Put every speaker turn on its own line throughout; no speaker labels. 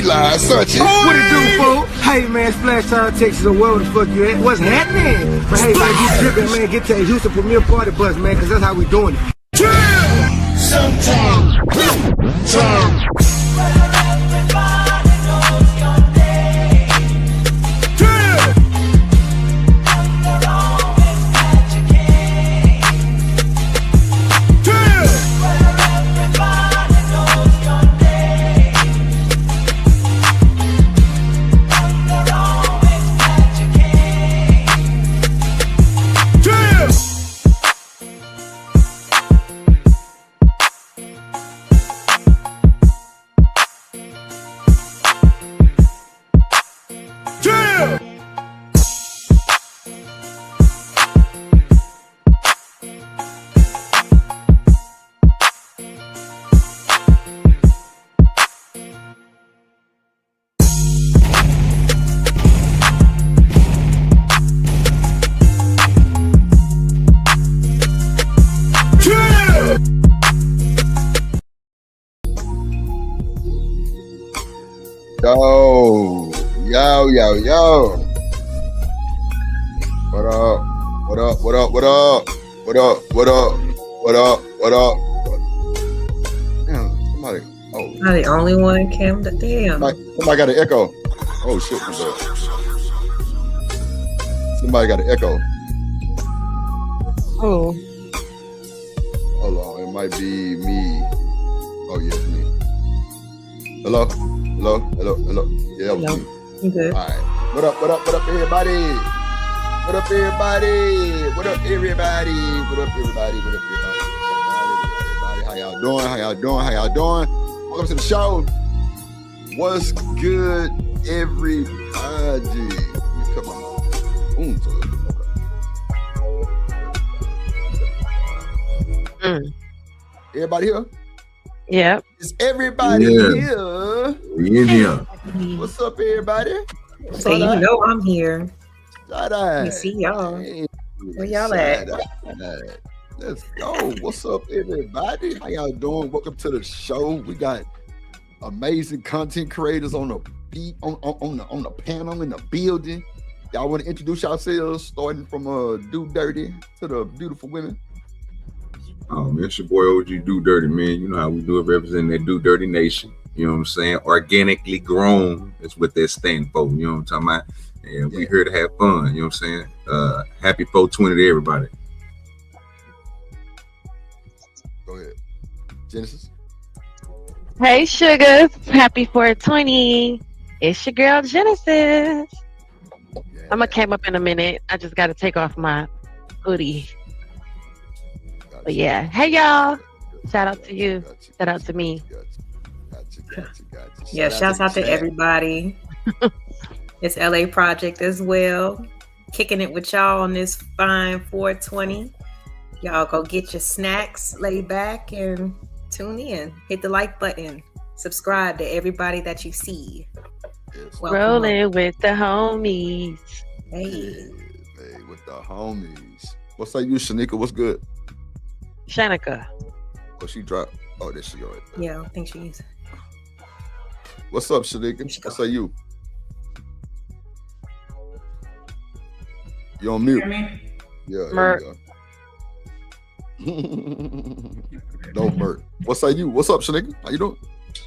live, Sunshine.
What it do, fool? Hey, man, Splash Town, Texas, or wherever the fuck you at. What's happening? But hey, man, you tripping, man. Get to that Houston Premier Party bus, man, because that's how we doing it.
Sometimes. Yo. What up? Damn, somebody. Oh.
Not the only one, Kim. Damn.
Somebody got an echo. Oh, shit. Somebody got an echo.
Oh.
Hold on. It might be me. Oh, yes, me. Hello? Yeah, that was me.
You good?
All right. What up, everybody? What up, everybody? How y'all doing? Welcome to the show. What's good, everybody? Let me cut my phones up. Okay. Everybody here?
Yep.
Is everybody here?
We in here.
What's up, everybody?
So you know I'm here.
Side-eye.
We see y'all.
Hey,
where y'all at?
Let's go. What's up, everybody? How y'all doing? Welcome to the show. We got amazing content creators on the beat, on the panel in the building. Y'all want to introduce yourselves, starting from Do Dirty to the beautiful women?
Oh man, it's your boy OG Do Dirty, man. You know how we do it, representing that Do Dirty Nation. You know what I'm saying? Organically grown is what that stand for. You know what I'm talking about? And we here to have fun. You know what I'm saying? Happy 420 to everybody.
Go ahead. Genesis.
Hey, sugars. Happy 420. It's your girl, Genesis.
Yeah.
I'm going to came up in a minute. I just got to take off my hoodie.
Gotcha.
But yeah. Hey, y'all. Shout out to you.
Gotcha.
Shout out to me.
Gotcha.
Yeah, shouts out to everybody. It's LA Project as well. Kicking it with y'all on this fine 420. Y'all go get your snacks, lay back, and tune in. Hit the like button. Subscribe to everybody that you see.
Yes.
Rolling with the homies.
Hey,
with the homies. What's up, you, Shanika? What's good?
Shanika.
Oh, she dropped. Oh, there she go right there.
yeah, I think she's.
What's up, Shanika? What's up, you? You on mute? Yeah.
Merc.
No, Merc. What's up, you? What's up, Shanika? How you doing?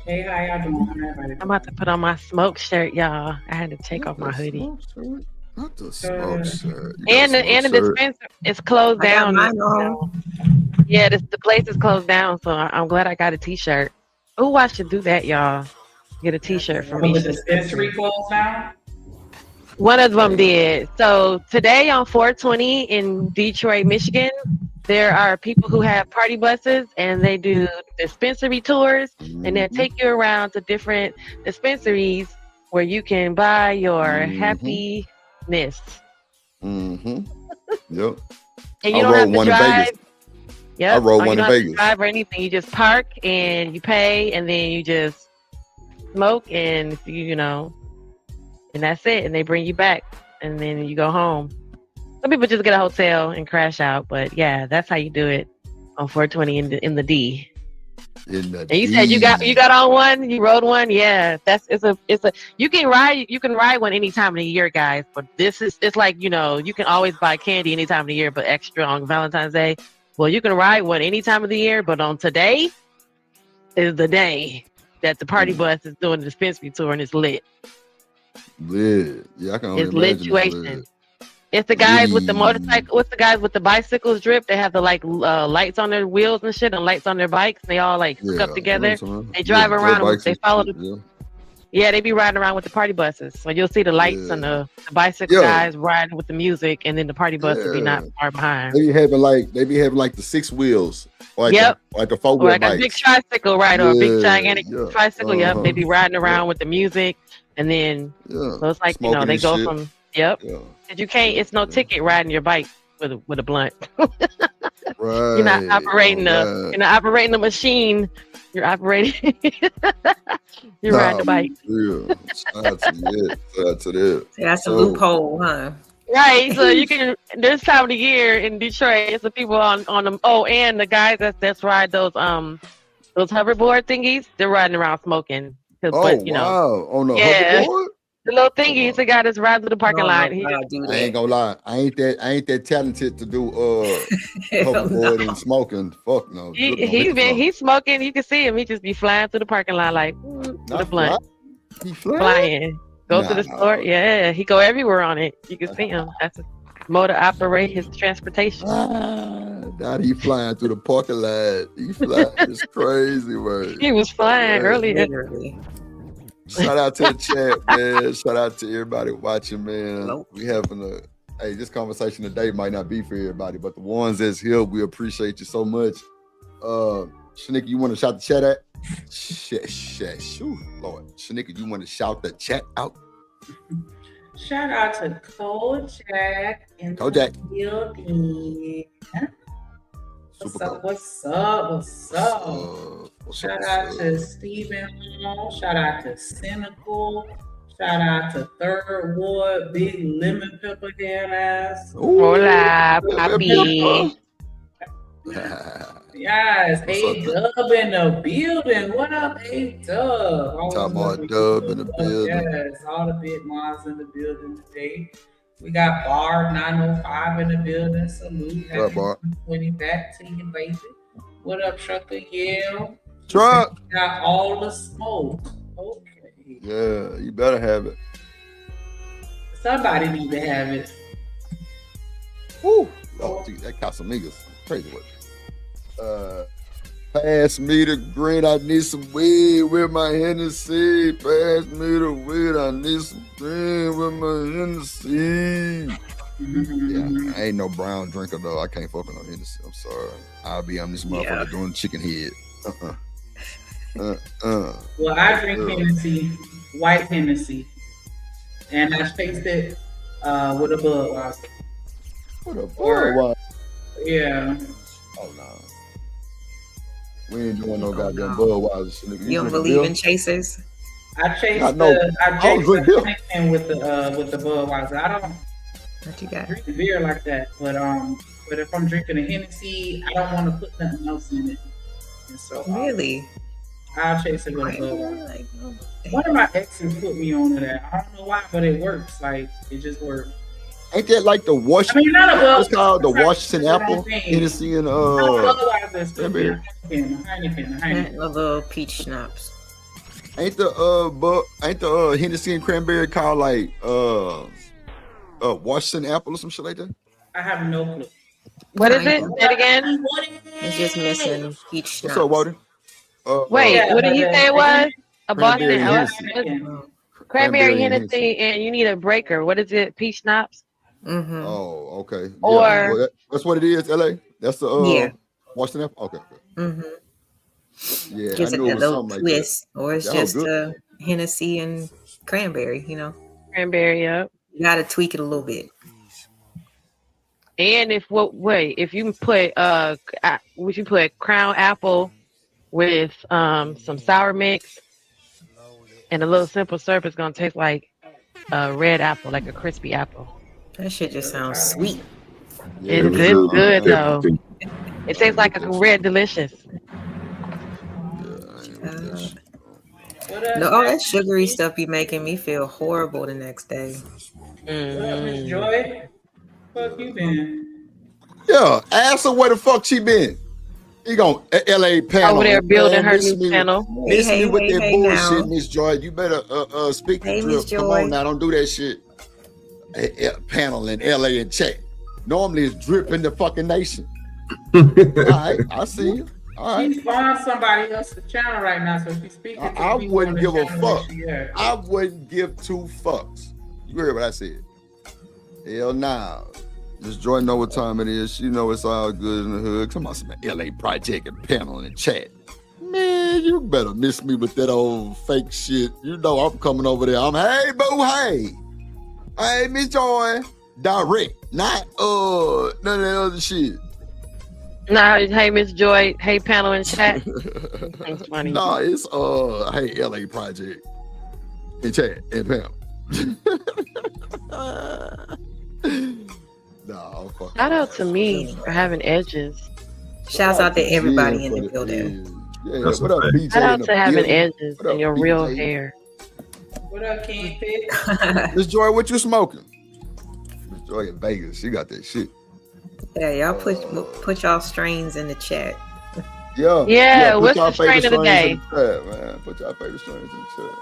Hey, how y'all doing?
I'm about to put on my smoke shirt, y'all. I had to take off my hoodie.
Not the smoke shirt.
And the dispenser is closed down. Yeah, the place is closed down, so I'm glad I got a t-shirt. Oh, I should do that, y'all. Get a t-shirt from
The
each
dispensary closed down?
One of them did. So today on 420 in Detroit, Michigan, there are people who have party buses and they do dispensary tours, and they'll take you around to different dispensaries where you can buy your happiness.
Yep.
And you don't have to drive. Yep.
I rode one in
Vegas. You don't have to drive or anything. You just park and you pay, and then you just smoke, and and that's it. And they bring you back, and then you go home. Some people just get a hotel and crash out, but yeah, that's how you do it on 420 in the D.
In the
And you said you got on one, you rode one, yeah. It's a you can ride one any time of the year, guys. But it's like, you know, you can always buy candy any time of the year, but extra on Valentine's Day. Well, you can ride one any time of the year, but on today is the day that the party bus is doing the dispensary tour, and it's lit.
Lit. Yeah, I can only
It's
imagine it's
lituation.
lit.
It's the guys with the motorcycle. What's the guys with the bicycles drip? They have the like lights on their wheels and shit, and lights on their bikes. They all like hook up together. They drive around. They follow the. Yeah, they be riding around with the party buses. So you'll see the lights on the bicycle guys riding with the music, and then the party bus will be not far behind.
They be having like the 6 wheels, like like a 4-wheel
like
bike.
A big tricycle, right? Or a big gigantic tricycle. Yep, they be riding around with the music, and then so it's like smoking, you know, they go shit. From and you can't. It's no ticket riding your bike with a blunt.
Right.
You're not operating you're not operating the machine. You're operating. You're riding the bike.
Yeah. Shout out to that.
That's a loophole, huh?
Right. So you can. This time of the year in Detroit, it's the people on them. Oh, and the guys that's ride those hoverboard thingies. They're riding around smoking. But, you know,
on the hoverboard.
The little thingies, the guy that's riding to the parking lot.
I ain't gonna lie, I ain't that talented to do hoverboard and smoking. Fuck no.
He's smoking. You can see him. He just be flying through the parking lot like with a blunt.
He
flying. Go to the store. Yeah, he go everywhere on it. You can see him. That's a mode to operate his transportation.
Now he flying through the parking lot. He flying. It's crazy, man.
He was flying earlier.
Shout out to the chat, man. Shout out to everybody watching, man. We having this conversation today might not be for everybody, but the ones that's here, we appreciate you so much. Shanika, you want to shout the chat out? Lord. Shanika, you want to shout the chat out?
Shout out to Kojak in the building. What's up? Shout out to Stephen Hall. Shout out to Cynical. Shout out to Third Ward, Big Lemon Pepper Head Ass.
Hola, papi.
Yes, A-Dub in the building. What up, A-Dub?
Talking about Dub in the building.
Yes, all the big moms in the building today. We got Bar 905 in the building. Salute. Happy 20 back to you, baby. What up, Trucker Yale?
Truck.
Got all the smoke. Okay.
Yeah, you better have it.
Somebody need to have it.
Woo. Oh, dude, that Casamigos. Crazy work. Pass me the green. I need some weed with my Hennessy. Pass me the weed. I need some green with my Hennessy. Yeah, I ain't no brown drinker though. I can't fuck with no Hennessy. I'm sorry. I'll be on this motherfucker doing chicken head.
Well, I drink Hennessy, white Hennessy, and I spaced it with a Budweiser.
What a Budweiser?
Yeah.
Oh no. We ain't doing no goddamn Budweiser.
You don't believe in chasers?
I chase the Heineken with the Budweiser. I don't drink beer like that, but if I'm drinking a Hennessy, I don't want to put nothing else in it. And so
really,
I'll chase it with a Budweiser. One of my exes put me on to that. I don't know why, but it works. Like it just works.
Ain't that like the Washington? It's called the Washington Apple. Hennessy and
Heineken.
A little peach schnapps.
Ain't the Hennessy and cranberry called like Washington Apple or some shit like that?
I have no clue.
What is it? Say it again.
It's just missing peach schnapps.
What's up, Walter?
Wait, what did he say it was? A
Boston
cranberry Hennessy, and you need a breaker. What is it? Peach schnapps.
Mm-hmm.
Oh, okay.
Or
that's what it is. LA. That's the Washington Apple. Okay.
Mm-hmm.
Yeah,
gives
I
it
knew
a
it was
little
something
twist,
like that.
or it's just Hennessy and cranberry. You know,
cranberry. Yep.
You got to tweak it a little bit.
And if you put Crown Apple with some sour mix and a little simple syrup, it's gonna taste like a red apple, like a crispy apple.
That shit just sounds sweet.
It's good though. It tastes like a red delicious.
No, all that sugary stuff be making me feel horrible the next day.
Miss Joy? Fuck you been?
Yeah, ask her where the fuck she been. You gon' LA panel
over there building her new panel.
Miss me with that bullshit, Miss Joy. You better speak the drip. Come on now, don't do that shit. Panel in LA and chat. Normally it's drip in the fucking nation. All right, I see you. All right.
She's on somebody else's channel right now, so she's speaking.
I wouldn't give a fuck. I wouldn't give two fucks. You heard what I said? Hell nah. Miss Joy know what time it is. She know it's all good in the hood. Come on, some LA project and panel and chat. Man, you better miss me with that old fake shit. You know I'm coming over there. I'm hey boo, hey. Hey, Miss Joy. Direct. Not none of that other shit.
Nah, hey Miss Joy, hey panel and chat. That's funny.
Nah, it's hey LA project and chat and panel. No,
shout out to me for having edges.
Shouts out to everybody in the building.
Yeah, what up, BJ?
Shout out to having edges in your real hair.
What up, King Pig?
Miss Joy, what you smoking? Miss Joy in Vegas, she got that shit.
Yeah, y'all put y'all strains in the chat.
Yeah.
What's the strain of the day?
Put y'all favorite strains in the chat.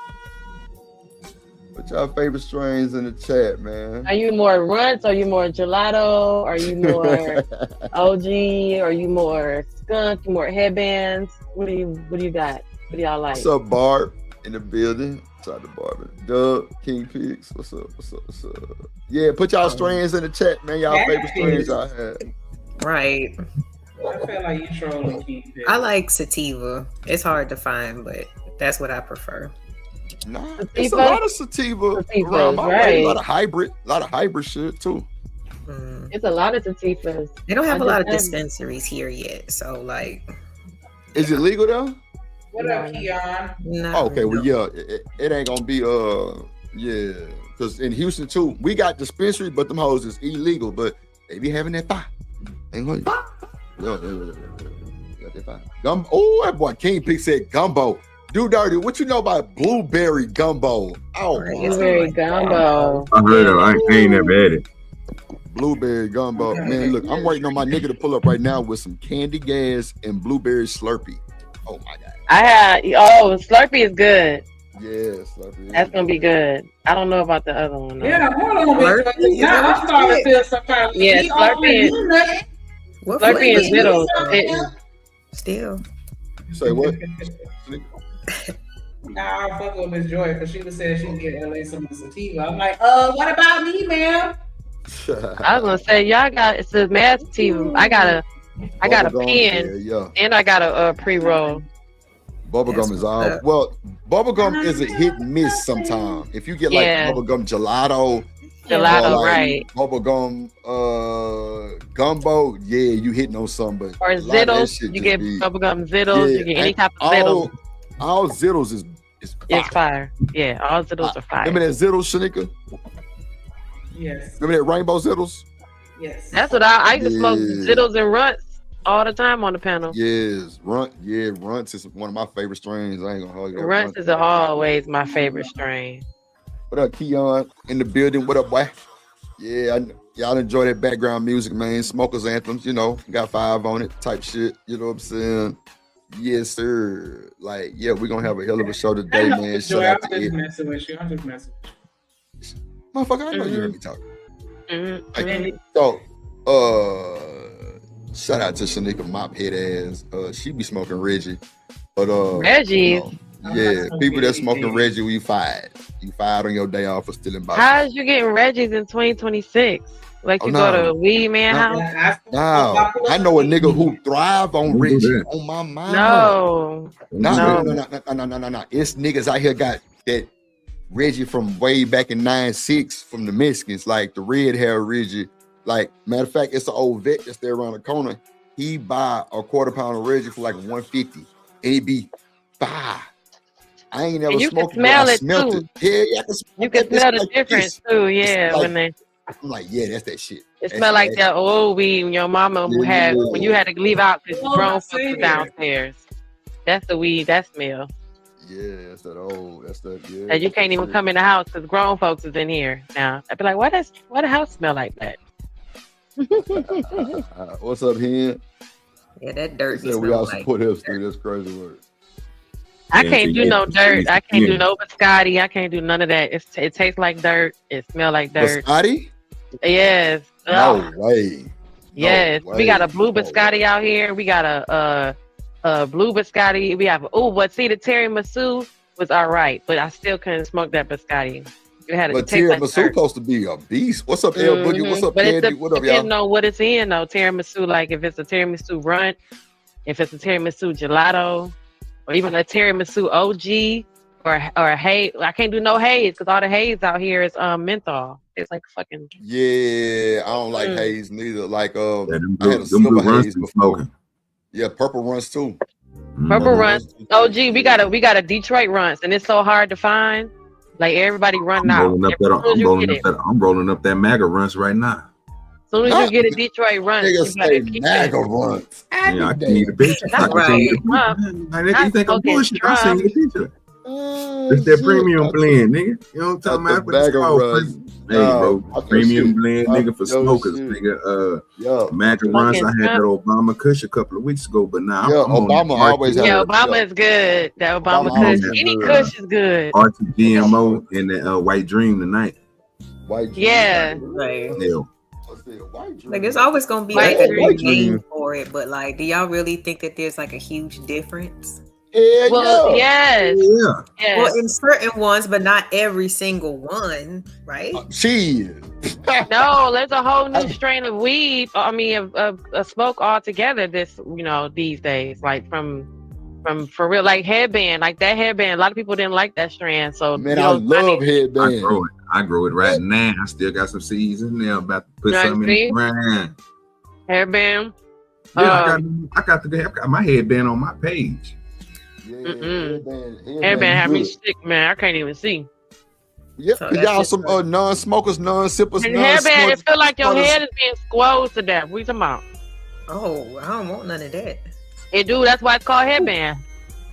Put y'all favorite strains in the chat, man.
Are you more runts? Are you more gelato? Are you more OG? Are you more skunk? More headbands? What do you got? What do y'all like?
What's up, Barb in the building? Shout out to Barb. Doug, King Pigs. What's up? Yeah, put y'all strains in the chat, man. Y'all favorite strains y'all had.
Right.
I feel like you trolling King Pigs.
I like sativa. It's hard to find, but that's what I prefer.
Nah, it's a lot of sativa around my way. A lot of hybrid shit too.
It's a lot of sativas.
They don't have a lot of dispensaries here yet, so like.
Is it legal though?
What up, Keon?
No.
Okay, well, yeah, it ain't gonna be because in Houston too, we got dispensary, but them hoes is illegal, but they be having that fire. Ain't going. Got that fire. Oh, that boy King Pig said gumbo. Do dirty. What you know about blueberry gumbo? Oh,
blueberry gumbo.
I heard of. I ain't never had it.
Blueberry gumbo, man. Look, I'm waiting on my nigga to pull up right now with some candy gas and blueberry Slurpee. Oh my god.
Slurpee is good.
Yeah, Slurpee.
That's gonna be good. I don't know about the other one though.
Yeah, hold on. Now I'm starting to feel some kind of
Slurpee is middle.
Still.
Say what?
Nah, I'll fuck with Miss Joy because she was saying she can get LA some sativa. I'm like, what about me, ma'am?
I was gonna say it's a mad sativa. I got a pen and I got a pre-roll.
Bubblegum is all well. Bubblegum is a hit and miss sometimes. If you get like bubblegum gelato,
right?
Bubblegum gumbo, you hitting on something.
Or Zittles, you get bubblegum Zittles. You get any type of Zittles.
All Zittles is fire.
It's fire. Yeah, all Zittles are fire.
Remember that Zittles, Shanika?
Yes.
Remember that rainbow Zittles?
Yes.
That's what I used to smoke Zittles and runts all the time on the panel.
Yes, runts is one of my favorite strains. I ain't gonna hold you.
Runts is always my favorite strain.
What up, Keon in the building? What up, boy? Yeah, y'all enjoy that background music, man. Smokers anthems, got 5 on it, type shit. You know what I'm saying? Yes, sir. Like, we're gonna have a hell of a show today, man. Shout out to
I'm just messing with you.
Motherfucker, I know you hear me talking.
Mm-hmm.
So, shout out to Shanika Mop head ass. She be smoking Reggie. But
Reggie.
People that smoking Reggie, you fired. You fired on your day off for stealing bottles.
How's you getting Reggie's in 2026? Like you go to a weed man house?
No, I know a nigga who thrive on Reggie on my mind.
No.
It's niggas out here got that Reggie from way back in 9-6 from the Mexicans, like the red hair Reggie. Like, matter of fact, it's an old vet that's there around the corner. He buy a quarter pound of Reggie for like $150. And he be fire. I ain't never smoked it, but I smelled it. Yeah, I can smell
you can smell the difference too, when they
I'm like, that's that shit.
It smelled like that old weed your mama had when you had to leave out because grown folks was downstairs. That's the weed that smell.
Yeah, that's that old. That's that. Yeah.
And you can't even come in the house because grown folks is in here now. I'd be like, why the house smell like that?
What's up, here?
Yeah, that dirt.
Said we all support history. That's crazy word.
I can't do no dirt. I can't do no biscotti. I can't do none of that. It tastes like dirt. It smells like dirt.
Biscotti?
Yes.
No way.
Yes.
No
We got a
way.
blue biscotti out here. We got a blue biscotti. We have but see the tiramisu was all right, but I still couldn't smoke that biscotti. You had
but tiramisu supposed to be a beast. What's up, L Boogie? What's up, Candy? What up, y'all?
Depending on what it's in though. Tiramisu, like if it's a tiramisu runt, if it's a tiramisu gelato, or even a tiramisu OG or a haze. I can't do no haze because all the haze out here is menthol. It's like fucking.
Yeah, I don't like haze neither. Like I had a
them
silver
runs
haze
be
before.
smoking.
Yeah, purple runs too.
Purple runs. OG, we got a Detroit runs, and it's so hard to find. Like everybody running out.
I'm rolling up that MAGA runs right now.
As soon as you get a Detroit run, you
say MAGA runs.
Yeah, I can need a picture.
That's right.
You think I'm bullshit? I seen the picture. It's that premium blend, nigga. You know what I'm talking about? Hey, bro, premium blend, nigga, for smokers, nigga. MAGA runs. I had that Obama Kush a couple of weeks ago, but now
Obama always had.
Yeah, Obama is good. That Obama Kush, any Kush is good.
RTGMO and the White Dream tonight.
White Dream.
Yeah.
Like there's always gonna be like a name for it, but like, do y'all really think that there's like a huge difference?
Well, yes.
Well, in certain ones, but not every single one, right?
No, there's a whole new strain of weed. I mean, of smoke altogether. These days, like from for real, like headband, like that headband. A lot of people didn't like that strand. So
man, I love headband.
I grow it right now. I still got some seeds in there. About to put some in the ground.
Headband.
Yeah, I got my headband on my page.
Headband had me sick, man. I can't even see.
Yeah, so y'all some non-smokers, non-sippers.
Headband, it feel like your head is being squoze to death. What you talking about?
Oh, I don't want none of that.
It do. That's why it's called headband.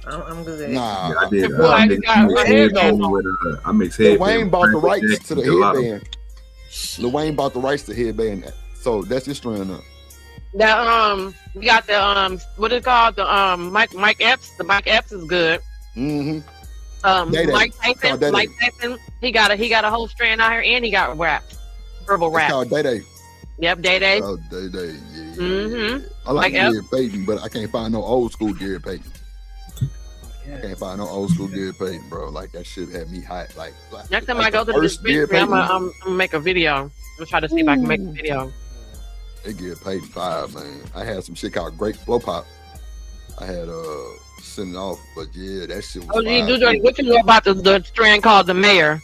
I'm good.
Nah,
I did. I mix headband.
Lil Wayne bought the rights to the headband. Lil Wayne bought the rights to headband, so that's just strand up.
That we got the what is it called, the Mike Epps. The Mike Epps is good. Mike Tyson, he got a whole strand out here, and he got wraps, herbal wraps.
Called Day.
Yep, Day.
Oh, Day. Yeah. I like Gary Payton, but I can't find no old school Gary Payton. I can't find no old school Gary Payton, bro. Like that shit had me hot. Like
next time I go to the dispensary, I'm gonna make a video. I'm gonna try to see if I can make a video.
They get paid 5, man. I had some shit called Great Blow Pop. I had sent it off, but yeah, that shit was.
What you know about the strand called the Mayor?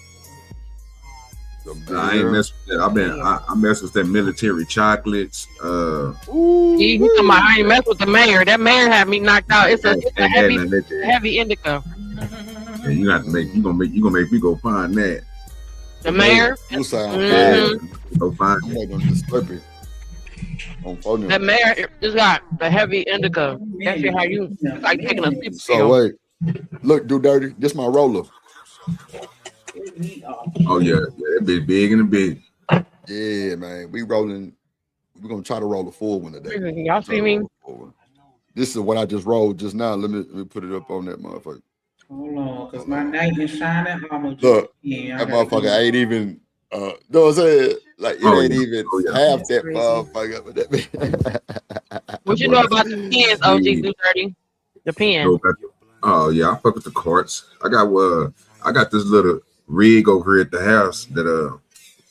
I ain't mess with that. I mess with that military chocolates.
I ain't mess with the Mayor. That Mayor had me knocked out. It's a heavy indica.
And you have to you gonna make me go find that.
The Mayor.
Go find
it.
The Mayor just got the heavy indica. That's how you like taking a sleep.
So wait, look, do dirty. This my roller.
Oh yeah, that bitch big and big.
Yeah, man, we rolling. We're gonna try to roll a full one today.
Y'all see me?
This is what I just rolled just now. Let me put it up on that motherfucker.
Hold on, cause my knight is shining.
Look, that motherfucker ain't even. Know what I'm saying? Like it ain't even half that motherfucker. But that
what you know about the pens, OG do dirty? The pen.
Oh yeah, I fuck with the carts. I got this little rig over here at the house that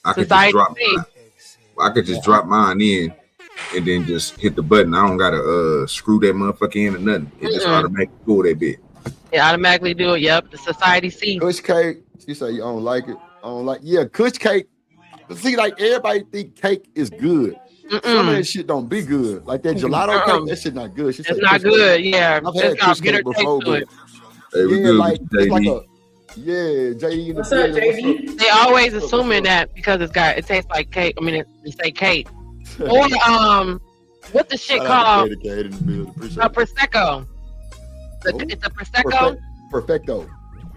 I could just drop mine in and then just hit the button. I don't gotta screw that motherfucker in or nothing. It just automatically pull that bit.
It automatically do it. Yep, the Society C.
Kush cake. She say you don't like it. I don't like. Yeah, Kush cake. But see, like everybody think cake is good. Some of that shit don't be good. Like that gelato cake, that shit not good.
It's not good. Cake. Yeah,
I've had Kush cake before, but it's like a. Yeah, JD.
What's up, JD?
They always assuming that because it tastes like cake. I mean, they say cake. Or what the shit called? Prosecco. It's a prosecco.
Perfecto.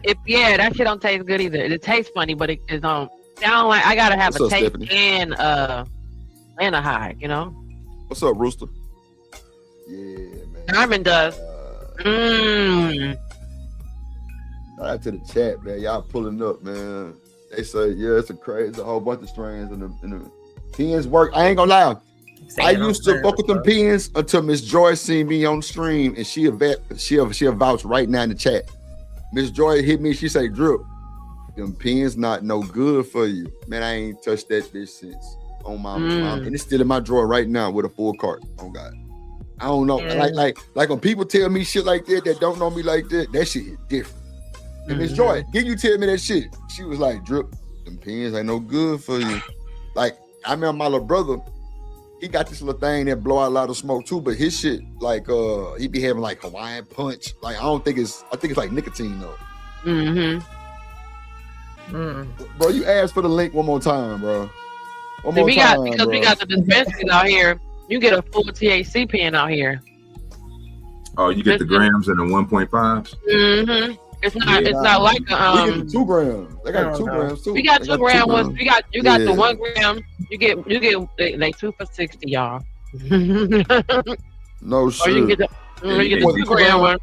That shit don't taste good either. It tastes funny, but it don't. I don't like. I gotta have
What's
a
up,
taste
Stephanie?
and a high. You know.
What's up, Rooster? Yeah, man.
Diamond does.
Shout out to the chat, man. Y'all pulling up, man. They say, yeah, it's a whole bunch of strains and the pens work. I ain't gonna lie. I used to fuck with them pens until Miss Joy seen me on the stream, and she'll vouch right now in the chat. Miss Joy hit me. She say, "Drip, them pens not no good for you, man. I ain't touched that bitch since on my mom, and it's still in my drawer right now with a full cart. Oh God, I don't know. Like when people tell me shit like that don't know me like that shit is different. And Miss Joy, did you tell me that shit? She was like, Drip, them pens ain't no good for you. Like I remember my little brother. He got this little thing that blow out a lot of smoke too, but his shit, like, he be having like Hawaiian punch. Like, I think it's like nicotine though. Bro, you asked for the link one more time, bro.
We got the dispensaries out here. You get a full THC pen out here.
Oh, you get the grams and the 1.5s?
It's not like
we get the 2 grams. They got 2 grams too.
We got 2 gram ones. You got the 1 gram. You get they 2 for $60, y'all.
No shit.
Or you get the 2 gram one.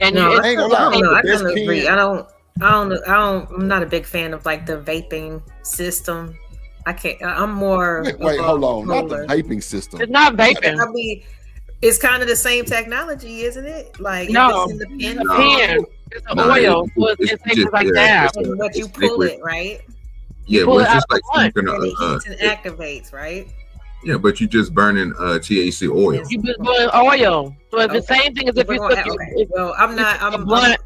And
no,
I ain't gonna lie.
I don't agree. I'm not a big fan of like the vaping system. I can't. I'm more.
Wait, hold on. Not the vaping system.
It's not vaping.
I mean, it's kind of the same technology, isn't it? Like
no,
it's in the pen.
It's an oil. It tastes like that.
And what you pull it, right?
Yeah, well, it's just like
smoking it activates, right?
Yeah, but you just burning THC oil.
You just burn oil. So it's the same thing as if you took
Well, I'm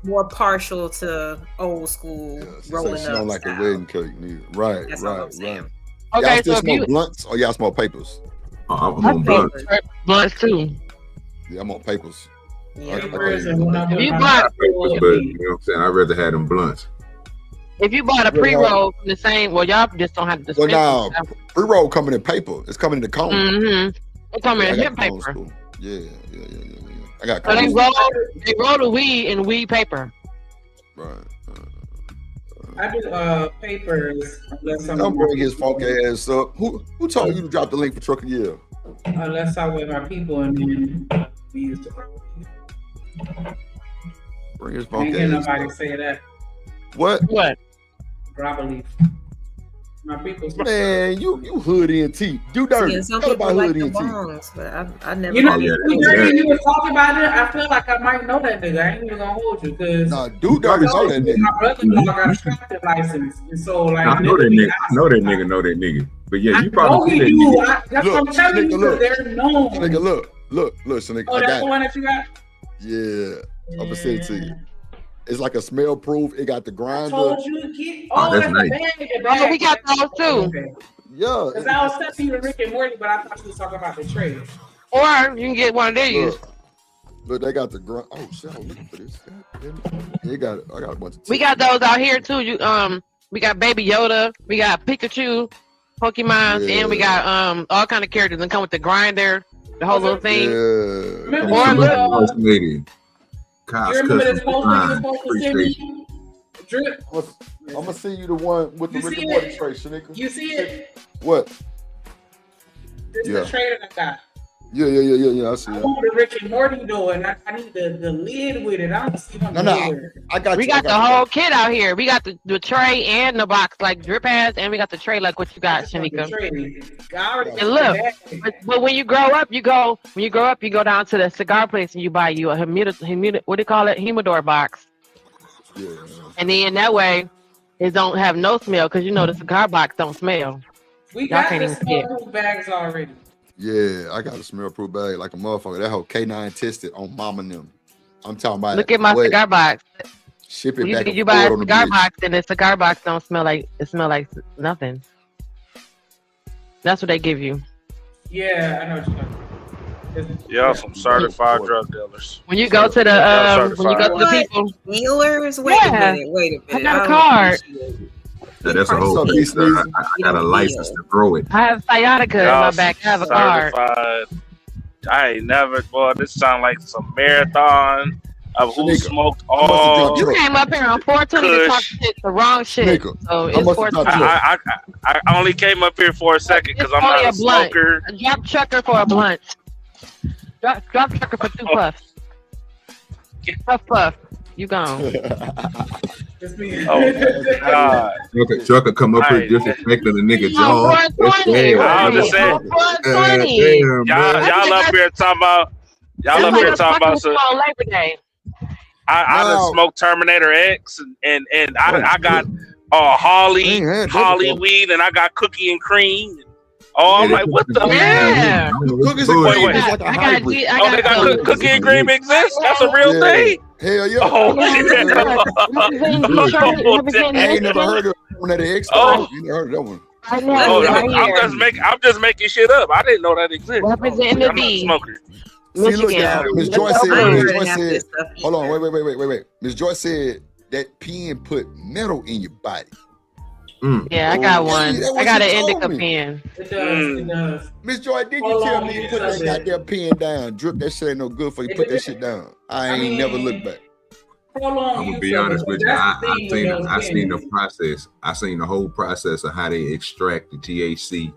more partial to old school rolling up.
Like a wedding cake, neither. Right.
That's all I'm saying.
Okay,
y'all still smoke blunts or y'all smoke papers?
I'm on blunts.
Blunts too.
Yeah, I'm on papers.
Yeah.
But you know what I'm saying? I'd rather have them blunts.
If you bought a pre-roll from the same, well, y'all just don't have to.
Well, now pre-roll coming in paper. It's coming in the cone.
It's coming in hemp paper.
Yeah. I got.
So they roll the weed in weed paper.
Right.
I do papers unless I'm.
Don't bring his funk ass up. Who told you to drop the link for Truck of the Year?
Unless I with my people and then we used to.
Bring his funk ass.
Ain't hear nobody say that.
What?
Grabber my people.
Man, you hood NT. Do dirty.
Yeah, some people like the bongs, but I never.
You know, you was talking about it. I feel like I might know that nigga. I ain't even gonna hold you because.
Nah, do dirty know that nigga.
My brother-in-law got a traffic license, and so like
I know that nigga. But yeah, you probably
do. That's what I'm telling you. They're known.
Nigga, look, Shanika.
Oh, that's the one that you got.
Yeah, I'm gonna send it to you. It's like a smell proof. It got the grinder.
I told you to get.
That's nice.
Oh, we got those too.
Okay.
Yeah.
Because I was telling you to Rick and Morty, but I thought you was talking about the trade.
Or you can get one of these.
Look, they got the grind. Oh shit! I'm looking for this. They got it. I got a bunch of.
We got those out here too. We got Baby Yoda. We got Pikachu, Pokemon, and we got all kind of characters that come with the grinder, the whole little thing.
Yeah.
Remember you remember this post you supposed to send me? Drip.
I'm gonna send you the one with the Rick and Morty tray, Shanika.
You see it?
What?
This is the tray that I got.
Yeah. I see it.
I want the Rick and Morty though, and I need the lid with it. I don't see one.
I got.
We got the whole kit out here. We got the tray and the box like Drip has, and we got the tray like what you got, Shanika. And look, but when you grow up, you go down to the cigar place and you buy you a what do you call it, humidor box.
Yeah.
And then that way, it don't have no smell because you know the cigar box don't smell.
We got the smell bags already.
Yeah, I got a smell proof bag like a motherfucker. That whole K9 tested on mama and them. I'm talking about.
Look at my cigar box.
Ship it back.
You buy a cigar box and the cigar box don't smell like nothing. That's what they give you.
Yeah, I know what you're talking about.
Yeah, some certified drug dealers.
When you go to the people
dealers, wait a minute.
I got a card.
Yeah, that's a whole piece. I got a license to grow it.
I have sciatica in my back. I have a card.
I ain't never. Boy, this sound like some marathon of who
Shanika,
smoked
how much a drop
all.
You
truck?
came up here on 420 to talk
Kush.
shit, the wrong shit.
Shanika,
So
how
it's
much a drop
420.
truck?
I only came up here for a second because
It's
I'm
only
not
a
a
blunt.
smoker.
Drop trucker for a blunt. Drop trucker for 2 puffs. Puff. You gone.
Oh God!
Trucker come up here
Right.
disrespecting the nigga
On
jaw.
420,
I
right?
was just saying.
On 420.
Y'all up here talking about. Y'all
It's
up
like
here
a
talking about.
fucking
So
on Labor Day.
I done
Now,
smoked Terminator X and I got
I
Holly
ain't had that before.
weed and I got cookie and cream. Oh, I'm like, what the hell?
Yeah.
Cookies and cream
Wait.
is like a
I
hybrid.
got
They got
some.
cookie and cream exists? That's a real thing?
Hell yeah.
Oh,
Representing Detroit, representing
I ain't never
Michigan.
heard of that X.
Oh.
You never heard of that one.
Right now, right here.
I'm just making shit up. I didn't know that existed.
Representing the
I'm not a
D.
smoker.
See, look, y'all.
Michigan.
Miss Joyce
I ain't heard
said,
half this stuff
hold on,
either.
wait. Miss Joyce said that pen put metal in your body.
Yeah, I got
Oh,
one.
see, that
I
what
got
you
an
told
indica
me.
pen.
It does. It does.
Miss Joy, didn't you
Hold
tell
on,
me you
yes,
put
I
that
did.
goddamn pen down? Drip that shit ain't no good for you. Put that shit down. I ain't never looked back.
How long
I'm
you
gonna be
sell
honest
it?
with you.
That's the
I
thing with those
seen the
pens.
process. I seen the whole process of how they extract the THC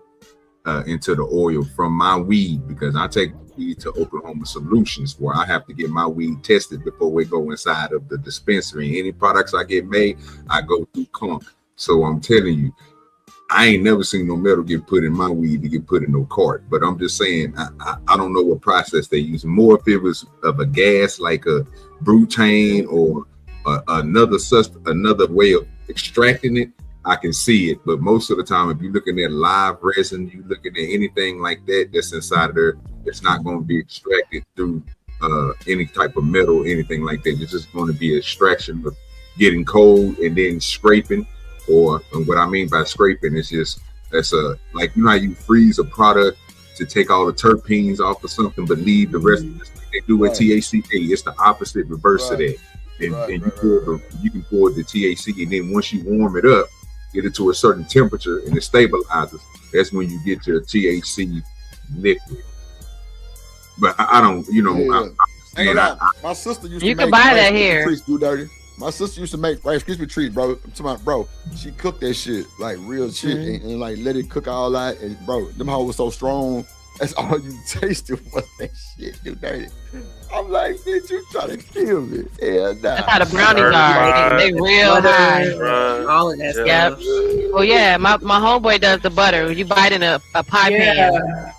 into the oil from my weed, because I take weed to Oklahoma Solutions where I have to get my weed tested before we go inside of the dispensary. Any products I get made, I go through Clunk. So I'm telling you, I ain't never seen no metal get put in my weed to get put in no cart. But I'm just saying, I don't know what process they use. More if it was of a gas like a butane or another way of extracting it, I can see it. But most of the time, if you're looking at live resin, you looking at anything like that that's inside of there, it's not going to be extracted through any type of metal, anything like that. It's just going to be extraction of getting cold and then scraping. And what I mean by scraping is just that's like, you know how you freeze a product to take all the terpenes off of something but leave the rest of it like they do with THC. It's the opposite reverse of that. And you can pour the THC, and then once you warm it up, get it to a certain temperature and it stabilizes. That's when you get your THC liquid. But I don't,
my sister used to
You
make
can buy that here.
treats do dirty. My sister used to make Rice Krispie treats, bro. I'm talking about, bro. She cooked that shit like real shit and like let it cook all that. And bro, them hoes was so strong. That's all you tasted was that shit do dirty. I'm like, bitch, you trying to kill me? Yeah, nah.
That's how the brownies are. They real high.
All of that
Yep.
stuff.
Well, yeah, my homeboy does the butter. You buy it in a pie pan.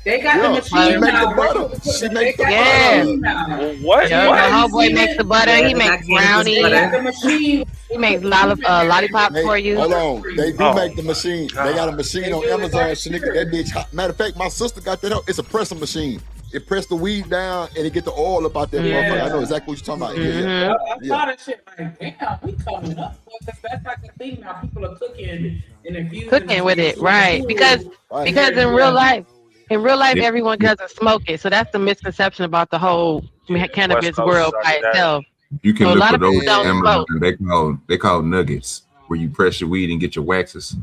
They got the machine
She make
now.
the butter. She make the
butter.
What?
Yeah, my homeboy makes the butter. He makes brownies.
The machine.
He makes lollipops for you.
Hold on, they do make the machine. They got a machine on Amazon. Shanika, that bitch hot. Matter of fact, my sister got that. It's a pressing machine. It press the weed down and it get the oil up out that motherfucker. I know exactly what you're talking about.
I saw that shit like, damn, we coming up. That's like the thing now. People are cooking and infusing.
Cooking with it, right? Because in real life, everyone doesn't smoke it. So that's the misconception about the whole cannabis world by itself.
You can
So a
look
lot
for
of people
those
don't
Amazon.
smoke.
They call nuggets, where you press your weed and get your waxes.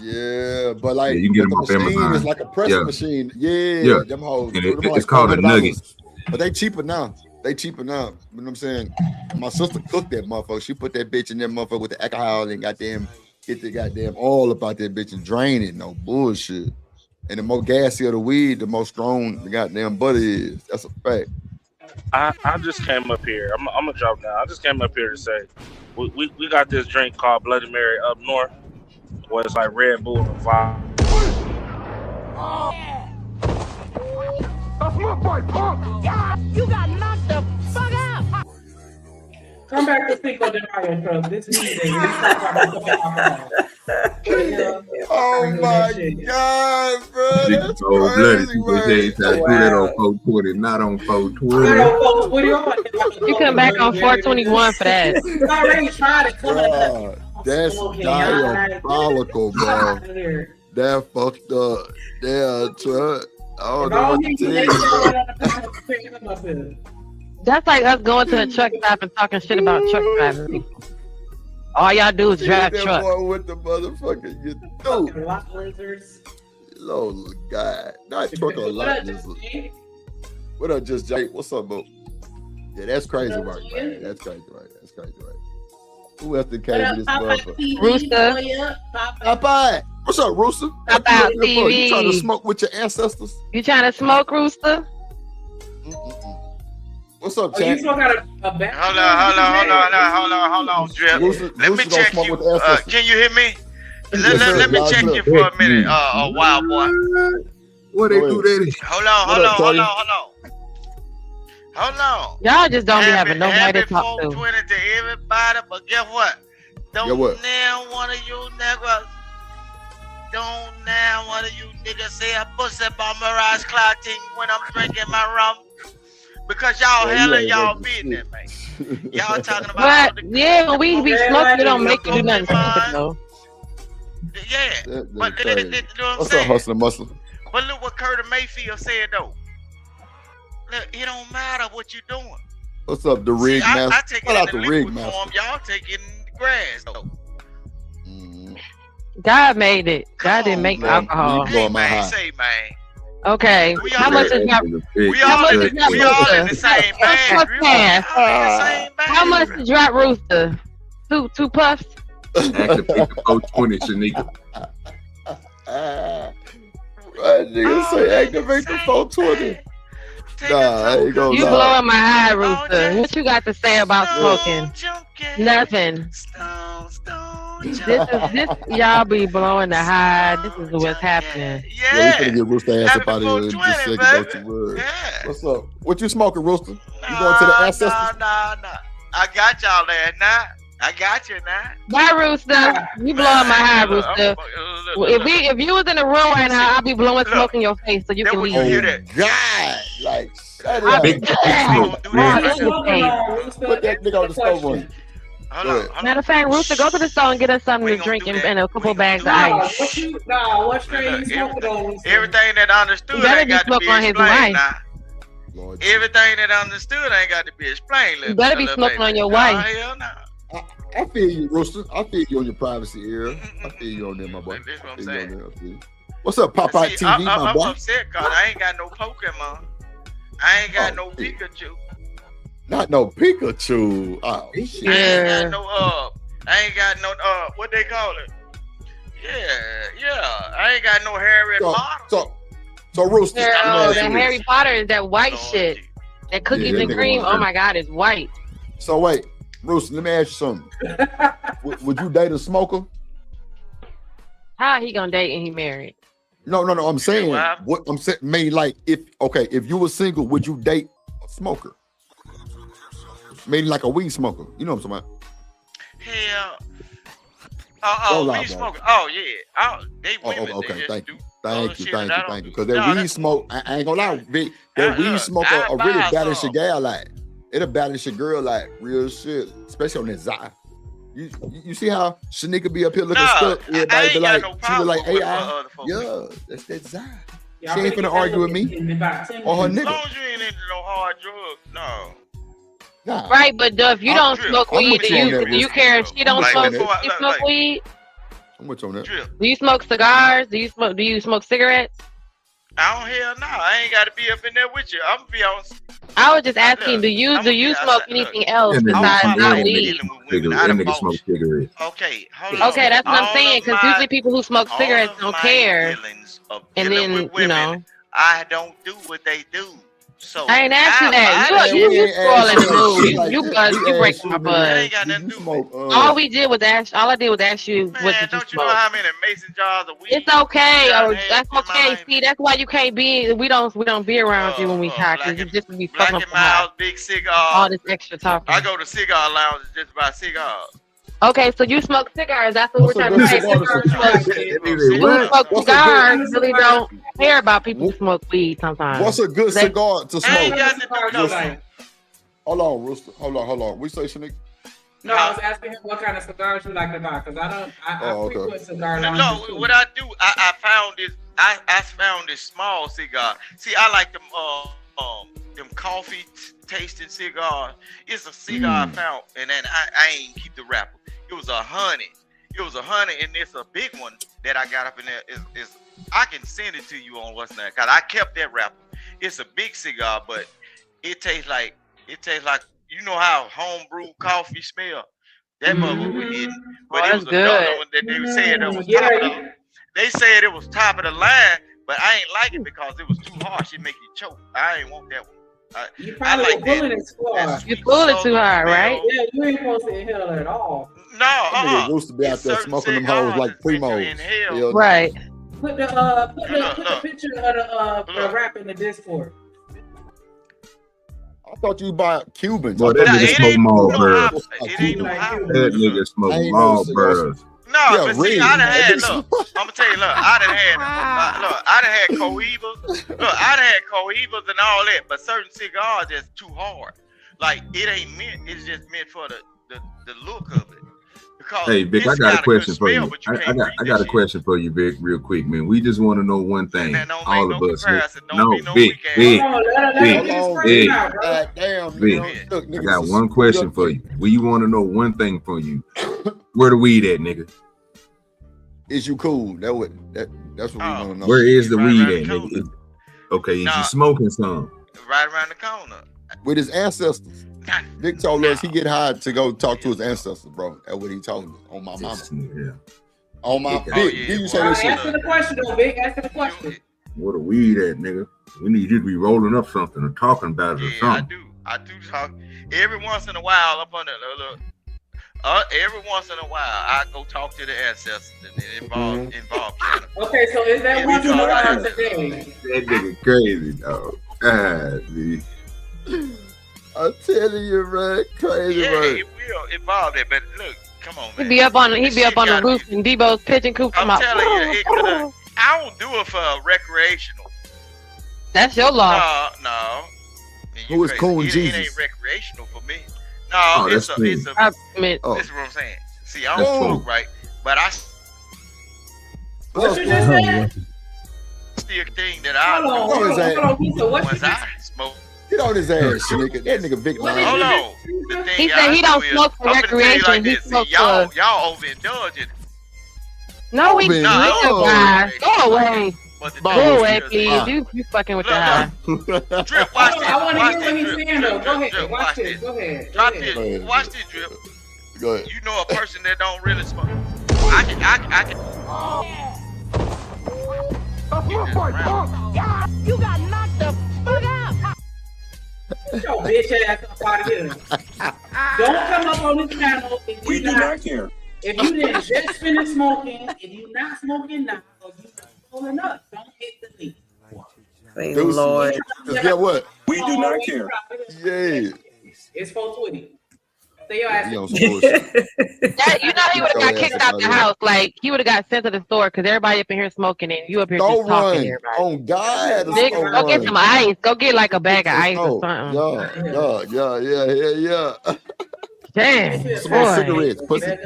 Yeah, but like
you can get them
the
off
machine
Amazon.
is like a pressing machine.
Yeah.
Them hoes.
And
them
it's
like
called a
$400.
nugget.
But they cheaper now. You know what I'm saying? My sister cooked that motherfucker. She put that bitch in that motherfucker with the alcohol and get the goddamn oil about that bitch and drain it. No bullshit. And the more gassy of the weed, the more strong the goddamn butter is. That's a fact.
I just came up here. I'm gonna drop down. I just came up here to say we got this drink called Bloody Mary up north, where it's like Red Bull and vodka.
That's my boy, punk.
You got knocked the fuck out.
Come back to Cinco de Mayo, bro. This is
Oh my God, bro. That's crazy,
They do that on 420, not on 420.
You come back on 421 for that.
I already tried it.
Bro, that's diabolical, bro. That fucked up. Damn, truck. I don't know what to tell you, bro.
That's like us going to a truck stop and talking shit about truck driving. All y'all do is drive
That
truck.
boy with the motherfucker, you do. Lord God, not truck or lot. What up, Just Jake? What's up, bro? Yeah, that's crazy work, man. That's crazy work. Who else that came to this motherfucker?
Rooster.
Popeye. What's up, Rooster?
Popeye
You trying to
TV.
smoke with your ancestors?
You trying to smoke, Rooster?
What's up,
Oh, you
Chad?
still got a back?
Hold on, Drip.
Rooster
Let me
don't
check
smoke
you.
with the ancestors.
Can you hear me?
Yes, sir.
Let me
Loud
check
and
you
clear.
for a minute, wild boy.
What they do that?
Hold on.
Y'all just don't be having nobody
happy
to talk to.
420 to everybody, but guess what? Don't now one of you niggas. Don't now one of you niggas say a pussy about Mirage Clotting when I'm drinking my rum. Because y'all handling y'all business, man. Y'all talking about
But yeah, when we be smoking, it don't make you do nothing stupid though.
Yeah. But you know what I'm
What's
saying?
up, Hustler Muscle?
But look what Curtis Mayfield said though. Look, it don't matter what you're doing.
What's up, the rig
I
master?
take
Shout
it
out
in
the
the
rig
liquid
master.
form. Y'all take it in the grass though.
God made it. God didn't make
man.
alcohol.
You blowing my
Man,
high.
say man.
Okay.
We
How
all
much is drop?
We
How
all
much
in
is drop
we all in
Rooster?
the same bag.
What's
We all in
that?
the same bag.
How much is drop Rooster? Two puffs?
Active 420, Shanika.
That nigga say activate the 420. Nah, I ain't gonna
You
lie.
blowing my high, Rooster. What you got to say about smoking? Nothing. This y'all be blowing the high. This is what's happening.
Yeah, we finna get Rooster ass up out of here in just a second. Don't you worry. What's up? What you smoking, Rooster? You going to the ancestors?
Nah. I got y'all there now. I got you now.
Bye, Rooster. You blowing my high, Rooster. If you was in the room right now, I'd be blowing smoke in your face so you can leave.
You hear that?
God, like shut
I'll
it
be
up. Put that nigga on the stove on you.
Matter of fact, Rooster, go to the store and get us something to drink and a couple bags of ice.
What strain you smoking on?
Everything that understood
You better
ain't
be
got to be
smoking on his
explained
wife.
now. Everything that understood ain't got to be explained.
You better be smoking on your wife.
Hell no.
I feel you, Rooster. I feel you on your privacy era. I feel you on there, my boy.
That's what I'm
I feel
saying.
you on there. I feel you. What's up, Popeye
See,
TV, my
I'm
boy?
upset because I ain't got no Pokemon. I ain't got no Pikachu.
Not no Pikachu. Oh, shit.
I ain't got no what they call it? Yeah. I ain't got no Harry Potter.
So Rooster.
That Harry Potter is that white shit. That cookies and cream. Oh my God, it's white.
So wait, Rooster, let me ask you something. Would you date a smoker?
How he gonna date and he married?
No. I'm saying what I'm saying. Maybe like if you were single, would you date a smoker? Maybe like a weed smoker. You know what I'm talking about?
Hell. Weed smoker. Oh yeah. They women.
Okay. Thank you. Because
that
that weed smoke, I ain't gonna lie, that weed smoker will really balance your gal like. It'll balance your girl like real shit, especially on that Zai. You see how Shanika be up here looking stuck? Everybody be like, she look like AI. Yeah, that's that Zai. She ain't finna argue with me or her nigga.
As long as you ain't into no hard drugs, no.
Nah.
Right, but if you don't smoke weed, do you care if she don't smoke? You smoke weed?
I'm with you on that.
Do you smoke cigars? Do you smoke cigarettes?
I don't hell no. I ain't got to be up in there with you. I'm gonna be on.
I was just asking, do you smoke anything else besides not weed?
Smoke cigarettes.
Okay, hold on.
Okay, that's what I'm saying. Because usually people who smoke cigarettes don't care. And then
I don't do what they do. So
I ain't asking that. You spoiling the mood. You breaking my buzz. All I did was ask you what did you
don't you know how many mason jars of weed?
It's okay. That's okay. See, that's why you can't be. We don't be around you when we talk. You just be fucking up
Miles, big cigar.
all this extra talking.
I go to cigar lounges just to buy cigars.
Okay, so you smoke cigars. That's what we're trying to say. People who smoke cigars really don't care about people who smoke weed sometimes.
What's a good cigar to smoke? Hold on, Rooster. Hold on. We say Shanika?
No, I was asking him what kind of cigars you like to buy because I frequent cigar lounges.
No, what I do, I found this small cigar. See, I like them coffee tasting cigars. It's a cigar I found, and then I ain't keep the wrapper. It was a honey, and it's a big one that I got up in there. I can send it to you on what's that? Cause I kept that wrapper. It's a big cigar, but it tastes like you know how homebrew coffee smell. That mother was hitting, but it was another one that they said that was top of the. They said it was top of the line, but I ain't like it because it was too harsh. It make you choke. I ain't want that one.
You probably like pulling it too hard.
You pull it too hard, right?
Yeah, you ain't supposed to inhale at all.
No,
Nigga used to be out there smoking them hoes like primos.
Right.
Put the picture of the rap in the Discord.
I thought you buy Cubans.
Boy, that nigga smoke Marlboros.
It ain't no house.
That nigga smoke Marlboros.
No, but see, I done had, look, I'm gonna tell you, look, I done had Cohibas, and all that, but certain cigars just too hard. Like, it ain't meant, it's just meant for the look of it. Because
hey, Vic, I got a question for you. I got a question for you, Vic, real quick, man. We just want to know one thing. All of us. No, Vic. I got one question for you. We want to know one thing from you. Where the weed at, nigga?
Is you cool? That's what we want to know.
Where is the weed at, nigga? Okay, is you smoking some?
Right around the corner.
With his ancestors. Vic told us he get high to go talk to his ancestors, bro. That's what he told me on my mama.
Yeah.
On my Vic, you say this shit.
Answer the question though, Vic. Answer the question.
Where the weed at, nigga? We need you to be rolling up something or talking about it or something.
I do talk every once in a while up on every once in a while I go talk to the ancestors and it involve
Okay, so is that one today?
That nigga crazy, dog.
I'm telling you, man, crazy.
Yeah,
man.
it will involve that, but look, come on, man.
He'd be up on the roof in Debo's pigeon coop.
I'm telling you, I don't do it for recreational.
That's your law.
No.
Who is Coon Jesus?
It ain't recreational for me. No, it's a. This is what I'm saying. See, I don't smoke, right? But
what you just said?
Still thing that I
once
I smoke.
Get on his ass, nigga. That nigga Vic.
Hold on.
He said he don't smoke for recreation. He smokes for
y'all overindulging.
No, we not. Go away. Go away, please. You fucking with the high.
Drip, watch this.
I want to hear what he's saying though. Go ahead. Watch this. Go ahead.
Watch this, Drip.
Go ahead.
You know a person that don't really smoke. I can.
You got knocked the fuck out.
Get your bitch ass up out of here. Don't come up on this channel if you not care. If you didn't just finish smoking, if you not smoking now, or you not pulling up, don't hit the link.
Praise the Lord.
Get what?
We do not care.
Yeah.
It's 420. Say your ass.
You know he would have got kicked out the house. Like he would have got sent to the store because everybody up in here smoking and you up here just talking to everybody.
Oh God!
Go get some ice. Go get like a bag of ice or something.
Yeah.
Damn.
Some more cigarettes, pussy.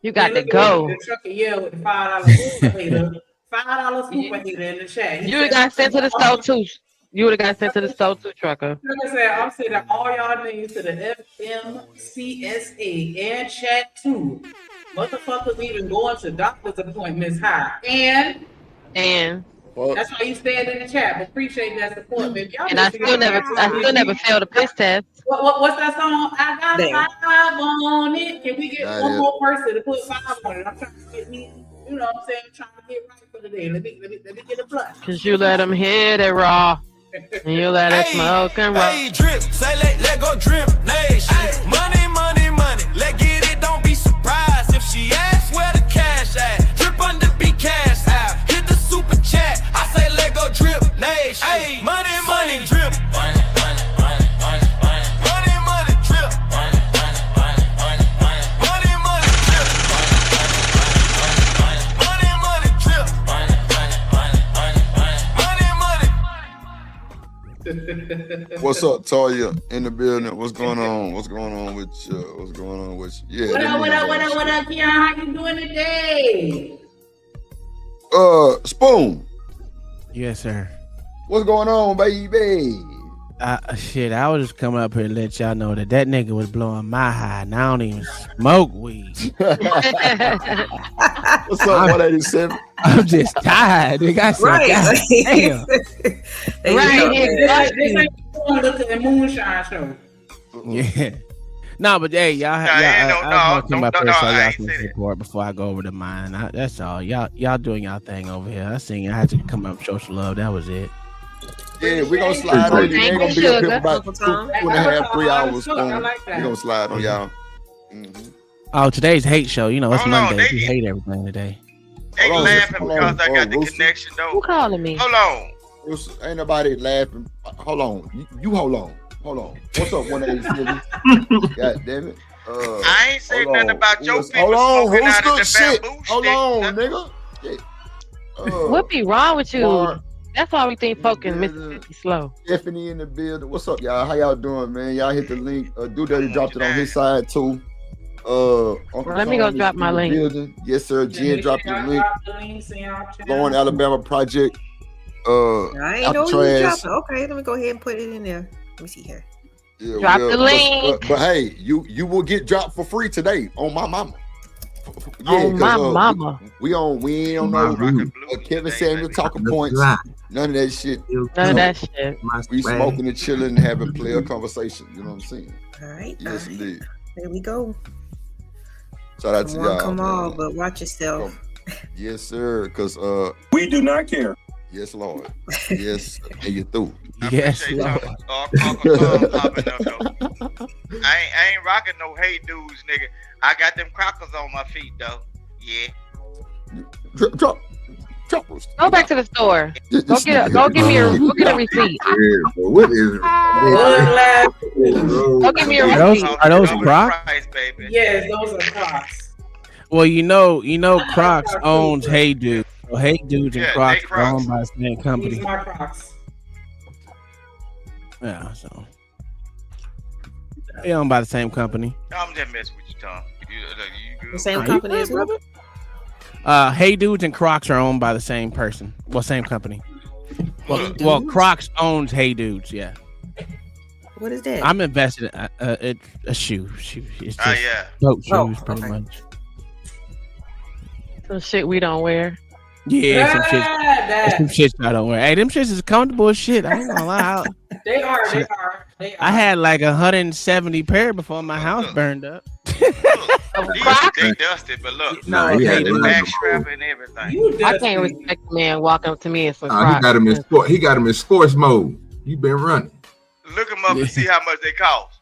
You got to go.
The truck with the $5 $5 super heater in the chat.
You would have got sent to the store too. You would have got sent to the store too, trucker.
I'm sending all y'all names to the FMCSA and chat too. Motherfuckers even going to doctor's appointments high. And that's why you stand in the chat. But appreciate that support, baby.
And I still never failed a piss test.
What's that song? I got 5 on it. Can we get one more person to put 5 on it? I'm trying to get me. You know what I'm saying? I'm trying to get right for the day. Let me get a plus.
Cause you let them hit it raw. And you let it smoke and roll.
Hey, drip, say let go drip nation. Money. Let get it, don't be surprised if she asks where the cash at. Drip under be cash out. Hit the super chat. I say let go drip nation. Hey, money, drip. Money, drip.
What's up, Toya? In the building. What's going on? What's going on with you? Yeah.
What up, Keon? How you doing today?
Spoon.
Yes, sir.
What's going on, baby?
Shit, I was just coming up here to let y'all know that nigga was blowing my high, and I don't even smoke weed.
What's up, 187?
I'm just tired. Nigga. I said,
right.
God damn.
This ain't want to look at the moonshine show.
Yeah. No, but hey, y'all. I want to come up here so y'all can support before I go over to mine. That's all. Y'all doing y'all thing over here. I seen I had to come up, show some love. That was it.
Yeah, we're gonna slide on you. We ain't gonna be up here for about 2.5, 3 hours. We're gonna slide on y'all. Mm-hmm.
Oh, today's hate show. You know, it's Monday. We hate everything today.
They laughing because I got the connection, though.
Who calling me?
Hold on.
Ain't nobody laughing. Hold on. You hold on. Hold on. What's up, 187? God damn it.
I ain't saying nothing about your people.
Hold on.
Smoking out of the
Shit.
bamboo
Hold on, nigga.
What be wrong with you? That's why we think folk in Mississippi slow.
Stephanie in the building. What's up, y'all? How y'all doing, man? Y'all hit the link. Do Dirty dropped it on his side too.
Let me go drop my link.
Building. Yes, sir. Jen dropped the link. Lauren, Alabama project.
I ain't know you dropped it. Okay, let me go ahead and put it in there. Let me see here.
Yeah,
drop the link.
But hey, you will get dropped for free today on my mama. Yeah,
on my mama.
We ain't no Kevin Samuel talking points. None of that shit.
None of that shit.
We smoking and chilling and having player conversation. You know what I'm saying?
All right.
Yes, indeed.
There we go.
Shout out to y'all.
Come on, but watch yourself.
Yes, sir. Because
we do not care.
Yes, Lord. Yes, and you through.
Yes, Lord.
I ain't rocking no hey dudes, nigga. I got them crackers on my feet though. Yeah.
Drop.
Go back to the store. Go get a receipt.
What is it?
Go give me a receipt.
Are those Crocs?
Yes, those are Crocs.
Well, you know, Crocs owns Hey Dude. So Hey Dudes and Crocs are owned by the same company.
These are my Crocs.
Yeah, so they owned by the same company.
I'm just messing with you, Tom.
The same company as well.
Hey Dudes and Crocs are owned by the same person. Well, same company. Well, Crocs owns Hey Dudes. Yeah.
What is that?
I'm invested in it's a shoe. It's just boat shoes, pretty much.
Some shit we don't wear.
Yeah, some shit I don't wear. Hey, them shits is comfortable as shit. I ain't gonna lie.
They are.
I had like 170 pair before my house burned up.
They dusted, but look,
he had
the back strap and everything.
I can't respect a man walking up to me and some
Crocs. He got him in sports mode. You been running.
Look them up and see how much they cost.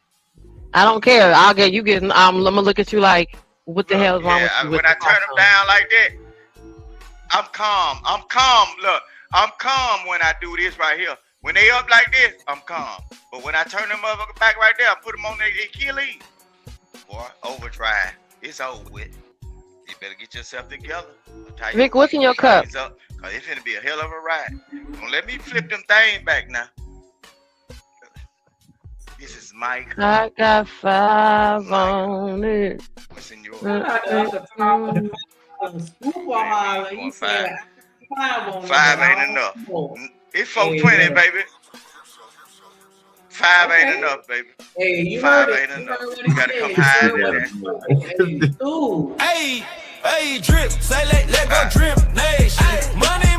I don't care. I'm gonna look at you like, what the hell is wrong with you?
When I turn them down like that, I'm calm. Look, I'm calm when I do this right here. When they up like this, I'm calm. But when I turn them motherfucker back right there, I put them on their Achilles. Boy, overdrive. It's over with. You better get yourself together.
Vic, what's in your cup?
Cause it's gonna be a hell of a ride. Don't let me flip them things back now. This is Mike.
I got 5 on it.
What's in your Five ain't enough. It's 420, baby. 5 ain't enough, baby.
Hey,
5 ain't enough. You gotta come high with
that. Hey, drip. Say let go drip nation. Money.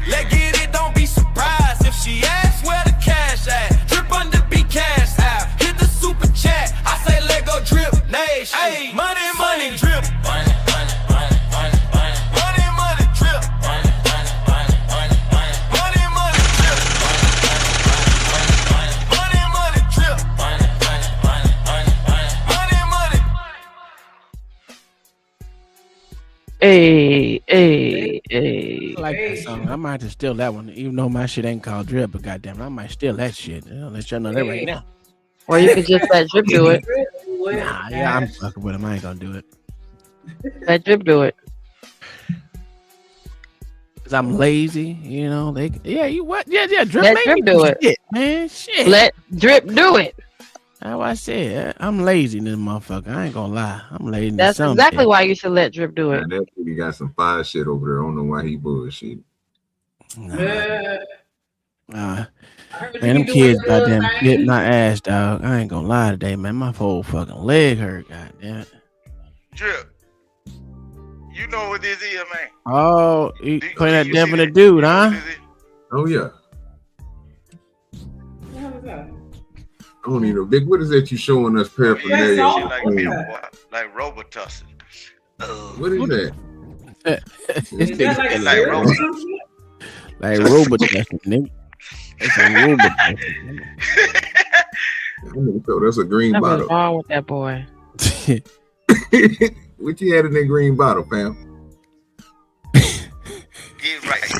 Let get it. Don't be surprised if she asks where the cash at. Drip under be cash out. Hit the super chat. I say let go drip nation. Hey, money, drip.
Hey.
I like that song. I might have to steal that one, even though my shit ain't called Drip, but goddamn, I might steal that shit. I'll let y'all know that right now.
Or you could just let Drip do it.
Nah, yeah, I'm fucking with him. I ain't gonna do it.
Let Drip do it.
Cause I'm lazy, you know. Drip.
Let Drip do it,
shit, man. Shit.
Let Drip do it.
How I said, I'm lazy, this motherfucker. I ain't gonna lie. I'm lazy.
That's exactly why you should let Drip do it.
That nigga got some fire shit over there. I don't know why he bullshit.
Man, them kids goddamn bit my ass, dog. I ain't gonna lie today, man. My whole fucking leg hurt, goddamn it.
Drip. You know what this is, man.
Oh, you playing that Devin the Dude, huh?
Oh yeah. I don't even know. Vic, what is that you showing us paraphernalia?
Like Robitussin.
What is that?
This
Is that
nigga
like
like Robitussin, nigga. It's a Robitussin.
So that's a green bottle.
What's wrong with that boy?
What you had in that green bottle, fam?
Get right.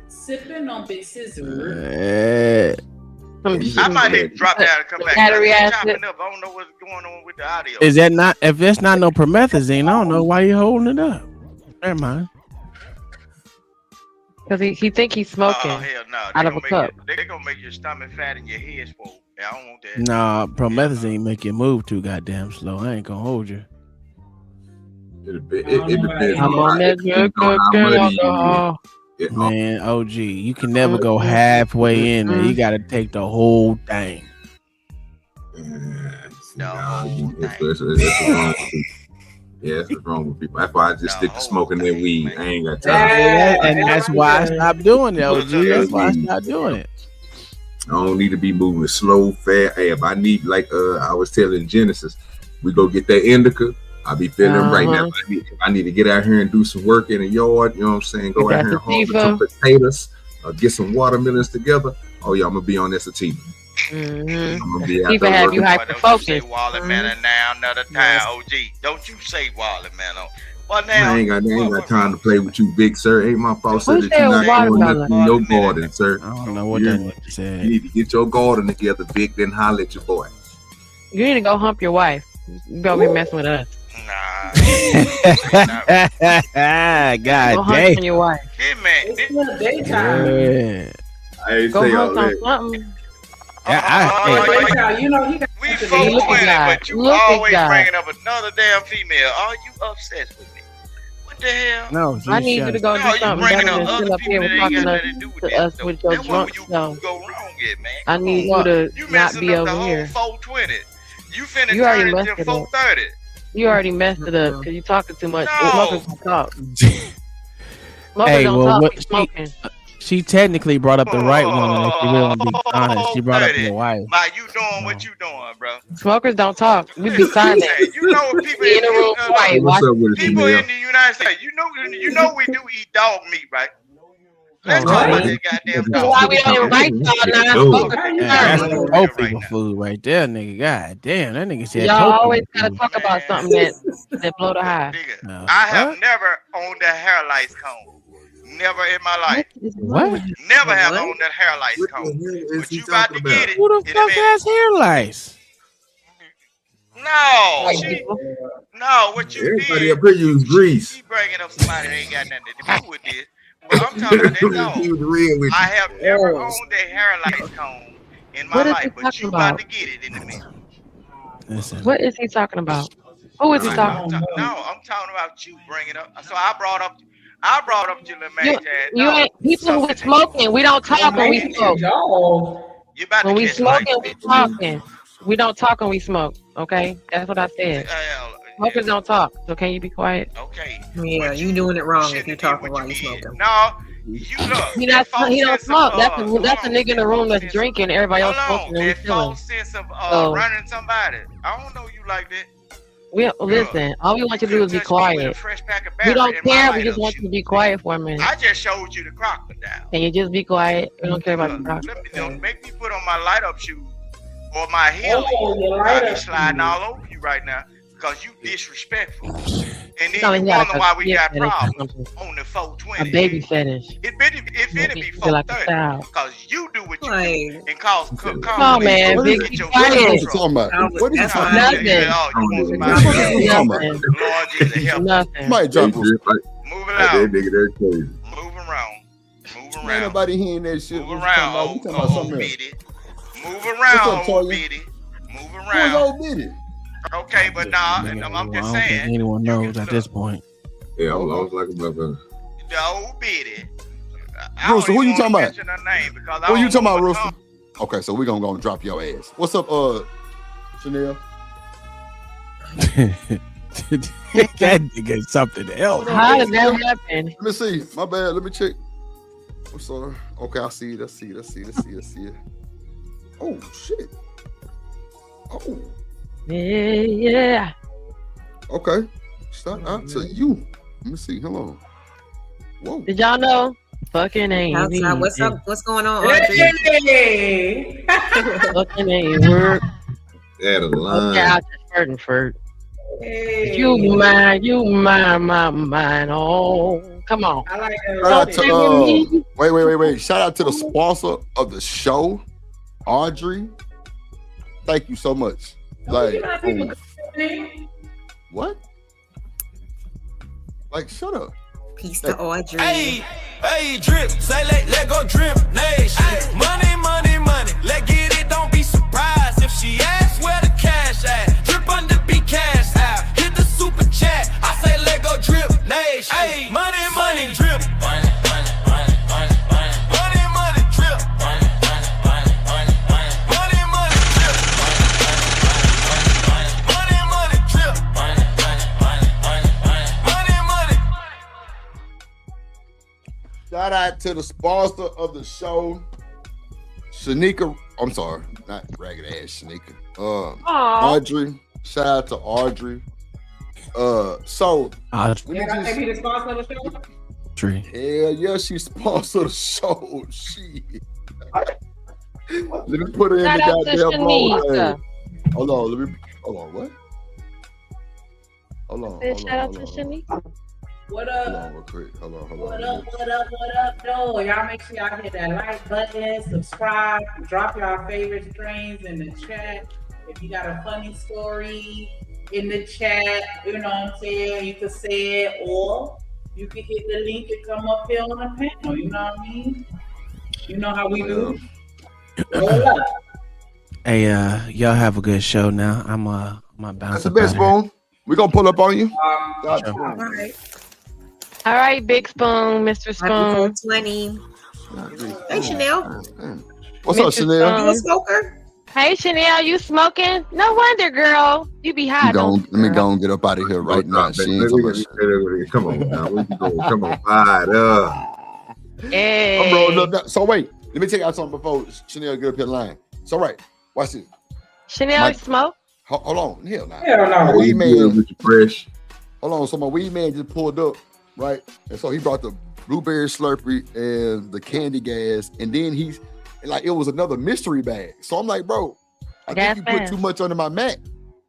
Sipping on Big Scissor.
I might have to drop down and come back.
Battery acid.
Chopping up. I don't know what's going on with the audio.
Is that not? If that's not no promethazine, I don't know why you holding it up. Never mind.
Because he think he's smoking
hell no.
out of a cup.
They're gonna make your stomach fat and your head swole. I don't want that.
Nah, promethazine make you move too goddamn slow. I ain't gonna hold you.
It depends
I'm on that good alcohol.
Man, OG, you can never go halfway in there. You got to take the whole thing.
That's what's wrong with people. That's why I just stick to smoking that weed. I ain't got time.
And that's why I stopped doing it, OG. That's why I stopped doing it.
I don't need to be moving slow, fast. Hey, if I need, like I was telling Genesis, we go get that indica. I be feeling right now. If I need to get out here and do some work in the yard, you know what I'm saying? Go out here and harvest some potatoes, get some watermelons together. Oh yeah, I'm gonna be on that sativa.
Mm-hmm.
I'm gonna be out
People
there
have you
Don't
hyper-focused.
you say watermelon now, another time, OG. Don't you say watermelon. Well, now,
I ain't got time to play with you, big sir. Ain't my fault, sir,
Who
that
said
you're not doing
watermelon?
nothing in your garden, sir.
I don't know what that nigga said.
You need to get your garden together, big, then holler at your boy.
You need to go hump your wife. You better be messing with us.
Nah.
God
Go hump on your wife.
It's not daytime.
Yeah.
I ain't
Go
say all
hump on
that.
something.
You know, he got
We
to
420,
Look at God.
but you
Look at
always
God.
bringing up another damn female. Are you obsessed with me? What the hell?
No,
I need you to go
No,
do
you
something
bringing
better
up
than sit
other
up here
people
and
that ain't got
talking
nothing to do with
to
that,
us
though.
with your
That's
drunk
where you
self.
go wrong at, man.
I need you to
You
not
messing
be
up the
over
whole
here.
420. You finna
You already
turn it
messed
to
it up.
430.
You already messed it up because you talking too much.
No.
Smokers don't talk. Smokers
Hey,
don't
well,
talk.
what
We smoking.
she technically brought up the right woman. If you really want to be honest, she brought up your wife.
Like you doing what you doing, bro.
Smokers don't talk. We be
Listen,
silent.
you know what people
Be in the room quiet.
What's up with it,
people
Chanel?
in the United States, you know we do eat dog meat, right? Let's
Oh,
talk about
right.
that goddamn
This is
dog.
why we don't invite y'all non-smokers.
That's
Right
some
now.
poor people food right there, nigga. God damn, that nigga said
Y'all
poor
always
people
gotta
food.
talk about something that blow the high.
Nigga,
No.
I have
What?
never owned a hair lice cone. Never in my life.
What?
Never have owned that hair lice
What the
cone.
hell is
But
he
you about to
talking
get
about?
it.
Who the
in a
fuck
minute.
has hair lice?
No,
White
she,
people.
no, what you
Everybody
did.
up here use grease.
She bringing up somebody that ain't got nothing to do with this. But I'm talking about that dog.
He was real with
I
you.
have never owned a hair lice cone in my
What is
life,
he
but
talking
you
about?
about to get it in a minute.
Listen.
What is he talking about? Who is he
I'm
talking?
talking about you bringing up. So I brought up your little man.
You ain't people with smoking. We don't talk when we smoke.
You about
When
to
we
catch
smoking,
lice.
we talking. We don't talk when we smoke. Okay, that's what I said. Smokers don't talk. So can you be quiet?
Okay.
Yeah, you doing it wrong if you talking while you smoking.
No, you look.
He don't smoke. That's a nigga in the room that's drinking. Everybody else smoking and we
That
chilling.
false sense of
So-
running somebody. I don't know you like that.
Listen. All we want you to do is be quiet. We don't care. We just want you to be quiet for a minute.
I just showed you the crocodile.
Can you just be quiet? We don't care about the crowd.
Don't make me put on my light up shoes or my heel. I'll be sliding all over you right now because you disrespectful. And then
Sound
you
like
wonder why we got
fetish or
problems
something.
on the 420.
A baby fetish.
It finna be
Feel like a
430
child.
because you do what you do and cause
Come on, man.
What
Big,
is
be
your
What
quiet.
is he talking about? What is he talking about?
Nothing.
What is he talking about?
Lord Jesus, help us.
Nothing.
Might jump.
Move it
That
out.
nigga, that's crazy.
Move around. Move
Ain't
around.
nobody hearing that shit.
Move
What you
around,
talking about? You talking about
old
something else.
bitty. Move
What's up,
around, old
Toya?
bitty. Move
Who is
around.
old bitty?
Okay, but nah, I'm
I
just
don't think
saying.
anyone knows at this point.
Yeah, I'm lost like a motherfucker.
The old bitty. I
Rooster,
don't
who
even
you talking
wanna
about?
mention her name because I
Who you
don't
talking
know
about,
what's
Rooster? Okay, so we're gonna go and drop your ass. What's up, Chanel?
That nigga is something else.
How did that happen?
Let me see. My bad. Let me check. I'm sorry. Okay, I see it. I see it. I see it. I see it. I see it. Oh shit. Oh.
Yeah.
Okay. Shout out to you. Let me see. Hello. Whoa.
Did y'all know? Fucking ain't me.
What's up? What's going on, Audrey?
Hey.
Fucking ain't work.
At a line.
Okay, I just heard and furt.
Hey.
You mine, my mind. Oh, come on.
I like
Shout out to wait. Shout out to the sponsor of the show, Audrey. Thank you so much. Like, what? Like, shut up.
Peace to Audrey.
Hey, drip, say let go drip, nation. Money, let get it, don't be surprised if she asks where the cash at. Drip under be cash out, hit the super chat. I say let go drip, nation. Hey, money, drip. Money, drip.
Shout out to the sponsor of the show, Shanika. I'm sorry, not ragged ass Shanika. Audrey. Shout out to Audrey. So
Audrey.
Can I be the sponsor of the show?
Audrey.
Hell yeah, she sponsored the show. Shit. Let me put her in
Shout out
the
to
goddamn role.
Shanika.
Hold on, what? Hold on.
Shout out to Shanika.
What up?
Hold on real quick. Hold on.
What up, though? Y'all make sure y'all hit that like button, subscribe, drop y'all favorite strains in the chat. If you got a funny story in the chat, you know what I'm saying, you can say it, or you can hit the link and come up here on the panel, you know what I mean? You know how we do. Roll up.
Hey, y'all have a good show now. I'm bounce.
That's the best, Spoon. We're gonna pull up on you.
All right, Big Spoon, Mr. Spoon.
20. Hey, Chanel.
What's up, Chanel?
You a smoker?
Hey, Chanel, you smoking? No wonder, girl. You be high.
Let me go and get up out of here right now. She ain't talking about shit.
Come on now. Where you going? Come on. Fired up.
Hey.
I'm rolling up. So wait, let me take out something before Chanel get up here lying. So right, watch this.
Chanel smoke?
Hold on. Hell no.
Hell no.
Weed man.
Fresh.
Hold on. So my weed man just pulled up, right? And so he brought the blueberry Slurpee and the candy gas, and then he's like, it was another mystery bag. So I'm like, bro, I think you put too much under my mat.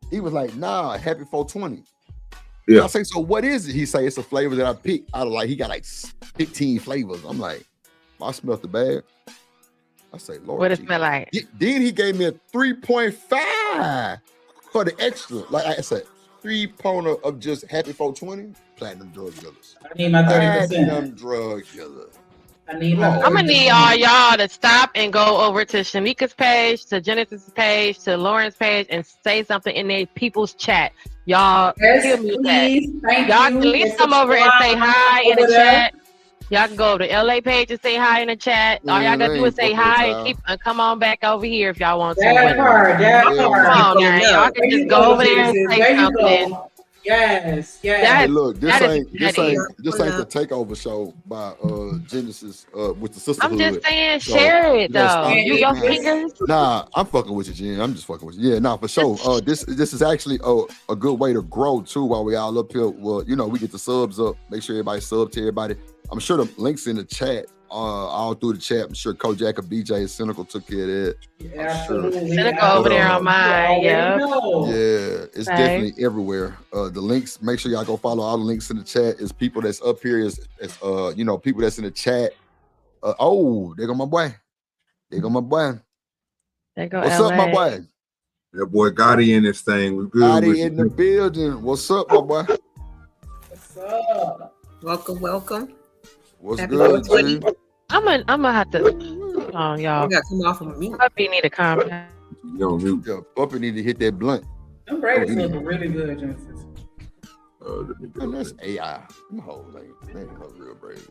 He was like, nah, happy 420. Yeah. I say, so what is it? He say it's a flavor that I picked out of, like, he got like 15 flavors. I'm like, I smelled the bag. I say, Lord.
What it smell like?
Then he gave me a 3.5 for the extra. Like I said, 3-pointer of just happy 420 platinum drug dealers.
I need my 30%.
Platinum drug dealer.
I'm gonna need all y'all to stop and go over to Shanika's page, to Genesis' page, to Lauren's page, and say something in their people's chat. Y'all, give me that. Y'all can at least come over and say hi in the chat. Y'all can go over to LA page and say hi in the chat. All y'all gotta do is say hi and come on back over here if y'all want to.
That part.
Come on now. Y'all can just go over there and say something.
Yes.
Hey, look, this ain't the takeover show by Genesis with the sisterhood.
I'm just saying, share it though. Your fingers.
Nah, I'm fucking with you, Jen. I'm just fucking with you. Yeah, nah, for sure. This is actually a good way to grow too. While we all up here, well, you know, we get the subs up. Make sure everybody sub to everybody. I'm sure the links in the chat. All through the chat. I'm sure Kojak or BJ and Cynical took care of that.
Yeah, absolutely.
Cynical over there on mine. Yeah,
it's definitely everywhere. The links, make sure y'all go follow all the links in the chat. It's people that's up here, is you know, people that's in the chat. There go my boy. There go What's
LA.
up, my boy?
That boy Gotti in this thing. We good.
Gotti in the building. What's up, my boy?
What's up?
Welcome.
What's
Happy
good,
G?
I'm gonna have to. Hold on, y'all.
You gotta come off of mute.
Puppy need to calm down.
You on mute.
Yeah, Puppy need to hit that blunt.
Them braids look really good, Genesis.
Man, that's AI. Them hoes ain't no real braids.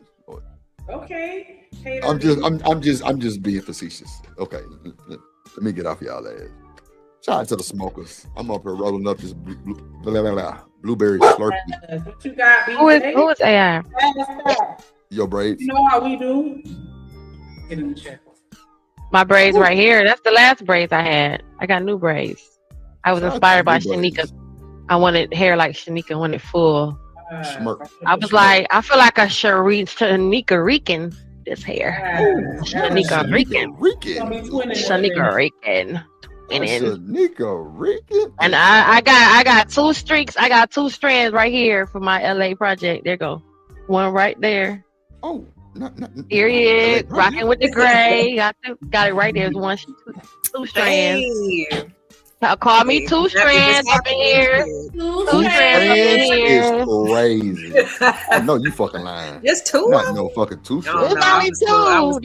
Okay.
I'm just being facetious. Okay, let me get off y'all ass. Shout out to the smokers. I'm up here rolling up this blueberry Slurpee.
What you got,
Who is AI?
Your braids.
You know how we do? Get in the chat.
My braids right here. That's the last braids I had. I got new braids. I was inspired by Shanika. I wanted hair like Shanika, wanted full.
Smirk.
I was like, I feel like a Shanika Rican. This hair. Shanika Rican. Shanika Rican.
Shanika Rican.
And I got 2 streaks. I got 2 strands right here for my LA project. There go. One right there.
Oh,
period. Rocking with the gray. Got it right there. There's 2 strands. Call me 2 strands up in here. 2 strands up in here.
It's crazy. I know you fucking lying.
It's 2.
Not no fucking 2 strands.
It's only 2.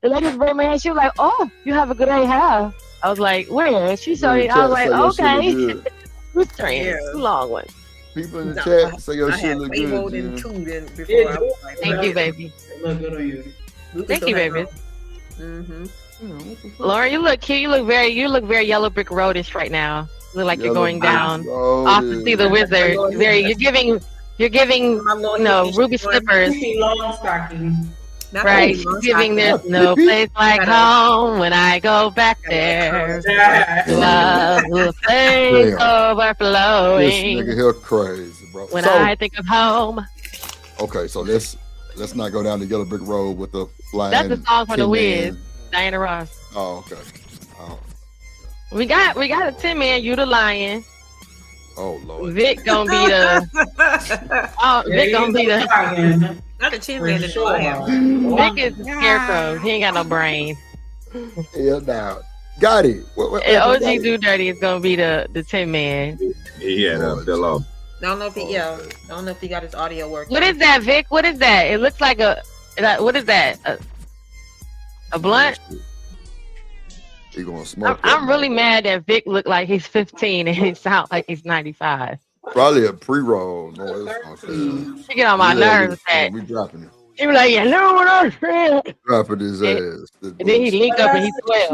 The lady was braiding my hair. She was like, "Oh, you have a good hair." I was like, "Where?" She showed me. I was like, "Okay." 2 strands, 2 long ones.
People in the chat say your shit look good.
More than 2 than before. I was like,
thank you, baby.
Look good on you.
Thank you, baby. Lauren, you look cute. You look very Yellow Brick Roadish right now. You look like you're going down off to see the wizard. You're giving ruby slippers.
Long stocking.
Right, she's giving this no place like home when I go back there. Love will place overflowing.
This nigga here crazy, bro.
When I think of home.
Okay, so let's not go down the Yellow Brick Road with the flying.
That's the song for the Wiz, Diana Ross.
Oh, okay. Oh.
We got a 10-man. You the lion.
Oh Lord.
Vic gonna be the. Vic gonna be the.
Not the 10-man in the lion.
Vic is the scarecrow. He ain't got no brain.
Yeah, now got it.
And OG Do Dirty is gonna be the 10-man.
Yeah, fell off.
I don't know if he got his audio working.
What is that, Vic? What is that? It looks like what is that? A blunt?
He gonna smoke.
I'm really mad that Vic looked like he's 15 and he sounds like he's 95.
Probably a pre-roll. No,
You get on my nerves with that.
We dropping it.
He was like, "You know what I'm saying?"
Dropping his ass.
And then he link up and he 12.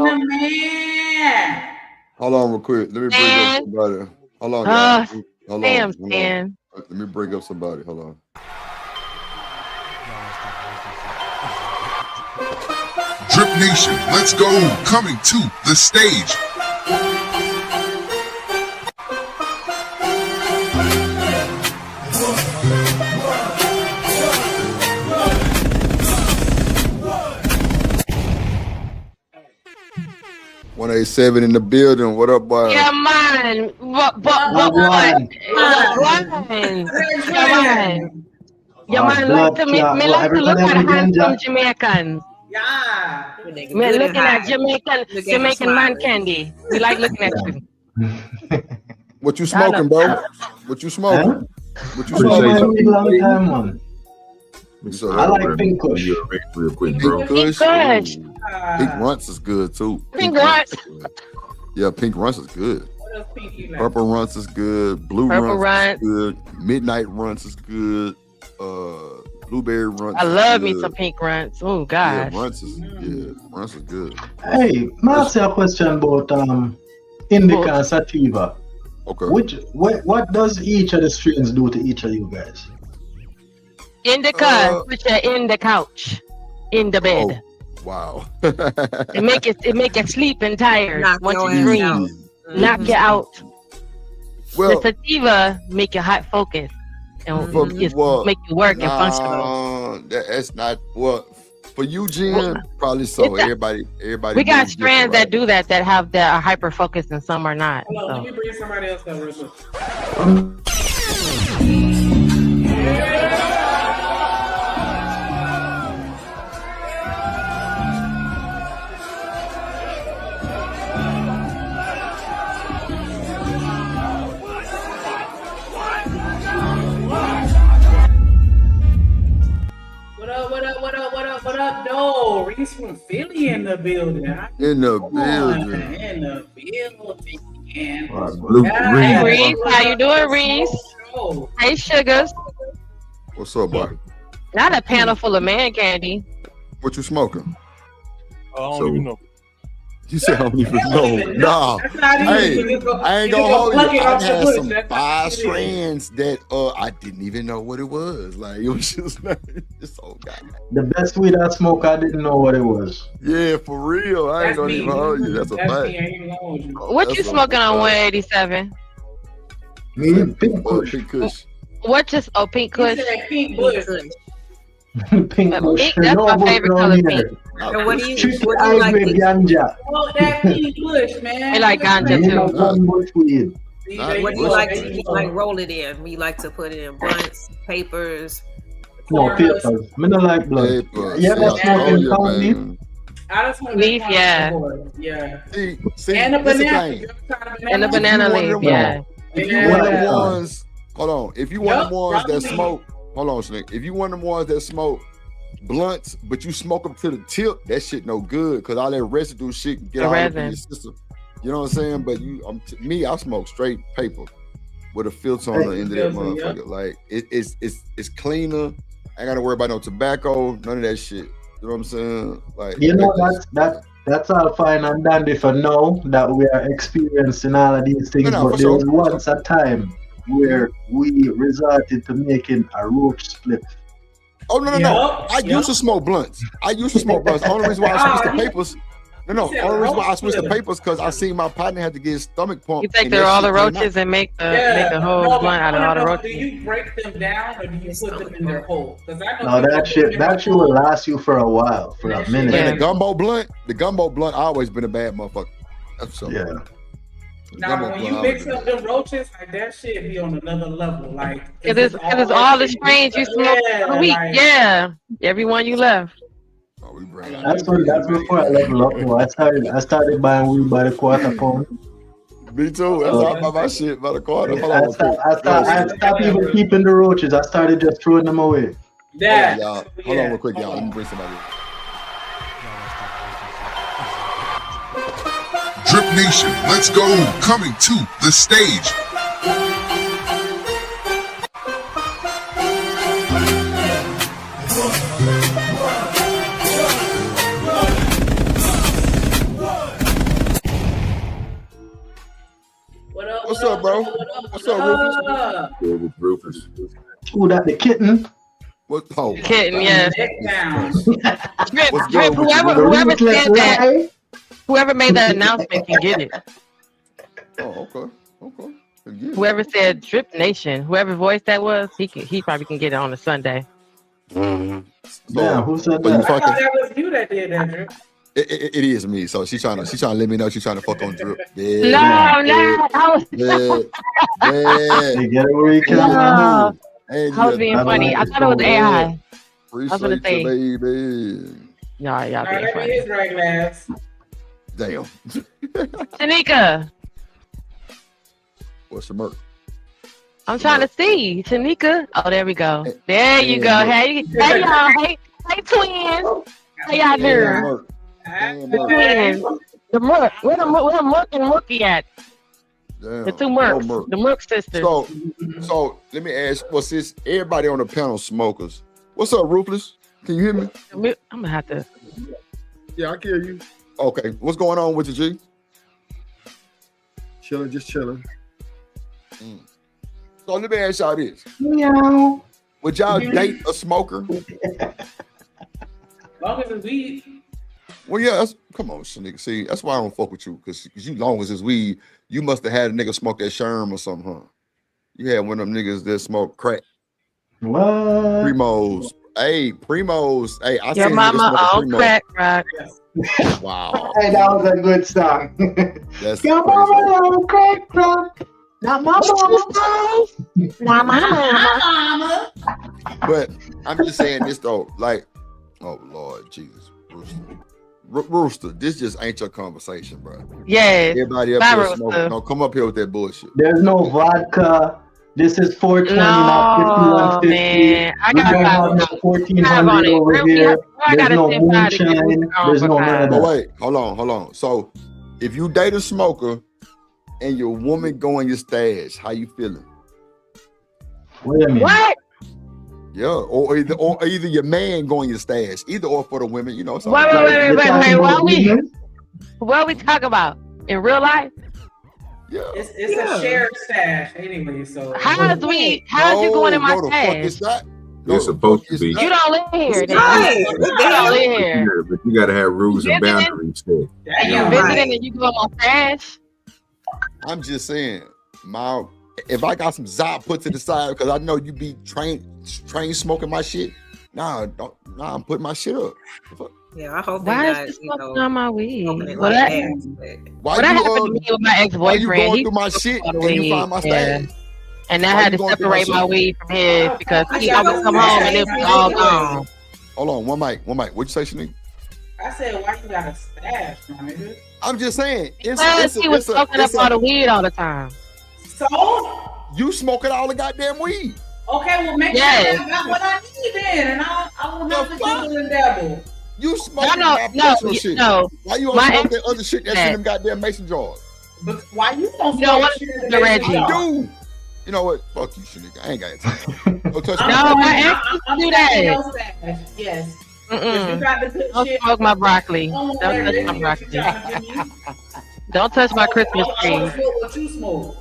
Hold on real quick. Let me bring up somebody. Hold on, guys. Hold on. Let me bring up somebody. Hold on.
Drip Nation, let's go. Coming to the stage.
$187 in the building. What up, boy?
Yeah, man. What? Yeah, man. Like to me like to look at handsome Jamaicans.
Yeah.
We're looking at Jamaican man candy. We like looking at you.
What you smoking, bro? What you smoking? What you
smoking?
Long time,
man. I like Pink Kush.
Real quick, bro.
Pink Kush. Pink Runts is good too.
Pink Runts.
Yeah, Pink Runts is good. Purple Runts is good. Blue Runts is good. Midnight Runts is good. Blueberry Runts.
I love me some Pink Runts. Oh gosh.
Yeah, Runts is good.
Hey, may I ask you a question about indica and sativa?
Okay.
What does each of the strains do to each of you guys?
Indica, put you in the couch, in the bed.
Oh, wow.
it make you sleep and tired. Once you dream, knock you out.
Well,
the sativa make you hot focus and make you work and functional.
That's not for you, Jen. Probably so. Everybody.
We got strands that do that have that are hyper focused and some are not.
Hold on, let me bring somebody else up real quick. What up, though? Reese from Philly in the building.
In the building.
Hey, Reese. How you doing, Reese? Hey, Sugars.
What's up, boy?
Not a panel full of man candy.
What you smoking?
I don't even know.
You said I don't even know. Nah. Hey, I ain't gonna hold you. I had some 5 strands that I didn't even know what it was. Like it was just like it's so goddamn.
The best weed I smoke, I didn't know what it was.
Yeah, for real. I ain't gonna even hold you. That's a fact.
What you smoking on 187?
Me, Pink Kush.
Pink Kush.
What just Pink Kush?
Pink Bush.
Pink Kush.
That's my favorite color, pink.
And what do you
I
like?
grade ganja.
Oh, that Pink Bush, man.
I like ganja too.
One bush weed.
What do you like to like roll it in? We like to put it in blunts, papers.
No, papers. I don't like blood. Yeah, that's smoking county.
I just want
leaf, yeah.
Yeah.
See,
and a banana.
And a banana leaf, yeah.
If you one of the ones, hold on. If you one of the ones that smoke, hold on, Snick. If you one of the ones that smoke blunts, but you smoke them to the tip, that shit no good because all that residue shit can get all up in your system. You know what I'm saying? But me, I smoke straight paper with a filter on the end of that motherfucker. Like it's cleaner. I ain't gotta worry about no tobacco, none of that shit. You know what I'm saying? Like
that's all fine and dandy for now that we are experiencing all of these things. But there was once a time where we resorted to making a roach split.
Oh no! I used to smoke blunts. The only reason why I switched to papers. The only reason why I switched to papers because I seen my partner had to get his stomach pumped.
You take all the roaches and make the whole blunt out of all the roaches.
Do you break them down or do you put them in their hole?
That shit will last you for a while, for a minute.
And the gumbo blunt always been a bad motherfucker. That's so.
Yeah.
Now, when you mix up them roaches, like that shit be on another level. Like,
it's all the strains you smoke for a week. Yeah, every one you left.
That's before I level up. No, I started buying weed by the quarter pound.
Me too. That's all about my shit by the quarter.
I stopped even keeping the roaches. I started just throwing them away.
Hold on real quick, y'all. Let me bring somebody.
Drip Nation, let's go. Coming to the stage.
What's up, bro? What's up, Rufus?
Rufus.
Who that? The kitten?
What? Oh,
kitten, yeah.
Drip,
whoever said that. Whoever made that announcement can get it.
Oh, okay.
Whoever said Drip Nation, whoever voice that was, he probably can get it on a Sunday.
Yeah, who said that?
I thought that was you that did that, Drip.
It is me. So she's trying to let me know she's trying to fuck on Drip.
Yeah. No.
Yeah.
Hey, get it where you can.
No. I was being funny. I thought it was AI.
Appreciate you, baby.
Y'all being
funny. His right glass.
Damn.
Tanika.
What's the murk?
I'm trying to see. Tanika. Oh, there we go. There you go. Hey, y'all. Hey, twins. How y'all doing? The twins. The murk. Where the murk and Mookie at?
Damn.
The two murks. The murk sisters.
So let me ask, since everybody on the panel smokers, what's up, Ruthless? Can you hear me?
I'm gonna have to.
Yeah, I can hear you.
Okay, what's going on with you, G?
Just chilling.
So let me ask y'all this.
Meow.
Would y'all date a smoker?
Long as it's weed.
Well, yeah, come on, nigga. See, that's why I don't fuck with you, because you long as it's weed, you must have had a nigga smoke that Sherm or something, huh? You had one of them niggas that smoke crack.
What?
Primos. Hey, I
Your
seen
mama on crack rock.
Wow.
Hey, that was a good song.
That's
your mama on crack rock. Not my mama. Not my mama.
But I'm just saying this though, like, oh Lord Jesus, Rooster, this just ain't your conversation, bro.
Yes.
Everybody up here smoking. Don't come up here with that bullshit.
There's no vodka. This is 420, not 5150.
Man, I got
1400 over here. There's no moonshine. There's no none of that.
But wait, hold on. So, if you date a smoker and your woman go in your stash, how you feeling?
Wait a minute.
What?
Yeah, or either your man go in your stash, either or for the women, you know.
Wait. Why What are we talking about? In real life?
Yeah.
It's a shared stash anyway. So
How's you going in my
no,
stash?
The fuck is that?
You're supposed to be.
You don't live here.
Right.
You don't live here.
But you gotta have rules and boundaries there.
You visiting and you go on stash?
I'm just saying, if I got some Zop put to the side because I know you be train smoking my shit. Nah, I'm putting my shit up.
Yeah, I hope
why
they're
is
not,
this smoking on my weed?
Well,
that
why
happened to me with my ex-boyfriend.
Why you going through my shit and you find my stash?
And I had to separate my weed from his because I would come home and it was all gone.
Hold on, one mic. What'd you say, Shanique?
I said, why you got a stash, my nigga?
I'm just saying.
He was smoking up all the weed all the time.
So?
You smoking all the goddamn weed.
Okay, well, make sure I got what I need then, and I won't have to double and dabble.
You smoking my personal shit.
No.
Why you don't smoke that other shit that's in them goddamn mason jars?
But why you don't smoke shit in the mason jars?
You know what? Fuck you, Shanique. I ain't got time. Don't touch
I do that.
Yes. If you got the good
don't
shit,
smoke my broccoli. Don't touch my broccoli. Don't touch my Christmas tree.
What you smoke?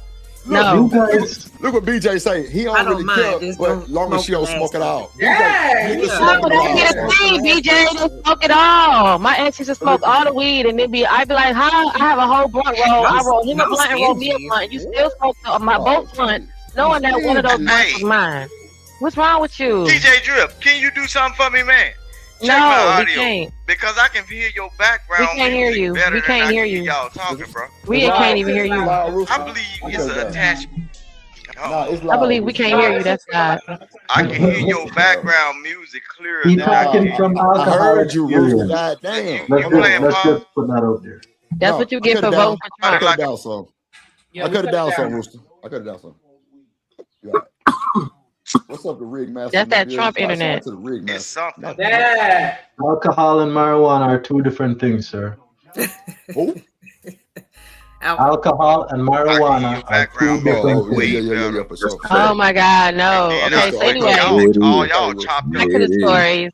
No.
You guys, look what BJ say. He don't really care, but long as she don't smoke it all.
Yeah.
That's the thing, BJ. They smoke it all. My ex used to smoke all the weed, and I'd be like, "How? I have a whole blunt roll. I roll him a blunt and roll me a blunt. You still smoke my both blunt, knowing that one of those blunts is mine. What's wrong with you,
DJ Drip? Can you do something for me, man? Check my
No,
audio,
we can't.
because I can hear your background.
We can't hear
music
you.
better
We
than
can't
I can
hear you.
Y'all talking, bro.
We can't even hear you.
I believe it's an attachment.
I believe we can't hear you. That's God.
I can hear your background music clearer
He
than
talking from alcohol.
I heard you, Rooster.
experience.
God damn.
Let's just put that out there.
That's what you get for voting for
I
Trump.
cut it down some. I cut it down some, Rooster. I cut it down some. Yeah. What's up, the rig master?
That's that Trump internet.
To the rig master.
It's something.
Yeah.
Alcohol and marijuana are two different things, sir.
Who?
Alcohol and marijuana are two different things.
Yeah, for sure.
Oh my God, no. Okay, so anyway,
all y'all chopped
back
up.
to the stories.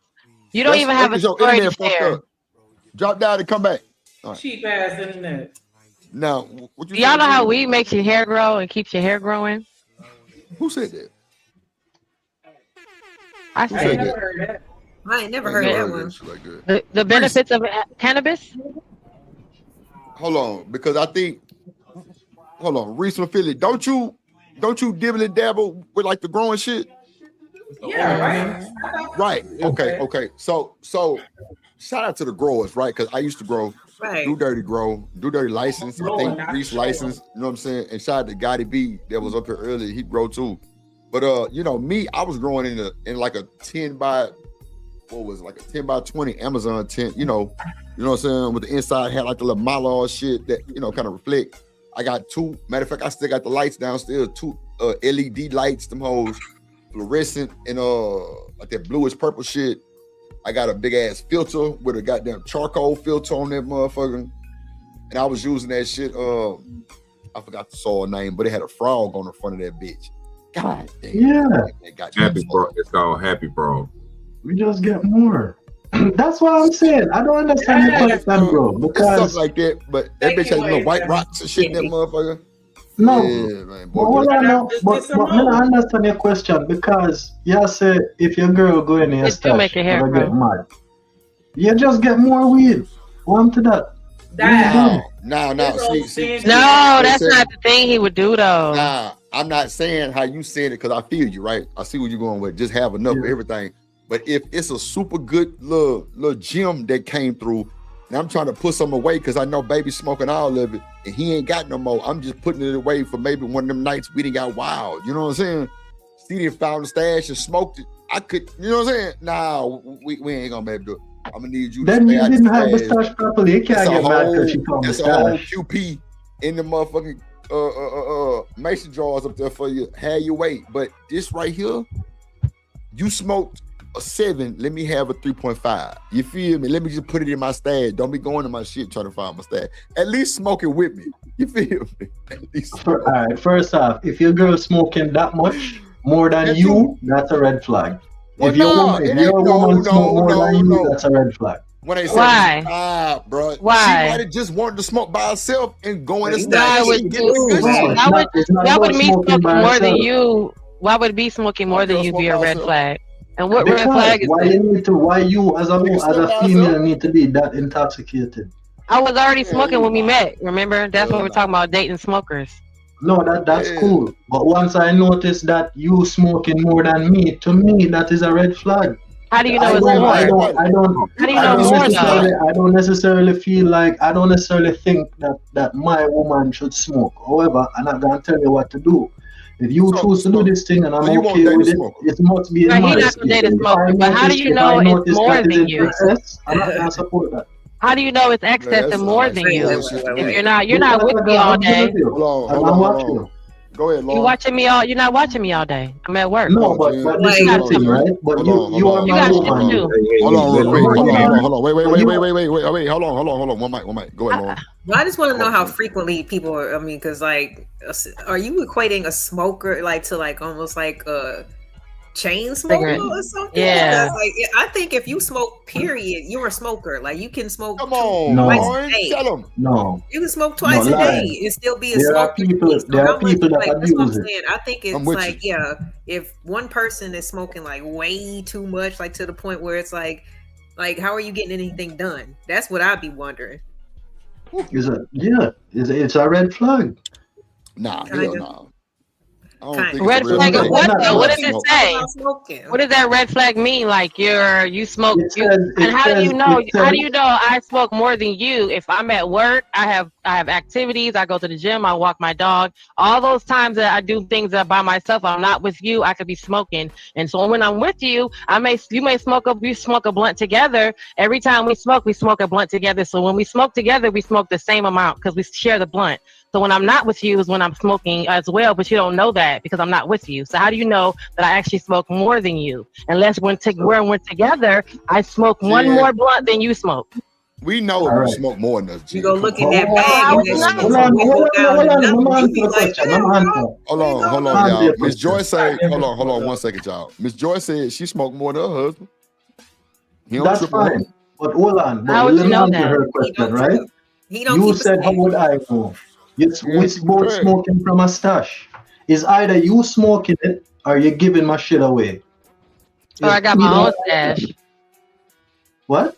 You don't even have a story to share.
Drop down and come back.
Cheap ass internet.
Now, what
Do y'all know how weed makes your hair grow and keeps your hair growing?
Who said that?
I said
that.
I ain't never heard that one.
The benefits of cannabis?
Hold on, because I think, Reese from Philly, don't you dibble and dabble with like the growing shit?
Yeah,
right. Okay. So shout out to the growers, right? Because I used to grow, do dirty license. I think Reese license. You know what I'm saying? And shout out to Gotti B that was up here earlier. He grow too. But me, I was growing in like a 10 by 20 Amazon tent. You know what I'm saying? With the inside had like the little mylar shit that kind of reflect. I got two. Matter of fact, I still got the lights downstairs. Two LED lights, them hoes, fluorescent and like that bluish purple shit. I got a big ass filter with a goddamn charcoal filter on that motherfucker. And I was using that shit. I forgot the soil name, but it had a frog on the front of that bitch. God damn.
Yeah.
Happy Frog. It's called Happy Frog.
We just get more. That's what I'm saying. I don't understand the question, bro. Because
stuff like that, but that bitch has little white rocks and shit in that motherfucker.
No,
yeah, man,
but I understand your question because you say if your girl go in your stash, you get mad. You just get more weed. Want to that?
No. See,
no, that's not the thing he would do though.
Nah, I'm not saying how you said it because I feel you, right? I see where you're going with. Just have enough of everything. But if it's a super good little gem that came through, and I'm trying to put some away because I know baby's smoking all of it, and he ain't got no more. I'm just putting it away for maybe one of them nights we done got wild. You know what I'm saying? Steve found the stash and smoked it. I could, you know what I'm saying? Nah, we ain't gonna be able to do it. I'm gonna need you to
then
stay
you
out
didn't
the
have the
stash.
stash properly. You can't get mad because she found the
That's a whole
stash.
QP in the motherfucking mason jars up there for you. Have your weight. But this right here, you smoked a 7, let me have a 3.5. You feel me? Let me just put it in my stash. Don't be going to my shit trying to find my stash. At least smoke it with me. You feel me?
All right, first off, if your girl smoking that much more than you, that's a red flag.
Well,
if your woman smoke more than you, that's a red flag.
When they
Why?
said, bro.
Why?
She might have just wanted to smoke by herself and go in the stash.
That would me smoking more than you. Why would me smoking more than you be a red flag? And what red flag is
why you as a female need to be that intoxicated?
I was already smoking when we met. Remember? That's what we're talking about, dating smokers.
No, that's cool. But once I notice that you smoking more than me, to me that is a red flag.
How do you know it's more?
I don't necessarily feel like I don't necessarily think that my woman should smoke. However, I'm not gonna tell you what to do. If you choose to do this thing and I'm okay with it, it must be a
modesty. But how do you know it's more than you?
I'm not gonna support that.
How do you know it's excess and more than you? If you're not with me all day.
Hold on. Go ahead, Lauren.
You're not watching me all day. I'm at work.
No, but this is the thing, right? But you are my woman.
Hold on. Wait. Hold on. One mic. Go ahead, Lauren.
Well, I just want to know how frequently people are. I mean, because like, are you equating a smoker like to like almost like a chain smoker or something?
Yeah.
Like, I think if you smoke, period, you're a smoker. Like you can smoke.
Come on,
Lauren,
tell them.
No.
You can smoke twice a day and still be a smoker.
There are people that
that's what I'm
abuse it.
saying. I think it's like, if one person is smoking like way too much, like to the point where it's like how are you getting anything done? That's what I'd be wondering.
It's a red flag.
Nah, hell no.
Red flag of what though? What does it say? What does that red flag mean? Like you smoke, and how do you know? How do you know I smoke more than you? If I'm at work, I have activities. I go to the gym. I walk my dog. All those times that I do things by myself, I'm not with you. I could be smoking, and so when I'm with you, you may smoke a blunt together. Every time we smoke a blunt together. So when we smoke together, we smoke the same amount because we share the blunt. So when I'm not with you is when I'm smoking as well, but you don't know that because I'm not with you. So how do you know that I actually smoke more than you? Unless when we're together, I smoke one more blunt than you smoke.
We know you smoke more than us.
You go look in that bag.
Hold on, y'all. Miss Joyce say, hold on 1 second, y'all. Miss Joyce said she smoked more than her husband.
That's fine. But hold on.
How would you know that?
Her question, right? You said, how would I know? We both smoking from a stash. Is either you smoking it or you giving my shit away.
Or I got my own stash.
What?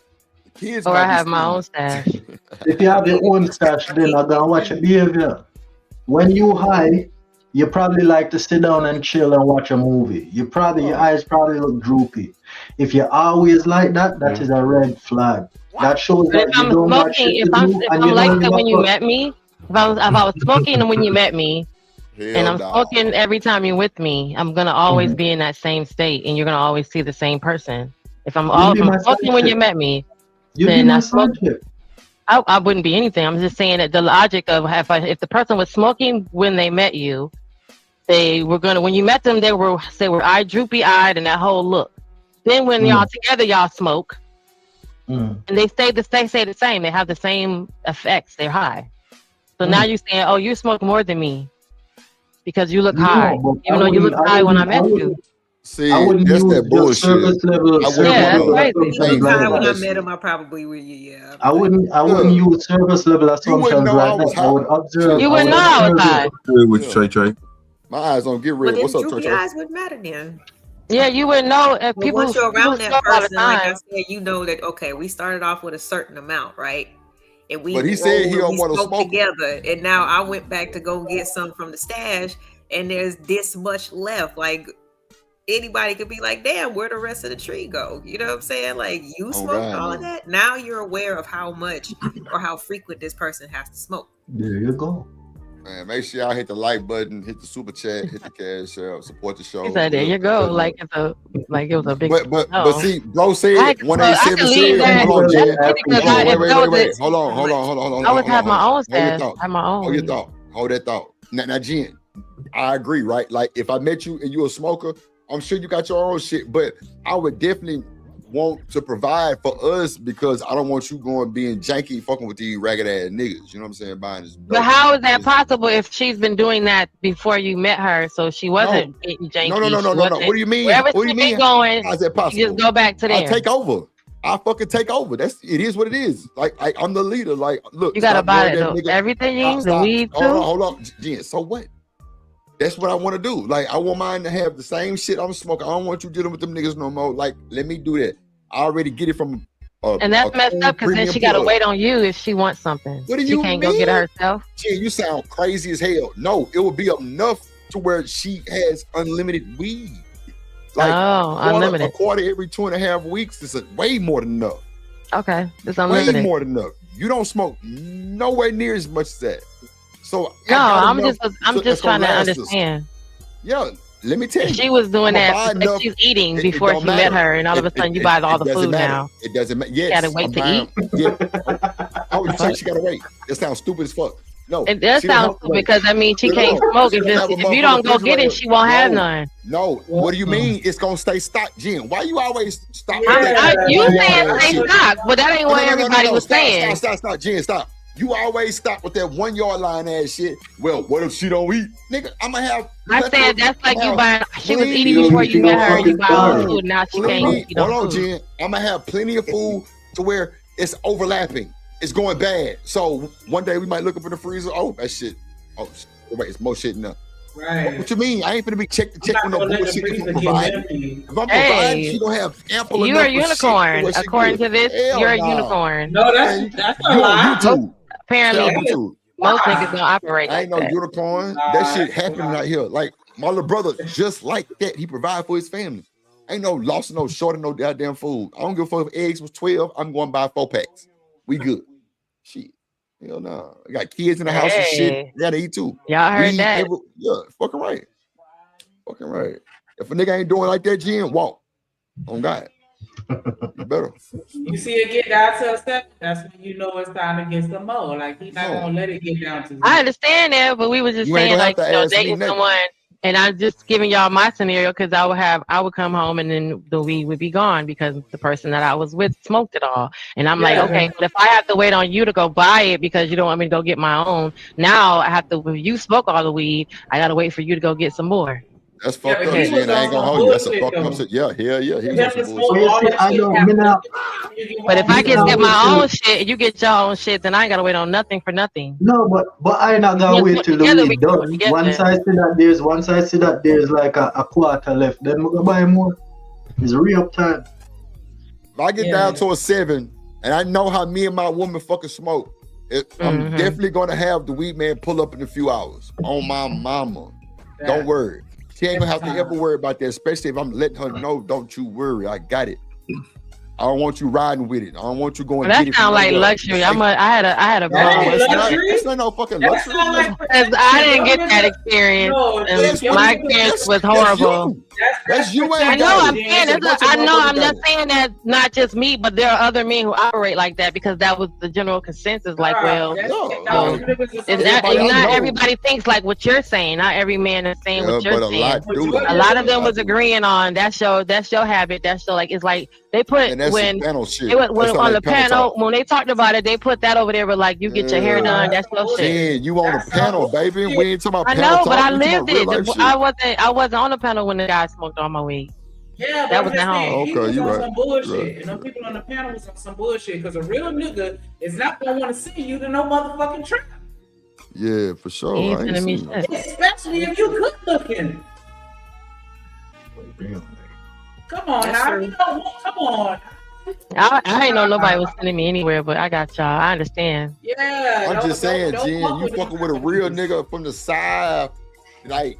Or I have my own stash.
If you have your own stash, then I'm gonna watch your behavior. When you high, you probably like to sit down and chill and watch a movie. Your eyes probably look droopy. If you're always like that, that is a red flag. That shows that you don't watch shit to do,
if I'm like that when you met me, if I was smoking when you met me, and I'm smoking every time you're with me, I'm gonna always be in that same state, and you're gonna always see the same person. If I'm smoking when you met me, then I smoke. I wouldn't be anything. I'm just saying that the logic of if the person was smoking when they met you, they were when you met them, they were eye droopy eyed and that whole look. Then when y'all together, y'all smoke, and they say the same. They have the same effects. They're high. So now you're saying, oh, you smoke more than me because you look high, even though you look high when I met you.
See, that's that bullshit.
When I met him, I probably would. Yeah.
I wouldn't use service level assumptions like that. I would observe.
You wouldn't know I was high.
With Trey. My eyes don't get red. What's up, Trey?
Your eyes wouldn't matter then.
Yeah, you wouldn't know if people.
Once you're around that person, like I said, you know that okay, we started off with a certain amount, right? And
but he said he don't want to smoke
together. And now I went back to go get some from the stash, and there's this much left. Like anybody could be like, "Damn, where the rest of the tree go?" You know what I'm saying? Like you smoked all of that. Now you're aware of how much or how frequent this person has to smoke.
There you go.
Man, make sure y'all hit the like button, hit the super chat, hit the cash out, support the show.
There you go. Like it was a big.
But see, bro said 187. Hold on, Jen. Wait. Hold on.
I would have my own stash. Have my own.
Hold that thought. Now, Jen, I agree, right? Like if I met you and you a smoker, I'm sure you got your own shit, but I would definitely want to provide for us because I don't want you going being janky fucking with these ragged ass niggas. You know what I'm saying? Buying this.
But how is that possible if she's been doing that before you met her? So she wasn't janky.
No. What do you mean?
Wherever
what do you mean?
Going,
how's that possible?
You just go back to there.
I'll take over. I fucking take over. It is what it is. Like I'm the leader. Like, look,
you gotta buy it. Everything, the weed too.
Hold on, Jen. So what? That's what I want to do. Like, I want mine to have the same shit I'm smoking. I don't want you dealing with them niggas no more. Like, let me do that. I already get it from.
And that's messed up because then she gotta wait on you if she wants something.
What do
she
you
can't
mean?
go get it herself.
Jen, you sound crazy as hell. No, it will be enough to where she has unlimited weed. Like,
unlimited.
A quarter every 2.5 weeks is way more than enough.
Okay, it's unlimited.
Way more than enough. You don't smoke nowhere near as much as that. So
no, I'm just trying to understand.
Yeah, let me tell you.
She was doing that like she's eating before she met her, and all of a sudden you buy all the food now.
It doesn't matter. Yes,
you gotta wait to eat.
Yeah. I would say she gotta wait. That sounds stupid as fuck. No,
it does sound stupid because I mean she can't smoke. If you don't go get it, she won't have none.
No, what do you mean? It's gonna stay stocked, Jen? Why you always stop?
You saying stay stocked, but that ain't what everybody was saying.
Stop, Jen, stop. You always stop with that 1 yard line ass shit. Well, what if she don't eat? Nigga, I'm gonna have.
I said that's like you buying. She was eating before you met her, and you buy all the food. Now she can't eat.
Hold on, Jen. I'm gonna have plenty of food to where it's overlapping. It's going bad. So one day we might look up in the freezer. Oh, that shit. Oh, wait, it's more shit in there.
Right.
What you mean? I ain't finna be check with no bullshit. If I'm providing, she gonna have ample.
You're a unicorn. According to this, you're a unicorn.
No, that's a lie.
Apparently, most niggas don't operate like
I ain't no unicorn. That shit happening out here. Like my little brother, just like that. He provide for his family. Ain't no loss, no short of no goddamn food. I don't give a fuck if eggs was 12. I'm going to buy 4 packs. We good. Shit. Hell no. I got kids in the house and shit. They gotta eat too.
Y'all heard that?
Yeah, fucking right. Fucking right. If a nigga ain't doing like that, Jen, walk. On God. You better.
You see it get down to a step, that's when you know it's time to get some more. Like he's not gonna let it get down to zero.
I understand that, but we was just saying like dating someone, and I'm just giving y'all my scenario because I would come home and then the weed would be gone because the person that I was with smoked it all, and I'm like, okay, but if I have to wait on you to go buy it because you don't want me to go get my own, now I have to. If you smoke all the weed, I gotta wait for you to go get some more.
That's fucked up, Jen. I ain't gonna hold you. That's a fucked up shit. Yeah, hell yeah.
But if I get my own shit, you get your own shit, then I ain't gotta wait on nothing for nothing.
No, but I not gonna wait till the week done. Once I see that there's like a quarter left, then we're gonna buy more. It's re-up time.
If I get down to a 7, and I know how me and my woman fucking smoke, I'm definitely gonna have the weed man pull up in a few hours. On my mama. Don't worry. She ain't gonna have to ever worry about that, especially if I'm letting her know, don't you worry, I got it. I don't want you riding with it. I don't want you going.
That sounds like luxury. I had a
It's not no fucking luxury.
I didn't get that experience. My experience was horrible.
That's you.
I know. I'm saying. I know. I'm not saying that. Not just me, but there are other men who operate like that because that was the general consensus. Like, well, not everybody thinks like what you're saying. Not every man is saying what you're saying. A lot of them was agreeing on that's your habit. That's your like. It's like they put. When on the panel, when they talked about it, they put that over there. But like, you get your hair done. That's your shit.
Yeah, you on the panel, baby. We ain't talking about.
I know, but I lived it. I wasn't on the panel when the guy smoked all my weed.
Yeah,
that was at home.
Okay, you right. Some bullshit, and them people on the panel was on some bullshit because a real nigga is not gonna want to see you to no motherfucking trap.
Yeah, for sure.
Especially if you good looking. Come on now, come on.
I ain't know nobody was sending me anywhere, but I got y'all. I understand.
Yeah.
I'm just saying, Jen, you fucking with a real nigga from the side, like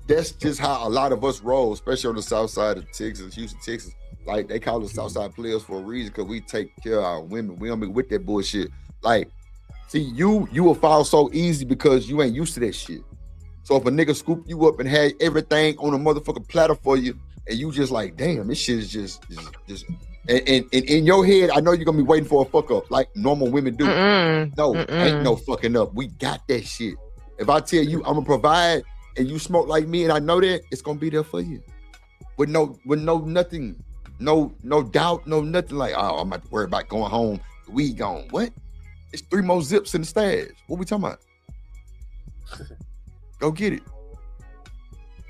that's just how a lot of us roll, especially on the south side of Texas, Houston, Texas. Like they call us Southside players for a reason because we take care of our women. We don't be with that bullshit. Like, see, you will fall so easy because you ain't used to that shit. So if a nigga scoop you up and had everything on a motherfucking platter for you, and you just like, damn, this shit is just and in your head, I know you're gonna be waiting for a fuck up like normal women do. No, ain't no fucking up. We got that shit. If I tell you I'm gonna provide and you smoke like me and I know that, it's gonna be there for you. With no nothing, no doubt, no nothing like, oh, I'm about to worry about going home. The weed gone. What? It's 3 more zips in the stash. What we talking about? Go get it.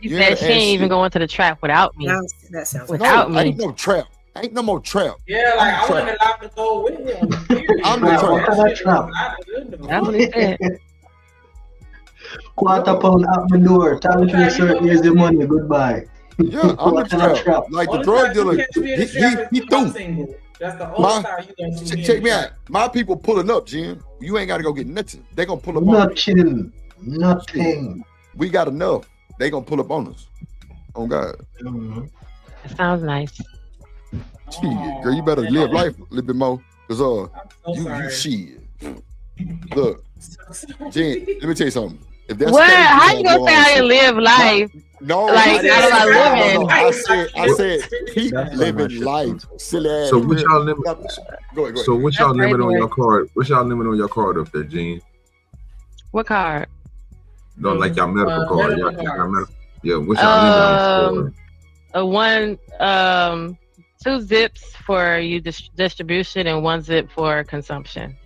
You said she ain't even going to the trap without me.
That sounds
without me.
Ain't no trap. Ain't no more trap.
Yeah, like I wouldn't allow to go with him.
I'm the trap.
That's what he said.
£2 at my door. Thank you, sir. Here's the money. Goodbye.
Yeah, I'm the trap. Like the drug dealer, he threw.
That's the only time you gonna see me.
Check me out. My people pulling up, Jim. You ain't got to go get nothing. They gonna pull up
Nothing.
We got enough. They gonna pull up on us. On God.
That sounds nice.
Shit, girl, you better live life a little bit more. Cause you shit. Look, Jen, let me tell you something. If that's
how you gonna say I didn't live life?
No,
like how am I living?
I said keep living life. Silly ass.
So what y'all limit?
Go ahead.
So what y'all limit on your card? What's y'all limit on your card up there, Gene?
What card?
No, like your medical card. Yeah, what's y'all limit on?
2 zips for you distribution and 1 zip for consumption.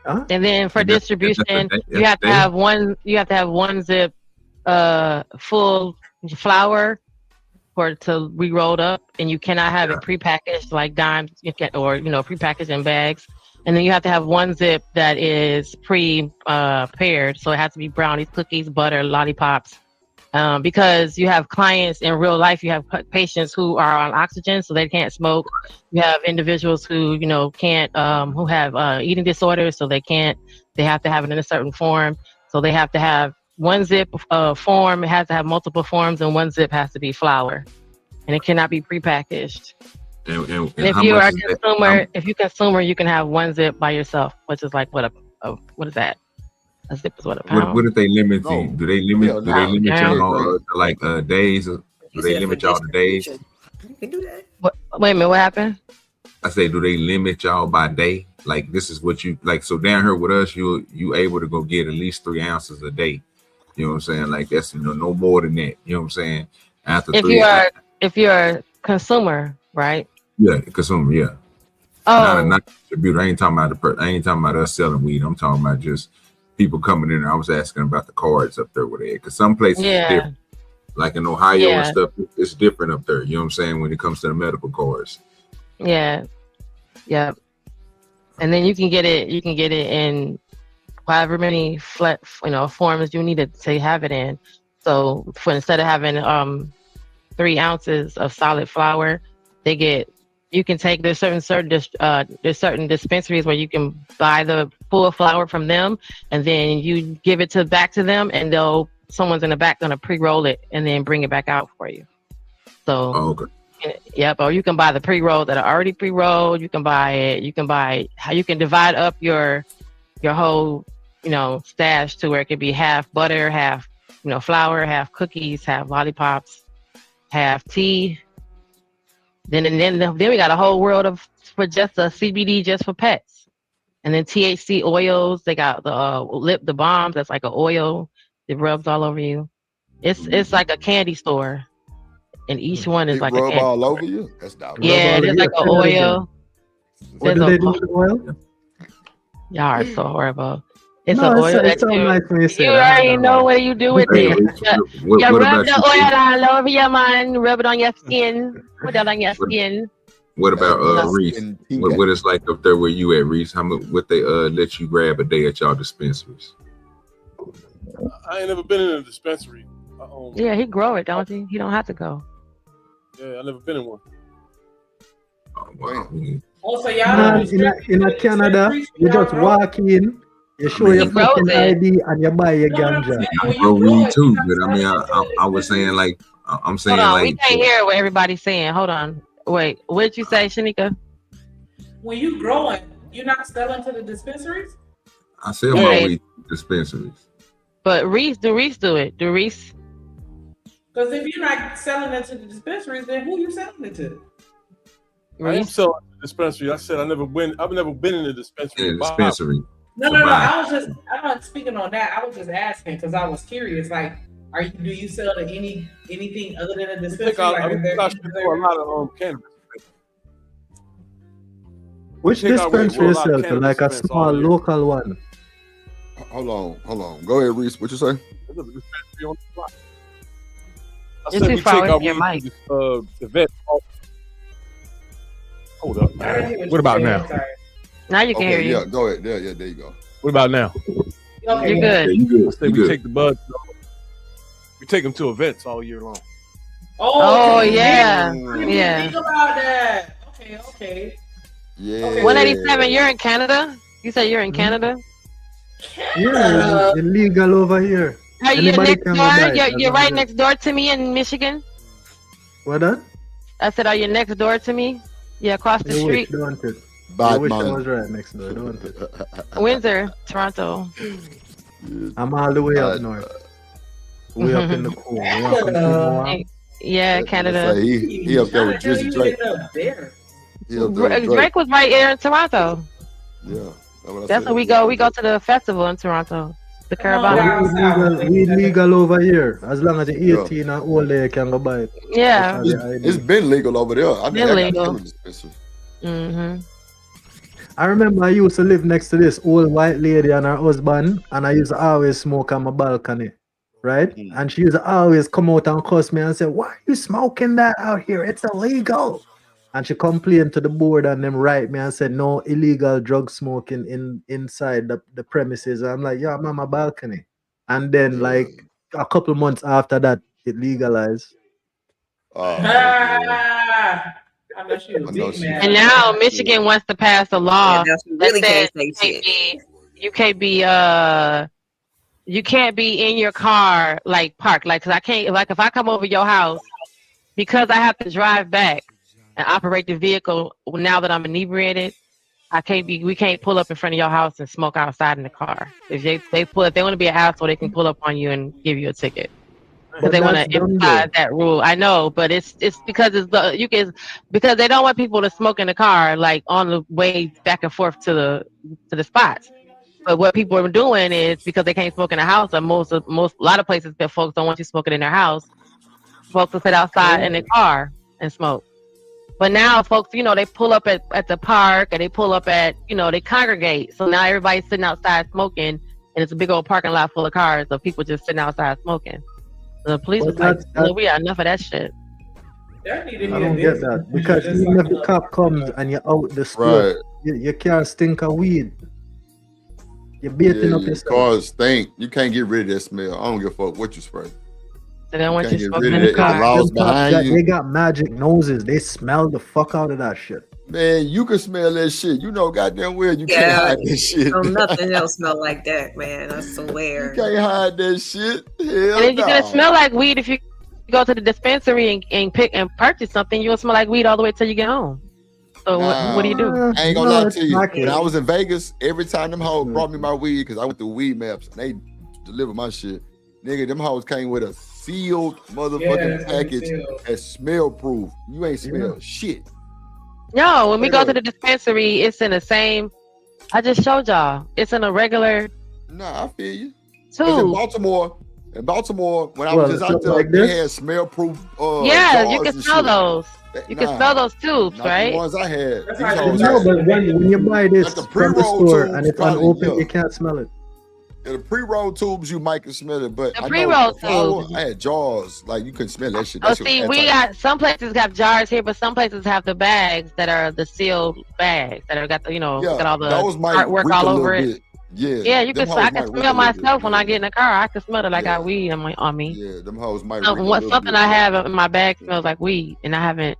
And then for distribution, you have to have one. You have to have 1 zip, full flour for it to be rolled up, and you cannot have it prepackaged like dimes, or prepackaged in bags. And then you have to have 1 zip that is prepared, so it has to be brownies, cookies, butter, lollipops. Because you have clients in real life, you have patients who are on oxygen, so they can't smoke. You have individuals who, can't, who have eating disorders, so they have to have it in a certain form. So they have to have 1 zip form. It has to have multiple forms, and 1 zip has to be flour, and it cannot be prepackaged. And if you are a consumer, you can have 1 zip by yourself, which is like what is that? A zip is what a pound.
What if they limit you? Do they limit y'all to days? Do they limit y'all to days?
You can do that.
Wait a minute, what happened?
I say, do they limit y'all by day? Like this is what you like. So down here with us, you able to go get at least 3 ounces a day. You know what I'm saying? Like that's no more than that. You know what I'm saying? After
if you're a consumer, right?
Yeah, consumer. Yeah.
Oh.
Not distributor. I ain't talking about us selling weed. I'm talking about just people coming in. I was asking about the cards up there with it, because some places is different. Like in Ohio and stuff, it's different up there. You know what I'm saying? When it comes to the medical cards.
Yeah. And then you can get it in however many forms you need to have it in. So instead of having 3 ounces of solid flour, there's certain dispensaries where you can buy the full flour from them, and then you give it back to them, and someone's in the back gonna pre-roll it and then bring it back out for you. So or you can buy the pre-roll that are already pre-rolled. You can buy how you can divide up your whole stash to where it could be half butter, half flour, half cookies, half lollipops, half tea. Then we got a whole world for just a CBD just for pets, and then THC oils. They got the bombs. That's like an oil. It rubs all over you. It's like a candy store, and each one is like a candy
all over you. That's not.
Yeah, there's like an oil.
What do they do with the oil?
Y'all are so horrible. It's an oil that you already know what you do with it. You rub the oil all over your man. Rub it on your skin. Put that on your skin.
What about Reese? What is like up there where you at, Reese? What they let you grab a day at y'all dispensaries?
I ain't never been in a dispensary.
Yeah, he grow it, don't he? He don't have to go.
Yeah, I never been in one.
Also, y'all
in Canada, you just walk in. You show your fucking ID and you buy your ganja.
I grow weed too, but I mean, I was saying like, I'm saying
hold on,
like.
We can't hear what everybody's saying. Hold on. Wait, what did you say, Shanika?
When you growing, you're not selling to the dispensaries?
I sell my weed to dispensaries.
But Reese do it. Do Reese?
Because if you're not selling it to the dispensaries, then who you selling it to?
I am selling to the dispensary. I said I've never been in a dispensary.
Dispensary.
No. I'm not speaking on that. I was just asking because I was curious. Like, do you sell to anything other than a dispensary?
I should do a lot of cannabis.
Which dispensary you sell to? Like a small local one?
Hold on. Go ahead, Reese. What you say?
I said we take our weed to the vet. Hold up. What about now?
Now you can hear you.
Yeah, go ahead. Yeah, there you go.
What about now?
Okay. You're good.
You good.
I said we take the buds. We take them to events all year long.
Oh yeah.
Think about that. Okay.
Yeah.
187. You're in Canada. You said you're in Canada.
Yeah, it's illegal over here.
Are you
Anybody
next
can
door?
buy it,
You're right next door to me in Michigan.
What that?
I said, are you next door to me? Yeah, across the street.
Don't it?
Bad
I wish
man.
I was right next door. Don't it?
Windsor, Toronto.
I'm all the way up north. Way up in the cool.
Yeah, Canada.
He up there with Drizzy Drake.
Drake was right here in Toronto.
Yeah.
That's where we go. We go to the festival in Toronto. The Carabana.
We legal over here. As long as you're 18 and older, you can go buy it.
Yeah.
It's been legal over there. I mean,
been legal.
I remember I used to live next to this old white lady and her husband, and I used to always smoke on my balcony, right? And she used to always come out and cuss me and say, "Why are you smoking that out here? It's illegal." And she complained to the board and them write me and said, "No illegal drug smoking inside the premises." And I'm like, "Yeah, I'm on my balcony." And then like a couple months after that, it legalized.
And now Michigan wants to pass a law that says you can't be in your car like parked. Like, cause I can't, like if I come over your house, because I have to drive back and operate the vehicle now that I'm inebriated, we can't pull up in front of your house and smoke outside in the car. If they want to be an asshole, they can pull up on you and give you a ticket. Because they want to emphasize that rule. I know, but it's because because they don't want people to smoke in the car like on the way back and forth to the spots. But what people are doing is because they can't smoke in the house, or a lot of places that folks don't want you smoking in their house, folks will sit outside in their car and smoke. But now folks, they pull up at the park, and they pull up at, they congregate. So now everybody's sitting outside smoking, and it's a big old parking lot full of cars of people just sitting outside smoking. The police was like, we got enough of that shit.
I don't get that. Because even if the cop comes and you're out the split, you can't stink of weed. You're beating up yourself.
Cars stink. You can't get rid of that smell. I don't give a fuck what you spray.
They don't want you
smoking in the car.
They got magic noses. They smell the fuck out of that shit.
Man, you can smell that shit. Goddamn well you can't hide that shit.
Nothing else smell like that, man. I swear.
You can't hide that shit. Hell
and then you're gonna smell like weed if you go to the dispensary and pick and purchase something. You'll smell like weed all the way till you get home. So what do you do?
I ain't gonna lie to you. When I was in Vegas, every time them hoes brought me my weed, because I went through Weed Maps and they delivered my shit. Nigga, them hoes came with a sealed motherfucking package that's smell proof. You ain't smell shit.
No, when we go to the dispensary, it's in the same. I just showed y'all. It's in a regular.
Nah, I feel you.
Tube.
In Baltimore, when I was just out there, like they had smell proof.
Yeah, you can smell those. You can smell those tubes, right?
The ones I had.
No, but when you buy this from the store and it's unopened, you can't smell it.
Yeah, the pre-roll tubes, you might can smell it, but
the pre-roll tubes,
I had jars, like you couldn't smell that shit.
We got some places got jars here, but some places have the bags that are the sealed bags that have got the, got all the artwork all over it. Yeah, you can. I can smell myself when I get in the car. I can smell it. I got weed on me.
Yeah, them hoes might.
Something I have in my bag smells like weed, and I haven't,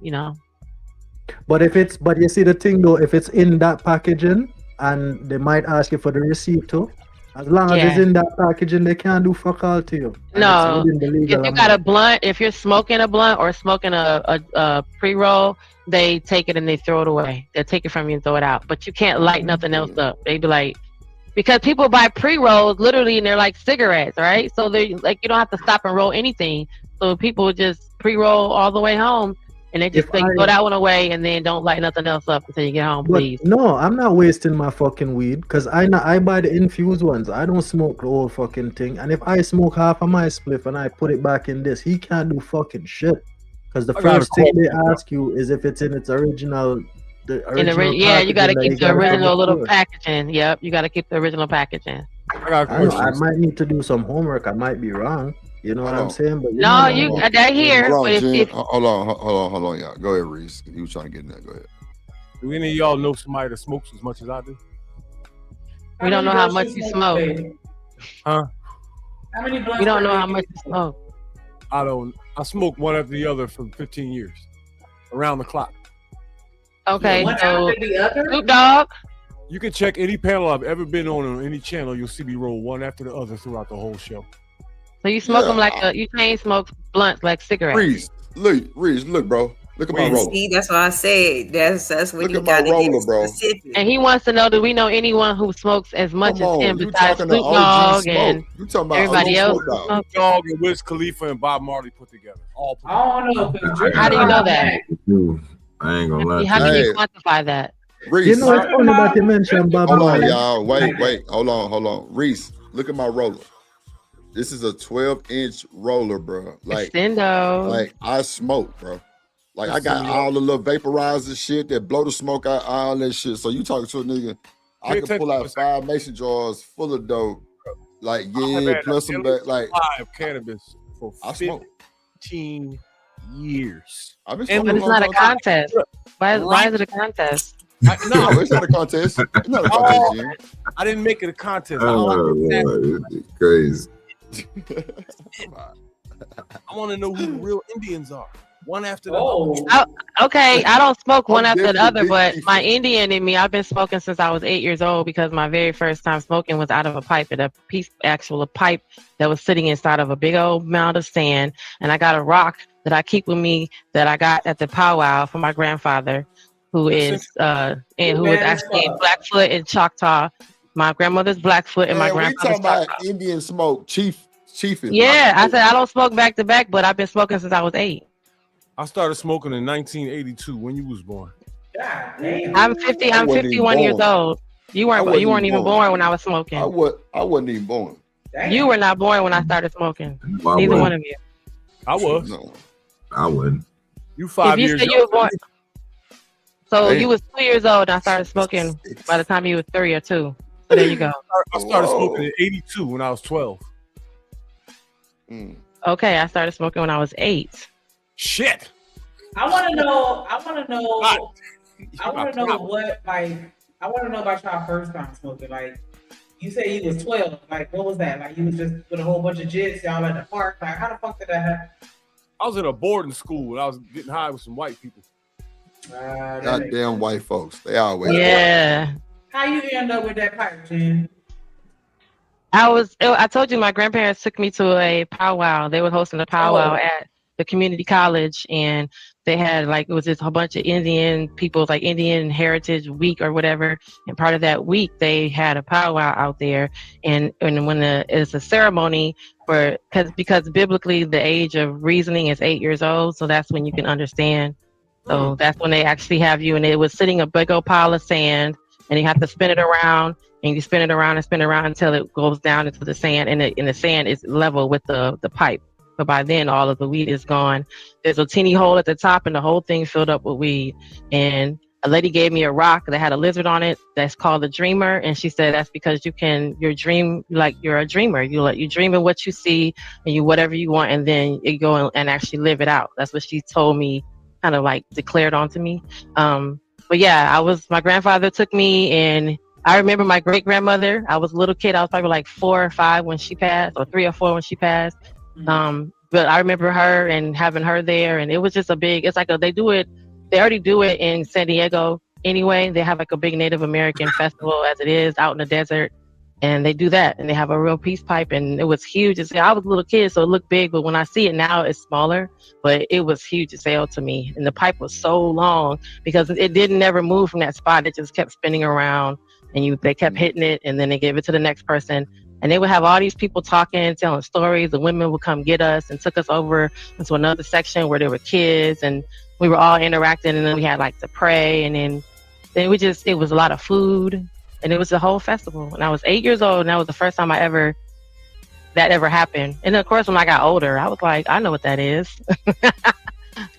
But you see the thing though, if it's in that packaging, and they might ask you for the receipt too. As long as it's in that packaging, they can't do fuck all to you.
No, if you got a blunt, if you're smoking a blunt or smoking a pre-roll, they take it and they throw it away. They'll take it from you and throw it out. But you can't light nothing else up. They be like, because people buy pre-rolls literally and they're like cigarettes, right? So they like, you don't have to stop and roll anything. So people just pre-roll all the way home. And they just throw that one away and then don't light nothing else up until you get home, please.
No, I'm not wasting my fucking weed because I buy the infused ones. I don't smoke the whole fucking thing. And if I smoke half of my spliff and I put it back in this, he can't do fucking shit. Because the first thing they ask you is if it's in its original.
Yeah, you got to keep the original little packaging. Yep, you got to keep the original packaging.
I might need to do some homework. I might be wrong. You know what I'm saying? But
no, you they're here.
Hold on,
But
Jen.
if
Hold on, y'all. Go ahead, Reese. You was trying to get in there. Go ahead.
Do any of y'all know somebody that smokes as much as I do?
we don't know how much you smoke.
Huh?
How many blunts
We don't
per
know
day
how
do
much
you
you smoke.
I smoke one after the other for 15 years, around the clock.
Okay,
One
so
after the other?
Snoop Dogg.
You can check any panel I've ever been on any channel. You'll see me roll one after the other throughout the whole show.
So you smoke them like you chain smoke blunts like cigarettes.
Reese, look, bro. Look at my roller.
See, that's what I said. That's what
Look
you
at my
got to
roller,
get
bro.
specific.
And he wants to know, do we know anyone who smokes as much
Come
as
on,
him
you
besides
talking to
Snoop
OG
Dogg
Smoke.
and
You talking about
everybody
OG
else?
Smoke Dog.
Snoop Dogg and Wiz Khalifa and Bob Marley put together. All put
I don't know. 'Cause Drake
How do you know that?
I ain't gonna lie.
How can you quantify that?
Reese.
You know, it's funny that you mentioned Bob
Hold on,
Marley.
y'all. Wait. Hold on. Reese, look at my roller. This is a 12-inch roller, bro.
Extendo.
Like I smoke, bro. Like I got all the little vaporizer shit that blow the smoke out, all that shit. So you talking to a nigga, I can pull out 5 mason jars full of dope. Like, plus some back. Like,
of cannabis for
I smoke
15 years.
I've been
But
smoking
it's not a contest. Why is it a contest?
No, it's not a contest. It's not a contest, Jim.
I didn't make it a contest.
It's crazy.
I want to know who the real Indians are. One after the other.
Okay, I don't smoke one
I'm
after the other,
definitely
but my Indian in me, I've been smoking since I was 8 years old because my very first time smoking was out of a pipe, and a pipe that was sitting inside of a big old mound of sand. And I got a rock that I keep with me that I got at the powwow from my grandfather, who is actually Blackfoot and Choctaw. My grandmother's Blackfoot and my
Man, we
grandfather's
talking
Choctaw.
about Indian smoke, chief is.
Yeah, I said I don't smoke back to back, but I've been smoking since I was 8.
I started smoking in 1982 when you was born.
I'm 50. I'm 51 years old. You weren't even born when I was smoking.
I wasn't even born.
You were not born when I started smoking. Neither one of you.
I was.
No,
I wouldn't.
You 5
If you
years
said you were born, so
Damn.
you was 2 years old and I started smoking by the time you was 3 or 2. So there you go.
I started smoking in 82 when I was 12.
Okay, I started smoking when I was 8.
Shit.
I want to know about y'all first time smoking. Like, you say you was 12. Like, what was that? Like, you was just with a whole bunch of jits, y'all at the park. Like, how the fuck did that happen?
I was in a boarding school and I was getting high with some white people.
Goddamn white folks. They always.
Yeah.
How you end up with that pipe, Jen?
I told you my grandparents took me to a powwow. They were hosting a powwow at the community college, and they had it was just a bunch of Indian people, like Indian Heritage Week or whatever. And part of that week, they had a powwow out there, and when it's a ceremony because biblically the age of reasoning is 8 years old, so that's when you can understand. So that's when they actually have you, and it was sitting a big old pile of sand, and you have to spin it around. And you spin it around and spin it around until it goes down into the sand, and the sand is level with the pipe. But by then, all of the weed is gone. There's a teeny hole at the top, and the whole thing filled up with weed. And a lady gave me a rock that had a lizard on it that's called a dreamer, and she said that's because you're a dreamer. You dream of what you see, and you whatever you want, and then you go and actually live it out. That's what she told me, kind of like declared onto me. But yeah, my grandfather took me, and I remember my great grandmother. I was a little kid. I was probably like 4 or 5 when she passed, or 3 or 4 when she passed. But I remember her and having her there, and it was just it's like they already do it in San Diego anyway. They have like a big Native American festival as it is out in the desert, and they do that, and they have a real peace pipe, and it was huge. I was a little kid, so it looked big, but when I see it now, it's smaller, but it was huge as hell to me. And the pipe was so long because it didn't never move from that spot. It just kept spinning around, and they kept hitting it, and then they gave it to the next person. And they would have all these people talking, telling stories. The women would come get us and took us over into another section where there were kids, and we were all interacting. And then we had to pray, and then it was a lot of food, and it was the whole festival. And I was 8 years old, and that was the first time that ever happened. And of course, when I got older, I was like, I know what that is.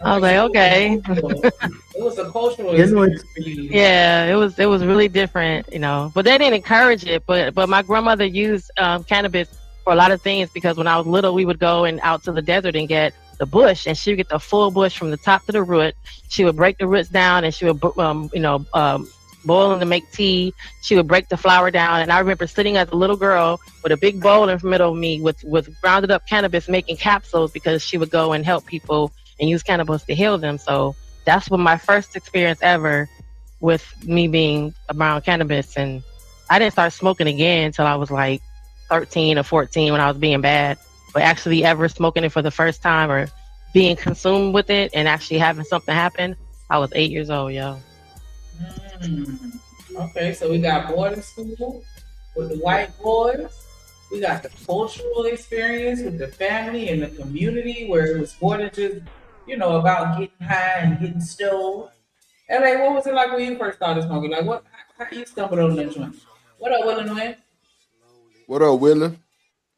I was like, okay.
It was a cultural experience for you.
Yeah, it was really different, But they didn't encourage it. But my grandmother used cannabis for a lot of things, because when I was little, we would go and out to the desert and get the bush, and she would get the full bush from the top to the root. She would break the roots down, and she would, boil them to make tea. She would break the flour down, and I remember sitting as a little girl with a big bowl in the middle of me with grounded up cannabis, making capsules, because she would go and help people and use cannabis to heal them. So that's what my first experience ever with me being around cannabis. And I didn't start smoking again until I was like 13 or 14 when I was being bad. But actually ever smoking it for the first time or being consumed with it and actually having something happen, I was 8 years old, yo.
Okay, so we got boarding school with the white boys. We got the cultural experience with the family and the community, where it was more than just, about getting high and getting stoned. And like, what was it like when you first started smoking? Like, how you stumbled on that joint? What up, Willie?
What up, Willie?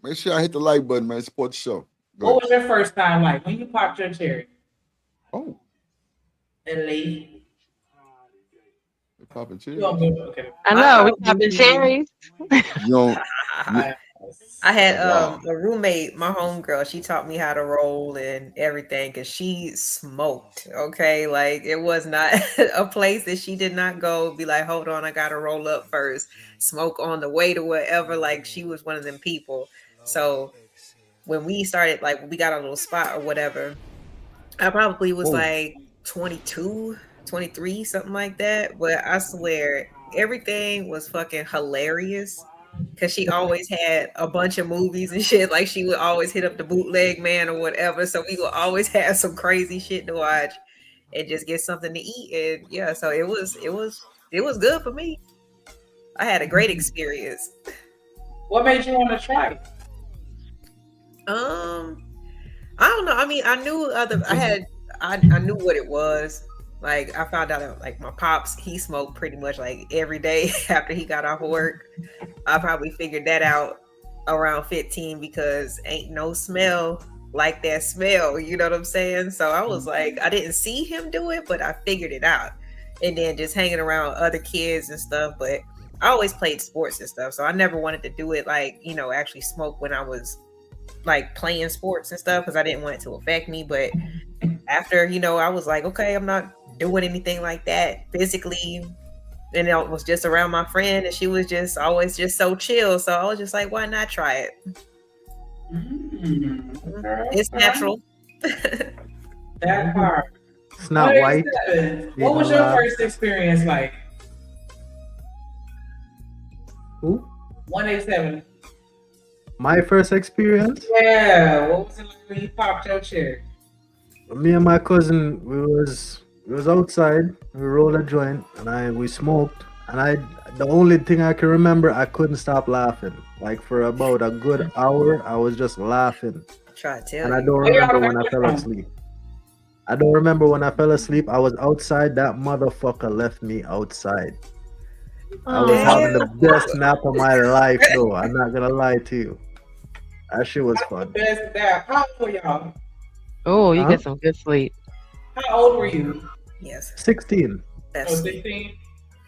Make sure I hit the like button, man. Support the show.
What was your first time like when you popped your cherry?
Oh.
LA.
Popping cherries.
Okay.
I know, we popping cherries.
I had a roommate, my homegirl. She taught me how to roll and everything because she smoked. Okay, like it was not a place that she did not go. Be like, hold on, I gotta roll up first. Smoke on the way to wherever. Like she was one of them people. So when we started, like we got a little spot or whatever, I probably was like 22, 23, something like that. But I swear everything was fucking hilarious. Cause she always had a bunch of movies and shit. Like she would always hit up the bootleg man or whatever. So we would always have some crazy shit to watch and just get something to eat. And yeah, so it was good for me. I had a great experience.
What made you want to try it?
I don't know. I mean, I knew I knew what it was. Like I found out like my pops, he smoked pretty much like every day after he got off of work. I probably figured that out around 15 because ain't no smell like that smell. You know what I'm saying? So I was like, I didn't see him do it, but I figured it out. And then just hanging around other kids and stuff. But I always played sports and stuff. So I never wanted to do it like, actually smoke when I was like playing sports and stuff because I didn't want it to affect me. But after, I was like, okay, I'm not doing anything like that physically. And it was just around my friend and she was just always just so chill. So I was just like, why not try it? It's natural.
That part.
It's not white.
What was your first experience like?
Who?
187.
My first experience?
Yeah. What was it like when you popped your cherry?
Me and my cousin, we was outside. We rolled a joint and we smoked. And the only thing I can remember, I couldn't stop laughing. Like for about a good hour, I was just laughing.
Try to tell
and I don't remember when I fell asleep. I I was outside. That motherfucker left me outside. I was having the best nap of my life, though. I'm not gonna lie to you. That shit was fun.
Best nap. How old were y'all?
Oh, you get some good sleep.
How old were you?
Yes.
16.
16.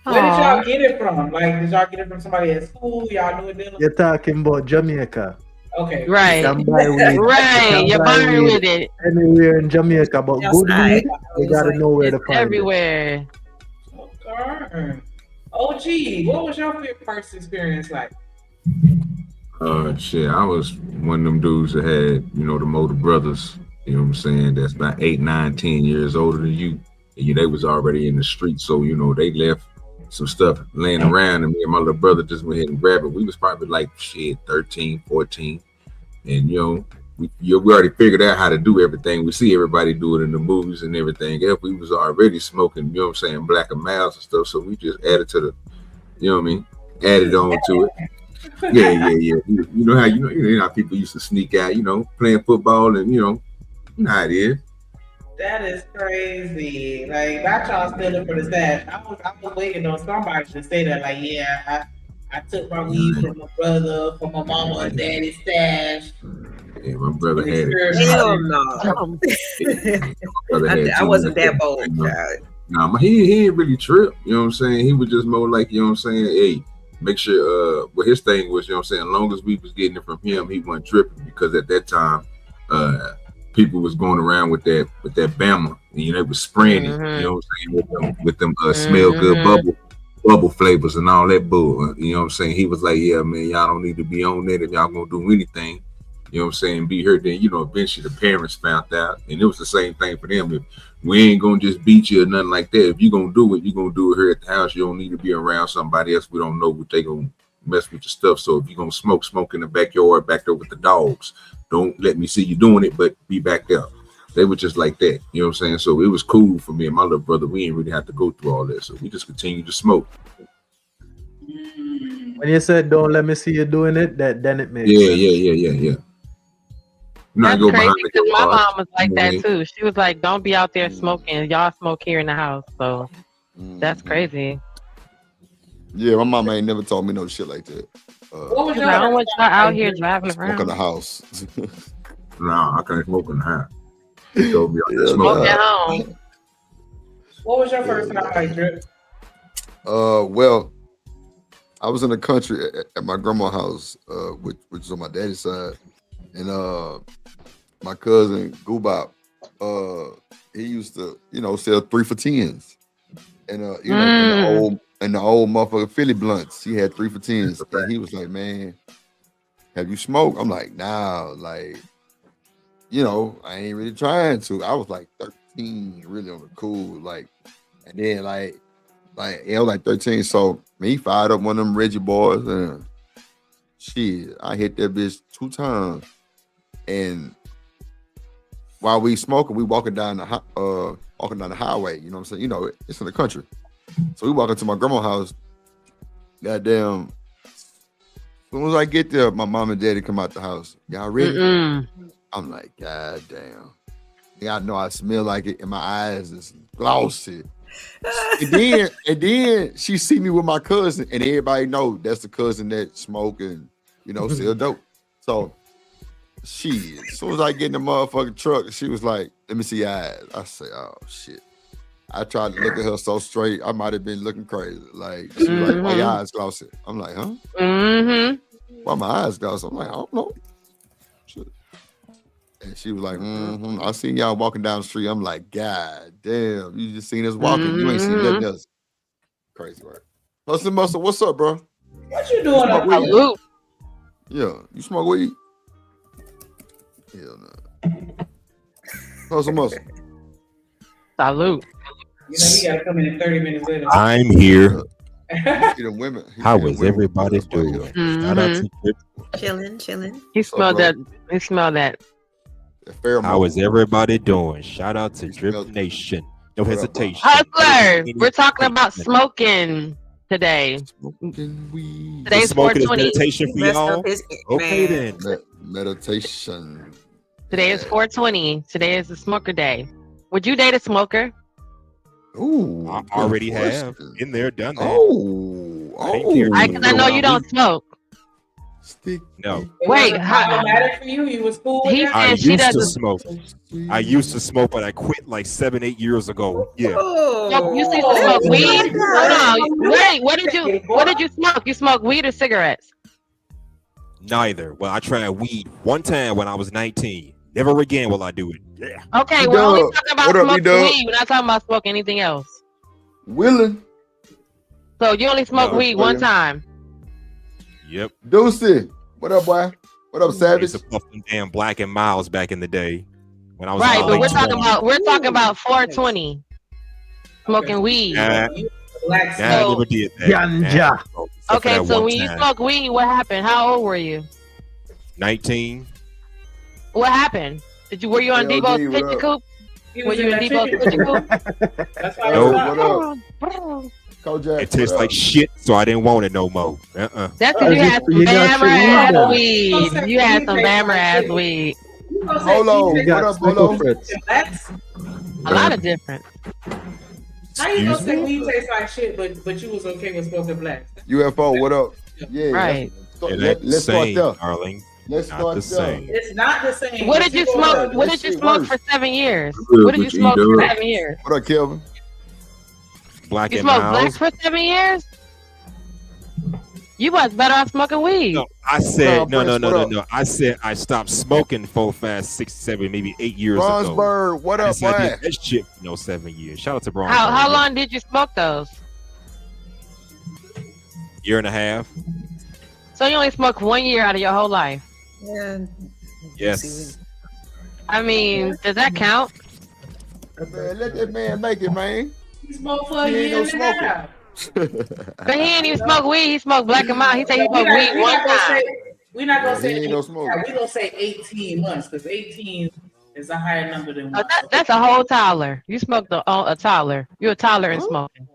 Where did y'all get it from? Like, did y'all get it from somebody at school? Y'all knew it then?
You're talking about Jamaica.
Okay.
Right. You're buying with it.
Anywhere in Jamaica, but good weed, you gotta know where to find
everywhere.
Okay. OG, what was your first experience like?
Shit, I was one of them dudes that had, the older brothers, you know what I'm saying, that's about 8, 9, 10 years older than you. And they was already in the street, so, they left some stuff laying around, and me and my little brother just went ahead and grabbed it. We was probably like, 13, 14. And, we already figured out how to do everything. We see everybody do it in the movies and everything else. We was already smoking, Black and Miles and stuff. So we just added to the, added on to it. Yeah. You know how people used to sneak out, playing football and, you know how it is.
That is crazy. Like, not y'all stealing for the stash. I was waiting on somebody to say that, like, yeah, I took my weed from my brother, from my mama and daddy's stash.
Yeah, my brother had it.
Hell no. I wasn't that bold.
Nah, he ain't really tripped. You know what I'm saying? He was just more like, hey, make sure well his thing was, you know what I'm saying, as long as we was getting it from him, he wasn't tripping, because at that time people was going around with that Bama, and you know, they was spraying it, you know what I'm saying, with them smell good bubble flavors and all that bull. You know what I'm saying? He was like, yeah, man, y'all don't need to be on that if y'all gonna do anything. You know what I'm saying? Be here. Then, you know, eventually the parents found out, and it was the same thing for them. If we ain't gonna just beat you or nothing like that, if you gonna do it, you gonna do it here at the house. You don't need to be around somebody else. We don't know what they gonna mess with your stuff. So if you gonna smoke in the backyard, back there with the dogs. Don't let me see you doing it, but be back there. They were just like that. You know what I'm saying? So it was cool for me and my little brother. We didn't really have to go through all that. So we just continued to smoke.
When you said don't let me see you doing it, then it makes sense.
Yeah.
That's crazy, because my mom was like that too. She was like, don't be out there smoking. Y'all smoke here in the house. So that's crazy.
Yeah, my mama ain't never told me no shit like that.
What was I don't want y'all out here driving around.
Smoke in the house.
Nah, I can't smoke in the house. She told me I
smoke at home.
What was your first time like Drip?
Well, I was in the country at my grandma's house, which is on my daddy's side, and my cousin Goobop, he used to, you know, sell 3 for $10s, and you know, in the old motherfucking Philly blunts, he had 3 for $10s, and he was like, "Man, have you smoked?" I'm like, "Nah, like, you know, I ain't really trying to." I was like 13, really on the cool, like, and then like I was like 13, so me fired up one of them Reggie boys, and shit, I hit that bitch 2 times, and while we smoking, we walking down the highway. You know what I'm saying? You know, it's in the country, so we walking to my grandma's house. Goddamn. As soon as I get there, my mom and daddy come out the house. Y'all ready? I'm like, God damn. Yeah, I know I smell like it, and my eyes is glossy. and then she see me with my cousin, and everybody know that's the cousin that smoke and, you know, sell dope. So she, as soon as I get in the motherfucking truck, she was like, "Let me see your eyes." I say, "Oh shit." I tried to look at her so straight, I might have been looking crazy. Like, she was like, "Why your eyes glossy?" I'm like, "Huh? Why my eyes glossy?" I'm like, "I don't know." Shit. And she was like, "I seen y'all walking down the street." I'm like, "God damn, you just seen us walking. You ain't seen nothing else." Crazy work. Hustle Muscle, what's up, bro?
What you doing up
weed?
here?
Yeah, you smoke weed? Hell no. Hustle Muscle.
Salute.
You know, he gotta come in 30 minutes later.
I'm here.
Women.
How is everybody doing? Shout out to Drip.
Chilling.
He smelled that. He smelled that.
How is everybody doing? Shout out to Drip Nation. No hesitation.
Hustlers, we're talking about smoking today. Today's
smoking is
420.
meditation for y'all. Okay then.
Meditation.
Today is 420. Today is the smoker day. Would you date a smoker?
Ooh,
I already have. Been there, done that.
I know you don't smoke.
No.
Wait,
problematic for you? You was cool with that?
I used to smoke. I used to smoke, but I quit like 7-8 years ago. Yeah.
You used to smoke weed? Hold on. Wait, what did you smoke? You smoke weed or cigarettes?
Neither. Well, I tried weed one time when I was 19. Never again will I do it. Yeah.
Okay, we're only talking about smoking weed. We're not talking about smoking anything else.
Willing.
So you only smoke weed one time.
Yep.
Deucey. What up, boy? What up, Savage?
I used to puff them damn Black and Miles back in the day when I was
right.
in
But
we're
talking about 420 smoking weed.
I never did that.
Ganja.
Okay, so when you smoke weed, what happened? How old were you?
19.
What happened? Were you on Debo's Pigeon Coop? Were you in Debo's Pigeon Coop?
That's
why it tastes like shit, so I didn't want it no more.
That's because you had some Bammer ass weed. You had some Bammer ass weed.
Hold on. What up, Bolo?
A lot of different.
How you gonna say weed tastes like shit, but you was okay with smoking blacks?
UFO, what up? Yeah.
Right.
Let's start there.
Darling.
Let's start there.
It's not the same.
What did you smoke? What did you smoke for 7 years? What did you smoke for 7 years?
What up, Kelvin?
Black
you
and
smoked
Miles.
black for 7 years? You was better off smoking weed.
No, I said no.
Prince, what up?
I said I stopped smoking 4, 5, 6, 7, maybe 8 years ago.
Bronzebird, what up,
I
boy?
did that shit for 7 years. Shout out to Bronzebird.
How long did you smoke those?
Year and a half.
So you only smoked 1 year out of your whole life.
Yeah.
Yes.
I mean, does that count?
Man, let that man make it, man.
He smoked for a
He ain't
year
no
and a
smoker.
half.
But he ain't even smoke weed. He smoked black and mild. He said he smoked weed one time.
We're not gonna
Yeah,
say
he ain't no smoker.
we're gonna say 18 months because 18 is a higher number than one.
That's a whole toddler. You smoked a toddler. You're a toddler in smoking.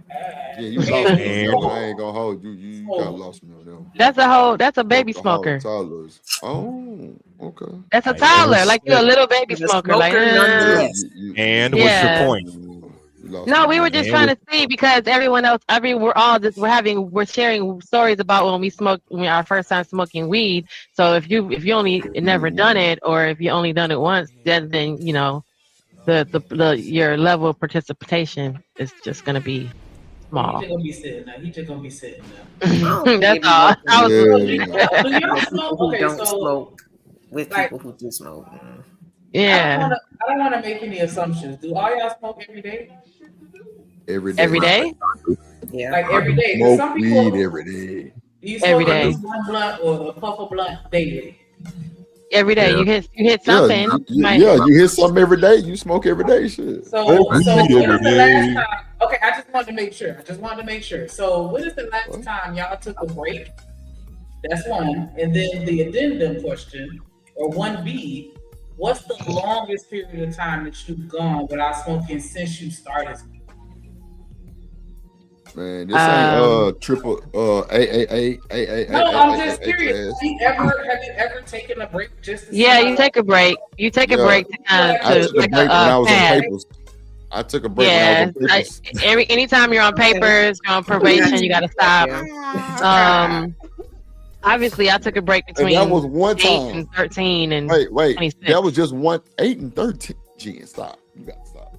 Yeah, you lost me on that one. I ain't gonna hold you. You got lost me on that one.
That's a baby smoker.
Toddlers. Oh, okay.
That's a toddler. Like you're a little baby smoker. Like,
And what's your point?
No, we were just trying to see because everyone else, we're sharing stories about when our first time smoking weed. So if you only never done it, or if you only done it once, then you know, your level of participation is just gonna be small.
He just gonna be sitting now.
That's all.
Don't smoke with people who do smoke.
Yeah.
I don't want to make any assumptions. Do all y'all smoke every day?
Every day.
Every day?
Yeah.
Like every day.
Smoke
Some people,
weed every day.
do you smoke
Every
at
day.
least one blunt or a puff of blunt daily?
Every day.
Yeah.
You hit something.
You hit something every day. You smoke every day. Shit.
So when is the last time? Okay, I just wanted to make sure. So when is the last time y'all took a break? That's one. And then the addendum question, or 1B, what's the longest period of time that you've gone without smoking since you started smoking?
Man, this ain't triple A.
No, I'm just curious. Have you ever taken a break just to
you take a break. You take a break to kind of
I took a break when I was on papers. I took a break when I was on papers.
Anytime you're on papers, you're on probation, you gotta stop. Obviously, I took a break between
that was one
8
time.
and 13 and
Wait,
26.
that was just 8 and 13. Gee, stop. You gotta stop.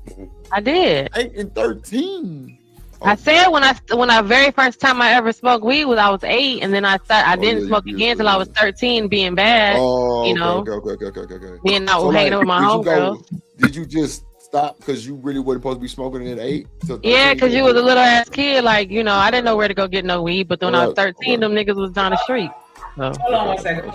I did.
8 and 13.
I said when I very first time I ever smoked weed was I was 8, and then I didn't smoke again till I was 13, being bad.
Oh,
you know,
okay.
being out hanging out with my homegirls.
Did you just stop because you really wasn't supposed to be smoking at 8?
Yeah, because you was a little ass kid, like, you know, I didn't know where to go get no weed, but when I was 13, them niggas was down the street. So.
Hold on one second.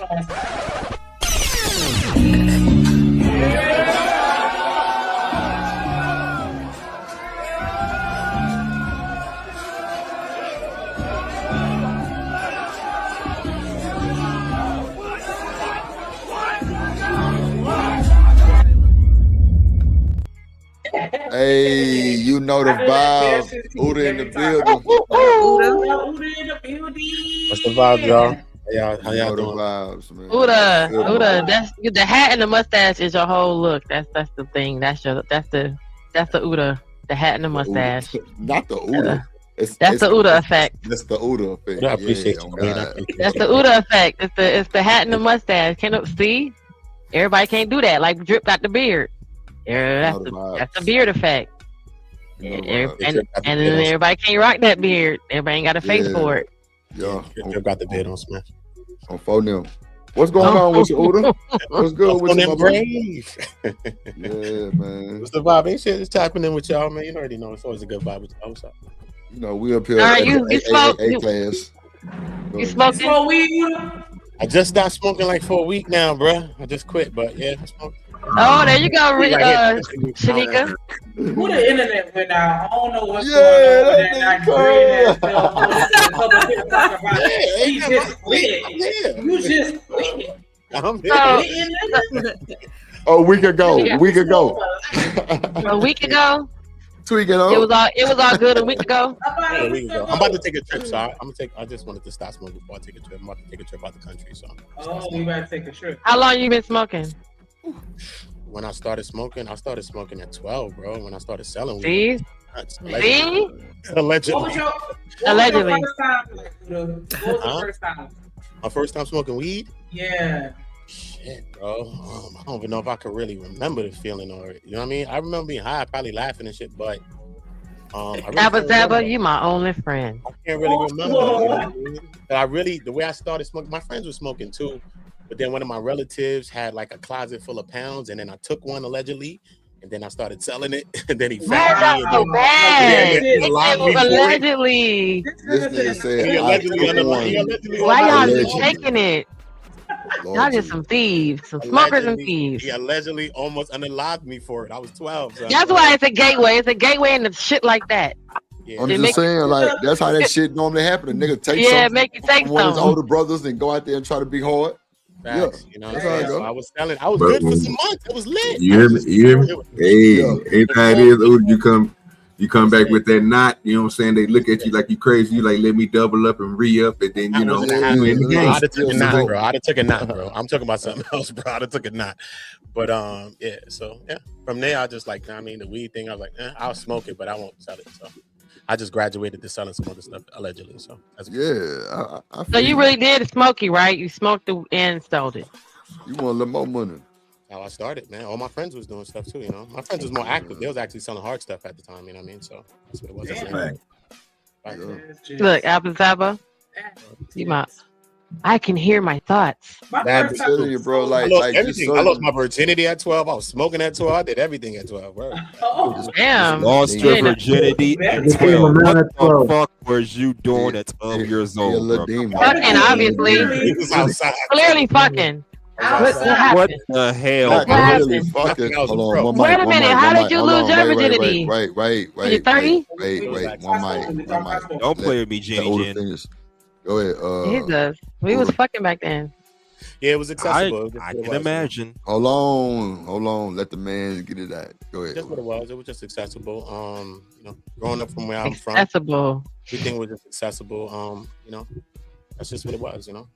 Hey, you know the vibe. Uda in the building.
Uda in the building.
What's the vibe, y'all? How y'all doing?
Vibes, man.
Uda, that's the hat and the mustache is your whole look. That's the thing. That's the Uda, the hat and the mustache.
Not the Uda.
That's the Uda effect.
That's the Uda effect.
I appreciate you, man.
That's the Uda effect. It's the hat and the mustache. See, everybody can't do that. Like Drip got the beard. That's the beard effect. And then everybody can't rock that beard. Everybody ain't got a face for it.
Yeah,
Drip got the beard on Smash.
On phone them. What's going on with you, Uda? What's good with you, my
brave?
Yeah, man.
What's the vibe? Ain't shit just tapping in with y'all, man. You already know it's always a good vibe with y'all. What's up?
You know, we up here
at
the
you
class.
You smoking
weed?
I just stopped smoking like for a week now, bro. I just quit, but yeah, I smoke.
Oh, there you go, Shanika.
Who the internet went out? I don't know what's going on with that Nigerian ass. He just quit. You just quit.
A week ago.
A week ago.
2 weeks ago.
It was all good a week ago.
A week ago. I'm about to take a trip, so I just wanted to stop smoking before I take a trip. I'm about to take a trip out the country, so.
Oh, you about to take a trip?
How long you been smoking?
When I started smoking at 12, bro. When I started selling weed.
See?
Allegedly.
Allegedly.
What was the first time?
My first time smoking weed?
Yeah.
Shit, bro. I don't even know if I could really remember the feeling or, you know what I mean? I remember being high, probably laughing and shit, but
Abba Dabba, you my only friend.
I can't really remember. You know what I mean? But the way I started smoking, my friends were smoking too. But then one of my relatives had like a closet full of pounds, and then I took one allegedly, and then I started selling it, and then he found me.
So bad.
He allowed me for it.
Allegedly.
This nigga said,
He allegedly
Why y'all
Allegedly.
just taking it? Y'all just some thieves, some smokers and thieves.
He allegedly almost unalive me for it. I was 12. So
That's why it's a gateway. It's a gateway into shit like that.
Yeah.
I'm just saying, like, that's how that shit normally happen. A nigga take something
make you take
from one of his
something.
older brothers and go out there and try to be hard.
Facts, you know,
that's how it
so
go.
I was selling. I was good for some months. It was lit.
You hear me? You hear me? Hey, ain't how it is. You come back with that knot. You know what I'm saying? They look at you like you crazy. You like, let me double up and re-up, and then you know you in the game.
I'd have took a knot, bro. I'd have took a knot, bro. I'm talking about something else, bro. I'd have took a knot. But yeah. So yeah, from there I just like, I mean, the weed thing. I was like, I'll smoke it, but I won't sell it. So I just graduated to selling some other stuff allegedly. So that's
So you really did smoky, right? You smoked it and sold it.
You want a little more money?
How I started, man. All my friends was doing stuff too, you know. My friends was more active. They was actually selling hard stuff at the time, you know what I mean? So that's what it was.
Look, Apple Zappa, I can hear my thoughts.
I'm telling you, bro. Like,
I lost
like
everything. I lost my virginity at 12. I was smoking at 12. I did everything at 12. Bro.
Damn.
Lost your virginity at 12. What the fuck was you doing at 12 years old, bro?
Fucking, obviously. Clearly fucking.
What the hell?
Not clearly fucking. Hold on.
Wait a minute. How did you lose your virginity?
Wait.
You 30?
Wait. One mic.
Don't play with me, Jenny Jen.
Go ahead.
Jesus. We was fucking back then.
Yeah, it was accessible.
I can imagine.
Hold on. Let the man get it out. Go ahead.
Just what it was. It was just accessible. You know, growing up from where I'm from,
accessible.
Everything was just accessible. You know, that's just what it was. You know.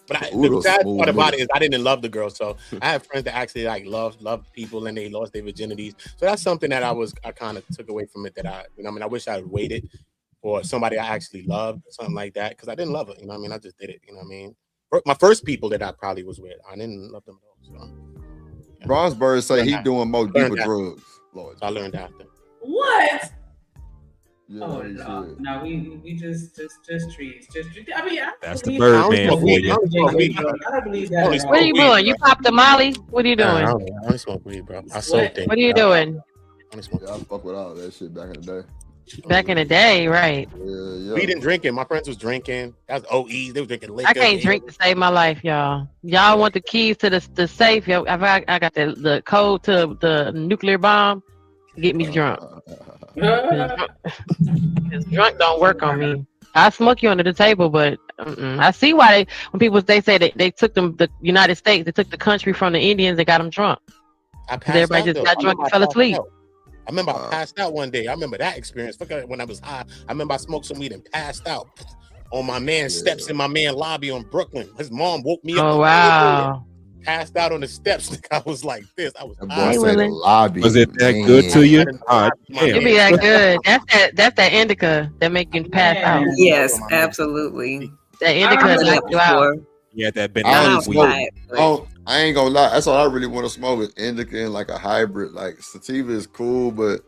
But the sad part about it is I didn't love the girl. So I have friends that actually like loved people and they lost their virginities. So that's something that I kind of took away from it. That I wish I had waited for somebody I actually loved, something like that, because I didn't love it. You know what I mean? I just did it. You know what I mean? My first people that I probably was with, I didn't love them at all. So, yeah.
Bronsberg say he doing more deeper drugs.
Lord. So I learned after.
What?
Yeah,
no, we just trees. I mean,
that's the bird man for you.
I don't believe that.
What are you doing? You popped the Molly? What are you doing?
I don't smoke weed, bro. I sold things.
What are you doing?
I fuck with all that shit back in the day.
Back in the day, right?
Yeah.
We didn't drinking. My friends was drinking. That was OEs. They were drinking liquor.
I can't drink to save my life, y'all. Y'all want the keys to the safe? Yo, I got the code to the nuclear bomb. Get me drunk. Drunk don't work on me. I smoke you under the table, but I see why when people say they took the United States, they took the country from the Indians, they got them drunk. Everybody just got drunk and fell asleep.
I remember I passed out one day. I remember that experience. When I was high, I remember I smoked some weed and passed out on my man's steps in my man lobby on Brooklyn. His mom woke me up.
Oh wow!
Passed out on the steps. I was like this. I was
high. Lobby.
Was it that good to you?
It be that good. That's that indica that make you pass out.
Yes, absolutely.
That indica knock you out.
Yeah, that banana weed.
I ain't gonna lie. That's all I really want to smoke is indica and like a hybrid. Like sativa is cool, but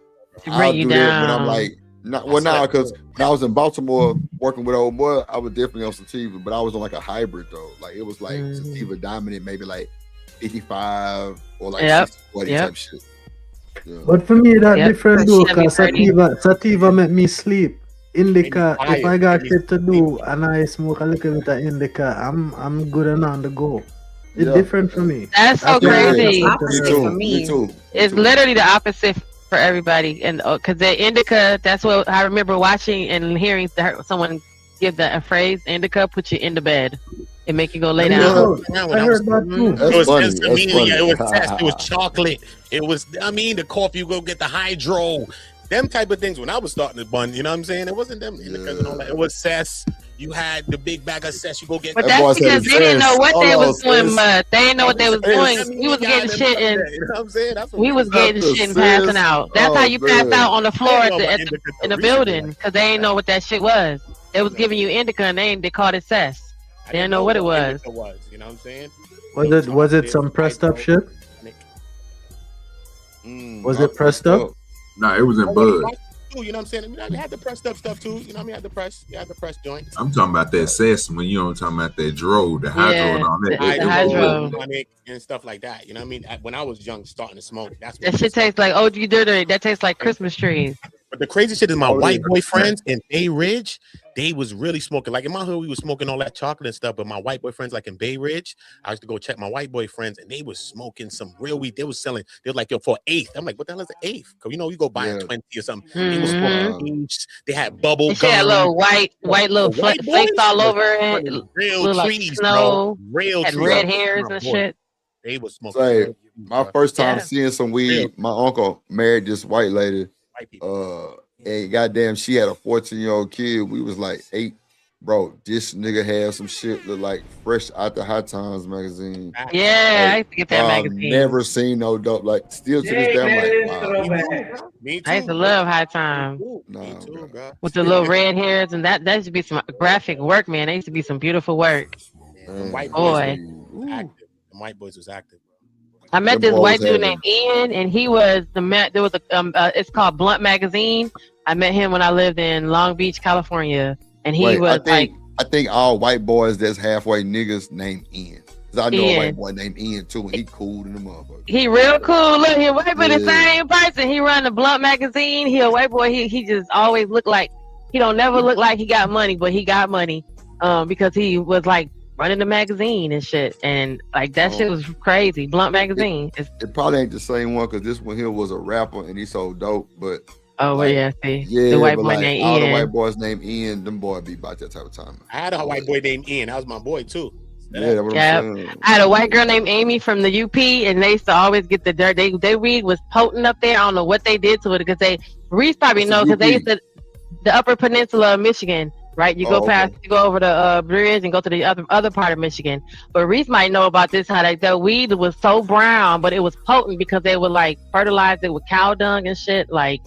I'll do that when I'm like, because when I was in Baltimore working with old boy, I was definitely on sativa, but I was on like a hybrid though. Like it was like sativa dominant, maybe like 55 or like 60-40 type shit. Yeah.
But for me, that different though, because sativa make me sleep. Indica, if I got shit to do and I smoke a little bit of indica, I'm good and on the go. It's different for me.
That's so crazy.
Me too.
It's literally the opposite for everybody, and because the indica, that's what I remember watching and hearing someone give a phrase. Indica put you in the bed. It make you go lay down.
I heard that too.
It was chocolate. It was, the coffee. You go get the hydro. Them type of things when I was starting to bun, you know what I'm saying? It wasn't them indicas and all that. It was cess. You had the big bag of cess. You go get.
But that's because they didn't know what they was doing. They didn't know what they was doing. We was getting shit and
you know what I'm saying?
We was getting shit and passing out. That's how you pass out on the floor in the building because they didn't know what that shit was. They was giving you indica and they called it cess. They didn't know what it was.
You know what I'm saying?
Was it some pressed up shit? Was it pressed up?
Nah, it was in bud.
too. You know what I'm saying? I mean, I had the press stuff too. You know what I mean? I had the press joints.
I'm talking about that sesame. You know, I'm talking about that dro, the hydro, and all that.
The hydro
and stuff like that. You know what I mean? When I was young, starting to smoke, that's
that shit tastes like OG dirty. That tastes like Christmas trees.
But the crazy shit is my white boy friends in Bay Ridge, they was really smoking. Like in my hood, we was smoking all that chocolate and stuff. But my white boy friends, like in Bay Ridge, I used to go check my white boy friends, and they was smoking some real weed. They was selling. They were like, yo, for eighth. I'm like, what the hell is an eighth? Because you know, you go buy a 20 or something. They was smoking each. They had bubble gum.
They had little white little flakes all over it.
Real trees, like
snow.
Bro. Real
had
trees.
red hairs and shit.
They was smoking.
Say, my first time seeing some weed, my uncle married this white lady. And goddamn, she had a 14-year-old kid. We was like 8. Bro, this nigga had some shit look like fresh out the High Times magazine.
Yeah, I used to get that magazine.
I've never seen no dope. Like, still to this day, I'm like, wow.
Me too,
I used to love High Times. With the little red hairs, and that used to be some graphic work, man. That used to be some beautiful work.
White
boy.
White boys was active.
I met this white dude named Ian, and he was there was a it's called Blunt Magazine. I met him when I lived in Long Beach, California, and he was
I think all white boys that's halfway niggas named Ian. Cause I know a white boy named Ian too, and he cool in the motherfucker.
He real cool. Look, he white but the same person. He run the Blunt Magazine. He a white boy. He just always look like he don't never look like he got money, but he got money because he was like running the magazine and shit, and like that shit was crazy. Blunt Magazine.
It probably ain't the same one because this one here was a rapper and he sold dope, but
see, the white boy named
all
Ian.
the white boys named Ian, them boys be about that type of time.
I had a white boy named Ian. That was my boy too.
Yeah,
I had a white girl named Amy from the UP, and they used to always get the dirt. They weed was potent up there. I don't know what they did to it because Reese probably know because they used to the Upper Peninsula of Michigan. Right, you go you go over the bridge and go to the other part of Michigan. But Reese might know about this. How the weed was so brown, but it was potent because they would like fertilize it with cow dung and shit. Like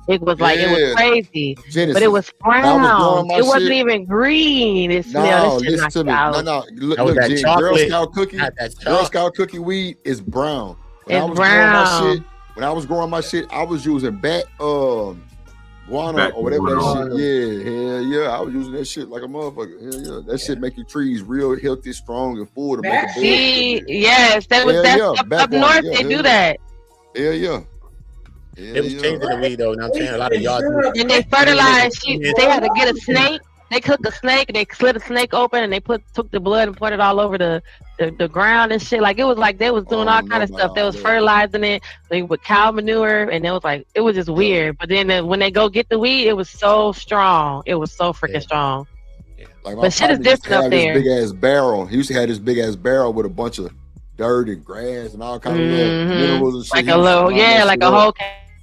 it was like it was crazy,
Genesis.
but it was brown. It wasn't
shit.
even green. It smelled.
Listen to me. Look, Jen, Girl Scout cookie. Girl Scout cookie weed is brown. When I was growing my shit, I was using guano or whatever that shit. Hell yeah. I was using that shit like a motherfucker. Hell yeah. That shit make your trees real healthy, strong, and full to make a bed.
Yes, up north they do that.
Hell yeah.
It was changing the weed though. Now I'm saying a lot of yards.
And they fertilized. They had to get a snake. They cooked a snake. They slit a snake open and they took the blood and put it all over the ground and shit. Like it was like they was doing all kind of stuff. They was fertilizing it with cow manure, and it was just weird. But then when they go get the weed, it was so strong. It was so freaking strong.
Like
but shit is different up there.
Big ass barrel. He used to have this big ass barrel with a bunch of dirt and grass and all kind of minerals and shit.
Like a little, like a whole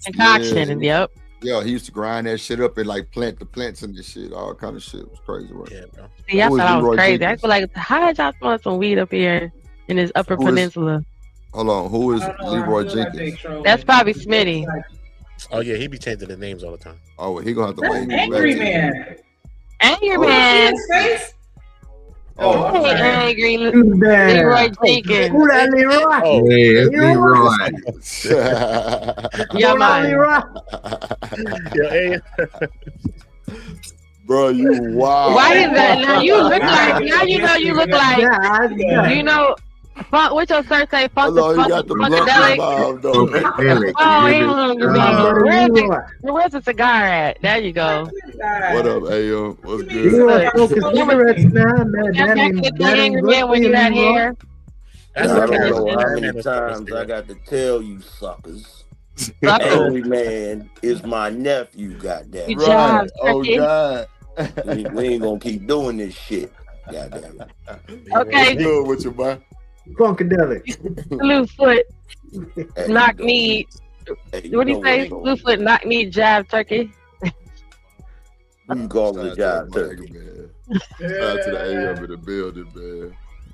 concoction. And yep.
Yeah, he used to grind that shit up and like plant the plants and this shit, all kind of shit. It was crazy, right?
Yeah, bro.
See, I thought I was crazy. I feel like, how did y'all find some weed up here in this Upper Peninsula?
Hold on, who is Leroy Jenkins?
That's probably Smitty.
Oh yeah, he be changing the names all the time.
Oh, he gonna have to wait.
Angry Man.
Angry Man.
Oh,
angry Leroy Jenkins.
Who that Leroy?
Oh, yeah, Leroy.
Yeah, man.
Bro, you wow.
Why is that? Now you look like. Now you know you look like. You know. What's your shirt say? Funkadelic. Where's the cigar at? There you go.
What up, Ayo? What's good?
When you had hair.
I don't know how many times I got to tell you suckers. Angry Man is my nephew, goddamn.
Right. Oh God.
We ain't gonna keep doing this shit. Goddamn it.
Okay.
Good with you, boy.
Funkadelic.
Bluefoot. Knock me. What do you say? Bluefoot, knock me, jab turkey.
You call the job turkey.
Shout out to the AM in the building,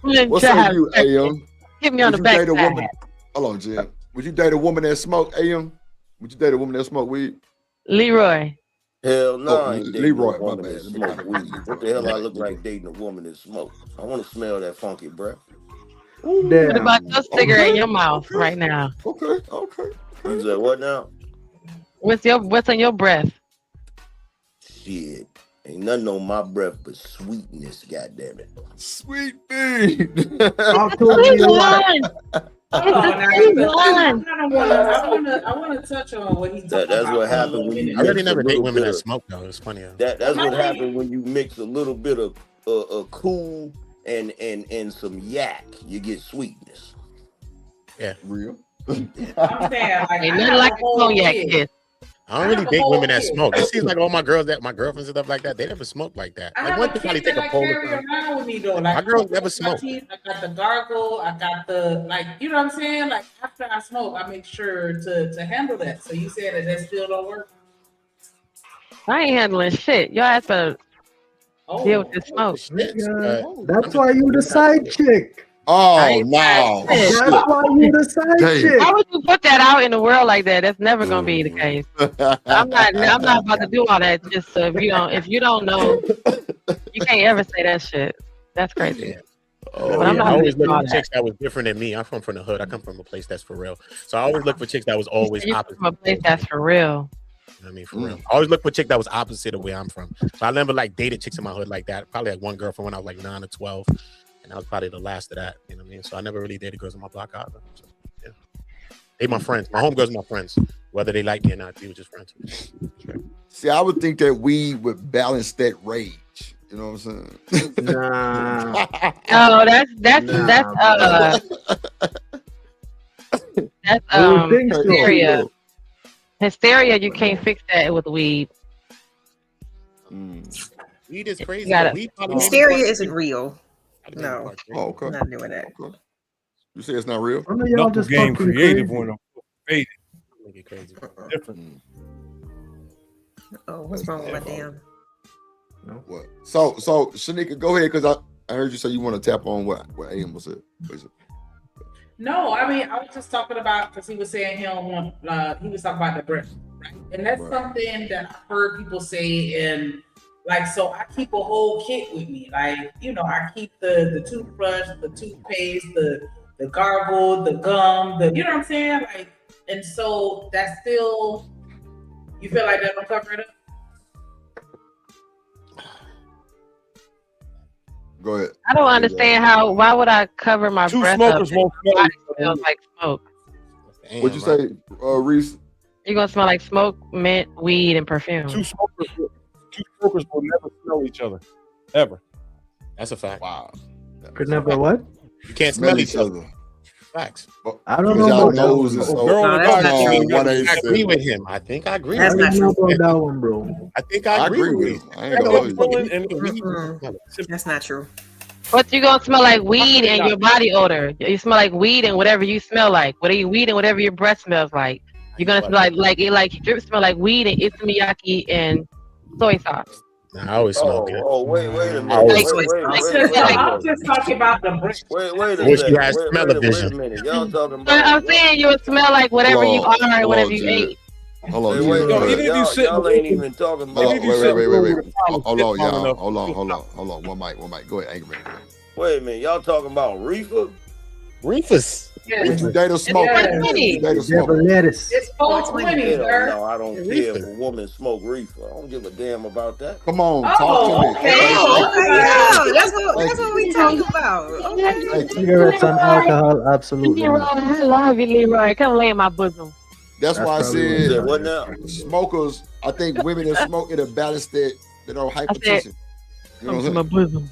man. What's up, you, AM?
Get me on the back side.
Hold on, Jim. Would you date a woman that smoke, AM? Would you date a woman that smoke weed?
Leroy.
Hell no, I ain't dating
Leroy,
a woman that smoke weed. What the hell I look like dating a woman that smoke? I want to smell that funky breath.
What about your cigarette in your mouth right now?
Okay.
You said what now?
What's in your breath?
Shit. Ain't nothing on my breath but sweetness, goddammit.
Sweet thing.
I'll tell you what.
I want to touch on what he's talking about.
That's what happened when you.
I really never date women that smoke though. It's funny.
That's what happened when you mix a little bit of cool and some yak. You get sweetness.
Yeah,
real.
I'm saying, like,
ain't nothing like a cognac. Yes.
I don't really date women that smoke. It seems like all my girls, that my girlfriends and stuff like that, they never smoke like that. Like one thing, probably take a poll.
Around with me though. Like,
my girls never smoke.
I got the gargle. I got the you know what I'm saying. Like after I smoke, I make sure to handle that. So you said that still don't work?
I ain't handling shit. Y'all have to deal with the smoke.
That's why you the side chick.
Oh no!
That's why you the side chick.
How would you put that out in the world like that? That's never gonna be the case. I'm not about to do all that. Just so if you don't know, you can't ever say that shit. That's crazy.
But I'm not always looking for chicks that was different than me. I'm from the hood. I come from a place that's for real. So I always look for chicks that was always opposite.
From a place that's for real.
You know what I mean, for real. I always look for a chick that was opposite of where I'm from. So I never like dated chicks in my hood like that. Probably like one girl from when I was like 9 or 12. And that was probably the last of that, you know what I mean? So I never really dated girls on my block either. So, yeah. They my friends. My homegirls my friends. Whether they like me or not, they were just friends.
See, I would think that weed would balance that rage. You know what I'm saying?
Nah.
Oh, that's hysteria.
So.
Hysteria, you can't fix that with weed.
Weed is crazy.
Hysteria isn't real. No.
Oh, okay.
I'm not doing that.
Okay. You say it's not real?
I know y'all just
game
fucking
creative
crazy.
when I'm faded.
Make it crazy.
Different.
Oh, what's wrong with my damn?
What? So Shanika, go ahead, because I heard you say you want to tap on what AM was it?
No, I mean I was just talking about because he was saying he don't want. He was talking about the breath, right? And that's something that I've heard people say and. Like, so I keep a whole kit with me. Like, you know, I keep the toothbrush, the toothpaste, the gargle, the gum, you know what I'm saying? Like, and so that's still, you feel like that don't cover it up?
Go ahead.
I don't understand why would I cover my breath up if my body smells like smoke?
What'd you say, Reese?
You're going to smell like smoke, mint, weed, and perfume.
Two smokers will never smell each other, ever.
That's a fact.
Wow.
Could never what?
You can't smell each other. Facts.
I don't know about
nose is so.
I agree with him. I think I agree.
I don't know about that one, bro.
I think I agree with him.
I ain't gonna
That's not true.
But you're going to smell like weed and your body odor. You smell like weed and whatever you smell like. Weed and whatever your breath smells like. You're going to smell like drip smell like weed and itsumiaki and soy sauce.
Nah, I always smoke it.
Oh, wait a minute.
I'm just talking about the breath.
Wait a
Wish you
minute.
had smell-o-vision.
Wait a minute. Y'all talking
But
about.
I'm saying you would smell like whatever you are and whatever you ate.
Hold on.
Y'all ain't even talking about.
Wait. Hold on, y'all. Hold on. One mic. Go ahead, Angry Man.
Wait a minute. Y'all talking about reefer?
Reefers.
Would you date a smoker?
Lettuce.
It's 420, sir.
No, I don't care if a woman smoke reefer. I don't give a damn about that.
Come on, talk to me.
Okay. That's what we talking about. Okay.
Cigarettes and alcohol, absolutely.
Leroy, I love you, Leroy. Come lay in my bosom.
That's why I said
what now?
Smokers. I think women that smoke it'll balance that hypertension. You know
Come
what
to
I'm
my
saying?
bosom.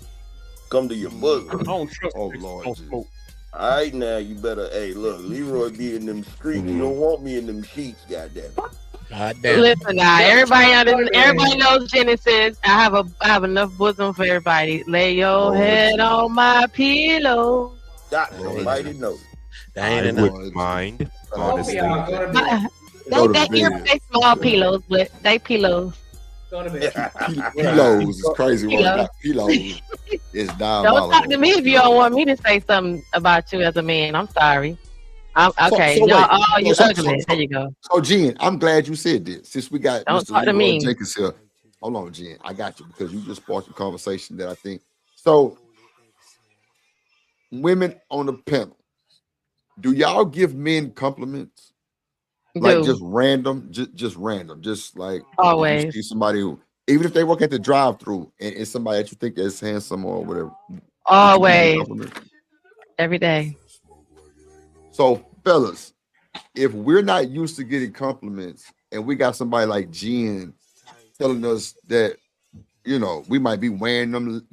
Come to your bosom.
I don't trust
Oh
chicks that
Lord,
don't
Jesus.
smoke.
All right, now you better. Hey, look, Leroy be in them streets. You don't want me in them sheets, goddamn.
Goddamn.
Listen, now everybody knows Genesis. I have enough bosom for everybody. Lay your head on my pillow.
Nobody knows.
That ain't
I
enough.
wouldn't mind.
Both of
Honestly.
y'all go to bed.
They ear small pillows, but they pillows.
Go to bed.
Pillows is crazy. Pillows is
Don't
diabolical.
talk to me if you don't want me to say something about you as a man. I'm sorry. Okay,
So
y'all,
wait.
you
So-
ugly. There you go.
So Jen, I'm glad you said this. Since we got
Don't talk to
Leroy
me.
Jenkins here. Hold on, Jen. I got you because you just sparked a conversation that I think. So women on the panel, do y'all give men compliments? Like
Do.
just random, just random, just like
Always.
you see somebody who Even if they work at the drive-through and it's somebody that you think is handsome or whatever.
Always. Every day.
So, fellas, if we're not used to getting compliments and we got somebody like Jen telling us that, you know, we might be wearing them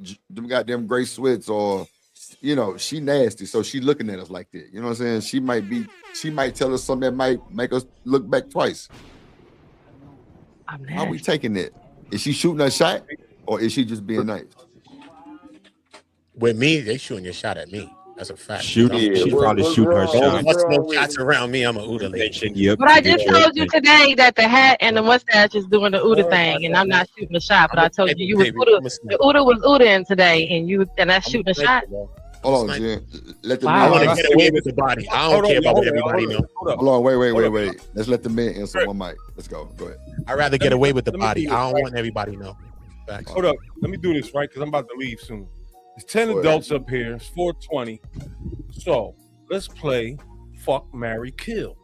goddamn gray sweats or, you know, she nasty. So she looking at us like that. You know what I'm saying? She might tell us something that might make us look back twice. How we taking it? Is she shooting a shot or is she just being nice?
With me, they shooting your shot at me. That's a fact.
She's probably shooting her shot.
Don't bust no shots around me. I'm a Uda lady.
Yep.
But I just told you today that the hat and the mustache is doing the Uda thing, and I'm not shooting a shot. But I told you was Uda. The Uda was Uda today, and that's shooting a shot.
Hold on, Jen. Let the
I want to get away with the body. I don't care about what everybody knows.
Hold on, wait. Let's let the men answer one mic. Let's go. Go ahead.
I'd rather get away with the body. I don't want everybody to know.
Hold up. Let me do this, right? Because I'm about to leave soon. There's 10 adults up here. It's 4:20. So let's play Fuck, Marry, Kill.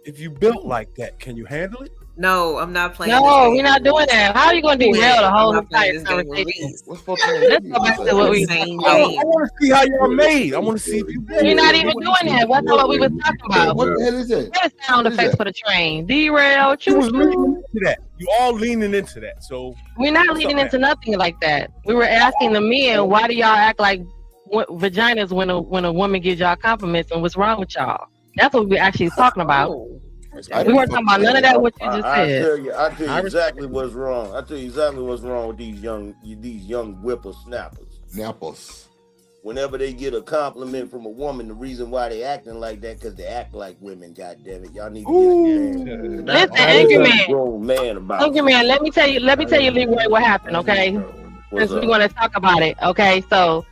If you built like that, can you handle it?
No, I'm not playing.
No, we're not doing that. How are you going to derail the whole entire conversation? Let's go back to what we were saying.
I want to see how you're made. I want to see if you.
You're not even doing that. That's not what we was talking about.
What the hell is it?
What is sound effects for the train? Derail.
You was leaning into that. You all leaning into that. So
we're not leaning into nothing like that. We were asking the men, why do y'all act like vaginas when a woman gives y'all compliments, and what's wrong with y'all? That's what we're actually talking about. We weren't talking about none of that. What you just said.
I tell you exactly what's wrong. I tell you exactly what's wrong with these young whippersnappers.
Snappers.
Whenever they get a compliment from a woman, the reason why they acting like that because they act like women. God damn it, y'all need to get
listen, angry man.
Grown man about
angry man. Let me tell you, Leroy, what happened. Okay, because we want to talk about it. Okay, so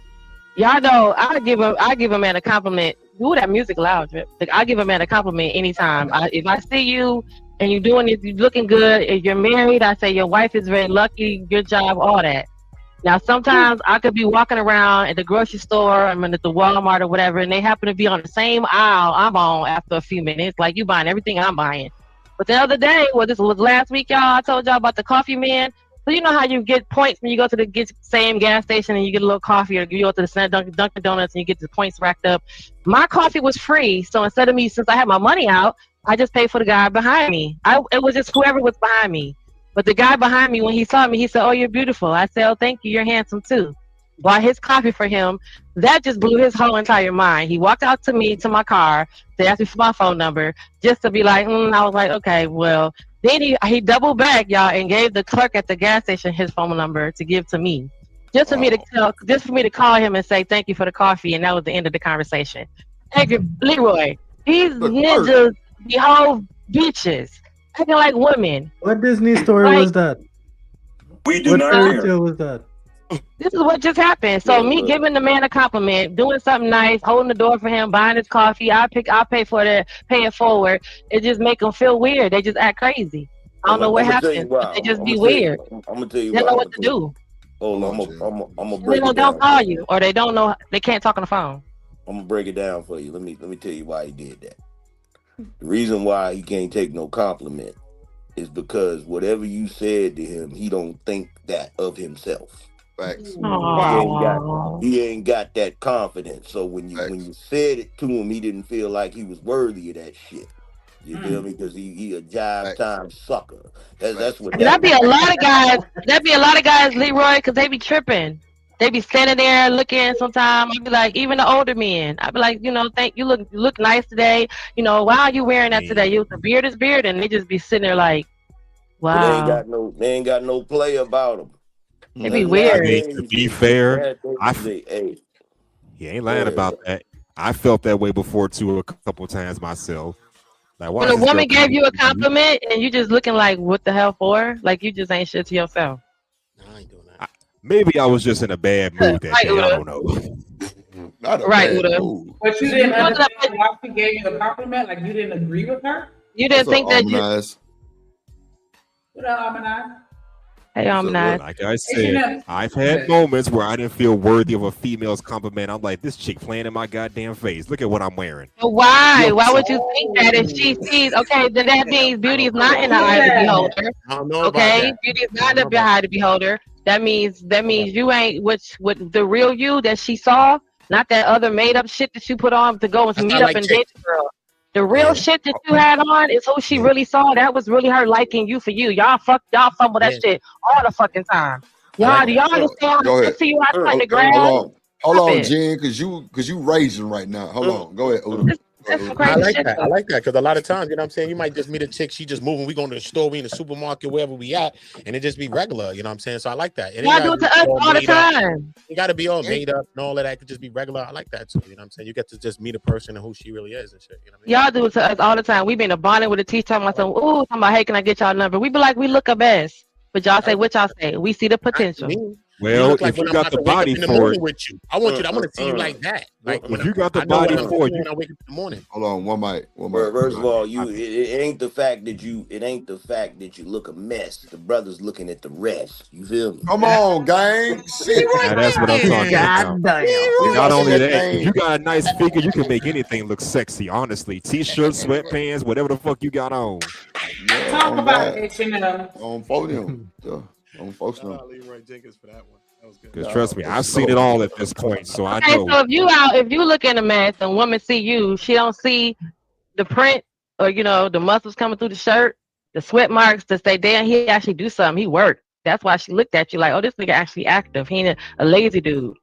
y'all know I give a man a compliment. Ooh, that music loud, Drip. Like, I give a man a compliment anytime. If I see you and you're doing it, you're looking good. If you're married, I say your wife is very lucky, good job, all that. Now, sometimes I could be walking around at the grocery store, I'm at the Walmart or whatever, and they happen to be on the same aisle I'm on after a few minutes. Like, you buying everything I'm buying. But the other day, this was last week, y'all, I told y'all about the coffee man. So you know how you get points when you go to the same gas station and you get a little coffee, or you go to the Dunkin' Donuts and you get the points racked up. My coffee was free, so instead of me, since I had my money out, I just paid for the guy behind me. It was just whoever was behind me. But the guy behind me, when he saw me, he said, "Oh, you're beautiful." I said, "Oh, thank you. You're handsome too." Bought his coffee for him. That just blew his whole entire mind. He walked out to me, to my car, to ask me for my phone number, just to be like, I was like, okay, well. Then he doubled back, y'all, and gave the clerk at the gas station his phone number to give to me, just for me to call him and say thank you for the coffee, and that was the end of the conversation. Thank you, Leroy. These ninjas be whole bitches, acting like women.
What Disney story was that?
We do not
fairy tale was that?
This is what just happened. So me giving the man a compliment, doing something nice, holding the door for him, buying his coffee, I'll pay for it, pay it forward. It just make them feel weird. They just act crazy. I don't know what happens. They just be weird.
I'm gonna tell you.
They don't know what to do.
Hold on, I'm gonna break it down.
They don't call you, or they don't know. They can't talk on the phone.
I'm gonna break it down for you. Let me tell you why he did that. The reason why he can't take no compliment is because whatever you said to him, he don't think that of himself.
Facts.
He ain't got that confidence. So when you said it to him, he didn't feel like he was worthy of that shit. You feel me? Because he a jive time sucker. That's what.
That'd be a lot of guys. That'd be a lot of guys, Leroy, because they be tripping. They be standing there looking. Sometimes I'd be like, even the older men, I'd be like, thank you. Look nice today. Why are you wearing that today? The beard is beard, and they just be sitting there like, wow.
But they ain't got no play about them.
It'd be weird.
I mean, to be fair, he ain't lying about that. I felt that way before too, a couple times myself. Like,
when a woman gave you a compliment and you just looking like, what the hell for? Like you just ain't shit to yourself.
I ain't doing that.
Maybe I was just in a bad mood that day. I don't know.
Right, Uda.
But you didn't understand why she gave you the compliment? Like you didn't agree with her?
You didn't think that you.
What up, Almanize?
Hey, I'm not.
Like I said, I've had moments where I didn't feel worthy of a female's compliment. I'm like, this chick playing in my goddamn face. Look at what I'm wearing.
Why? Why would you think that if she sees? Okay, then that means beauty is not in the eye of the beholder.
I don't know
Okay,
about
beauty is not in the eye of the beholder. That means you ain't what the real you that she saw, not that other made up shit that you put on to go and meet up and date the girl. The real shit that you had on is who she really saw. That was really her liking you for you. Y'all fumble that shit all the fucking time. Y'all, do y'all understand how to see you out in the grass?
Hold on, Jen, because you raging right now. Hold on, go ahead, Udo.
I like that. I like that because a lot of times, you know what I'm saying, you might just meet a chick, she just moving, we going to the store, we in the supermarket, wherever we at, and it just be regular, you know what I'm saying? So I like that.
Y'all do it to us all the time.
You got to be all made up and all of that. It could just be regular. I like that too, you know what I'm saying? You get to just meet a person and who she really is and shit, you know what I mean?
Y'all do it to us all the time. We been a bonding with a teacher talking about something, talking about, hey, can I get y'all number? We be like, we look a best. But y'all say, what y'all say? We see the potential.
Well, if you got the body for it,
with you, I want to see you like that. Like
if you got the body for it,
when I wake up in the morning.
Hold on, one mic.
First of all, it ain't the fact that you look a mess. The brother's looking at the rest. You feel me?
Come on, gang. Shit.
Now that's what I'm talking about.
damn.
Not only that, if you got a nice figure, you can make anything look sexy. Honestly, t-shirts, sweatpants, whatever the fuck you got on.
Yeah,
Talk about H&M.
On podium. On folks now.
Leroy Jenkins for that one. That was good.
Because trust me, I've seen it all at this point, so I know.
So if you look in a mess and woman see you, she don't see the print or the muscles coming through the shirt, the sweat marks to say, damn, he actually do something. He worked. That's why she looked at you like, oh, this nigga actually active. He ain't a lazy dude.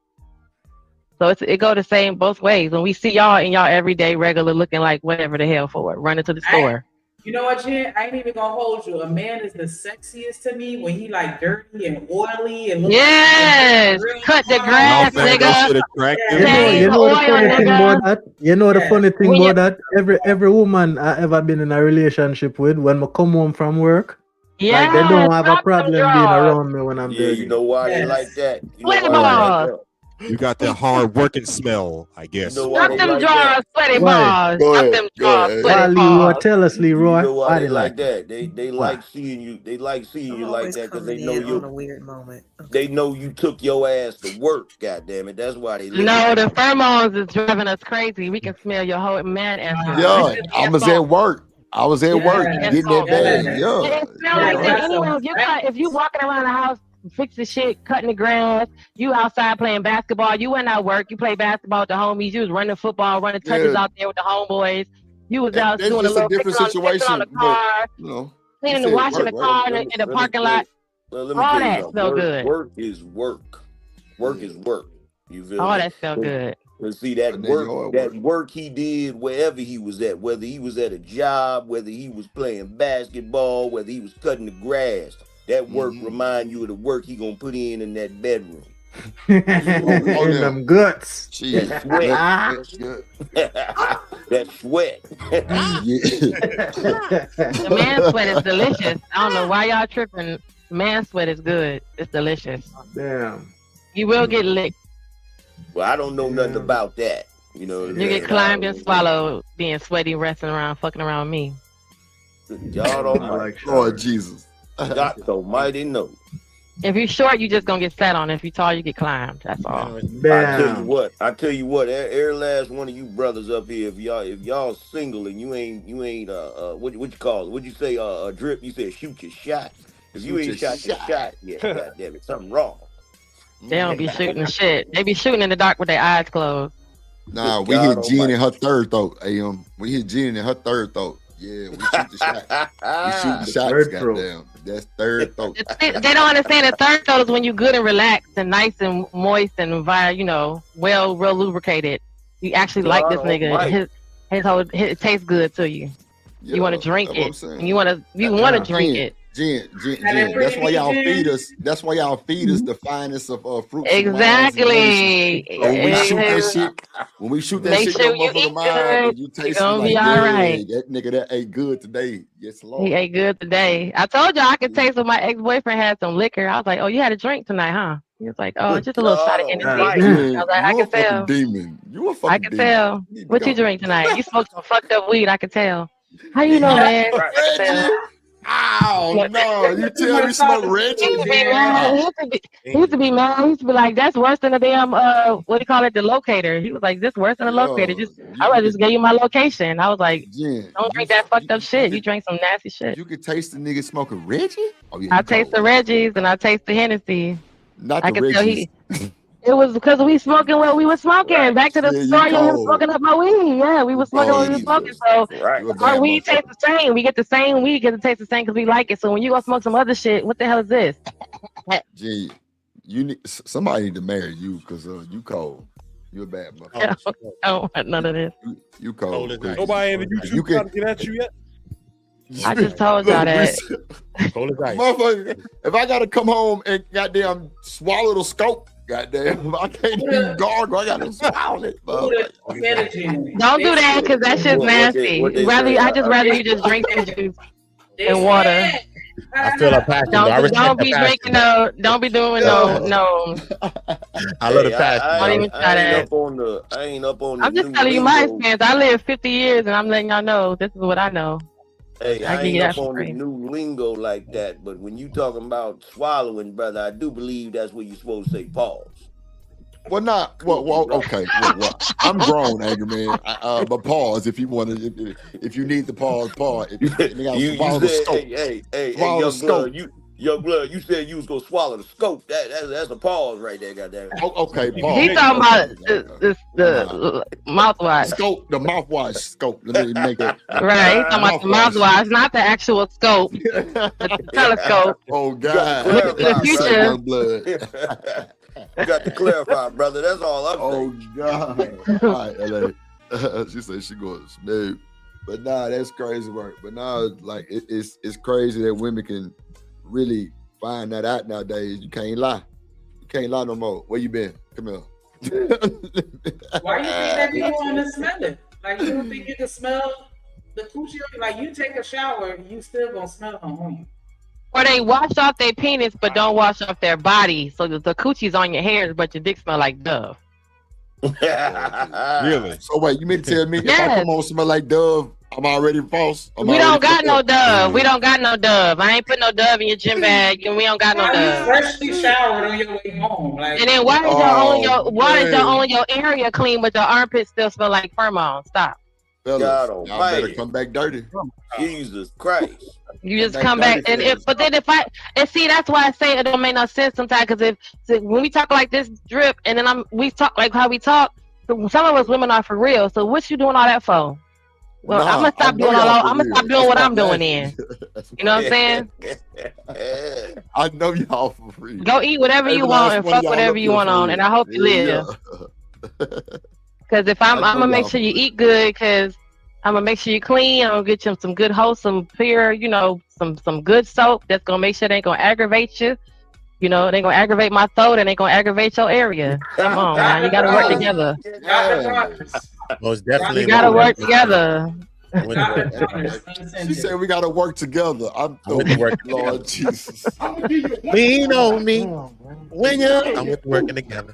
So it go the same both ways. When we see y'all in y'all everyday regular looking like whatever the hell for it, running to the store.
You know what, Jen? I ain't even gonna hold you. A man is the sexiest to me when he like dirty and oily and
cut the grass, nigga.
You know the funny thing about that. You know the funny thing about that. Every woman I ever been in a relationship with, when I come home from work, like they don't have a problem being around me when I'm dirty.
You know why they like that?
You got that hard working smell, I guess.
Stop them drawers, sweaty balls. Stop them drawers, sweaty
balls. Tell us, Leroy.
You know why they
like
that? They like seeing you. They like seeing you like that because they know you.
On a weird moment.
They know you took your ass to work. God damn it! That's why they.
No, the pheromones is driving us crazy. We can smell your whole man ass.
Yeah, I was at work. Getting that bag. Yeah.
It smell like that anyway. If you walking around the house, fixing shit, cutting the grass, you outside playing basketball, you went out work, you play basketball with the homies, you was running football, running touches out there with the homeboys, you was out doing a little
different situation
on the car, cleaning and washing the car in the parking lot.
Well, let me
all
tell you
that smell good.
Work is work. Work is work. You feel
all
me?
that smell good.
But see that work he did wherever he was at, whether he was at a job, whether he was playing basketball, whether he was cutting the grass. That work remind you of the work he gonna put in that bedroom.
In them guts.
That sweat. That sweat.
The man sweat is delicious. I don't know why y'all tripping. Man sweat is good. It's delicious.
Damn.
You will get licked.
Well, I don't know nothing about that. You know.
You get climbed and swallowed, being sweaty, wrestling around, fucking around me.
Y'all don't
like Lord Jesus.
God almighty no.
If you're short, you just gonna get sat on. If you're tall, you get climbed. That's all.
I tell you what, every last one of you brothers up here, if y'all single and you ain't what you call it? What'd you say? Drip? You said shoot your shot. If you ain't shot your shot, yeah, God damn it, something wrong.
They don't be shooting shit. They be shooting in the dark with their eyes closed.
Nah, we hit Jen in her third throat. We hit Jen in her third throat. Yeah, we shoot the shot. We shoot the shots, goddamn. That's third throat.
They don't understand the third throat is when you're good and relaxed and nice and moist and well lubricated. You actually like this nigga. It tastes good to you. Yeah, you want to drink it. And you want to drink it.
Jen, that's why y'all feed us. That's why y'all feed us the finest of fruits.
Exactly.
When we shoot that shit,
sure you eat good.
You taste
gonna
like,
be all right.
That nigga that ate good today. Yes, Lord.
He ate good today. I told y'all I could taste when my ex-boyfriend had some liquor. I was like, "Oh, you had a drink tonight, huh?" He was like, "Oh, just a little shot of energy." I was like, "I can tell."
Demon. You a fucking demon.
I can tell. What you drink tonight? You smoked some fucked up weed. I can tell. How you know, man?
Oh no! You tell me smoke Reggie?
He used to be mad. He used to be like, "That's worse than the damn what do you call it? The locator." He was like, "This worse than the locator." I would just give you my location. I was like, "Don't drink that fucked up shit. You drank some nasty shit."
You could taste the nigga smoking Reggie. Oh yeah,
I taste the Reggies and I taste the Hennessy.
Not
I
the
could tell
Reggies.
It was because we smoking what we were smoking. Right. Back to the story of him smoking up my weed. Yeah, we were smoking what we were smoking. So our weed tastes the same. We get the same weed, get to taste the same because we like it. So when you go smoke some other shit, what the hell is this?
Gee, you need somebody need to marry you because you cold. You a bad motherfucker.
I don't want none of this.
You cold.
Nobody in the YouTube trying to get at you yet?
I just told y'all that.
Motherfucker, if I gotta come home and goddamn swallow the scope, goddamn, I can't even gargle. I gotta swallow it.
Don't do that because that shit's nasty. I just rather you just drink the juice and water.
I feel a passion.
Don't be drinking no. Don't be doing no.
I love the passion.
Don't even try that.
I ain't up on the
I'm just telling you my experience. I lived 50 years and I'm letting y'all know this is what I know.
Hey, I ain't up on the new lingo like that, but when you talking about swallowing, brother, I do believe that's where you're supposed to say pause.
Well, not well. Okay, well, I'm grown, Angry Man. But pause if you want to. If you need the pause.
You said, hey, young blood. You said you was gonna swallow the scope. That's a pause right there, goddamn.
Okay, pause.
He talking about the mouthwash.
Scope, the mouthwash scope. Let me make it.
Right, he's talking about the mouthwash, not the actual scope. The telescope.
Oh God!
Look at the future.
Blood.
You got to clarify, brother. That's all I'm saying.
God. All right, LA. She said she going to smooth. But nah, that's crazy work. But now, like, it's crazy that women can really find that out nowadays. You can't lie. You can't lie no more. Where you been? Come here.
Why you think that people want to smell it? Like, you don't think you can smell the coochie? Like, you take a shower, you still gonna smell them on you.
Or they wash off their penis but don't wash off their body, so that the coochie's on your hairs, but your dick smell like Dove.
Really? So wait, you mean to tell me if I come on smell like Dove, I'm already false?
We don't got no Dove. We don't got no Dove. I ain't put no Dove in your gym bag, and we don't got no Dove.
You freshly showered on your way home, like.
And then why is only your area clean, but your armpits still smell like pheromone? Stop.
Fellas, y'all better come back dirty.
Jesus Christ.
You just come back but then see, that's why I say it don't make no sense sometimes, because when we talk like this drip and then we talk like how we talk, some of us women are for real. So what you doing all that for? Well, I'm gonna stop doing what I'm doing then. You know what I'm saying?
I know y'all for free.
Go eat whatever you want and fuck whatever you want on, and I hope you live. Because if I'm gonna make sure you eat good, because I'm gonna make sure you clean. I'm gonna get you some good, wholesome, pure, some good soap that's gonna make sure they ain't gonna aggravate you. They ain't gonna aggravate my throat and they gonna aggravate your area. Come on, man. You gotta work together.
Most definitely.
You gotta work together.
She said we gotta work together. I'm Lord Jesus.
Lean on me when I'm working together.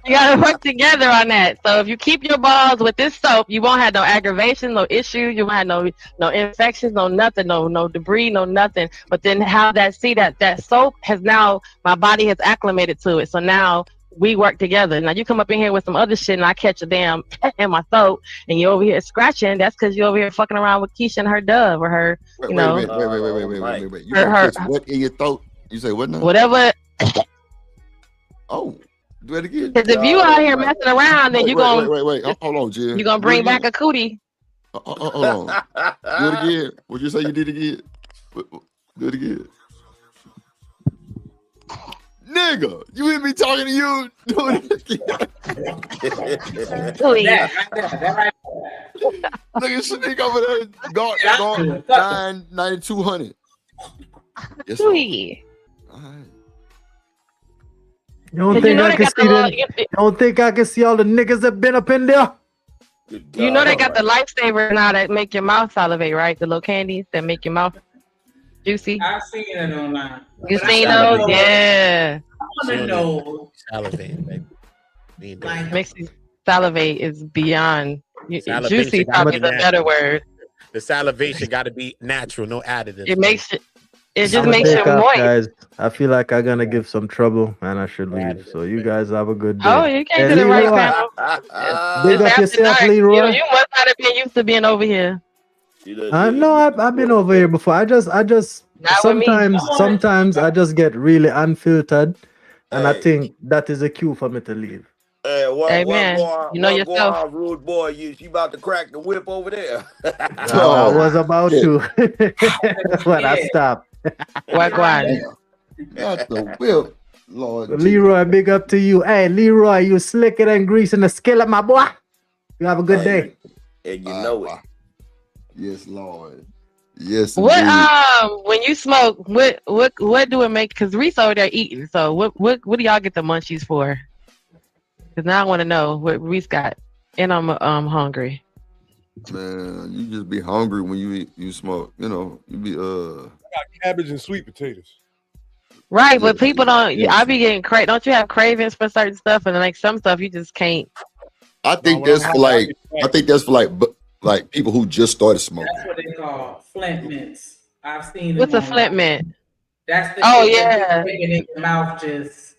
You gotta work together on that. So if you keep your balls with this soap, you won't have no aggravation, no issues. You won't have no infections, no nothing, no debris, no nothing. But then how that soap has now, my body has acclimated to it. So now we work together. Now you come up in here with some other shit and I catch a damn in my throat and you're over here scratching. That's because you're over here fucking around with Keisha and her Dove or her,
Wait. You catch what in your throat? You say what now?
Whatever.
Oh, do it again.
Because if you out here messing around, then you're going to...
Wait. Hold on, Jill.
You're going to bring back a cootie.
Hold on. Do it again. What you say you did again? Do it again. Nigga, you hear me talking to you? Doing it again. Nigga, Shanique over there, gone 9,200. Yes,
sweet.
You don't think I can see them? You don't think I can see all the niggas that been up in there?
You know they got the lifesaver now that make your mouth salivate, right? The little candies that make your mouth juicy.
I've seen it online.
You seen those? Yeah.
I want to know.
Salivate, baby.
Makes you salivate is beyond. Juicy probably the better word.
The salivation got to be natural, no additives.
It makes it. It just
I'm gonna
makes
take
you
off,
moist.
guys. I feel like I'm gonna give some trouble, and I should leave. So you guys have a good day.
Oh, you came
Hey,
to the right
Leroy.
panel.
Big
It's
up
after
yourself,
dark.
Leroy.
You must not have been used to being over here.
No, I've been over here before. I just
Not with me.
sometimes I just get really unfiltered, and I
Hey.
think that is a cue for me to leave.
Hey, what
You know
going
yourself.
on, rude boy? She about to crack the whip over there.
I was about to, but I stopped.
What
Not the whip, Lord.
Leroy, big up to you. Hey, Leroy, you slicker than grease in the skillet, my boy. You have a good day.
And you know it.
Yes, Lord. Yes,
What
indeed.
when you smoke, what do it make? Because Reese over there eating. So what do y'all get the munchies for? Because now I want to know what Reese got, and I'm hungry.
Man, you just be hungry when you smoke. You know, you be
I got cabbage and sweet potatoes.
Right, but people don't. I be getting Don't you have cravings for certain stuff, and like some stuff you just can't.
I think that's for like people who just started smoking.
That's what they call flint mints. I've seen.
What's a flint mint?
That's the
Oh
shit that
yeah,
just making your mouth just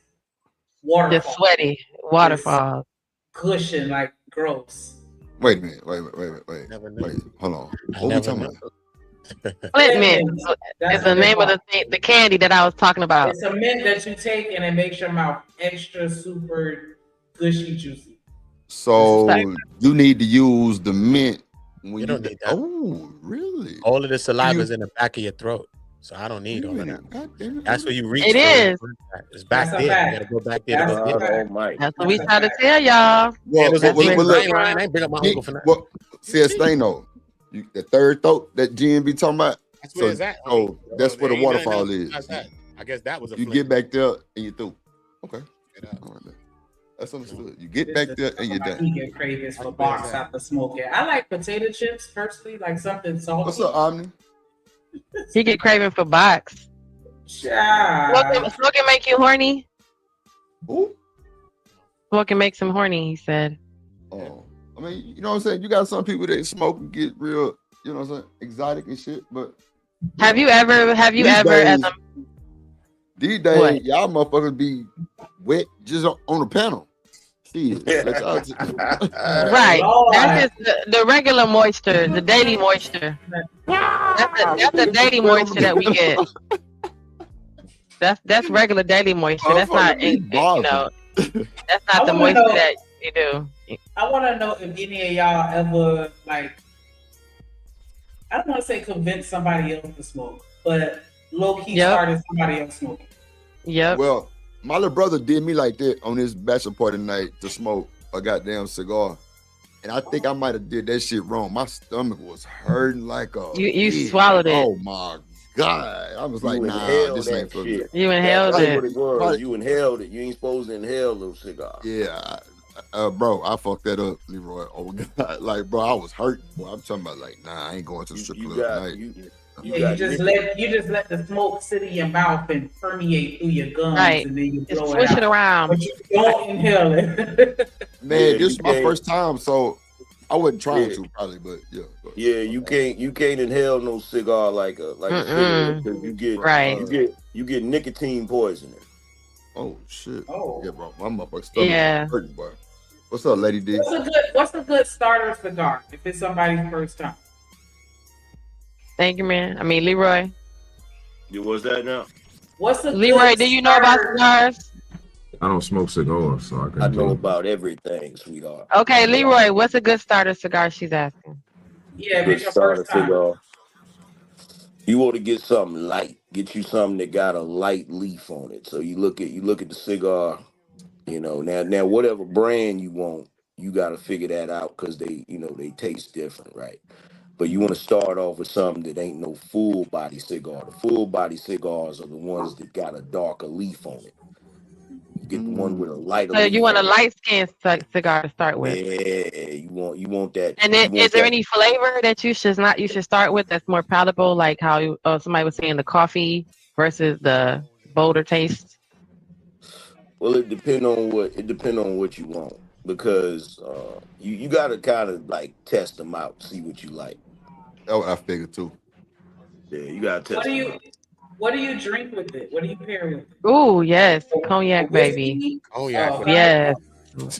waterfall.
just sweaty waterfall.
Cushion like gross.
Wait a minute. Wait. Hold on. What we talking about?
Flint mint is the name of the candy that I was talking about.
It's a mint that you take and it makes your mouth extra super gushy juicy.
So you need to use the mint when
You don't need that.
Oh, really?
All of the saliva is in the back of your throat, so I don't need all of that. That's where you reach.
It is.
It's back there. You gotta go back there to go get it.
That's what we try to tell y'all.
I ain't bring up my uncle for that.
See, that's thing though. The third throat that Jen be talking about.
That's where it's at.
Oh, that's where the
Ain't nothing
waterfall
else
is.
besides that. I guess that was a
You
flip.
get back there and you through. Okay. All right, that's understood. You get back there and you're done.
You get cravings for box after smoking. I like potato chips personally, like something salty.
What's up, Omni?
He get craving for box. Smoking make you horny?
Who?
Smoking makes him horny, he said.
Oh, I mean, you know what I'm saying? You got some people that smoke and get real, you know what I'm saying, exotic and shit, but
Have you ever as a
these days,
What?
y'all motherfuckers be wet just on the panel. Shit.
Right. That's just the regular moisture, the daily moisture. That's the daily moisture that we get. That's regular daily moisture. That's not you know. That's not the moisture that you do.
I want to know if any of y'all ever like. I don't want to say convince somebody else to smoke, but low key started somebody else smoking.
Yep.
Well, my little brother did me like that on his bachelor party night to smoke a goddamn cigar. And I think I might have did that shit wrong. My stomach was hurting like a
You
bitch.
swallowed it.
Oh my God. I was like,
You
nah,
inhaled
this
that
ain't for me.
shit.
You inhaled
That's
it.
what it was. You inhaled it. You ain't supposed to inhale those cigars.
Yeah. Bro, I fucked that up, Leroy. Oh God. Like, bro, I was hurting. Boy, I'm talking about like, nah, I ain't going to the strip club tonight.
You just let the smoke sit in your mouth and permeate through your gums,
Right.
and then you
Just
blow
swish
it
it
out.
around.
But you don't inhale it.
Man,
Yeah,
this is
you
my
can't-
first time, so I wasn't trying
Yeah.
to probably, but yeah.
Yeah, you can't inhale no cigar like a cigarette, 'cause you get you get nicotine poisoning.
Oh shit.
Oh.
Yeah, bro. My motherfucking stomach
Yeah.
hurting, bro. What's up, Lady D?
What's a good starter cigar if it's somebody's first time?
Thank you, man. I mean, Leroy.
What's that now?
What's a
Leroy,
good
do you know about
starter-
cigars?
I don't smoke cigars, so I can.
I know about everything, sweetheart.
Okay, Leroy, what's a good starter cigar? She's asking.
Yeah,
Good
it's your
starter
first time.
cigar. You want to get something light. Get you something that got a light leaf on it. So you look at the cigar. You know, now whatever brand you want, you got to figure that out because they taste different, right? But you want to start off with something that ain't no full body cigar. The full body cigars are the ones that got a darker leaf on it. You get the one with a lighter
So
leaf.
you want a
on it.
light skinned cigar to start with.
Yeah, you want that.
And
you
then,
want
is there
that-
any flavor that you should start with that's more palatable, like how somebody was saying the coffee versus the bolder taste?
Well, it depend on what you want because you got to kind of like test them out, see what you like.
what I figured too.
Yeah, you gotta test.
What do you drink with it? What do you pair with it?
Ooh, yes, cognac, baby.
Cognac.
Yes,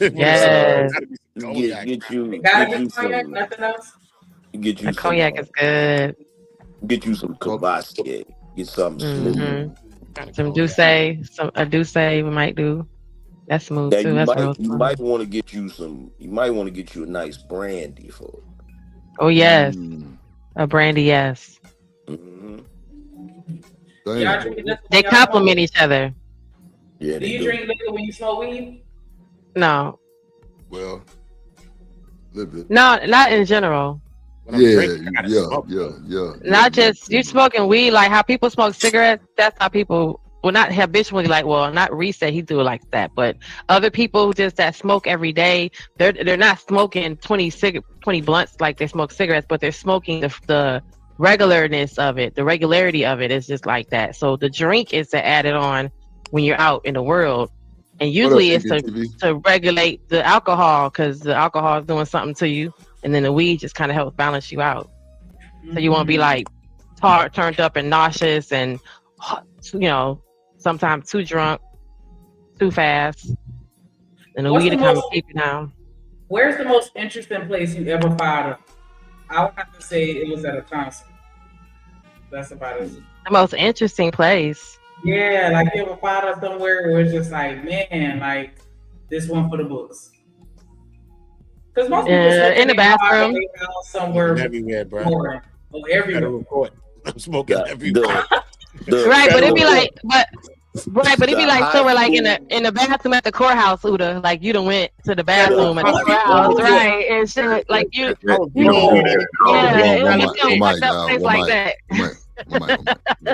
yes.
Get you
Cognac,
some.
nothing else.
Get you
The
some.
cognac is good.
Get you some Kvassier. Get something smooth.
Some a Douce we might do. That's smooth
Now
too. That's real
you
smooth.
might want to get you some. You might want to get you a nice brandy for it.
Oh yes, a brandy. Yes. They complement each other.
Yeah,
do you drink liquor when you smoke weed?
No.
Well, a little bit.
No, not in general.
Yeah.
Not just you smoking weed, like how people smoke cigarettes. That's how people, well, not habitually, like, well, not Reset, he do it like that, but other people just that smoke every day, they're not smoking 20 blunts like they smoke cigarettes, but they're smoking the regularness of it, the regularity of it is just like that. So the drink is to add it on when you're out in the world, and usually it's to regulate the alcohol, because the alcohol is doing something to you, and then the weed just kind of helps balance you out, so you won't be like turned up and nauseous and, you know, sometimes too drunk too fast, and the weed to come keep you down.
Where's the most interesting place you ever fired up? I would have to say it was at a concert. That's about it.
The most interesting place.
Yeah, like you ever fired up somewhere where it's just like, man, like this one for the books. Because most people
in the bathroom,
somewhere
everywhere, bro.
Oh, everywhere.
I'm smoking everywhere.
Right, but it'd be like, but it'd be like somewhere like in the bathroom at the courthouse, Uda. Like you done went to the bathroom at the courthouse, right? And shit, like you know, yeah, it would be some fucked up place like that.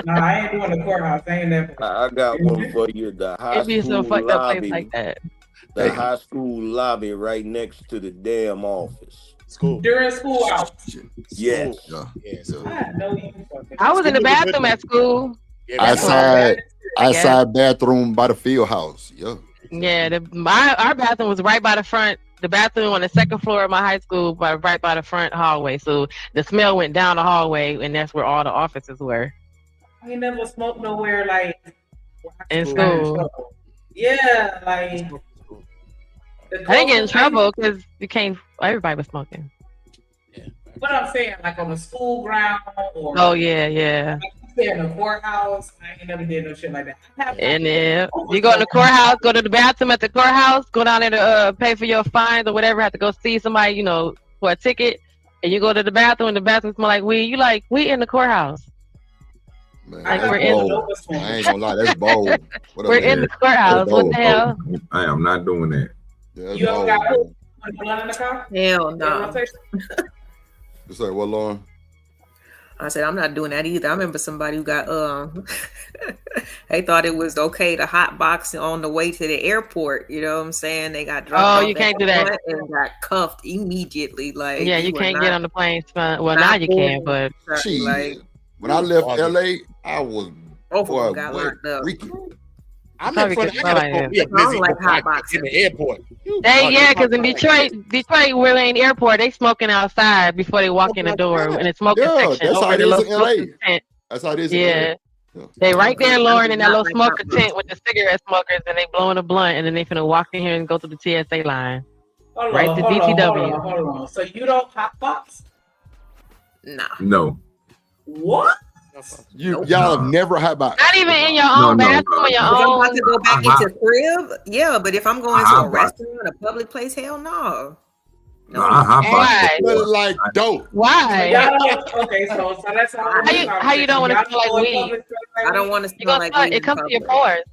No, I ain't doing the courthouse. I ain't never.
I got one for you. The high
It'd be
school
some fucked up
lobby.
place like that.
The high school lobby right next to the damn office.
School.
During school hours.
Yes.
I know you.
I was in the bathroom at school.
Outside bathroom by the field house. Yeah.
Yeah, our bathroom was right by the front. The bathroom on the second floor of my high school, right by the front hallway. So the smell went down the hallway, and that's where all the offices were.
I ain't never smoked nowhere like
in school.
Yeah, like
I didn't get in trouble because everybody was smoking.
What I'm saying, like on the school ground or
yeah.
Like in the courthouse, I ain't never did no shit like that.
And then you go in the courthouse, go to the bathroom at the courthouse, go down there to pay for your fines or whatever, have to go see somebody, you know, for a ticket, and you go to the bathroom and the bathroom smell like weed. You like, we in the courthouse.
Man,
like
we're I ain't gonna lie, that's bold.
We're in the courthouse. What the hell?
I am not doing that.
Yeah,
you ever got put in the car?
Hell no.
You say what, Lauren?
I said I'm not doing that either. I remember somebody who got they thought it was okay to hot box on the way to the airport. You know what I'm saying? They got drunk.
Oh, you can't do that.
And got cuffed immediately. Like
yeah, you can't get on the plane. Well, now you can, but
like
when I left LA, I was
got locked up.
I'm in front. I gotta go be a busy in the airport.
Because in Detroit really ain't airport. They smoking outside before they walk in the door in the smoking section.
That's how it is in LA. That's how it is.
Yeah. They right there, Lauren, in that little smoker tent with the cigarette smokers, and they blowing a blunt, and then they finna walk in here and go through the TSA line.
Hold
right
on,
to
hold
DTW.
on, hold on. So you don't hot box?
Nah.
No.
What?
Y'all have never had about
not even in your own bathroom or your
If I'm
own.
about to go back into crib, yeah, but if I'm going to a restaurant, a public place, hell no.
Why?
Like dope.
Why?
Okay, so that's
how you don't want to smell like weed?
I don't want to smell like weed.
It comes to your pores.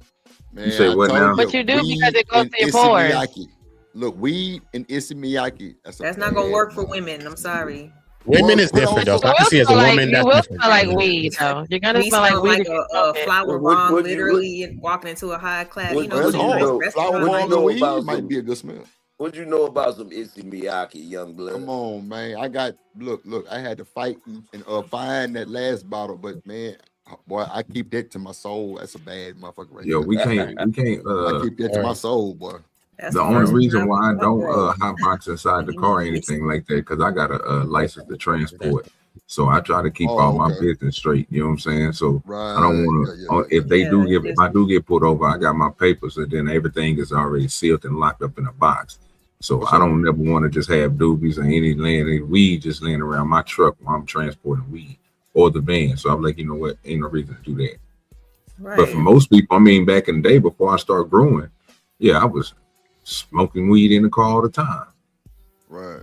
Man,
You say what now?
But you do
weed
because it goes
and
to your pores.
Issey-Miyake. Look, weed and Issey Miyake.
That's not gonna work for women. I'm sorry.
Women is different though. I can see as a woman
You
that's
will
different.
smell like weed though. You're gonna
We
smell like weed.
like a flower bomb, literally, and walking into a high class. You know,
That's all. Flower bomb and weed
about
might be a good smell.
What you know about some Issey Miyake, young blood?
Come on, man. I got look. I had to fight and find that last bottle, but man, boy, I keep that to my soul. That's a bad motherfucker right
Yo,
there.
we can't.
I keep that to my soul, boy.
The only reason why I don't hot box inside the car or anything like that, because I got a license to transport. So I try to keep all my business straight. You know what I'm saying? So I don't want to. If I do get pulled over, I got my papers, and then everything is already sealed and locked up in a box. So I don't never want to just have doobies or any weed just laying around my truck while I'm transporting weed or the van. So I'm like, you know what? Ain't no reason to do that. Right. But for most people, I mean, back in the day before I started growing, I was smoking weed in the car all the time.
Right.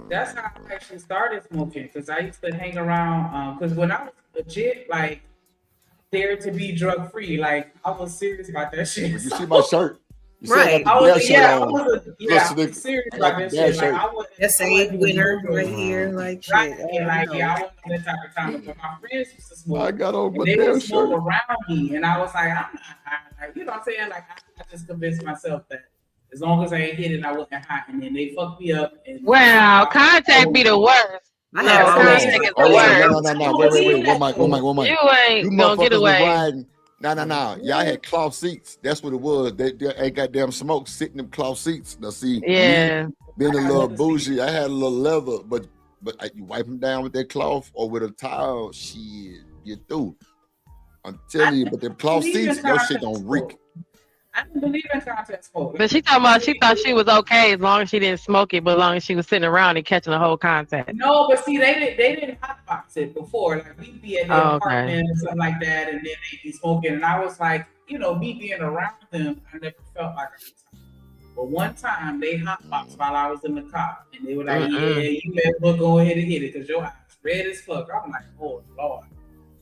That's how I actually started smoking, because I used to hang around. Because when I was legit, like, there to be drug free, like, I was serious about that shit.
You see my shirt? You
Right.
I was
serious about that shit. Like, I was
a winner right here, like shit.
Right. I wasn't that type of time. But my friends used to smoke.
I got on my
they
damn
would smoke
shirt
around me, and I was like, I'm not high. Like, you know what I'm saying? Like, I just convinced myself that as long as I ain't hit it, I wasn't hot. And then they fucked me up. And
wow, contact be the worst. Contact is the worst.
No. Wait. One mic.
You ain't gonna get away.
No. Y'all had cloth seats. That's what it was. They ain't goddamn smoke sitting in them cloth seats. Now see, being a little bougie, I had a little leather, but you wipe them down with that cloth or with a towel, shit, you through. I'm telling you, but them cloth seats, your shit don't reek.
I didn't believe in contact smoke.
But she thought she was okay as long as she didn't smoke it, but as long as she was sitting around and catching the whole contact.
No, but see, they didn't hotbox it before. Like, we'd be at their apartment or something like that, and then they'd be smoking. And I was like, me being around them, I never felt like I was hot. But one time they hotboxed while I was in the car, and they were like, you better go ahead and hit it because your eyes red as fuck. I'm like, oh Lord.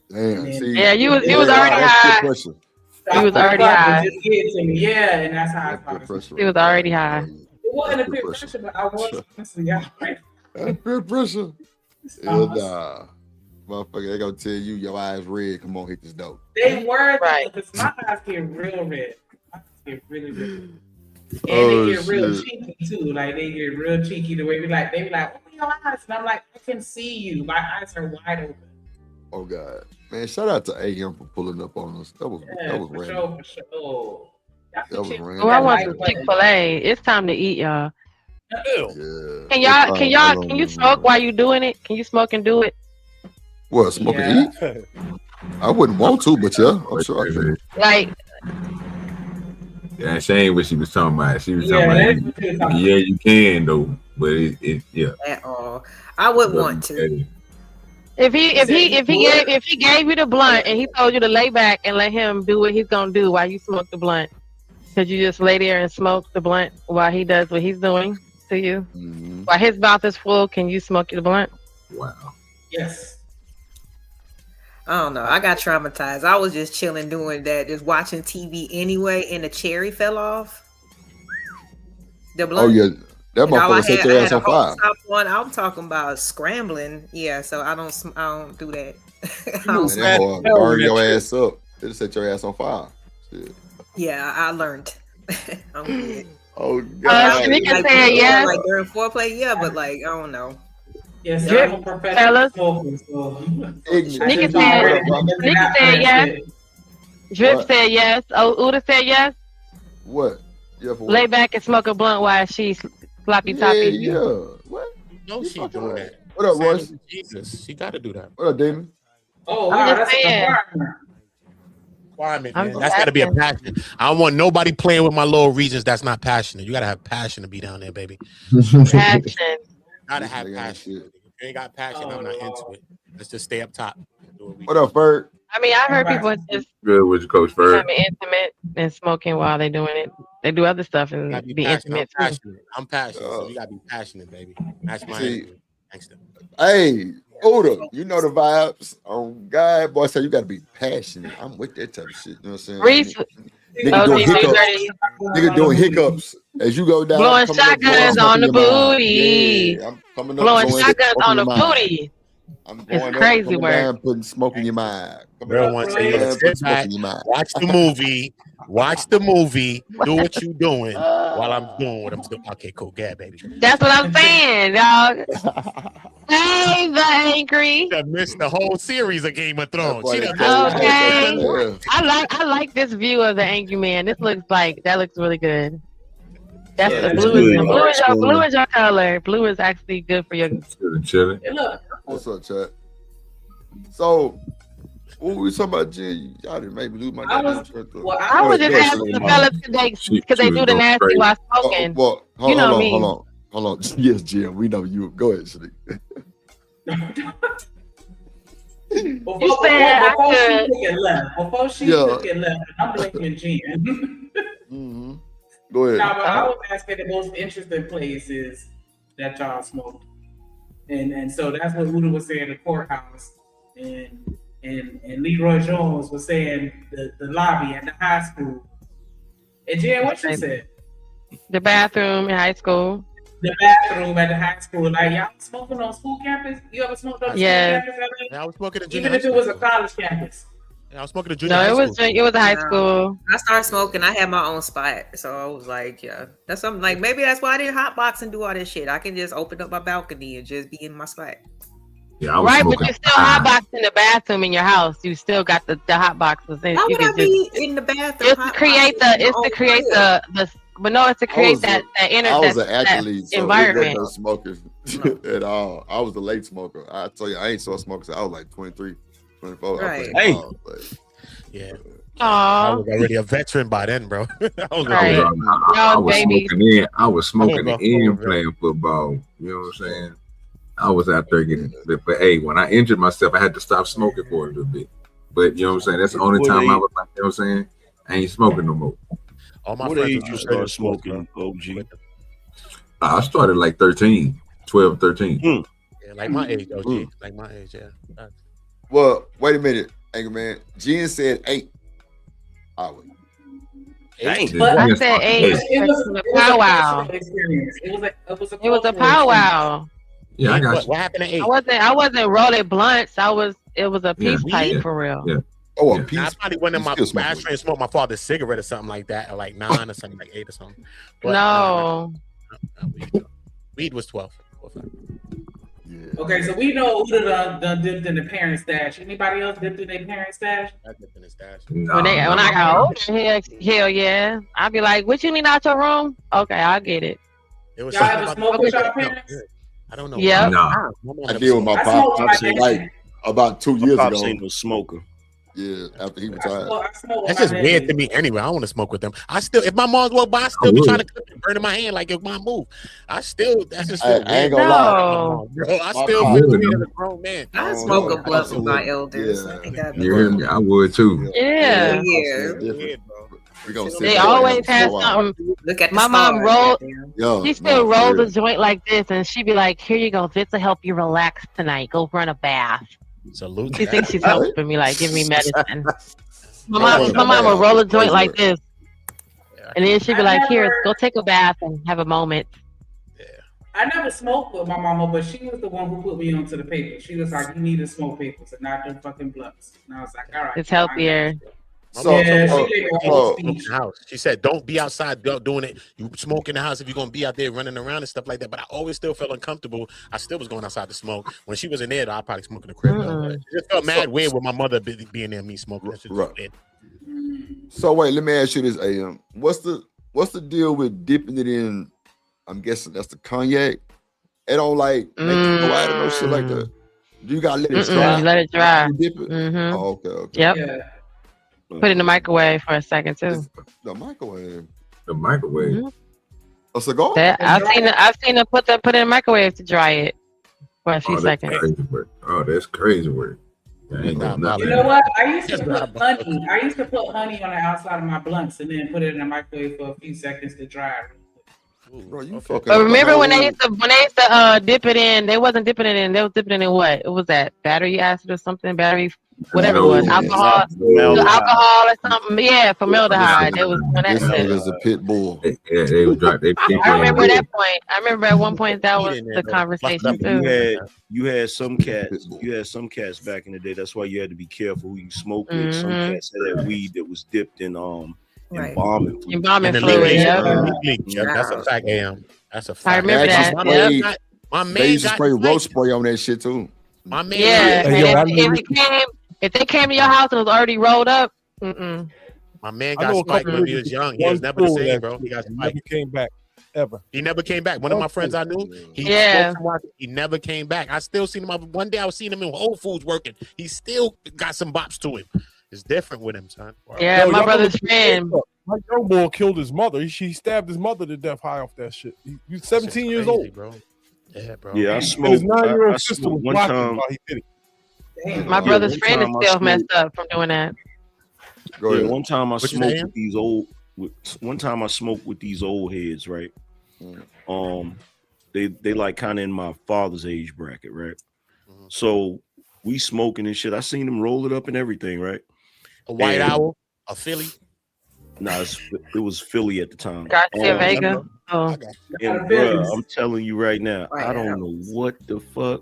Damn.
You was already high. He was already high.
Just get to me. Yeah, and that's how I started.
He was already high.
It wasn't a peer pressure, but I was honestly right.
Peer pressure. Nah. Motherfucker, they gonna tell you your eyes red. Come on, hit this dope.
They were because my eyes get real red. My eyes get really red. And they get real cheeky too. Like, they get real cheeky the way they be like, open your eyes. And I'm like, I can see you. My eyes are wide open.
Oh God. Man, shout out to AM for pulling up on us. That was random.
For sure.
That was random.
Oh, I want some Chick-fil-A. It's time to eat, y'all.
Yeah.
Can you smoke while you doing it? Can you smoke and do it?
What, smoke and eat? I wouldn't want to, but I'm sure I could.
Like,
she ain't what she was talking about. She was talking about, you can though, but
At all. I would want to.
If he gave you the blunt and he told you to lay back and let him do what he's gonna do while you smoke the blunt, could you just lay there and smoke the blunt while he does what he's doing to you? Mm-hmm. While his mouth is full, can you smoke the blunt?
Wow.
Yes.
I don't know. I got traumatized. I was just chilling doing that, just watching TV anyway, and the cherry fell off. The blunt.
Oh yeah. That motherfucker set your ass on fire.
I'm talking about scrambling. Yeah, so I don't do that.
Burn your ass up. It'll set your ass on fire. Shit.
Yeah, I learned. I'm good.
Oh God.
Shanika said yes.
Like during foreplay, yeah, but like I don't know.
Yes,
fellas. Shanika said yes. Drip said yes. Oh, Uda said yes.
What?
Lay back and smoke a blunt while she's sloppy toppy.
Yeah. What?
No, she doing that.
What up, Royce?
Jesus, she got to do that.
What up, Damon?
Oh, wow, that's a
requirement, man. That's got to be a passion. I don't want nobody playing with my lower regions that's not passionate. You got to have passion to be down there, baby.
Passion.
Gotta have passion. If you ain't got passion, I'm not into it. Let's just stay up top.
What up, Ferg?
I mean, I've heard people just
good with your coach Ferg.
becoming intimate and smoking while they're doing it. They do other stuff and be intimate too.
I'm passionate, so you gotta be passionate, baby. That's my energy. Thanks.
Hey, Uda, you know the vibes. Oh God, boy, say you gotta be passionate. I'm with that type of shit. You know what I'm saying?
Reese,
nigga doing hiccups as you go down.
Blowing shotguns on the booty.
I'm coming up.
Blowing shotguns on the booty.
I'm going
it's crazy
up,
work.
Putting smoke in your mind.
Real one say, watch the movie. Watch the movie. Do what you doing while I'm doing what I'm doing. Okay, cool. Yeah, baby.
That's what I'm saying, dog. Hey, the angry.
I missed the whole series of Game of Thrones.
Okay. I like this view of the angry man. That looks really good. That's the blue is your color. Blue is actually good for your
chilling.
What's up, chat? So, what we talking about, Jen? Y'all didn't make me lose my goddamn train of thought.
I was just asking the fellas because they do the nasty while smoking. You know me.
Hold on. Yes, Jim, we know you. Go ahead, Shanique.
Before she took it left, I'm blaming Jen.
Go ahead.
Now, but I was asking the most interesting places that y'all smoked, and so that's what Uda was saying, the courthouse, and Leroy Jones was saying the lobby at the high school. And Jen, what you said?
The bathroom in high school.
The bathroom at the high school. Like, y'all smoking on school campus? You ever smoked on school campus?
Yeah, I was smoking at junior
Even if it was a college campus.
Yeah, I was smoking at junior high school.
It was a high school.
I started smoking. I had my own spot, so I was like, yeah, that's something. Like maybe that's why I didn't hotbox and do all this shit. I can just open up my balcony and just be in my spot.
Yeah,
right, but you still hotbox in the bathroom in your house. You still got the hot boxes.
How would I be in the bathroom?
It's to create the. But no, it's to create that environment.
I was smoker at all. I was a late smoker. I tell you, I ain't so a smoker. So I was like 23, 24.
Right.
Yeah.
I
was already a veteran by then, bro. I
was smoking and playing football. You know what I'm saying? I was out there getting it. But hey, when I injured myself, I had to stop smoking for a little bit. But you know what I'm saying? That's the only time I was like, you know what I'm saying? I ain't smoking no more.
What age you started smoking, OG?
I started like 13, 12, 13.
Yeah, like my age, OG. Like my age, yeah.
Well, wait a minute, Anchor Man. Jen said 8 hours.
8? But I said 8. It was a powwow. It was a powwow.
Yeah, I got you.
What happened at 8?
I wasn't rolling blunts. It was a peace pipe for real.
Yeah.
Oh,
I probably went in my ashtray and smoked my father's cigarette or something like that, or like 9 or something, like 8 or something. But,
no.
Weed was 12.
Yeah.
Okay, so we know Uda done dipped in the parent stash. Anybody else dipped in their parent stash?
I dipped in the stash.
When I got older, hell yeah. I'd be like, what you need out your room? Okay, I'll get it.
Y'all ever smoke with y'all parents?
I don't know.
Yeah.
No. I did with my pop. Like about 2 years ago.
Ain't no smoker.
Yeah, after he retired.
That's just weird to me anyway. I don't want to smoke with them. I still, if my mom's walk by, I still be trying to clip it, burn in my hand like if my move. That's just
I ain't gonna lie.
Bro, I still feel weird as a grown man.
I smoke a blunt with my elders.
Yeah.
I think that'd be
You hear me? I would too.
Yeah. They always have something.
Look at
my mom rolled.
She
still rolls a joint like this, and she'd be like, "Here you go. This will help you relax tonight. Go run a bath."
Salute.
She thinks she's helping me, like give me medicine. My mom will roll a joint like this, and then she'd be like, "Here, go take a bath and have a moment."
I never smoked with my mama, but she was the one who put me onto the paper. She was like, "You need to smoke papers and not them fucking blunts." And I was like, "All right."
It's healthier.
She said, "Don't be outside doing it. You smoke in the house if you're gonna be out there running around and stuff like that." But I always still felt uncomfortable. I still was going outside to smoke. When she was in there, though, I probably smoked in the crib. It just felt mad weird with my mother being there, me smoking.
Right. So wait, let me ask you this, AM. What's the deal with dipping it in? I'm guessing that's the cognac. It don't like make it go out or no shit like that. You gotta let it dry.
Let it dry.
You dip it. Oh, okay.
Yep.
Yeah.
Put it in the microwave for a second too.
The microwave.
The microwave.
A cigar?
I've seen her put it in the microwave to dry it for a few seconds.
That's crazy work.
You know what? I used to put honey on the outside of my blunts and then put it in the microwave for a few seconds to dry.
Bro, you fucking.
But remember when they used to dip it in? They wasn't dipping it in. They was dipping it in what? It was that battery acid or something. Whatever it was, alcohol or something. Yeah, formaldehyde. It was when that shit.
It a pit bull.
Yeah, they would drop.
I remember that point. I remember at one point that was the conversation too.
You had some cats back in the day. That's why you had to be careful who you smoke with. Some cats had that weed that was dipped in embalming fluid.
Embalming fluid.
That's a fact. That's a fact.
I remember that.
My man
they used to spray roach spray on that shit too.
My man.
Yeah. If they came to your house and it was already rolled up,
my man got spiked when he was young. He was never the same, bro. He got spiked.
Never came back. ever.
He never came back. One of my friends I knew, he never came back. I still seen him. One day I was seeing him in Whole Foods working. He still got some bops to him. It's different with him, son. Wow.
Yeah, my brother's friend.
My young boy killed his mother. He stabbed his mother to death high off that shit. He's 17 years old,
bro. Yeah, bro.
Yeah, I smoked.
His 9-year-old
I
sister
smoked
was
one
watching
time.
while he did it.
My brother's friend is still messed up from doing that.
One time I smoked with these old. One time I smoked with these old heads, right? They like kind of in my father's age bracket, right? So we smoking and shit. I seen them roll it up and everything, right?
A White Owl, a Philly.
Nah, it was Philly at the time.
Garcia Vega. Oh,
and bro, I'm telling you right now, I don't know what the fuck.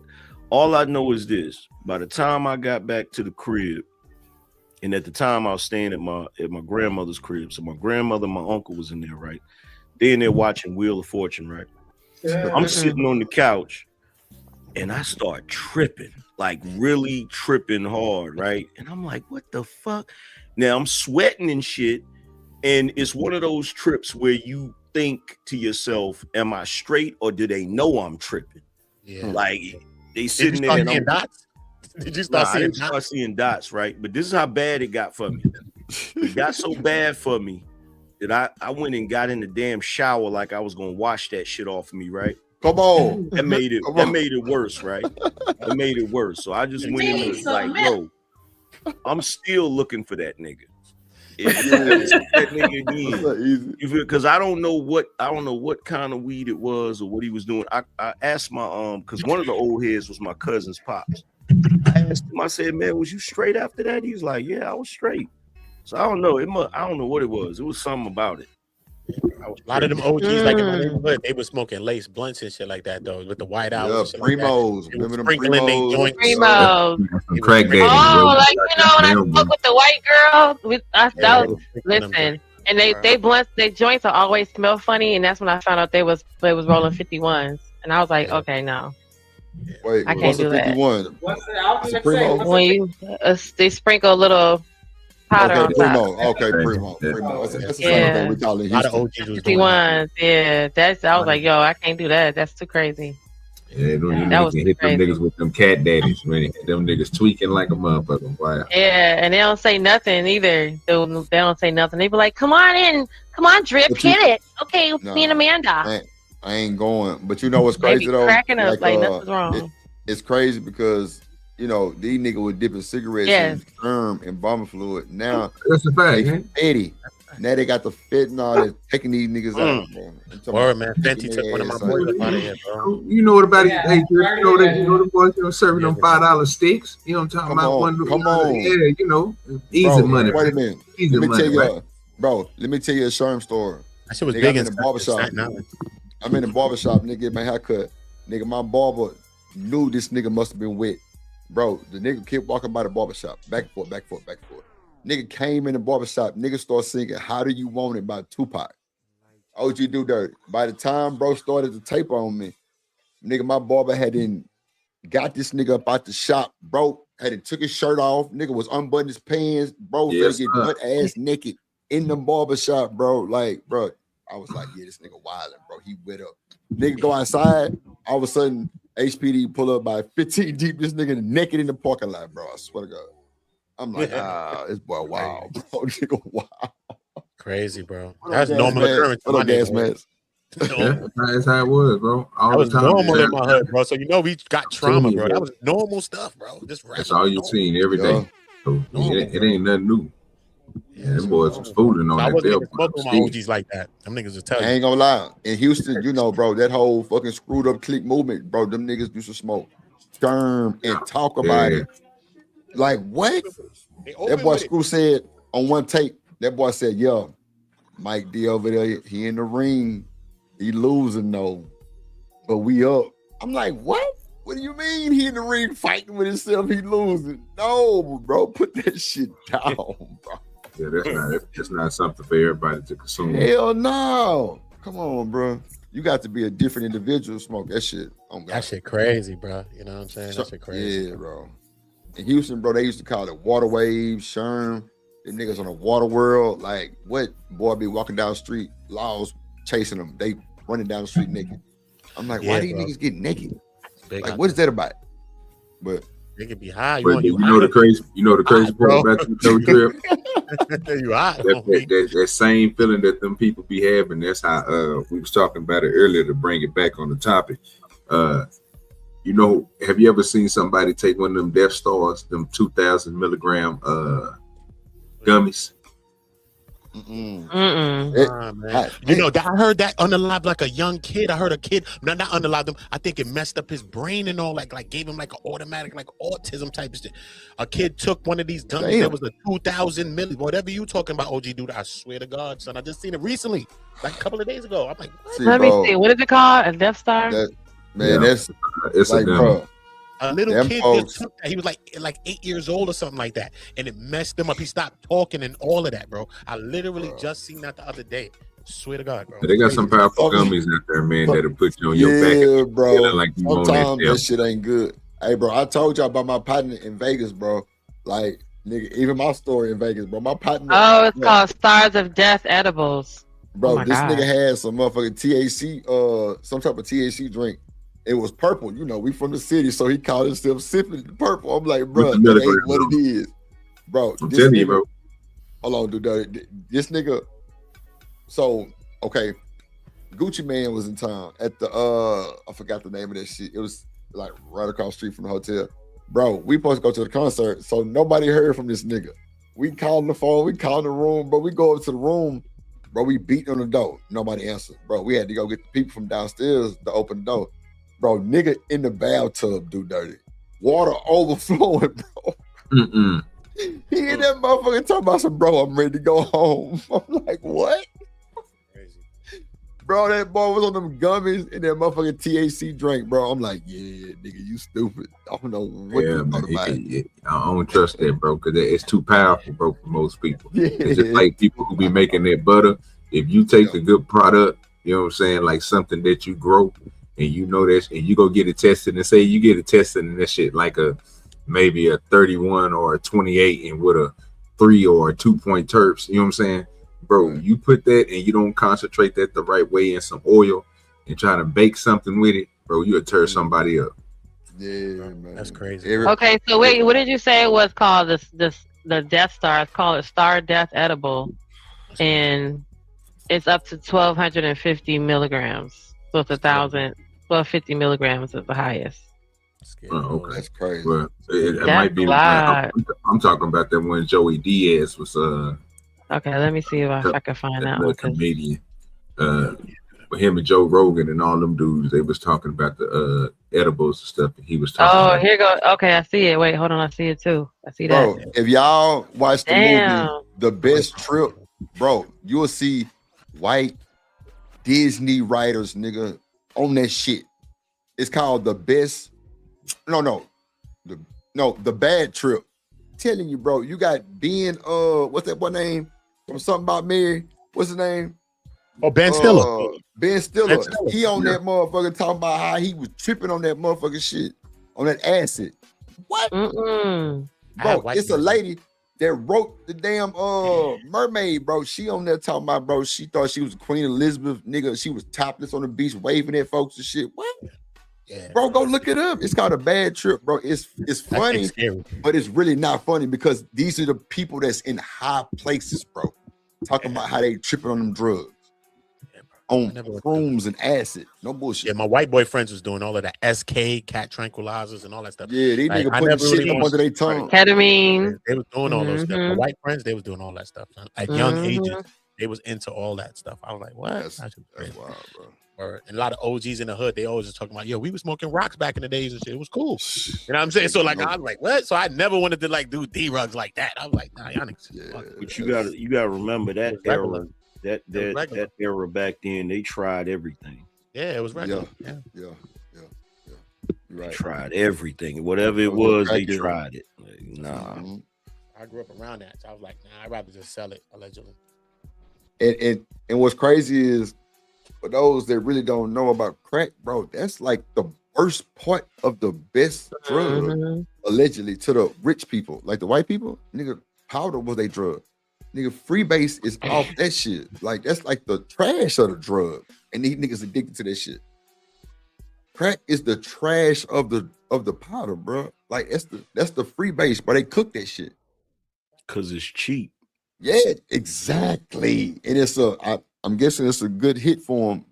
All I know is this: by the time I got back to the crib, and at the time I was staying at my grandmother's crib, so my grandmother, and my uncle was in there, right? They in there watching Wheel of Fortune, right? I'm sitting on the couch, and I start tripping, like really tripping hard, right? And I'm like, what the fuck? Now I'm sweating and shit, and it's one of those trips where you think to yourself, am I straight or do they know I'm tripping?
Yeah.
Like they sitting there and I'm
dots? Did you start seeing dots?
I start seeing dots, right? But this is how bad it got for me. It got so bad for me that I went and got in the damn shower like I was gonna wash that shit off of me, right?
Come on.
That made it worse, right? It made it worse. So I just went in and like, bro, I'm still looking for that nigga. That nigga again. Because I don't know what kind of weed it was or what he was doing. I asked my because one of the old heads was my cousin's pops. I asked him, I said, man, was you straight after that? He was like, yeah, I was straight. So I don't know. I don't know what it was. It was something about it.
A lot of them OGs, like in my neighborhood, they were smoking lace blunts and shit like that, though, with the white owls.
Yeah, primos.
Remember them primos?
Primos.
Crack daddy.
Oh, like when I smoke with the white girl, listen, and they blunts, they joints are always smell funny, and that's when I found out they was rolling 51s, and I was like, okay, no.
Wait,
I can't do that.
51?
What's that? I was gonna say,
When you they sprinkle a little powder on top.
Primo. That's
Yeah.
we call it.
A lot of
Houston.
OGs was doing
51s, yeah. I was like, yo, I can't do that. That's too crazy.
Yeah, them
That
niggas
was
can hit them
crazy.
niggas with them cat daddies, man. Them niggas tweaking like a motherfucker. Wow.
Yeah, and they don't say nothing either. They don't say nothing. They be like, come on in. Come on, Drip,
But you-
hit it. Okay,
No.
me and Amanda.
I ain't going. But you know what's
They
crazy
be
though?
cracking up like nothing's wrong.
It's crazy because these niggas were dipping cigarettes
Yes.
in sperm and vomit fluid. Now
That's a fact.
they Fetty. Now they got the fentanyl that's taking these niggas out, bro. I'm talking
Word,
about
man. Fenty took one of my
ass, son.
boys up out of here, bro.
You know what about
Yeah,
it? Hey, you know the boys serving them $5 sticks. You know what I'm talking
Come
about?
on, come on.
Yeah, easy
Bro,
money.
Wait a minute.
Easy
Let me
money,
tell you,
right?
bro. Let me tell you a Sherm story.
That shit was
Nigga,
big
I'm in the barbershop.
Staten Island.
I'm in the barbershop, nigga, get my haircut. Nigga, my barber knew this nigga must have been wet. Bro, the nigga kept walking by the barbershop. Back and forth, back and forth, back and forth. Nigga came in the barbershop. Nigga started singing How Do You Want It by Tupac. OG Do Dirty. By the time bro started to tape on me, nigga, my barber hadn't got this nigga up out the shop. Bro hadn't took his shirt off. Nigga was unbuttoning his pants. Bro
Yes,
finna get
sir.
butt ass naked in the barbershop, bro. Like, bro, I was like, yeah, this nigga wildin', bro. He wet up. Nigga go outside. All of a sudden, HPD pull up by 15 deep. This nigga naked in the parking lot, bro. I swear to God. I'm like, this boy wild, bro. Nigga wild.
Crazy, bro.
What
That's
up,
normal
gas
occurrence.
mask? What up, gas mask?
That's how it was, bro. All
That was
the time.
normal
Yeah.
in my hood, bro. So we got trauma,
you,
bro.
bro.
That was normal stuff, bro. Just
That's all you seen every day. So it ain't nothing new. Yeah, them boys was fooling on
I
that
wasn't
bill.
even smoking with my OGs like that. Them niggas will tell
I
you.
ain't gonna lie. In Houston, bro, that whole fucking screwed up clique movement, bro, them niggas used to smoke, skirm, and talk about it. Like, what? That boy Screw said on one tape, that boy said, yo, Mike D over there, he in the ring. He losing though. But we up. I'm like, what? What do you mean he in the ring fighting with himself? He losing. No, bro, put that shit down, bro.
Yeah, that's not something for everybody to consume.
Hell no. Come on, bro. You got to be a different individual to smoke that shit. Oh, God.
That shit crazy, bro. You know what I'm saying? That shit crazy.
Yeah, bro. In Houston, bro, they used to call it water waves, Sherm. Them niggas on the water world. Like, what? Boy be walking down the street, laws chasing them. They running down the street naked. I'm like, why
Yeah,
do you
bro.
niggas get naked?
They
Like,
got
what is that about? But
They could be high.
But you know the crazy part about the no drip.
You high.
That same feeling that them people be having. That's how we was talking about it earlier to bring it back on the topic. You know, have you ever seen somebody take one of them Death Stars, them 2,000 milligram gummies?
Man. You know, I heard that unalived like a young kid. I heard a kid, not unalived him. I think it messed up his brain and all, like gave him like an automatic, like autism type of shit. A kid took one of these gummies.
Damn.
There was a 2,000 milli. Whatever you talking about, OG dude. I swear to God, son. I just seen it recently, like a couple of days ago. I'm like, what?
Let me see. What is it called? A Death Star?
That's
it's
like, bro.
A little
Them
kid
folks-
just took that. He was like 8 years old or something like that, and it messed him up. He stopped talking and all of that, bro. I literally just seen that the other day. Swear to God, bro.
They got some powerful gummies out there, man, that'll put you on your back.
Yeah,
and
bro.
feeling like you on
Sometimes
that
that shit ain't good. Hey, bro, I told y'all about my partner in Vegas, bro. Like, nigga, even my story in Vegas, bro. My partner.
Oh, it's called Stars of Death Edibles.
Bro,
Oh my
this
God.
nigga had some motherfucking THC, some type of THC drink. It was purple. You know, we from the city, so he called himself sipping the purple. I'm like, bro,
With the
that ain't
milligram,
what it is. Bro,
I'm
this
telling
nigga,
you, bro.
hold on, dude. This nigga, so, okay, Gucci Man was in town at the, I forgot the name of that shit. It was like right across the street from the hotel. Bro, we supposed to go to the concert, so nobody heard from this nigga. We called the phone, we called the room, but we go up to the room, bro, we beat on the door. Nobody answered. Bro, we had to go get the people from downstairs to open the door. Bro, nigga in the bathtub do dirty. Water overflowing, bro. He in that motherfucker talking about some, bro, I'm ready to go home. I'm like, what? Bro, that boy was on them gummies and that motherfucking THC drink, bro. I'm like, yeah, nigga, you stupid. I don't know what
Yeah,
you
man,
thought about it.
I don't trust that, bro, because it's too powerful, bro, for most people.
Yeah.
It's just like people who be making that butter. If you take the good product, you know what I'm saying, like something that you grow, and you know that, and you go get it tested, and say you get it tested, and that shit like maybe a 31 or a 28, and with a 3 or a 2-point terps, you know what I'm saying? Bro, you put that and you don't concentrate that the right way in some oil and try to bake something with it, bro, you'll tear somebody up.
Yeah, man.
That's crazy.
Okay, so wait, what did you say it was called? The Death Star. It's called a Star Death Edible, and it's up to 1,250 milligrams. So it's 1,250 milligrams is the highest.
Oh, okay.
That's crazy.
Well, it
That's
might be.
a lot.
I'm talking about that when Joey Diaz was
Okay, let me see if I can find out.
that comedian. With him and Joe Rogan and all them dudes, they was talking about the edibles and stuff. And he was talking.
Oh,
about
here go. Okay, I see it. Wait, hold on. I see it too. I see that.
Bro, if y'all watch the
Damn.
movie The Best Trip, bro, you will see white Disney writers, nigga, on that shit. It's called The Best. The Bad Trip. Telling you, bro, you got Ben, what's that boy name? From Something About Mary. What's his name?
Oh, Ben Stiller.
Ben Stiller.
Ben Stiller.
He on that motherfucker talking about how he was tripping on that motherfucking shit, on that acid. What?
Mm-mm.
Bro, it's a lady that wrote the damn mermaid, bro. She on there talking about, bro, she thought she was Queen Elizabeth, nigga. She was topless on the beach waving at folks and shit. What?
Yeah,
bro, go look it up. It's called A Bad Trip, bro. It's funny, but it's really not funny because these are the people that's in high places, bro. Talking about how they tripping on them drugs. On shrooms and acid. No bullshit.
Yeah, my white boy friends was doing all of that. SK, cat tranquilizers, and all that stuff.
Yeah, these niggas putting shit up under their tongue.
Ketamine.
They was doing all those stuff. My white friends, they was doing all that stuff. At young ages, they was into all that stuff. I was like, what? That's
wild, bro.
And a lot of OGs in the hood, they always just talking about, yo, we was smoking rocks back in the days and shit. It was cool. You know what I'm saying? So like, I was like, what? So I never wanted to like do D-rugs like that. I was like, nah, y'all niggas.
But you gotta remember that era. That era back then, they tried everything.
Yeah, it was regular.
Yeah.
They tried everything. Whatever it was, they tried it. Like, nah.
I grew up around that. So I was like, nah, I'd rather just sell it, allegedly.
And what's crazy is, for those that really don't know about crack, bro, that's like the worst part of the best drug, allegedly, to the rich people. Like the white people, nigga, powder was a drug. Nigga, freebase is off that shit. Like that's like the trash of the drug, and these niggas addicted to that shit. Crack is the trash of the powder, bro. Like that's the freebase, but they cook that shit
because it's cheap.
Yeah, exactly. And I'm guessing it's a good hit for them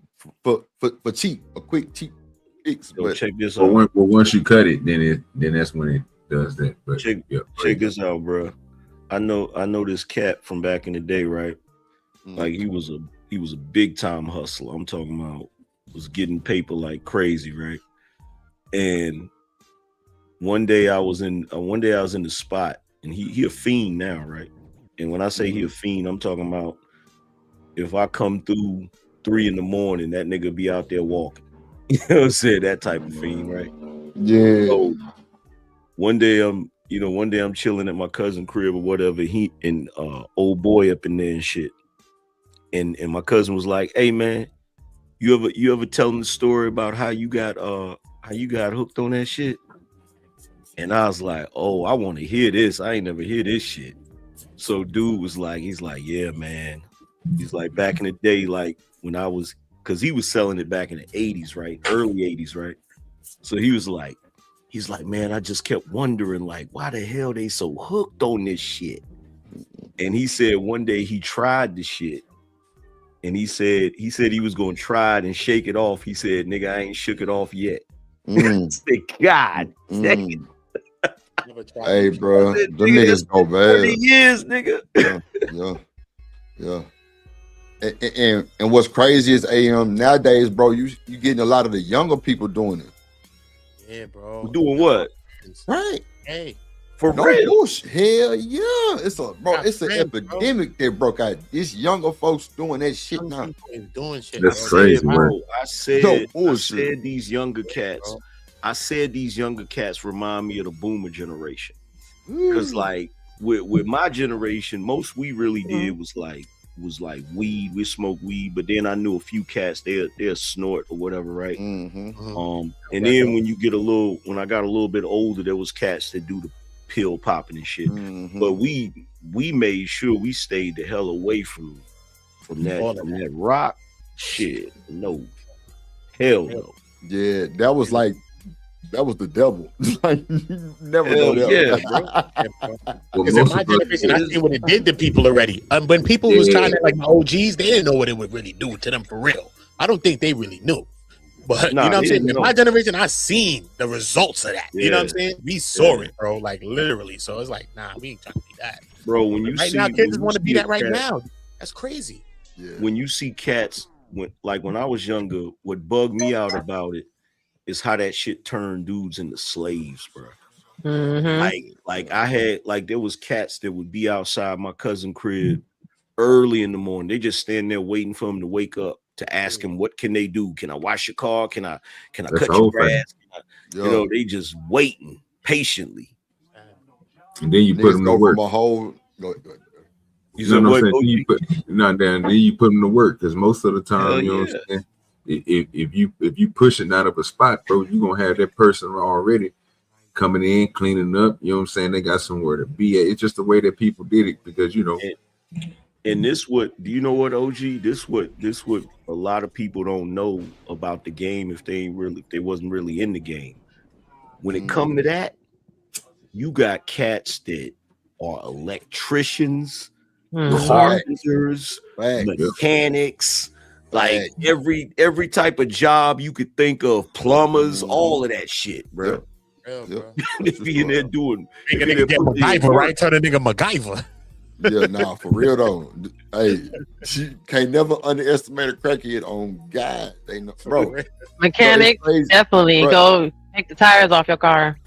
for cheap, a quick cheap fix.
So
but
check this out.
Well, once you cut it, then that's when it does that. But
check this out, bro. I know this cat from back in the day, right? Like he was a big time hustler. I'm talking about was getting paper like crazy, right? And one day I was in the spot, and he a fiend now, right? And when I say he a fiend, I'm talking about if I come through 3 a.m, that nigga be out there walking. You know what I'm saying? That type of fiend, right?
Yeah.
So one day I'm chilling at my cousin's crib or whatever. He and old boy up in there and shit. And my cousin was like, "Hey man, you ever telling the story about how you got hooked on that shit?" And I was like, "Oh, I want to hear this. I ain't never hear this shit." So dude was like, he's like, "Yeah, man." He's like, back in the day, like when I was, because he was selling it back in the 80s, right? Early 80s, right? So he's like, man, I just kept wondering, like, why the hell they so hooked on this shit? And he said one day he tried the shit. And he said he was gonna try it and shake it off. He said, "Nigga, I ain't shook it off yet." God.
Hey, bro, them niggas go bad.
40 years, nigga.
Yeah. And what's crazy is nowadays, bro, you getting a lot of the younger people doing it.
Yeah, bro.
Doing what?
Right.
Hey.
For
no
real?
Bullshit. Hell yeah. It's an epidemic that broke out. These younger folks doing that shit now.
Doing shit.
That's crazy, bro.
I said these younger cats. I said these younger cats remind me of the boomer generation. Because like with my generation, most we really did was like weed. We smoked weed, but then I knew a few cats they'll snort or whatever, right? And then when I got a little bit older, there was cats that do the pill popping and shit. But we made sure we stayed the hell away from that rock shit. No, hell no.
Yeah, that was the devil. Like, you never know that.
Yeah, bro. Because in my generation, I seen what it did to people already. When people was trying to, like my OGs, they didn't know what it would really do to them for real. I don't think they really knew. But you know what I'm saying? In my generation, I seen the results of that. You know what I'm saying? We saw it, bro. Like literally. So it's like, nah, we ain't trying to be that.
Bro, when you
now kids want to be that right now. That's crazy.
Yeah.
When you see cats, when I was younger, what bugged me out about it is how that shit turned dudes into slaves, bro. Like I had, like, there was cats that would be outside my cousin crib early in the morning. They just stand there waiting for him to wake up to ask him, what can they do? Can I wash your car? Can I cut your grass? You know, they just waiting patiently.
And then you put them to work.
You know what I'm saying?
Then you put them to work, because most of the time, you know what I'm saying? If you push it out of a spot, bro, you're gonna have that person already coming in, cleaning up. You know what I'm saying? They got somewhere to be at. It's just the way that people did it, because you know.
And do you know what, OG? This what a lot of people don't know about the game if they wasn't really in the game. When it come to that, you got cats that are electricians, carpenters, mechanics, like every type of job you could think of, plumbers, all of that shit, bro. They be in there doing.
Make a nigga get MacGyver, right? Turn a nigga MacGyver.
Yeah, nah, for real though. Hey, she can't never underestimate a crackhead on God. They know, bro.
Mechanic, definitely go take the tires off your car.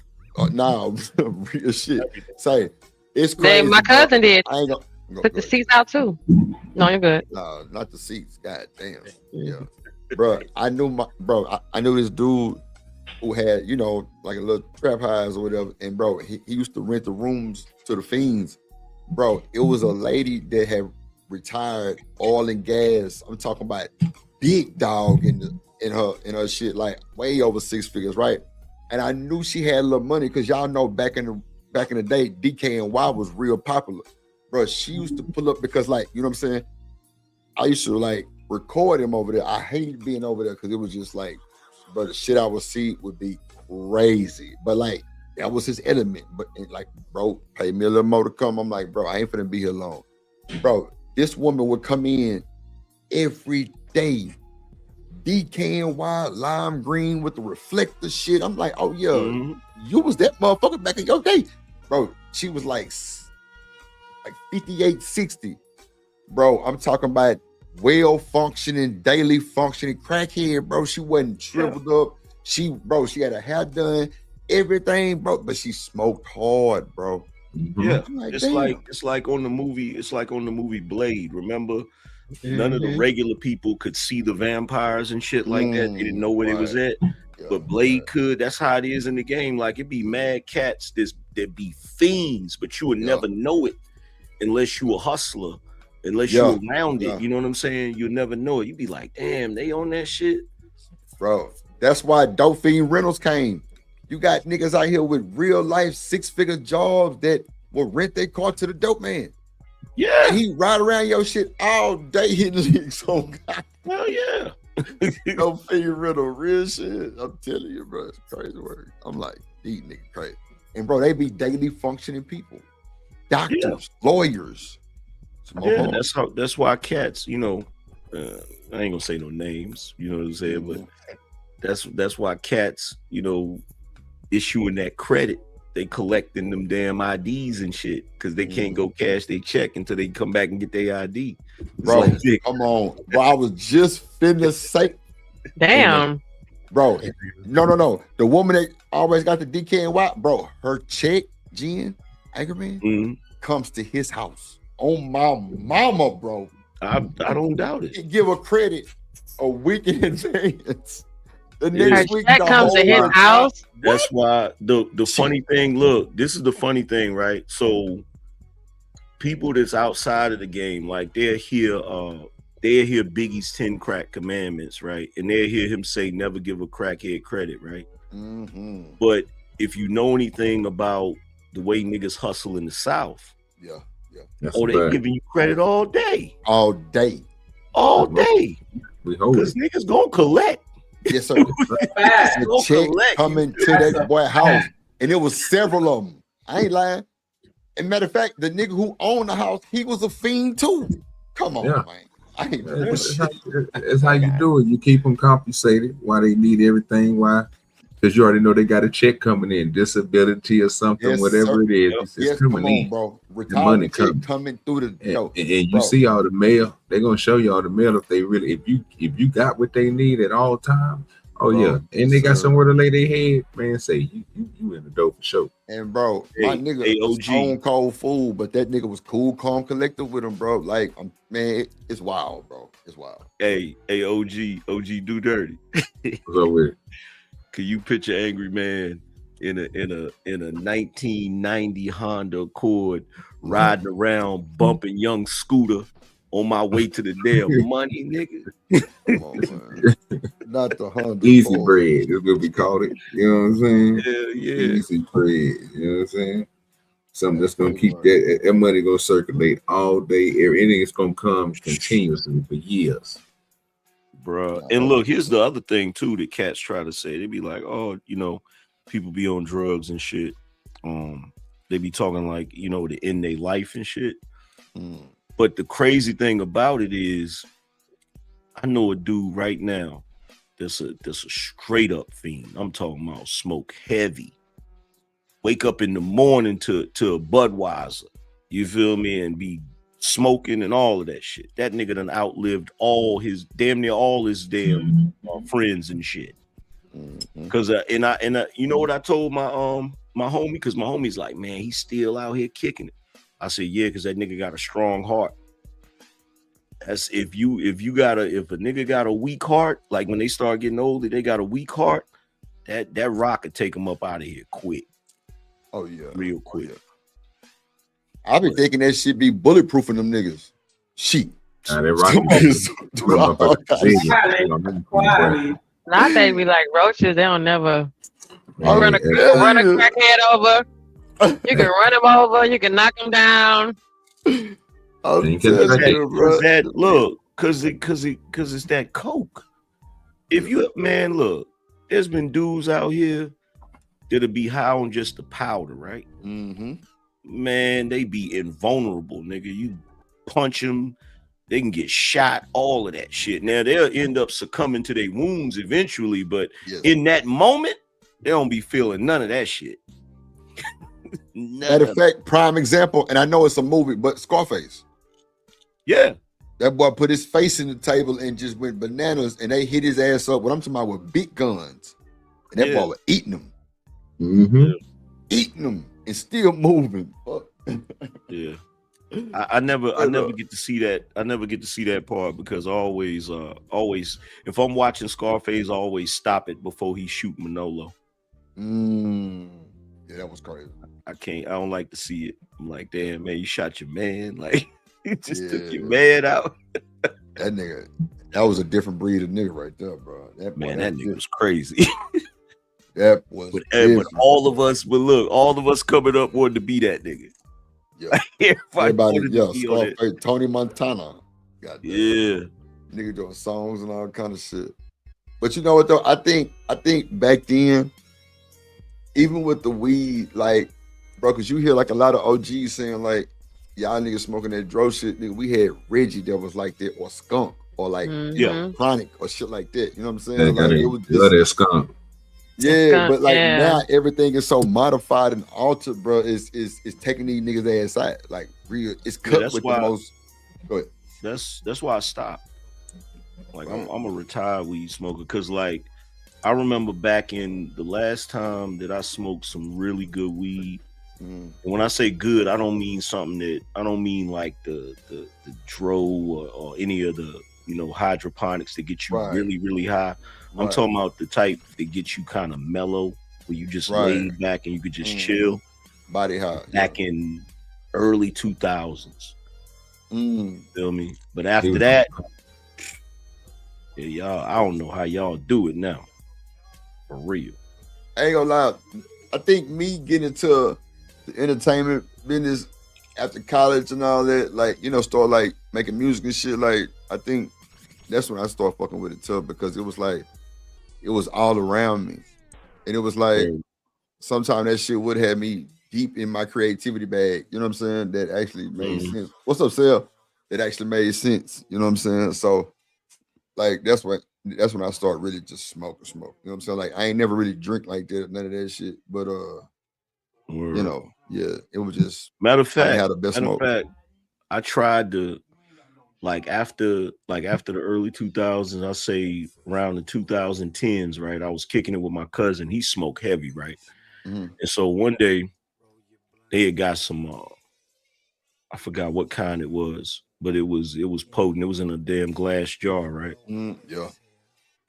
Nah, real shit. Say, it's crazy.
My cousin did.
I ain't gonna
took the seats out too. No, you're good.
No, not the seats. God damn. Yeah, bro. I knew this dude who had, you know, like a little trap house or whatever, and bro, he used to rent the rooms to the fiends. Bro, it was a lady that had retired oil and gas. I'm talking about big dog in her shit, like way over 6 figures, right? And I knew she had a little money, because y'all know back in the day, DKNY was real popular. bro, she used to pull up because, like, you know what I'm saying? I used to like record him over there. I hated being over there because it was just like, bro, the shit I would see would be crazy. But like, that was his element. But like, bro, pay me a little more to come. I'm like, bro, I ain't finna be here long. Bro, this woman would come in every day, DKNY, lime green with the reflector shit. I'm like, oh yeah, you was that motherfucker back in your day. Bro, she was like 58, 60. Bro, I'm talking about well-functioning, daily functioning crackhead, bro. She wasn't shriveled up. She had her hair done, everything, bro. But she smoked hard, bro.
Yeah,
Like,
it's like on the movie Blade. Remember, none of the regular people could see the vampires and shit like that. They didn't know where they was at. But Blade could. That's how it is in the game. Like, it be mad cats that be fiends, but you would never know it unless you a hustler, unless you around it. You know what I'm saying? You'll never know it. You be like, damn, they on that shit,
bro. That's why Dope Fiend Rentals came. You got niggas out here with real life 6-figure jobs that will rent their car to the dope man.
Yeah,
and he ride around your shit all day hitting leagues on God.
Hell yeah.
Dope Fiend Rental, real shit. I'm telling you, bro, it's crazy work. I'm like, these niggas crazy. And bro, they be daily functioning people, doctors, lawyers.
Yeah, that's why cats, you know, I ain't gonna say no names, you know what I'm saying, but that's why cats, you know, issuing that credit, they collecting them damn IDs and shit because they can't go cash their check until they come back and get their ID.
Bro, come on, bro. I was just finna say,
damn,
bro. No. The woman that always got the DKNY, bro, her check, Jen Angerman, comes to his house. On my mama, bro.
I don't doubt it.
He give her credit a week in advance. The next week
that comes to his house.
That's why the funny thing. Look, this is the funny thing, right? So people that's outside of the game, like they'll hear Biggie's 10 crack commandments, right? And they'll hear him say, "Never give a crackhead credit," right? But if you know anything about the way niggas hustle in the South, they giving you credit all day, because niggas gonna collect.
Yes, sir. The check coming to that boy house, and it was several of them. I ain't lying. And matter of fact, the nigga who owned the house, he was a fiend too. Come on, man. I ain't
it's how you do it. You keep them compensated while they need everything. Why? Because you already know they got a check coming in, disability or something, whatever it is. It's coming in,
bro.
Retirement
coming through the
and you see all the mail. They're gonna show you all the mail if they really, if you got what they need at all times. Oh yeah, and they got somewhere to lay their head. Man, say you in the dope for sure.
And bro, my nigga was stone cold fool, but that nigga was cool, calm, collective with him, bro. Like, man, it's wild, bro. It's wild.
Hey, OG, do dirty.
What's up with it?
Can you picture Angry Man in a 1990 Honda Accord riding around bumping Young Scooter on my way to the damn money, nigga?
Come on, man. Not the Honda.
Easy bread is what we call it. You know what I'm saying?
Hell yeah.
Easy bread. You know what I'm saying? Something that's gonna keep that money gonna circulate all day. Everything is gonna come continuously for years.
Bruh. And look, here's the other thing too that cats try to say. They be like, oh, you know, people be on drugs and shit. They be talking like, you know, to end their life and shit. But the crazy thing about it is, I know a dude right now that's a straight up fiend. I'm talking about smoke heavy. Wake up in the morning to a Budweiser. You feel me? And be smoking and all of that shit. That nigga done outlived damn near all his damn friends and shit. Cause you know what I told my homie? Because my homie's like, man, he's still out here kicking it. I said, yeah, because that nigga got a strong heart. That's if a nigga got a weak heart, like when they start getting older, they got a weak heart, that rock could take them up out of here quick.
Oh yeah,
real quick.
I be thinking that shit be bulletproofing them niggas. Shit.
Not they be like roaches. They don't never run a crackhead over. You can run him over. You can knock him down.
I'm
telling you, bro. Look, cause it's that coke. If you look, there's been dudes out here that'll be high on just the powder, right?
Mm-hmm.
Man, they be invulnerable, nigga. You punch them, they can get shot, all of that shit. Now they'll end up succumbing to their wounds eventually, but in that moment, they don't be feeling none of that shit.
Matter of fact, prime example, and I know it's a movie, but Scarface.
Yeah.
That boy put his face in the table and just went bananas, and they hit his ass up. What I'm talking about with big guns. And that boy was eating them.
Mm-hmm.
Eating them and still moving.
Yeah. I never get to see that. I never get to see that part because always if I'm watching Scarface, I always stop it before he shoot Manolo.
Yeah, that was crazy.
I don't like to see it. I'm like, damn, man, you shot your man. Like, you just took your man out.
That nigga, that was a different breed of nigga right there, bro. That
nigga was crazy.
That was
but all of us coming up wanted to be that nigga.
Yeah. Everybody, Scarface, Tony Montana.
Yeah.
Nigga doing songs and all kind of shit. But you know what though? I think back then, even with the weed, like, bro, cause you hear like a lot of OGs saying like, y'all niggas smoking that dro shit. Nigga, we had Reggie that was like that, or Skunk, or like Chronic, or shit like that. You know what I'm saying? Like it was just
that Skunk.
Yeah, but like now everything is so modified and altered, bro. Is taking these niggas ass out. Like real, it's cut with the most. Go ahead.
That's why I stopped. Like I'm a retired weed smoker because like I remember back in the last time that I smoked some really good weed. And when I say good, I don't mean like the dro or any of the hydroponics that get you really, really high. I'm talking about the type that gets you kind of mellow, where you just lay back and you could just chill.
Body high.
Back in early 2000s. Feel me? But after that, y'all, I don't know how y'all do it now. For real.
I ain't gonna lie. I think me getting into the entertainment business after college and all that, like, start like making music and shit, like, I think that's when I started fucking with it too, because it was like, it was all around me. And it was like, sometimes that shit would have me deep in my creativity bag, you know what I'm saying? That actually made sense. What's up, Sal? That actually made sense, you know what I'm saying? So, like, that's when I started really just smoking. You know what I'm saying? Like, I ain't never really drink like that, none of that shit. But it was just
matter of fact,
I had the best smoke.
I tried to after the early 2000s, I say around the 2010s, right? I was kicking it with my cousin. He smoked heavy, right? And so one day they had got some I forgot what kind it was, but it was potent. It was in a damn glass jar, right?
Yeah.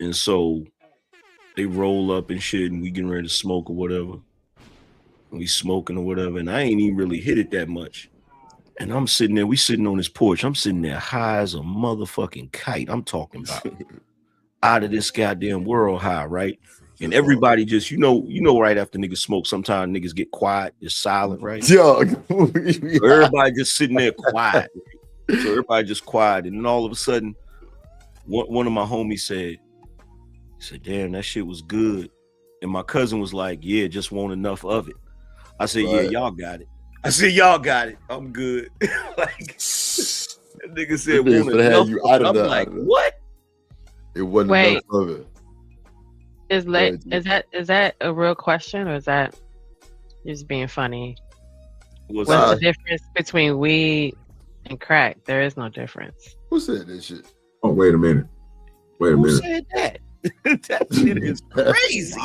And so they roll up and shit, and we getting ready to smoke or whatever. We smoking or whatever, and I ain't even really hit it that much. And I'm sitting there, we sitting on this porch. I'm sitting there high as a motherfucking kite. I'm talking about out of this goddamn world high, right? And everybody just, right after niggas smoke, sometimes niggas get quiet, just silent, right?
Yeah.
So everybody just sitting there quiet. Right? So everybody just quiet. And then all of a sudden, one of my homies said, damn, that shit was good. And my cousin was like, yeah, just want enough of it. I said, yeah, y'all got it. I said, y'all got it. I'm good. Like, that nigga said, want enough
you
of it. I'm like, what?
It wasn't enough of it.
Is that a real question, or is that just being funny? What's the difference between weed and crack? There is no difference.
Who said this shit?
Oh, wait a minute.
Who said that? That shit is crazy.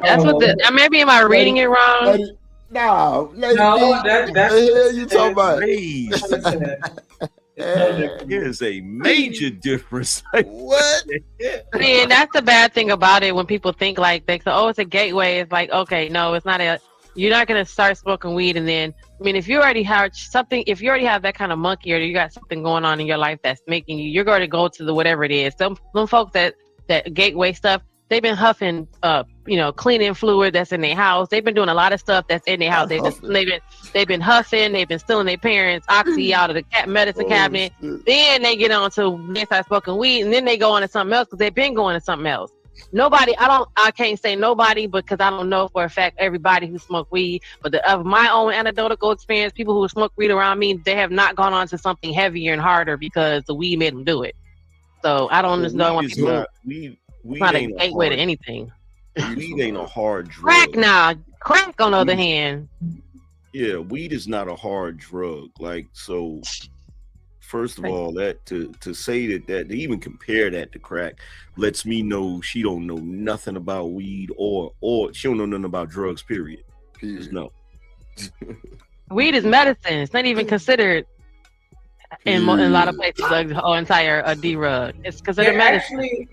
That's what maybe am I reading it wrong?
No,
that's
what you talking about.
There's a major difference.
What?
I mean, that's the bad thing about it when people think like they say, oh, it's a gateway. It's like, okay, no, it's not you're not gonna start smoking weed and then if you already have something, if you already have that kind of monkey or you got something going on in your life that's making you're going to go to the whatever it is. Some folks that gateway stuff, they've been huffing cleaning fluid that's in their house. They've been doing a lot of stuff that's in their house. They've been huffing. They've been stealing their parents' oxy out of the medicine cabinet.
Shit.
Then they get on to they start smoking weed, and then they go on to something else because they've been going to something else. I can't say nobody because I don't know for a fact everybody who smoked weed, but of my own anecdotal experience, people who smoke weed around me, they have not gone on to something heavier and harder because the weed made them do it. So I don't know when people
Weed
not a
ain't
gateway to anything.
Weed ain't a hard drug.
Crack on the other hand.
Yeah, weed is not a hard drug. Like, so first of all, that to say that to even compare that to crack lets me know she don't know nothing about weed or she don't know nothing about drugs, period. Just no.
Weed is medicine. It's not even considered in a lot of places like the whole entire D-rug. It's considered medicine.
Actually,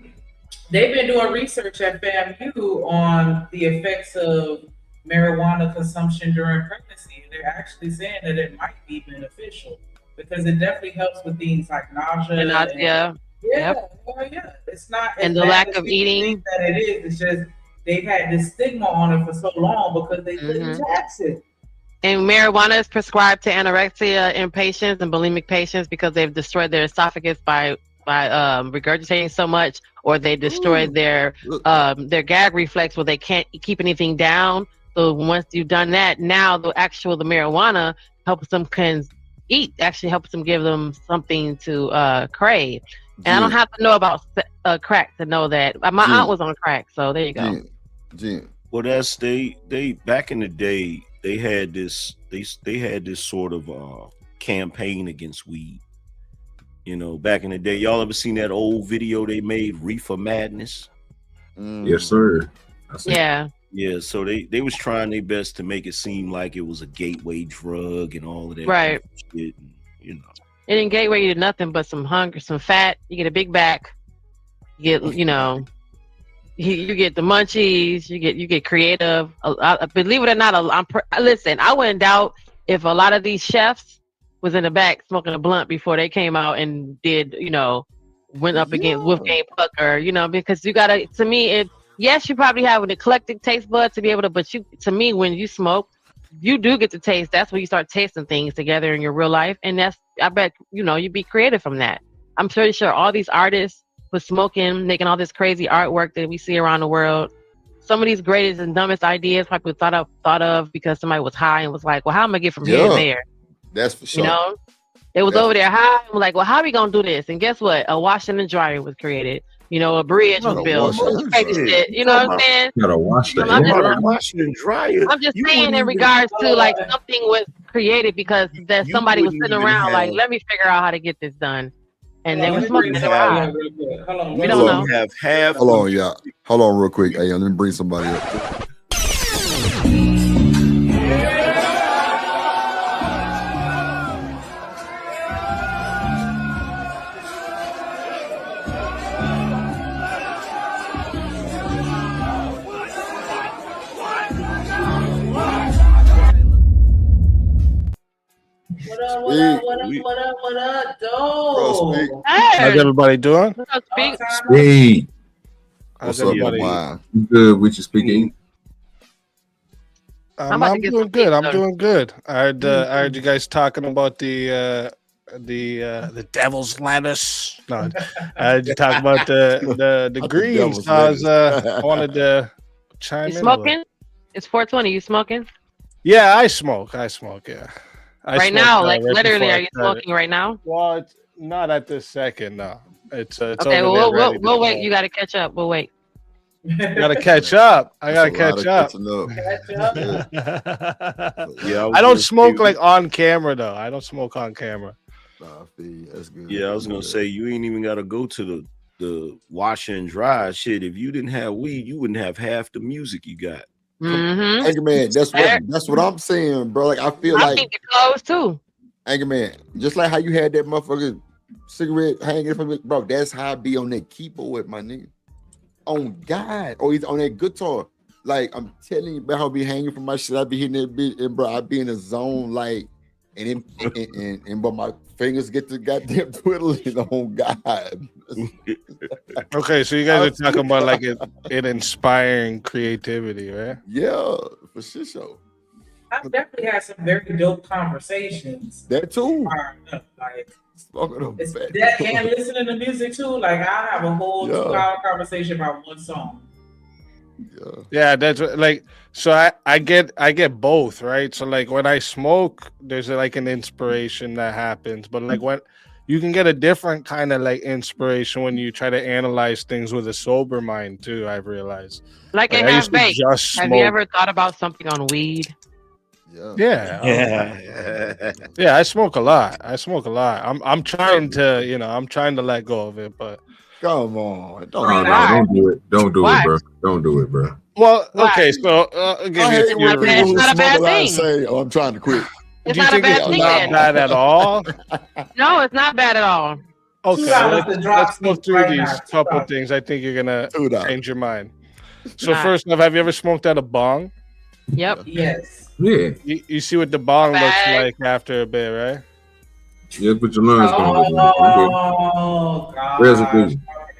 they've been doing research at FAMU on the effects of marijuana consumption during pregnancy. And they're actually saying that it might be beneficial because it definitely helps with things like nausea. Yeah. It's not.
And the lack of eating.
That it is. It's just they've had this stigma on it for so long because they couldn't tax it.
And marijuana is prescribed to anorexia in patients and bulimic patients because they've destroyed their esophagus by regurgitating so much, or they destroyed their gag reflex where they can't keep anything down. So once you've done that, now the marijuana helps them actually helps them give them something to crave. And I don't have to know about crack to know that. My aunt was on crack, so there you go.
Well, that's they back in the day they had this sort of campaign against weed. You know, back in the day, y'all ever seen that old video they made, Reefer Madness?
Yes, sir.
Yeah.
Yeah, so they was trying their best to make it seem like it was a gateway drug and all of that
right
shit, and, you know.
It didn't gateway you to nothing but some hunger, some fat. You get a big back. You get, you get the munchies. You get creative. Believe it or not, listen. I wouldn't doubt if a lot of these chefs was in the back smoking a blunt before they came out and did, went up against Wolfgang Pucker, because you gotta. To me, yes, you probably have an eclectic taste bud to be able to, but to me, when you smoke, you do get to taste. That's when you start tasting things together in your real life, and I bet you be creative from that. I'm pretty sure all these artists with smoking, making all this crazy artwork that we see around the world. Some of these greatest and dumbest ideas probably thought of because somebody was high and was like, "Well, how am I get from here to there?"
That's for sure.
It was over there high. I'm like, "Well, how are we gonna do this?" And guess what? A washing and dryer was created. A bridge was built. Crazy shit. You know what I'm saying?
You gotta wash that.
Washing and dryer.
I'm just saying in regards to like something was created because that somebody was sitting around like, let me figure out how to get this done. And they were smoking it around. We don't know.
Have half.
Hold on, y'all. Hold on real quick. Hey, let me bring somebody up.
What up, dog?
How's everybody doing?
Hey,
how's everybody?
Good with you speaking.
I'm doing good. I'm doing good. I heard you guys talking about the devil's lettuce. No, I heard you talk about the greens. I wanted to chime in.
You smoking? It's 420. You smoking?
Yeah, I smoke. Yeah.
Right now, like literally, are you smoking right now?
Well, it's not at this second. No, it's
okay. Well, we'll wait. You got to catch up. We'll wait.
Gotta catch up. I gotta catch up.
Yeah,
I don't smoke like on camera though. I don't smoke on camera.
That's good.
Yeah, I was gonna say you ain't even gotta go to the wash and dry shit. If you didn't have weed, you wouldn't have half the music you got.
Mm-hmm.
Anchor Man, that's what I'm saying, bro. Like I feel like
think it close too.
Anchor Man, just like how you had that motherfucker cigarette hanging from it, bro. That's how I be on that keyboard, my nigga. On God, or he's on that guitar. Like I'm telling you, bro, I'll be hanging from my shit. I be hitting that bitch, and bro, I be in a zone. Like but my fingers get to goddamn twiddling on God.
Okay, so you guys are talking about like it inspiring creativity, right?
Yeah, for sure.
I've definitely had some very dope conversations.
That too.
Like it's that and listening to music too. Like I have a whole 2-hour conversation about one song.
Yeah, that's like so I get both, right? So like when I smoke, there's like an inspiration that happens, but like when you can get a different kind of like inspiration when you try to analyze things with a sober mind too. I've realized.
Like
I
have
used to
baked.
just
Have
smoke.
you ever thought about something on weed?
Yeah, I smoke a lot. I'm trying to, I'm trying to let go of it, but
come on,
don't do it. Don't do it, bro. Don't do it, bro.
Well, okay, so I'll give
I
you
hate when people who
not a
smoke
bad
a lot
thing.
say, "Oh, I'm trying to quit."
It's
Do you
not a
think
bad
it's
thing.
not
then.
bad at all?
No, it's not bad at all.
Okay, let's go through these couple things. I think you're gonna change your mind. So
Nah.
first off, have you ever smoked out a bong?
Yep.
Yes.
Yeah.
You see what the bong looks like after a bit, right?
Yeah, but your lungs gonna look like
Oh God.
residue.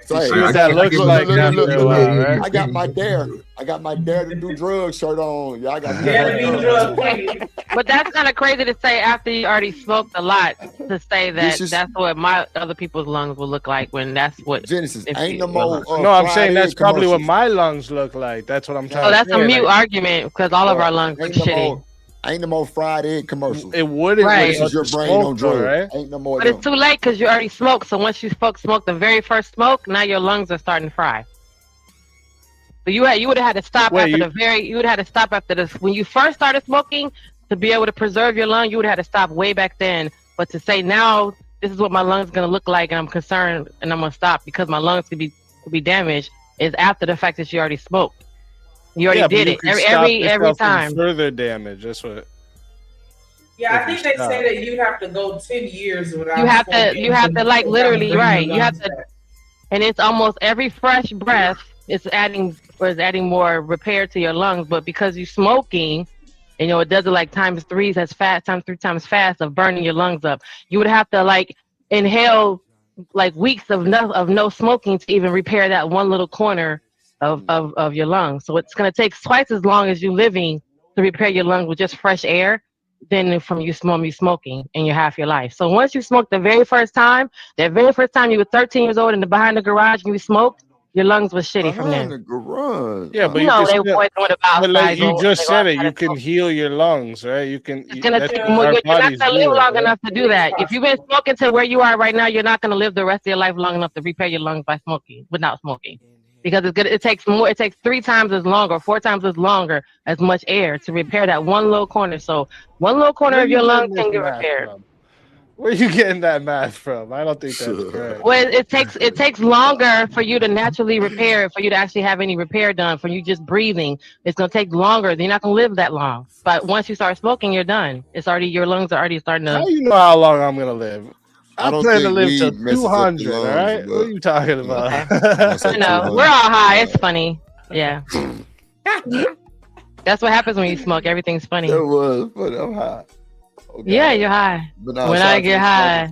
See what that looks like after a while, right?
I got my dare to do drugs shirt on. Yeah, I got
But that's kind of crazy to say after you already smoked a lot to say that that's what my other people's lungs will look like when that's what
Genesis ain't no more.
No, I'm saying that's probably what my lungs look like. That's what I'm trying
Oh,
to
that's
say.
a mute argument because all of our lungs look shitty.
Ain't no more fried egg commercials.
It wouldn't.
Right.
This is your brain on drugs. Right? Ain't no more.
But it's too late because you already smoked. So once you smoke the very first smoke, now your lungs are starting to fry. So you would have had to stop you would have had to stop after this. When you first started smoking to be able to preserve your lung, you would have had to stop way back then. But to say now this is what my lungs gonna look like and I'm concerned and I'm gonna stop because my lungs could be damaged is after the fact that you already smoked. You already did it every time.
Further damage. That's what.
Yeah, I think they say that you'd have to go 10 years without.
You have to like literally right. You have to, and it's almost every fresh breath is adding more repair to your lungs. But because you're smoking, it does it like times 3 as fast, times 3 times fast of burning your lungs up. You would have to like inhale like weeks of no smoking to even repair that one little corner of your lungs. So it's going to take twice as long as you living to repair your lungs with just fresh air than from you smoking in your half your life. So once you smoked the very first time you were 13 years old and behind the garage and you smoked, your lungs was shitty from there.
The garage.
Yeah, but
they boys going about
like you just said it, you can heal your lungs, right? You can.
It's gonna take more. You're not gonna live long enough to do that. If you've been smoking to where you are right now, you're not gonna live the rest of your life long enough to repair your lungs by smoking without smoking. Because it takes more. It takes 3 times as long or 4 times as longer as much air to repair that one little corner. So one little corner of your lungs can get repaired.
Where are you getting that math from? I don't think that's correct.
Well, it takes longer for you to naturally repair, for you to actually have any repair done. For you just breathing, it's gonna take longer. You're not gonna live that long. But once you start smoking, you're done. Your lungs are already starting to.
How do you know how long I'm gonna live? I plan to live till
weed messes up
200.
your
All
lungs,
right,
but-
what are you talking about?
We're all high. It's funny. Yeah. That's what happens when you smoke. Everything's funny.
It was, but I'm high.
Yeah, you're high.
But
When I get high,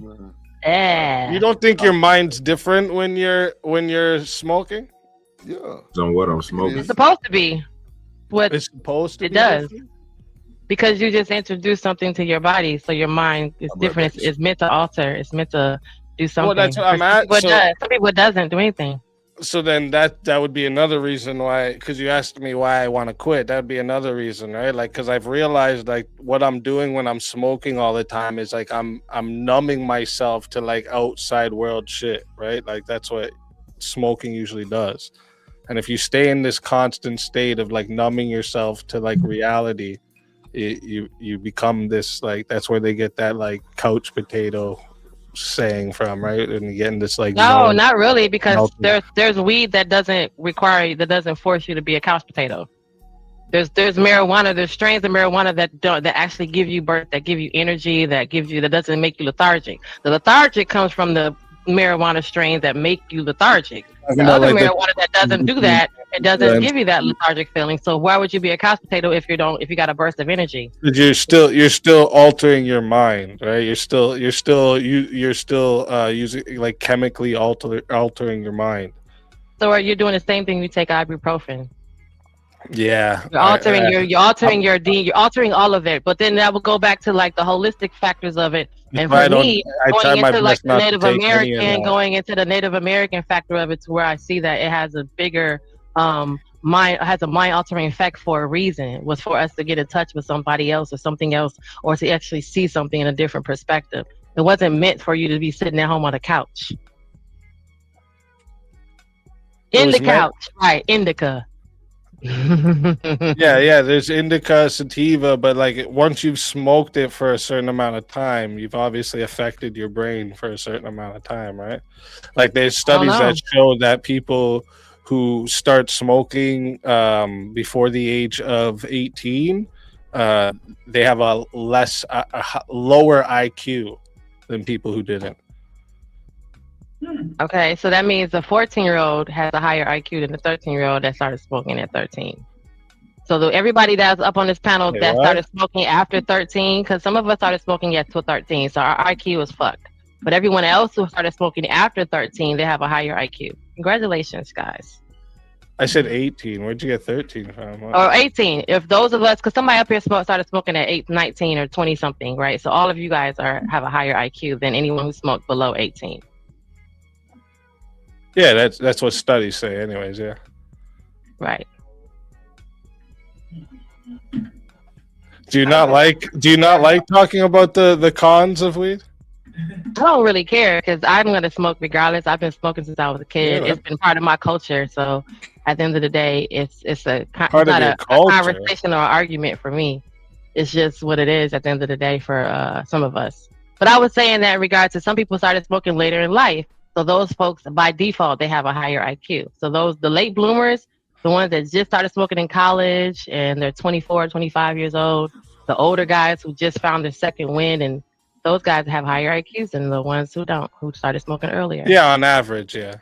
You don't think your mind's different when you're smoking?
Yeah.
On what I'm smoking.
it's supposed to be. What
it's supposed to.
It does. Because you just introduce something to your body, so your mind is different. It's meant to alter. It's meant to do something.
Well, that's what I'm at.
Some people it doesn't do anything.
So then that would be another reason why, because you asked me why I want to quit. That'd be another reason, right? Like, because I've realized like what I'm doing when I'm smoking all the time is like I'm numbing myself to like outside world shit, right? Like that's what smoking usually does. And if you stay in this constant state of like numbing yourself to like reality, you become this like, that's where they get that like couch potato saying from, right? And you get in this like
no, not really, because there's weed that doesn't force you to be a couch potato. There's marijuana, there's strains of marijuana that actually give you birth, that give you energy, that doesn't make you lethargic. The lethargic comes from the marijuana strains that make you lethargic. The
about,
other
like,
marijuana that doesn't do that, it doesn't give you that lethargic feeling. So why would you be a couch potato if you got a burst of energy?
But you're still altering your mind, right? You're still using, like, chemically altering your mind.
So are you doing the same thing? You take ibuprofen.
Yeah,
You're altering all of it, but then that will go back to like the holistic factors of it. And for me, going into like the Native American factor of it, to where I see that it has a bigger mind altering effect for a reason. It was for us to get in touch with somebody else or something else, or to actually see something in a different perspective. It wasn't meant for you to be sitting at home on a couch. Right? Indica.
yeah, there's indica, sativa, but like once you've smoked it for a certain amount of time, you've obviously affected your brain for a certain amount of time, right? Like there's studies that show that people who start smoking before the age of 18, they have a lower IQ than people who didn't.
Okay, so that means the 14-year-old has a higher IQ than the 13-year-old that started smoking at 13. So everybody that's up on this panel that started smoking after 13, because some of us started smoking at 13, so our IQ is fucked. But everyone else who started smoking after 13, they have a higher IQ. Congratulations, guys.
I said 18. Where'd you get 13 from?
Or 18. If those of us, because somebody up here started smoking at 19 or 20 something, right? So all of you guys have a higher IQ than anyone who smoked below 18.
Yeah, that's what studies say, anyways. Yeah.
Right.
Do you not like talking about the cons of weed?
I don't really care because I'm gonna smoke regardless. I've been smoking since I was a kid. It's been part of my culture. So at the end of the day, it's not a conversation or argument for me. It's just what it is at the end of the day for some of us. But I was saying that in regards to some people started smoking later in life. So those folks, by default, they have a higher IQ. So the late bloomers, the ones that just started smoking in college and they're 24, 25 years old, the older guys who just found their second wind, and those guys have higher IQs than the ones who don't, who started smoking earlier.
Yeah, on average, yeah.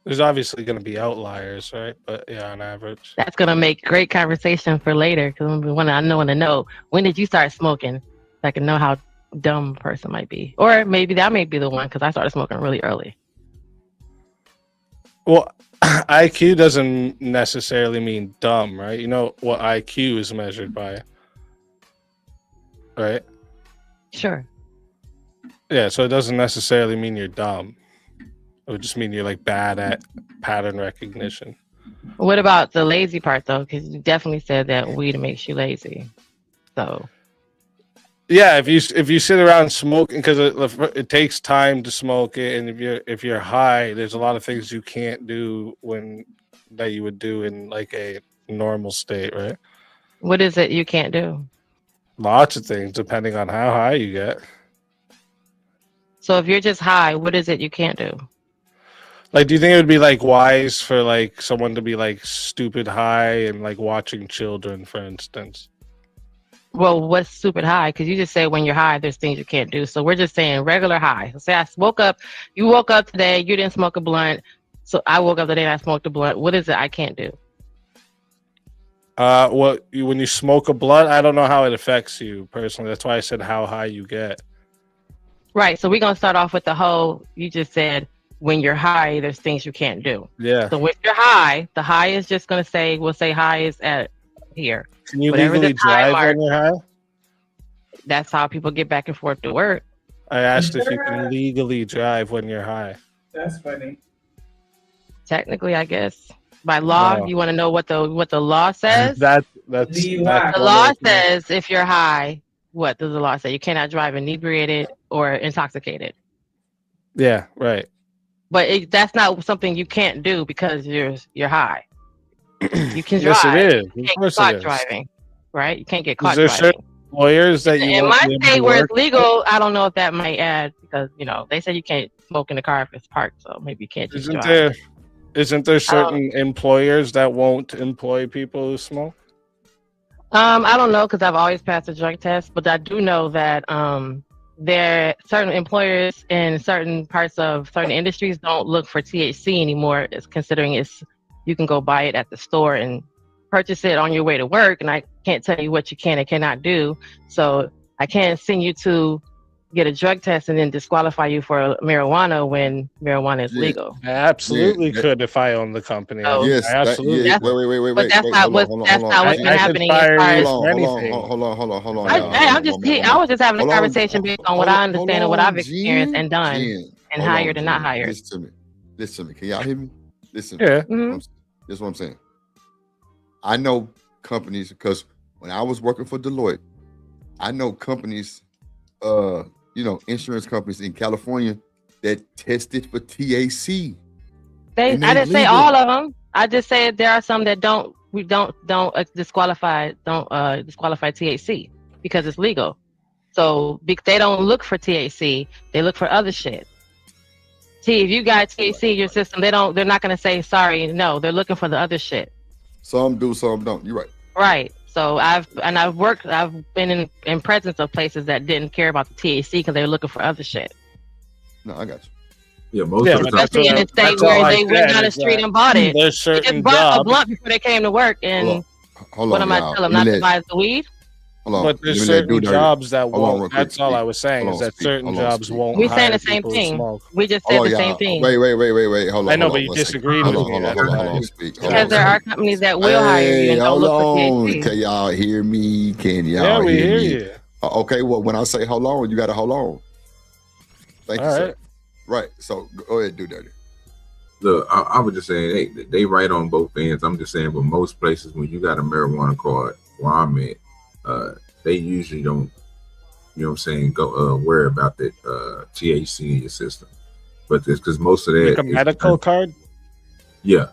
There's obviously going to be outliers, right? But yeah, on average.
That's going to make great conversation for later, because I want to know, when did you start smoking? So I can know how dumb a person might be. Or maybe that may be the one, because I started smoking really early.
Well, IQ doesn't necessarily mean dumb, right? You know what IQ is measured by, right?
Sure.
Yeah, so it doesn't necessarily mean you're dumb. It would just mean you're like bad at pattern recognition.
What about the lazy part though? Because you definitely said that weed makes you lazy. So.
Yeah, if you sit around smoking, because it takes time to smoke it, and if you're high, there's a lot of things you can't do that you would do in like a normal state, right?
What is it you can't do?
Lots of things, depending on how high you get.
So if you're just high, what is it you can't do?
Like, do you think it would be like wise for like someone to be like stupid high and like watching children, for instance?
Well, what's stupid high? Because you just said when you're high, there's things you can't do. So we're just saying regular high. So say you woke up today, you didn't smoke a blunt. So I woke up today and I smoked a blunt. What is it I can't do?
When you smoke a blunt, I don't know how it affects you personally. That's why I said how high you get.
Right. So we're going to start off with you just said when you're high, there's things you can't do.
Yeah.
So when you're high, the high is just going to say, we'll say high is at here.
Can you legally drive when you're high?
That's how people get back and forth to work.
I asked if you can legally drive when you're high.
That's funny.
Technically, I guess. By law, you want to know what the law says?
That's
the law says if you're high, what does the law say? You cannot drive inebriated or intoxicated.
Yeah, right.
But that's not something you can't do because you're high. You can drive.
Yes, it is.
You can't get caught driving, right? You can't get caught
driving.
Certain
lawyers that you
in my state where it's legal, I don't know if that might add because they say you can't smoke in the car if it's parked, so maybe you can't just drive.
Isn't there certain employers that won't employ people who smoke?
I don't know because I've always passed a drug test, but I do know that certain employers in certain parts of certain industries don't look for THC anymore. It's considering you can go buy it at the store and purchase it on your way to work, and I can't tell you what you can and cannot do. So I can't send you to get a drug test and then disqualify you for marijuana when marijuana is legal.
I absolutely could if I own the company.
Yes,
I absolutely.
wait.
But that's not what's been happening as far as.
Hold on.
I was just having a conversation based on what I understand and what I've experienced and done and hired and not hired.
Listen to me. Can y'all hear me? Listen.
Yeah.
This is what I'm saying. I know companies because when I was working for Deloitte, I know companies, insurance companies in California that tested for THC.
I didn't say all of them. I just said there are some that don't disqualify THC because it's legal. So they don't look for THC, they look for other shit. See, if you got THC in your system, they're not gonna say sorry. No, they're looking for the other shit.
Some do, some don't. You're right.
Right. So I've been in presence of places that didn't care about the THC because they were looking for other shit.
No, I got you.
Yeah, most of the time.
Especially in a state where they went down the street and bought it.
There's certain
they just bought a
jobs.
blunt before they came to work, and
Hold
what
on,
am I
y'all.
telling them not to buy the weed?
Hold on.
But there's certain jobs that won't. That's all I was saying is that certain jobs won't.
We're saying
hire
the same
people who
thing.
smoke.
We just said the same thing.
Wait. Hold on.
I know,
hold
but
on,
you
one
disagreed
second.
with me.
Hold on. Speak.
Because there are companies that will hire you and don't look for THC.
Can y'all hear me? Can y'all
Yeah, we hear
me?
you.
Okay, well, when I say hold on, you got to hold on. Thank you, sir. Right. So go ahead, do that.
Look, I was just saying they right on both ends. I'm just saying, but most places when you got a marijuana card, where I'm at, they usually don't, you know what I'm saying, go worry about that THC in your system. But it's because most of that
Like a medical card?
Yeah.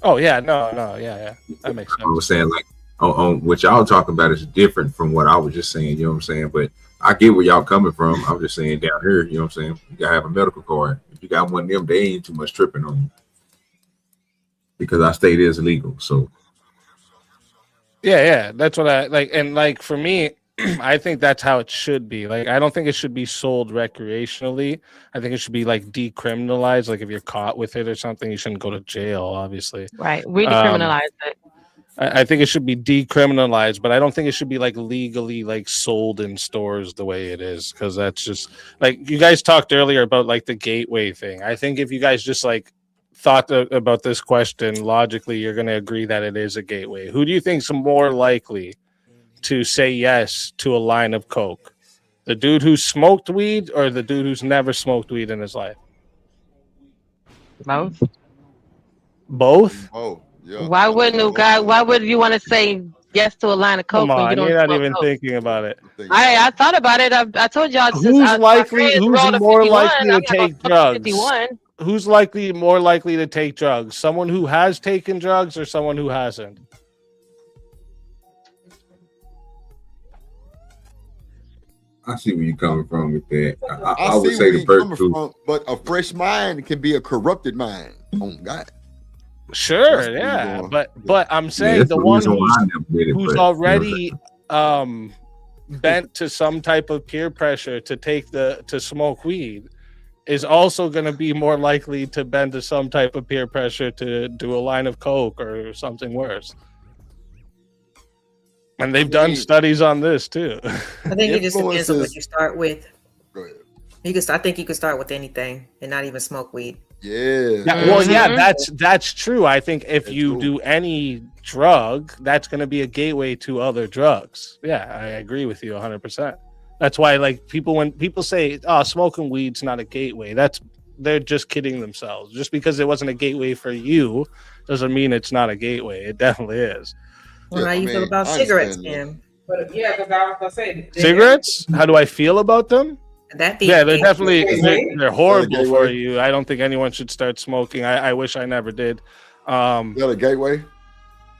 Oh yeah, no, yeah. That makes sense.
I was saying like on what y'all talking about is different from what I was just saying, you know what I'm saying? But I get where y'all coming from. I'm just saying down here, you know what I'm saying? You gotta have a medical card. If you got one of them, they ain't too much tripping on you. Because our state is illegal. So
Yeah, that's what I like. And like for me, I think that's how it should be. Like, I don't think it should be sold recreationally. I think it should be like decriminalized. Like, if you're caught with it or something, you shouldn't go to jail, obviously.
Right. We decriminalized it.
I think it should be decriminalized, but I don't think it should be like legally like sold in stores the way it is, because that's just like you guys talked earlier about like the gateway thing. I think if you guys just like thought about this question logically, you're going to agree that it is a gateway. Who do you think's more likely to say yes to a line of coke? The dude who smoked weed or the dude who's never smoked weed in his life?
Both.
Both?
Oh, yeah.
Why would you want to say yes to a line of coke
Come
when
on,
you don't
you're not
smoke
even
coke?
thinking about it.
I thought about it. I told y'all.
Who's more likely to take drugs?
51.
Who's more likely to take drugs? Someone who has taken drugs or someone who hasn't?
I see where you're coming from with that.
I
would
see
say
where
the
you're
first
coming
two.
from, but a fresh mind can be a corrupted mind. Oh God.
Sure, yeah, but I'm saying
that's
the
the
one
reason why I never did it,
who's
but,
already bent to some type of peer pressure to smoke weed is also going to be more likely to bend to some type of peer pressure to do a line of coke or something worse. And they've done studies on this too.
I think it just depends on what you start with. I think you could start with anything and not even smoke weed.
Yeah.
Well, yeah, that's true. I think if you do any drug, that's going to be a gateway to other drugs. Yeah, I agree with you 100%. That's why, like, when people say, "Oh, smoking weed's not a gateway," they're just kidding themselves. Just because it wasn't a gateway for you doesn't mean it's not a gateway. It definitely is.
Well, how you feel about cigarettes, Kim?
But yeah, because I was gonna say
cigarettes. How do I feel about them?
They're
definitely they're horrible for you. I don't think anyone should start smoking. I wish I never did.
Is that a gateway?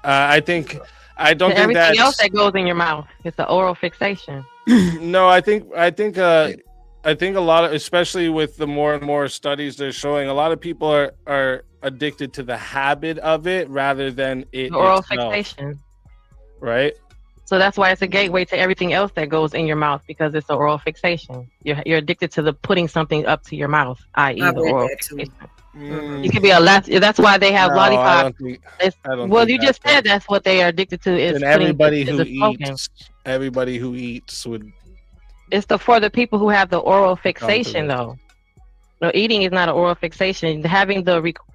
I don't think
everything else that goes in your mouth. It's an oral fixation.
No, I think a lot of, especially with the more and more studies they're showing, a lot of people are addicted to the habit of it rather than it
oral
itself.
fixation.
Right.
So that's why it's a gateway to everything else that goes in your mouth because it's an oral fixation. You're addicted to the putting something up to your mouth, i.e.
I
the
read
oral
that too.
fixation.
Mhm.
You could be a less. That's why they have
No, I
lollipops.
don't think. I don't
Well,
think
you just
that's
said that's what they are addicted to is
and
putting
everybody
is
who
the smoking.
eats would
It's for the people who have the oral
come to
fixation
this.
though. No, eating is not an oral fixation. Having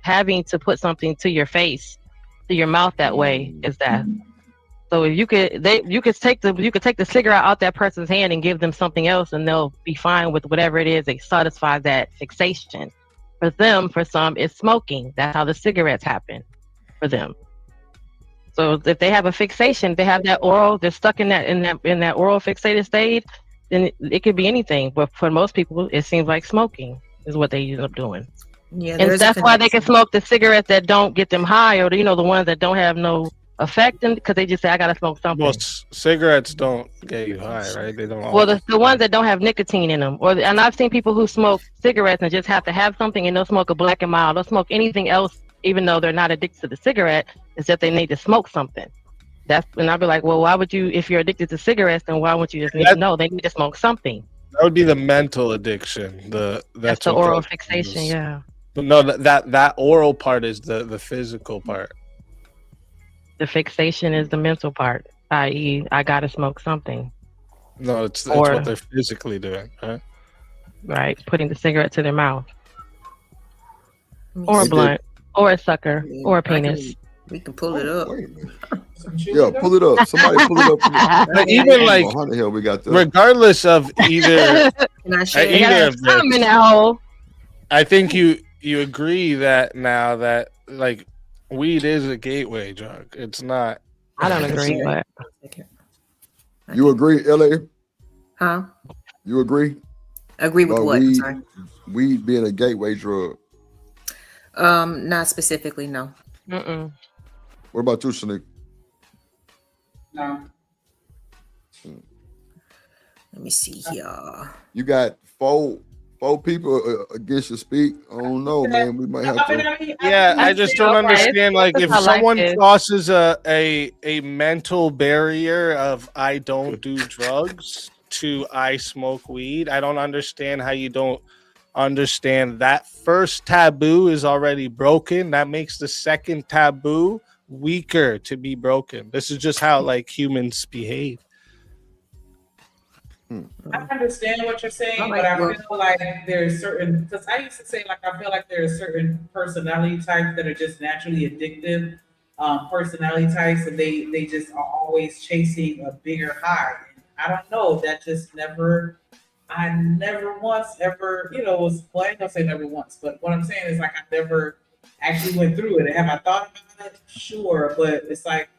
having to put something to your face, to your mouth that way is that. So if you could take the cigarette out that person's hand and give them something else, and they'll be fine with whatever it is. They satisfy that fixation. For them, for some, it's smoking. That's how the cigarettes happen for them. So if they have a fixation, they have that oral. They're stuck in that oral fixated state. Then it could be anything. But for most people, it seems like smoking is what they end up doing.
Yeah,
And
there's
that's why they can smoke the cigarettes that don't get them high, or the ones that don't have no effect, because they just say I gotta smoke something.
Well, cigarettes don't get you high, right? They don't.
Well, the ones that don't have nicotine in them, and I've seen people who smoke cigarettes and just have to have something, and they'll smoke a Black and Mild. They'll smoke anything else, even though they're not addicted to the cigarette. It's that they need to smoke something. And I'll be like, well, why would you, if you're addicted to cigarettes, then why wouldn't you just need to know they need to smoke something?
That would be the mental addiction. That's
the
what
oral
drugs
fixation,
is.
yeah.
But no, that oral part is the physical part.
The fixation is the mental part, i.e., I gotta smoke something.
No, it's what they're physically doing, right?
Right, putting the cigarette to their mouth, or a blunt, or a sucker, or a penis.
We can pull it up.
Yeah, pull it up. Somebody pull it up.
But even like,
how the hell we got that?
regardless of either, either of them,
in that hole.
I think you agree that now that like weed is a gateway drug. It's not.
I don't agree, but
you agree, LA?
Huh?
You agree?
Agree with what?
Weed,
Sorry.
Weed being a gateway drug.
Not specifically, no.
Mm-mm.
What about you, Shanique?
No.
Let me see here.
You got four people against your speak. I don't know, man. We might have to.
Yeah, I just don't understand. Like, if someone crosses a mental barrier of I don't do drugs to I smoke weed, I don't understand how you don't understand that first taboo is already broken. That makes the second taboo weaker to be broken. This is just how like humans behave.
I understand what you're saying, but I feel like there's certain, because I used to say like I feel like there are certain personality types that are just naturally addictive personality types, and they just are always chasing a bigger high. And I don't know, that just I never once ever, was, well, I ain't gonna say never once, but what I'm saying is like I never actually went through it. Have I thought about it? Sure, but it's like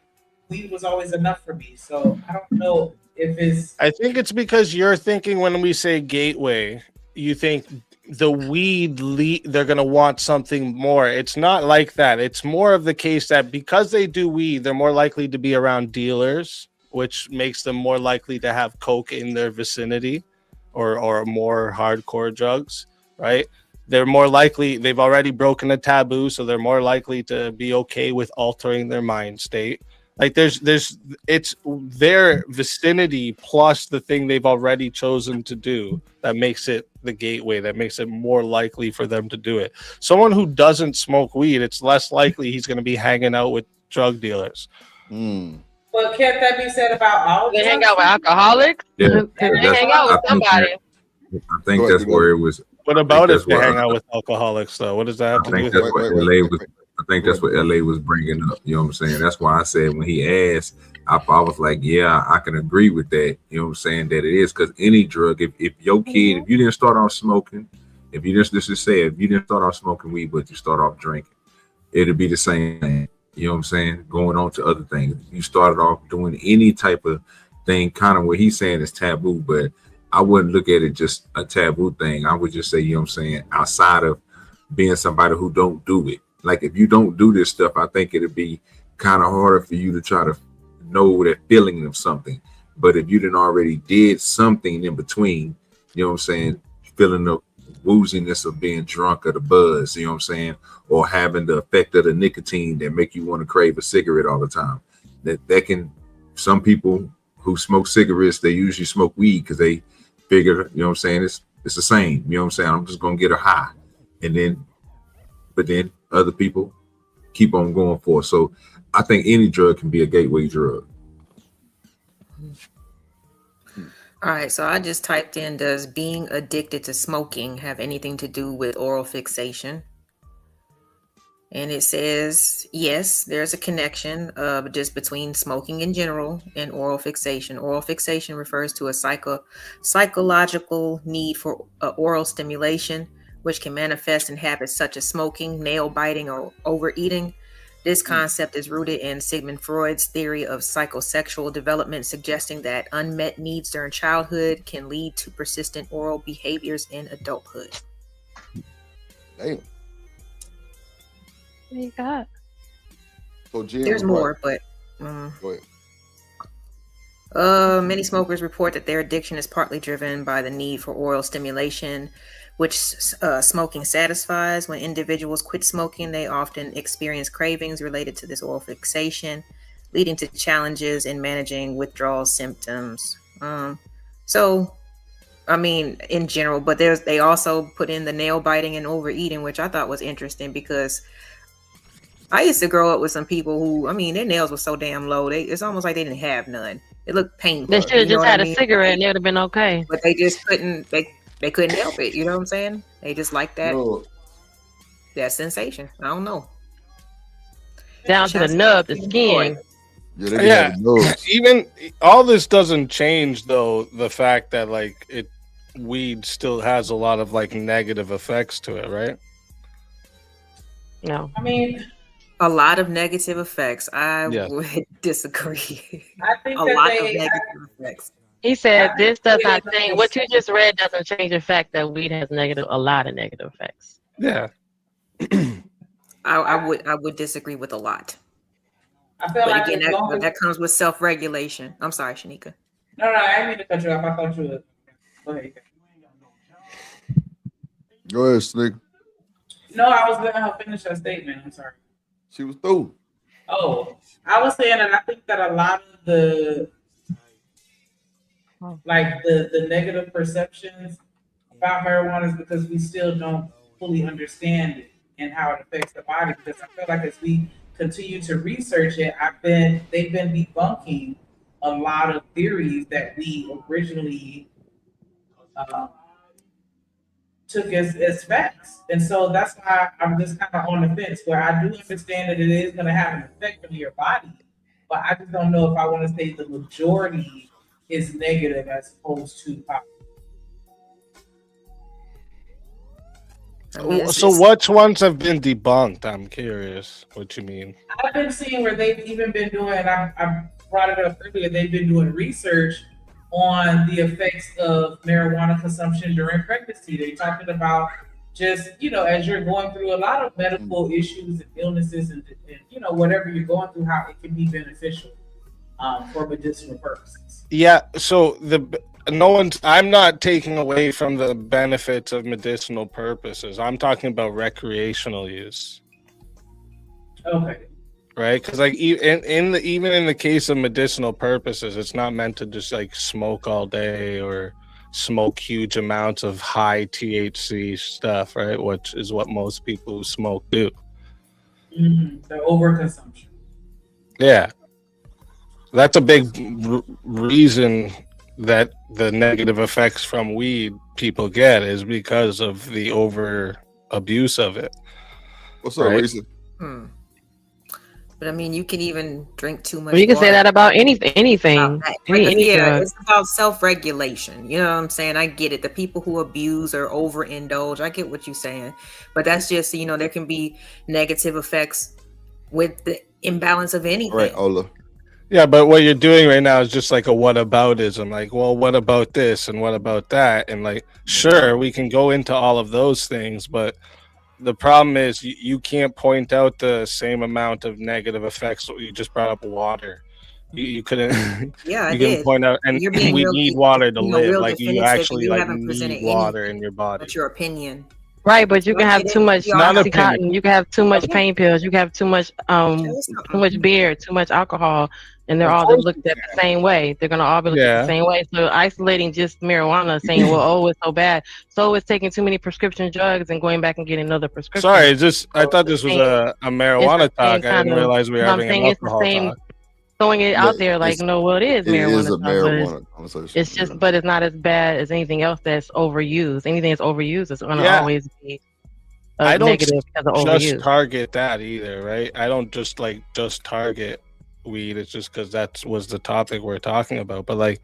weed was always enough for me. So I don't know if it's.
I think it's because you're thinking when we say gateway, you think the weed they're gonna want something more. It's not like that. It's more of the case that because they do weed, they're more likely to be around dealers, which makes them more likely to have coke in their vicinity. Or more hardcore drugs, right? They're more likely, they've already broken a taboo, so they're more likely to be okay with altering their mind state. Like it's their vicinity plus the thing they've already chosen to do that makes it the gateway, that makes it more likely for them to do it. Someone who doesn't smoke weed, it's less likely he's going to be hanging out with drug dealers.
But can't that be said about all?
They hang out with alcoholics.
Yeah,
They hang out with somebody.
I think that's where it was.
What about if they hang out with alcoholics, though? What does that have to do with it?
I think that's what LA was bringing up. You know what I'm saying? That's why I said when he asked, I was like, yeah, I can agree with that. You know what I'm saying? That it is, because any drug, if your kid, if you didn't start off smoking, if you just say if you didn't start off smoking weed, but you start off drinking, it'd be the same thing. You know what I'm saying? Going on to other things. You started off doing any type of thing, kind of what he's saying is taboo, but I wouldn't look at it just a taboo thing. I would just say, you know what I'm saying, outside of being somebody who don't do it. Like if you don't do this stuff, I think it'd be kind of harder for you to try to know that feeling of something. But if you didn't already did something in between, you know what I'm saying, feeling the wooziness of being drunk or the buzz, you know what I'm saying, or having the effect of the nicotine that make you want to crave a cigarette all the time. That can, some people who smoke cigarettes, they usually smoke weed because they figure, you know what I'm saying, it's the same. You know what I'm saying? I'm just gonna get her high. But then other people keep on going for it. So I think any drug can be a gateway drug.
All right, so I just typed in, does being addicted to smoking have anything to do with oral fixation? And it says, yes, there's a connection just between smoking in general and oral fixation. Oral fixation refers to a psychological need for oral stimulation, which can manifest in habits such as smoking, nail biting, or overeating. This concept is rooted in Sigmund Freud's theory of psychosexual development, suggesting that unmet needs during childhood can lead to persistent oral behaviors in adulthood.
Damn.
What you got?
So Jim,
there's more,
right.
but
Go ahead.
Many smokers report that their addiction is partly driven by the need for oral stimulation, which smoking satisfies. When individuals quit smoking, they often experience cravings related to this oral fixation, leading to challenges in managing withdrawal symptoms. So, I mean, in general, but they also put in the nail biting and overeating, which I thought was interesting because I used to grow up with some people who, I mean, their nails were so damn low. It's almost like they didn't have none. It looked painful.
They should have just had a cigarette and it would have been okay.
But they just couldn't, they couldn't help it. You know what I'm saying? They just like that, that sensation. I don't know.
Down to the nub, the skin.
Yeah, even all this doesn't change though the fact that like weed still has a lot of like negative effects to it, right?
No,
I mean,
a lot of negative effects. I
Yes.
would disagree.
I think
a
that
lot of negative effects.
He said this does not change. What you just read doesn't change the fact that weed has a lot of negative effects.
Yeah.
I would disagree with a lot.
I feel
But
like
again,
as long as-
that comes with self-regulation. I'm sorry, Shanika.
No, I didn't mean to cut you off. I thought you would. Go ahead.
Go ahead, Slick.
No, I was letting her finish her statement. I'm sorry.
She was through.
Oh, I was saying that I think that a lot of the negative perceptions about marijuana is because we still don't fully understand it and how it affects the body. Because I feel like as we continue to research it, they've been debunking a lot of theories that we originally took as facts. And so that's why I'm just kind of on the fence, where I do understand that it is going to have an effect on your body, but I just don't know if I want to say the majority is negative as opposed to positive.
So which ones have been debunked? I'm curious what you mean.
I've been seeing where they've even been doing, I brought it up earlier, they've been doing research on the effects of marijuana consumption during pregnancy. They're talking about just, as you're going through a lot of medical issues and illnesses and whatever you're going through, how it can be beneficial for medicinal purposes.
Yeah, so I'm not taking away from the benefits of medicinal purposes. I'm talking about recreational use.
Okay.
Right, because like even in the case of medicinal purposes, it's not meant to just like smoke all day or smoke huge amounts of high THC stuff, right? Which is what most people who smoke do.
The overconsumption.
Yeah, that's a big reason that the negative effects from weed people get is because of the over abuse of it.
What's up, Reason?
But I mean, you can even drink too much.
Well, you can say
water.
that about anything.
Yeah, it's about self-regulation. You know what I'm saying? I get it. The people who abuse or overindulge, I get what you're saying. But that's just, there can be negative effects with the imbalance of anything.
Right, Ola.
Yeah, but what you're doing right now is just like a whataboutism. Like, well, what about this and what about that? And like, sure, we can go into all of those things, but the problem is you can't point out the same amount of negative effects. You just brought up water. You couldn't.
Yeah,
you can point out, and we need water to live. Like you actually need water in your body.
That's your opinion,
right? But you can have too much Oxycontin. You can have too much pain pills. You can have too much beer, too much alcohol. and they're
Of
all
course
looked at the same way. They're gonna all be looked at the
Yeah.
same way. So isolating just marijuana, saying, "Well, oh, it's so bad," so it's taking too many prescription drugs and going back and getting another prescription.
Sorry, I
So
thought
it's
this was
the same-
a marijuana
it's the same
talk. I didn't
kind of.
realize we were
No, I'm
having an
saying it's the
alcohol
same.
talk.
Throwing it out there like,
It's,
no, well, it is
it is
marijuana
a
stuff, but
marijuana conversation.
it's just, but it's not as bad as anything else that's overused. Anything that's overused is going to
Yeah.
always be
I don't
negative because of
just
overuse.
target that either, right? I don't just target weed. It's just because that was the topic we're talking about. But like,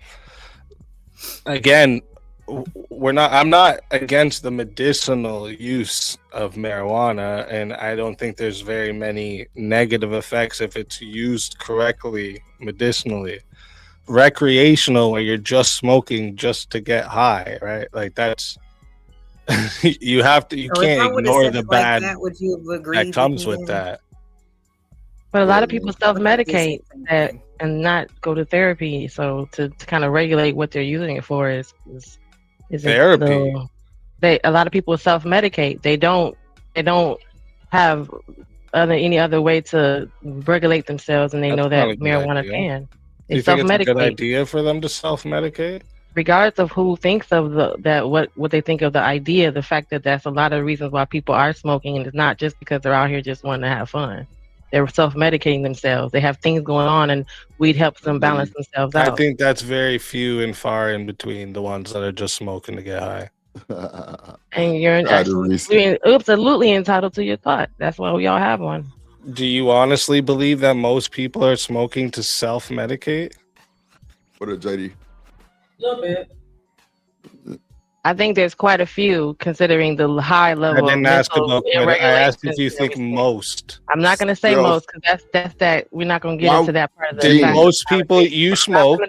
again, I'm not against the medicinal use of marijuana, and I don't think there's very many negative effects if it's used correctly medicinally. Recreational, where you're just smoking just to get high, right? Like that's you
So if
can't
I would have
ignore
said
the
it like
bad
that, would you have agreed
that comes
me
with
then?
that.
But a lot of people
What if I did
self-medicate
say
that and not go to therapy. So to kind of regulate what they're using it for is
Therapy?
A lot of people self-medicate. They don't have any other way to regulate themselves, and they
That's
know
not
that
a good
marijuana
idea.
can.
Do
They
you think it's a good
self-medicate.
idea for them to self-medicate?
Regardless of who thinks of what they think of the idea, the fact that that's a lot of reasons why people are smoking, and it's not just because they're out here just wanting to have fun. They're self-medicating themselves. They have things going on, and weed helps them balance themselves
I
out.
think that's very few and far in between the ones that are just smoking to get high.
And you're absolutely entitled to your thought. That's why we all have one.
Do you honestly believe that most people are smoking to self-medicate?
What a JD.
A little bit.
I think there's quite a few, considering the high
I
level of
didn't ask
mental
about. I asked if you
irregularities.
think most.
I'm not going to say
Yo.
most because that's that. We're not going to get into that part of the
Do
fact.
most people you smoke?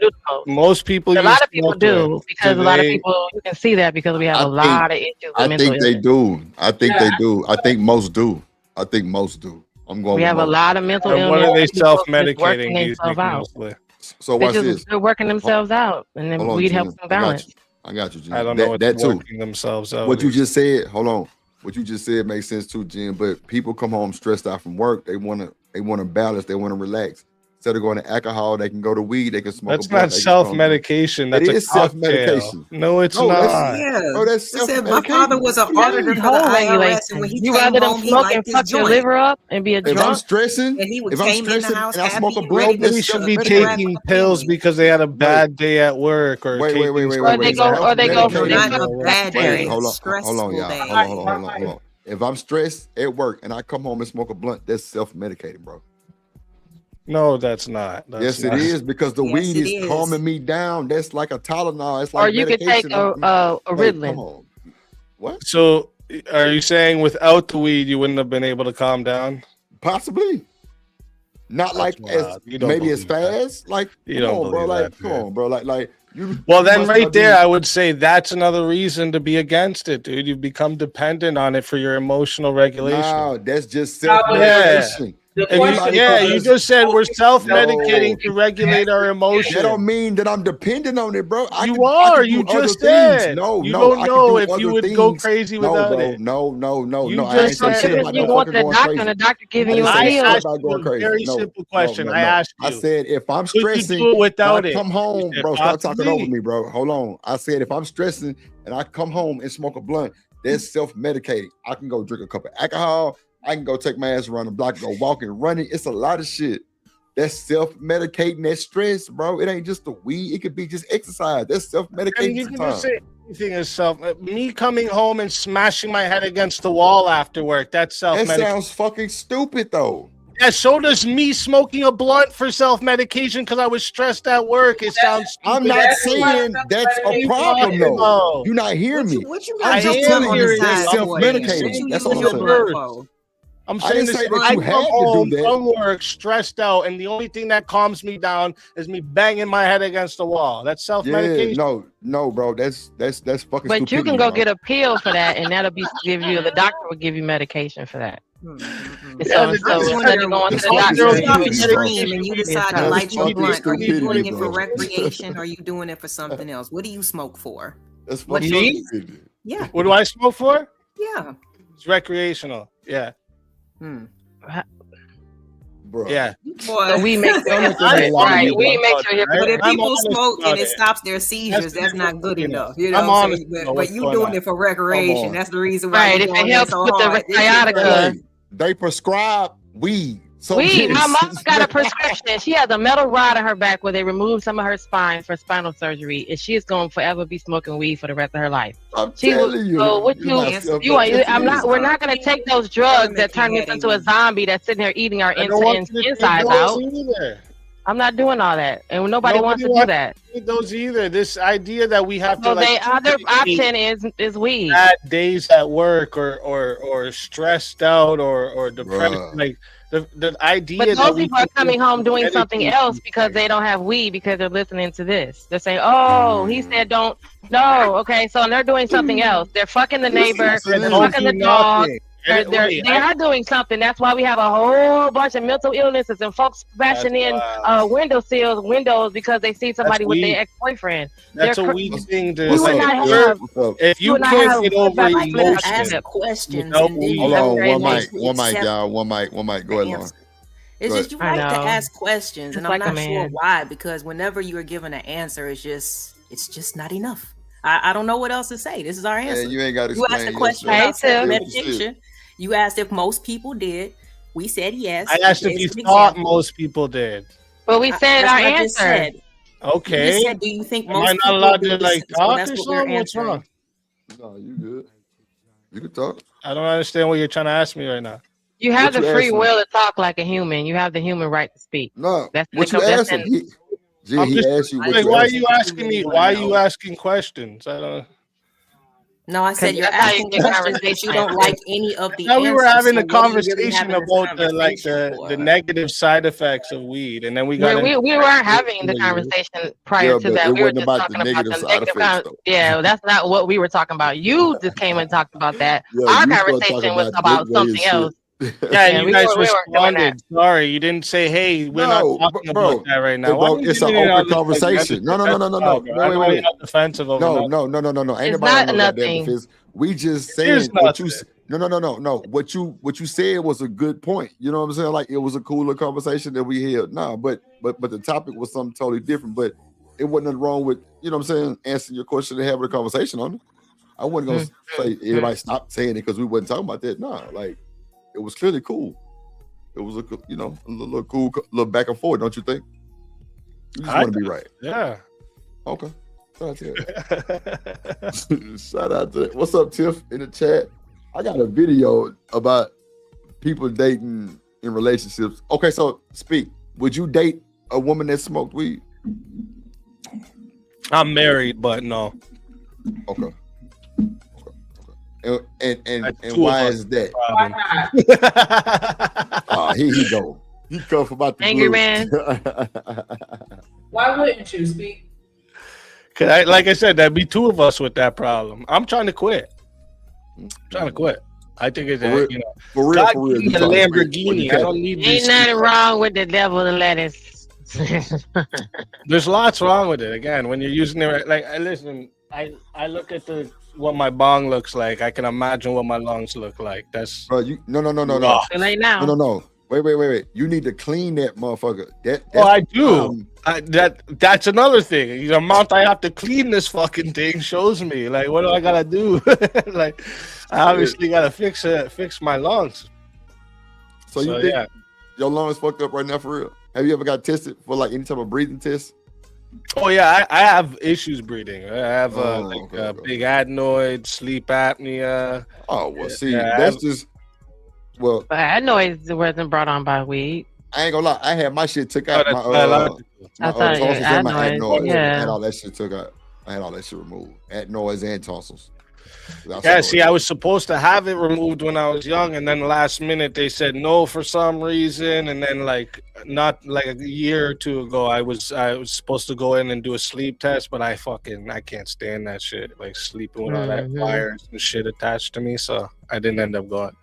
Most people
A
you
lot of people
smoke
do
with,
because a lot of people. You can see that because we have a lot of issues with
I
mental
think they
illness.
do. I think they do. I think most do. I think most do. I'm going.
We
with
have a
most.
lot of mental
And
illness.
what are they
people just
self-medicating,
working
do you
themselves
think,
out.
mostly?
So
They're
watch this.
They're working themselves out, and then
Hold on,
weed
Jen.
helps them
I got
balance.
you. I got you, Jen.
I don't know
that
what's
too.
working themselves out.
What you
is.
just said, hold on. What you just said makes sense too, Jen. But people come home stressed out from work. They want to balance. They want to relax. Instead of going to alcohol, they can go to weed. They can smoke.
That's
a blunt,
not
they can calm down.
self-medication. That's
It
a
is
cocktail.
self-medication.
No, it's
No, that's-
not.
Yeah.
Oh, that's
I said my father was an auditor for the
Home
IRS, and when
regulation.
he
You
came
rather than
home, he
smoke and
liked his
fuck your
joint.
liver up and be a
If I'm
drunk.
stressing,
And he would
if I'm
came in the
stressing
house
and I smoke a
happy,
blunt,
ready to
Nobody
that's
should be
self-medicate.
taking pills because they had a bad day at work or
Wait,
taking
wait, wait,
Or
wait,
they
wait.
go, or they go for
Self-medicating.
Not a bad
Wait,
day,
hold on,
stressful
y'all.
day.
Hold on. If I'm stressed at work and I come home and smoke a blunt, that's self-medicating, bro.
No, that's not.
Yes, it is because the
Yes,
weed
it
is
is.
calming me down. That's like a Tylenol. It's
Or
like
you could take
medication.
a
Wait,
Ritalin.
come on. What?
So, are you saying without the weed, you wouldn't have been able to calm down?
Possibly. Not like as
You don't
maybe as
believe that.
fast. Like
You
come
don't
on, bro.
believe
Like
that,
come
dude.
on, bro. Like you.
Well,
you
then
must
right
not
there,
be-
I would say that's another reason to be against it, dude. You've become dependent on it for your emotional regulation.
No, that's just
Yeah.
self-medication.
You just said we're self-medicating to regulate our emotions.
That don't mean that I'm dependent on it, bro. I
You
can
are.
do
You
other
just
things.
said.
No,
You
no.
don't
I can
know
do
if you
other
would go
things.
crazy
No,
without
bro.
it.
No.
You
I ain't
just
say
said-
shit
Because
about
you
no
want
fucking
the
going
doctor,
crazy.
and the doctor giving
I
you a
didn't say shit
pill.
about going
a
crazy.
very
No,
simple question.
no.
I asked
I
you.
said if I'm
Could you
stressing,
do it without
and I
it?
come home,
You said
bro. Stop talking
possibly.
over me, bro. Hold on. I said if I'm stressing and I come home and smoke a blunt, that's self-medicating. I can go drink a cup of alcohol. I can go take my ass around the block, go walking, running. It's a lot of shit. That's self-medicating that stress, bro. It ain't just the weed. It could be just exercise. That's
And
self-medicating.
you can just say anything is self. Me coming home and smashing my head against the wall after work. That's
That
self-medication.
sounds fucking stupid, though.
Yeah, so does me smoking a blunt for self-medication because I was stressed at work. It sounds stupid.
I'm not saying that's a problem, though. You're not hearing me.
What you
I'm
got
just
your
telling
blunt
you
on the
that's
side for then? What
self-medicating.
you
That's
use
all
your
I'm saying.
blunt for?
I'm
I
saying
didn't
this.
say that
I
you
come
had to do
home
that.
from work stressed out, and the only thing that calms me down is me banging my head against the wall. That's
Yeah,
self-medication.
no, bro. That's fucking
But you
stupidity,
can go
bro.
get a pill for that, and that'll be give you. The doctor will give you medication for that. And
Yeah,
so
the
instead
doctor-
of going to the
Oh,
doctor,
you
That's
stop
fucking
extreme and you decide to
That's
light your
fucking
blunt. Are you doing
stupidity,
it for
bro.
recreation? Or are you doing it for something else? What do you smoke for?
That's
What's
fucking
your-
stupidity.
Yeah.
What do I smoke for?
Yeah.
It's recreational. Yeah.
bro.
Yeah.
Boy.
So we make sure, right? We make sure.
But if
I'm
people
honest
smoke and
about
it
it.
stops their seizures,
the
that's not good
difference,
enough. You know
I'm
what I'm
honest
saying?
about
But
what's
you
going
doing
on.
it for recreation.
on.
That's the reason why
Right.
you
If
going
it
there
helps
so
with the
hard. This shit
sciatica.
crazy.
They prescribe weed. So
Weed. My
yes.
mom got a prescription. She has a metal rod in her back where they removed some of her spine for spinal surgery, and she is going to forever be smoking weed for the rest of her life.
I'm telling you.
So what you are?
Yes,
I'm not. We're not going to take those drugs that turn us into a zombie that's sitting here eating our
I don't want you to take
insides
those
out.
either.
I'm not doing all that, and nobody wants to do that.
Take those either. This idea that we have to
So
like
the other option is weed.
bad days at work or stressed out or depressed, like the idea
But
that
those
we
people are coming home doing something
medicate
else because they don't have weed because they're listening to this. They're saying, "Oh, he said don't." No, okay, so they're doing something else. They're fucking the neighbor. They're fucking the dog. They are doing something. That's why we have a whole bunch of mental illnesses and folks smashing in windows because they see somebody with their ex-boyfriend.
That's a weak thing to.
You would not have.
If you can't get over emotion,
ask questions
without
and then
weed.
Hold
you
on, one
have
mic,
to accept
y'all. One mic. Go ahead, Lauren.
It's
Go
just you
ahead.
right to ask questions, and
Just
I'm
like a
not sure
man.
why. Because whenever you are given an answer, it's just not enough. I don't know what else to say. This is our answer.
you ain't got to
You asked a
explain
question
yourself.
about
Hey,
meditation. You asked if most people did. We said yes.
I asked
We
if
gave
you
some
thought
examples.
most people did.
But we said
That's
our
what I just
answer.
said. You
Okay.
just said, do you think
Am
most
I not
people
allowed
do
to
the
like
same? So
talk
that's
or
what we're
something? What's
answering.
wrong?
No, you good. You can talk.
I don't understand what you're trying to ask me right now.
You have
What
the
you
free
asking?
will to talk like a human. You have the human right to speak.
No,
That's
what you
that's
asking? He
I'm just
asked you what
like,
you
why are
asking.
you asking me? Why are you asking questions? I don't.
No, I said you're
that's how you
asking
get
questions that you don't
conversation.
like any of the
Now we were
answers.
having
So
a
what are you really
conversation
having this
about
conversation for?
the negative side effects of weed, and then we got
We
into
weren't having the conversation prior
Yeah,
to
but
that.
it
We were
wasn't
just
about the
talking about
negative
the
side
negative.
effects, though.
Yeah, that's not what we were talking about. You just came and talked about that.
Yeah,
Our
you start talking
conversation was
about
about
dick way and
something
shit.
else.
Yeah,
Yeah,
you
we
guys
weren't doing that.
responded. Sorry, you didn't say, "Hey, we're not
No,
talking
bro,
about that right
hey,
now." Why
bro,
are you
it's an
getting all
open
this, like,
conversation. No.
bro? I know
Wait.
you're not defensive of
No.
enough.
Ain't
It's
nobody on
not
no goddamn
nothing.
defense. We just
It is
saying what you.
nothing.
No. What you said was a good point. You know what I'm saying? Like it was a cooler conversation that we had. No, but the topic was something totally different. But it wasn't nothing wrong with what I'm saying, answering your question and having a conversation on it. I wasn't gonna say everybody stop saying it because we wasn't talking about that. No, like it was clearly cool. It was a little cool, little back and forth, don't you think? You just want to be right.
Yeah.
Okay. Shout out to that. Shout out to that. What's up, Tiff, in the chat? I got a video about people dating in relationships. Okay, so speak. Would you date a woman that smoked weed?
I'm married, but no.
Okay. And
Two
why
of us
is that?
problem.
Oh, here he go. He come from out the
Angry
blue.
man.
Why wouldn't you speak?
Cause like I said, that'd be two of us with that problem. I'm trying to quit. I think it's
for real.
God
For real.
gave me a Lamborghini. I don't need
Ain't
these.
nothing wrong with the devil to lettuce.
There's lots wrong with it. Again, when you're using it, like listen, I look at what my bong looks like. I can imagine what my lungs look like. That's
Bro, you no.
Right now.
No. Wait. You need to clean that motherfucker. That's
I do. That's another thing. The amount I have to clean this fucking thing shows me. Like, what do I gotta do? Like, I obviously gotta fix my lungs.
So you think your lungs fucked up right now for real? Have you ever got tested for like any type of breathing test?
Oh yeah, I have issues breathing. I have
okay.
big adenoids, sleep apnea.
Oh well, see,
Yeah,
that's just
But that noise wasn't brought on by weed.
I ain't gonna lie. I had my shit took out.
that's
My
biological.
tonsils and my
adenoids,
adenoids.
yeah.
I had all that shit took out. I had all that shit removed. Adenoids and tonsils.
Yeah, see, I was supposed to have it removed when I was young, and then last minute they said no for some reason, and then not like a year or two ago, I was supposed to go in and do a sleep test, but I can't stand that shit, like sleeping with all that wires and shit attached to me, so I didn't end up going.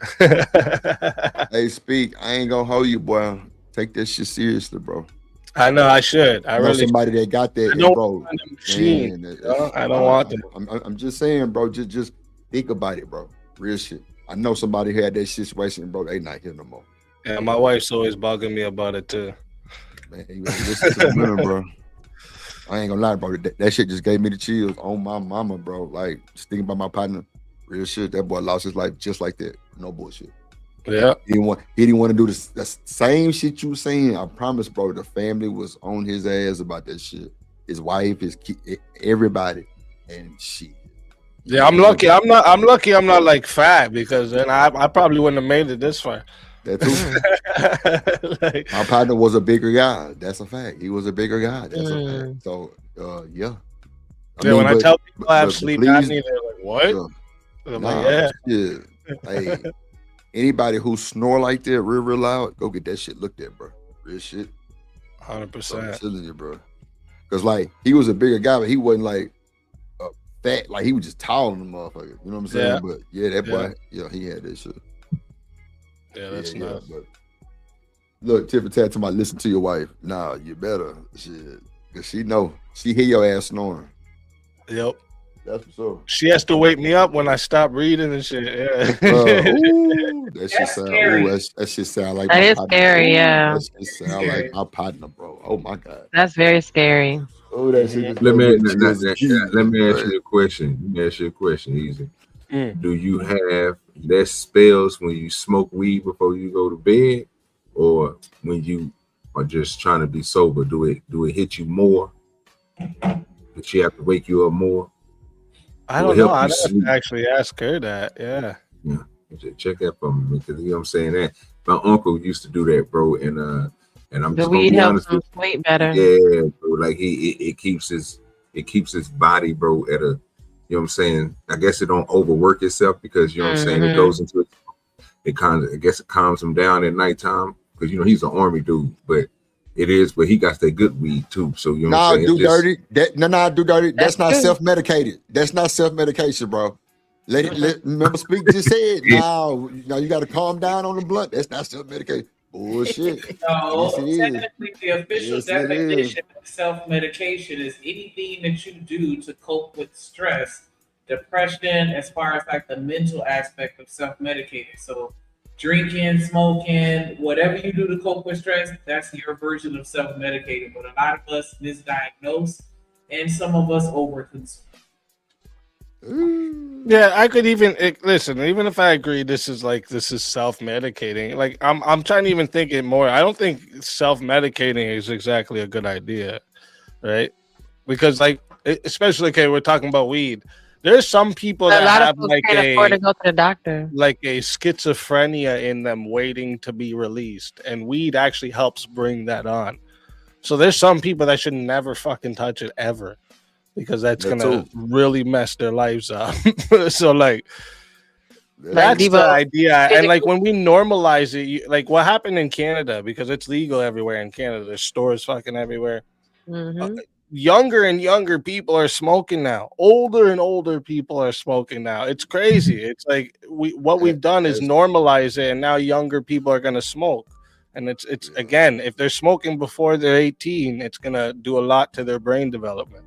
Hey, speak. I ain't gonna hold you, boy. Take this shit seriously, bro.
I know I should. I
know
really
somebody that got that,
I don't
bro.
want a machine. I don't want that.
I'm just saying, bro. Just think about it, bro. Real shit. I know somebody had that situation, bro. They not here no more.
Yeah, my wife's always bugging me about it too.
Man, you better listen to the women, bro. I ain't gonna lie, bro. That shit just gave me the chills on my mama, bro. Like, just thinking about my partner, real shit. That boy lost his life just like that. No bullshit.
Yeah.
He didn't want to do the same shit you were saying. I promise, bro. The family was on his ass about that shit. His wife, his kid, everybody, and shit.
Yeah, I'm lucky. I'm lucky. I'm not like fat because then I probably wouldn't have made it this far.
That too. My partner was a bigger guy. That's a fact. He was a bigger guy. That's a fact. So, yeah.
When I tell people I have sleep apnea, they're like, "What?" I'm like,
"Yeah." Hey, anybody who snore like that, real loud, go get that shit looked at, bro. Real shit.
100%.
I'm telling you, bro. Because like he was a bigger guy, but he wasn't like fat. Like he was just tall than the motherfucker. You know what I'm saying?
Yeah.
But yeah, that boy, he had that shit.
Yeah, that's nice.
But look, Tiffany Tat to my listen to your wife. Nah, you better shit. Cause she know. She hear your ass snoring.
Yep.
That's what's up.
She has to wake me up when I stop reading and shit. Yeah.
Ooh, that shit sound. Ooh, that shit sound like
That
my
is
partner.
scary, yeah.
That shit sound like my partner, bro. Oh my god.
That's very scary.
Oh, that shit just
Let me
let
ask you a question. Easy. Do you have less spells when you smoke weed before you go to bed, or when you are just trying to be sober? Do it hit you more? Did she have to wake you up more?
I don't know. I'd have to actually ask her that. Yeah.
Check that for me, because you know what I'm saying. That my uncle used to do that, bro, and I'm
The
just gonna
weed
be
helps
honest
him
with
sleep better.
you. Yeah, bro, like it keeps his body, bro, at a, you know what I'm saying. I guess it don't overwork itself, because you know what I'm saying. It goes into it kind of, I guess it calms him down at nighttime, because you know he's an army dude, but he got that good weed too. So you know what I'm saying.
do dirty. Do dirty. That's not self-medicated. That's not self-medication, bro. Remember Speak just said, now you got to calm down on the blunt. That's not self-medication. Bullshit.
No,
Yes, it is.
technically the official
Yes, it is.
definition of self-medication is anything that you do to cope with stress, depression, as far as like the mental aspect of self-medicating. So drinking, smoking, whatever you do to cope with stress, that's your version of self-medicating. But a lot of us misdiagnose, and some of us overconsume.
Yeah, I could listen. Even if I agree, this is self-medicating. Like I'm trying to even think it more. I don't think self-medicating is exactly a good idea, right? Because especially we're talking about weed. There's some people that have
can't afford to go to the doctor,
like a schizophrenia in them waiting to be released, and weed actually helps bring that on. So there's some people that should never fucking touch it ever, because that's gonna really mess their lives up. So that's the idea. And when we normalize it, like what happened in Canada, because it's legal everywhere in Canada, there's stores fucking everywhere. Younger and younger people are smoking now. Older and older people are smoking now. It's crazy. It's like we've done is normalize it, and now younger people are gonna smoke. And it's again, if they're smoking before they're 18, it's gonna do a lot to their brain development.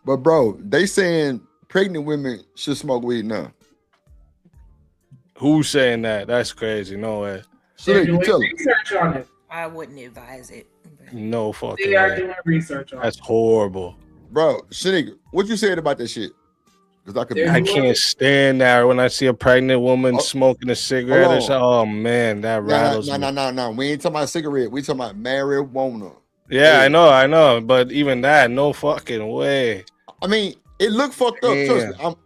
But bro, they saying pregnant women should smoke weed now.
Who's saying that? That's crazy. No way.
They're doing research on it.
I wouldn't advise it.
No fucking
They are
way.
doing research on it.
That's horrible.
Bro, Shanika, what you said about that shit? Because
I can't stand that when I see a pregnant woman smoking a cigarette. Or something. Oh man, that rattles me.
No. We ain't talking about cigarette. We talking about marijuana.
Yeah, I know. But even that, no fucking way.
I mean, it looked fucked up. Trust me.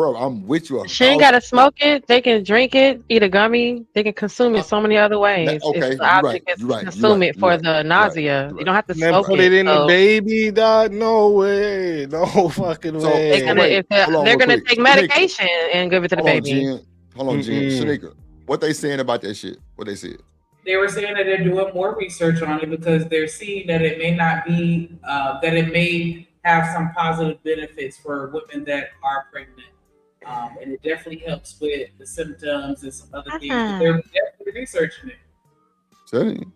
I'm with you.
She ain't gotta smoke it. They can drink it, eat a gummy. They can consume it so many other ways.
Okay,
the object is to consume it for the nausea. You don't have to smoke
put it in the baby, dog. No way. No fucking way.
They're gonna take medication and give it to the baby.
Hold on, Jen. Shanika, what they saying about that shit? What they said?
They were saying that they're doing more research on it because they're seeing that it may not be that it may have some positive benefits for women that are pregnant. And it definitely helps with the symptoms and some other things. But they're definitely researching it.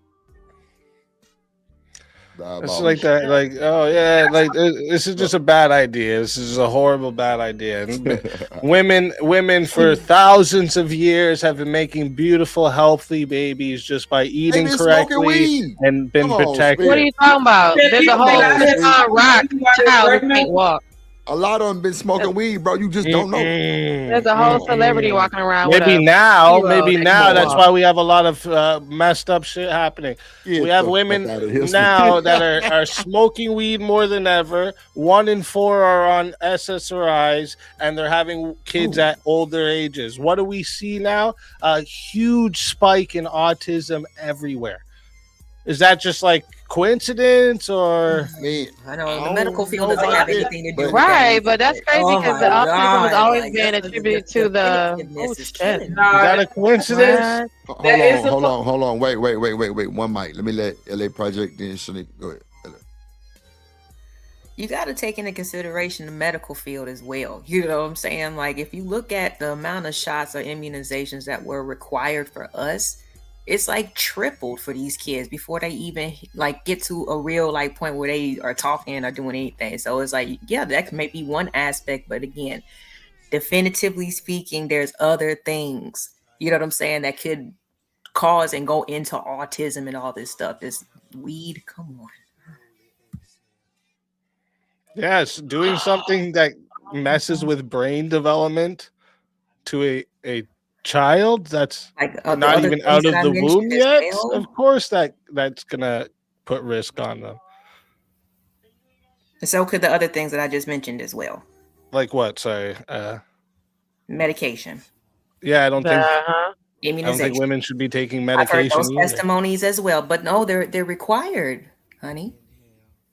It's like that, like, oh yeah, like this is just a bad idea. This is a horrible bad idea. And women for thousands of years have been making beautiful, healthy babies just by eating
been smoking
correctly
weed.
and been
Come on,
protected.
What are you talking about? There's a whole rock child who can't walk.
A lot of them been smoking weed, bro. You just don't know.
There's a whole celebrity walking around.
Maybe
with
now,
a
maybe
that
now.
can
That's
walk.
why we have a lot of messed up shit happening. We have women now that are smoking weed more than ever. 1 in 4 are on SSRIs, and they're having kids at older ages. What do we see now? A huge spike in autism everywhere. Is that just like coincidence or?
I know the medical field doesn't have anything to do with
Right,
that.
but that's crazy
Oh
because
my
the autism
God,
has always
like,
been
that's
attributed to the.
definitiveness is
shit.
killing me.
Is that a coincidence?
Hold on. Wait. One mic. Let me let LA Project then Shanique go ahead.
You got to take into consideration the medical field as well. You know what I'm saying? Like, if you look at the amount of shots or immunizations that were required for us, it's like tripled for these kids before they even like get to a real like point where they are talking or doing anything. So it's like, yeah, that may be one aspect, but again, definitively speaking, there's other things, you know what I'm saying, that could cause and go into autism and all this stuff. This weed, come on.
Yes, doing something that messes with brain development to a child that's
Like
not
other
even
things
out
that
of
I
the
mentioned
womb
as
yet.
well.
Of course, that's gonna put risk on them.
And so could the other things that I just mentioned as well.
Like what? Sorry.
Medication.
Yeah, I don't think
Immunization.
women should be taking
I've heard
medication
those
either.
testimonies as well, but no, they're required, honey.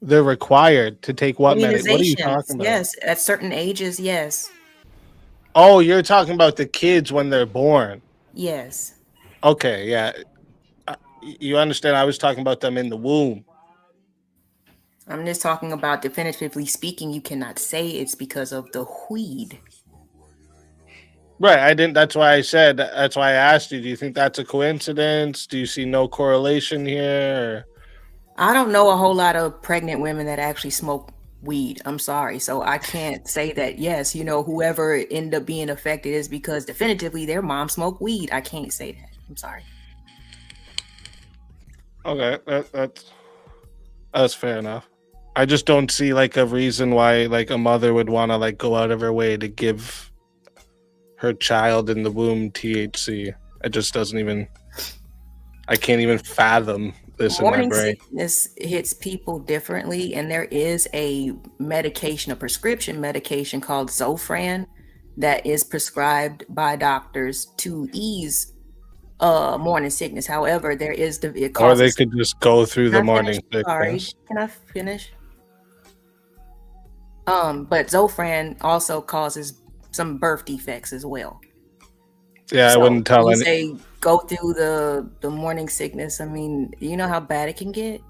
They're required to take what medic? What are you
Immunizations,
talking about?
yes, at certain ages, yes,
Oh, you're talking about the kids when they're born.
yes.
Okay, yeah. You understand? I was talking about them in the womb.
I'm just talking about definitively speaking. You cannot say it's because of the weed.
Right. I didn't. That's why I said. That's why I asked you. Do you think that's a coincidence? Do you see no correlation here?
I don't know a whole lot of pregnant women that actually smoke weed. I'm sorry. So I can't say that, yes, you know, whoever ended up being affected is because definitively their mom smoked weed. I can't say that. I'm sorry.
Okay. That's fair enough. I just don't see like a reason why like a mother would want to like go out of her way to give her child in the womb THC. It just doesn't even. I can't even fathom this in my
Morning
brain.
sickness hits people differently, and there is a medication, a prescription medication called Zofran that is prescribed by doctors to ease morning sickness. However, there is it causes.
Or they could just go through the
Can I
morning
finish? Sorry,
sickness.
can I finish? But Zofran also causes some birth defects as well.
Yeah,
So
I wouldn't tell
when
any.
you say go through the morning sickness, I mean, you know how bad it can get?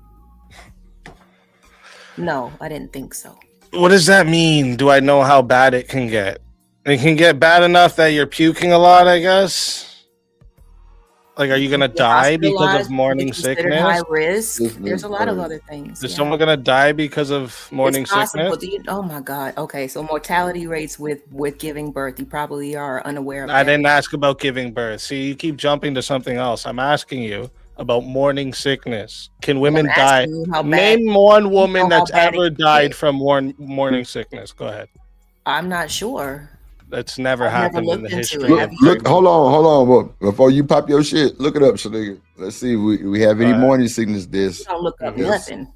No, I didn't think so.
What does that mean? Do I know how bad it can get? It can get bad enough that you're puking a lot, I guess. Like, are you gonna die because
Hospitalized,
of morning
considered
sickness?
high risk. There's a lot of other things.
Is
yeah.
someone gonna die because of morning
It's possible.
sickness?
Oh my God. Okay, so mortality rates with giving birth, you probably are unaware of
I
that.
didn't ask about giving birth. See, you keep jumping to something else. I'm asking you about morning sickness. Can women
I'm
die?
asking you how bad-
Name one woman
how
that's
bad it
ever
can
died
get.
from morning sickness. Go ahead.
I'm not sure.
That's never
I've never
happened in the
looked into
history
it.
of
Look, hold on. But before you pop your shit, look it up, Shanique. Let's see if we have any morning sickness this.
You don't look up
Yes.
nothing.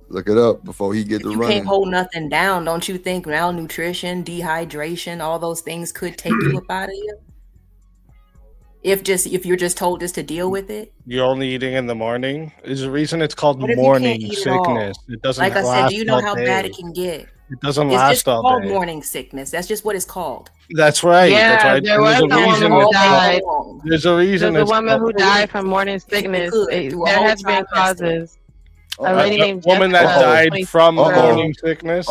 Look it up before he get to
You
running.
can't hold nothing down. Don't you think malnutrition, dehydration, all those things could take you up out of you? If you're just told just to deal with it.
You're only eating in the morning. There's a reason it's called
What if you
morning
can't eat at all?
sickness. It doesn't
Like I said,
last
do you know
all
how
day.
bad it can get?
It doesn't
It's
last
just
all
called
day.
morning sickness. That's just what it's called.
That's right.
Yeah,
That's right.
there was a woman who died.
There's a reason.
There's a
it's
woman who
called-
died from morning sickness. There has been causes. A lady named
woman that
Jessica,
died
26
from
years old.
morning sickness.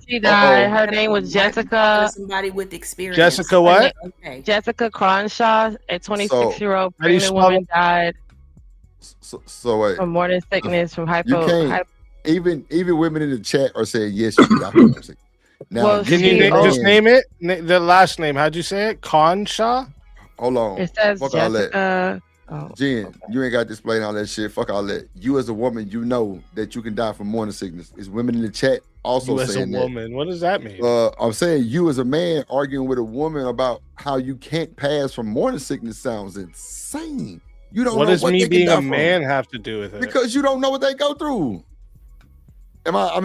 She died. Her name was Jessica.
Somebody with experience.
Jessica what?
Okay.
Jessica Cronshaw, a 26-year-old
How do you
pregnant
spell
woman, died.
So wait.
From morning sickness, from
You can't. Even women in the chat are saying yes, you can die from morning sickness. Now,
Well,
can you just name it? The last name. How'd you say it? Consha?
Hold on.
It says
Fuck all that.
Jessica.
Jen, you ain't got to explain all that shit. Fuck all that. You as a woman, you know that you can die from morning sickness. Is women in the chat also
You as a
saying that?
woman. What does that mean?
I'm saying you as a man arguing with a woman about how you can't pass from morning sickness sounds insane. You don't
What
know
does
what
me
they
being
can
a
die
man
from.
have to do with it?
Because you don't know what they go through. Am I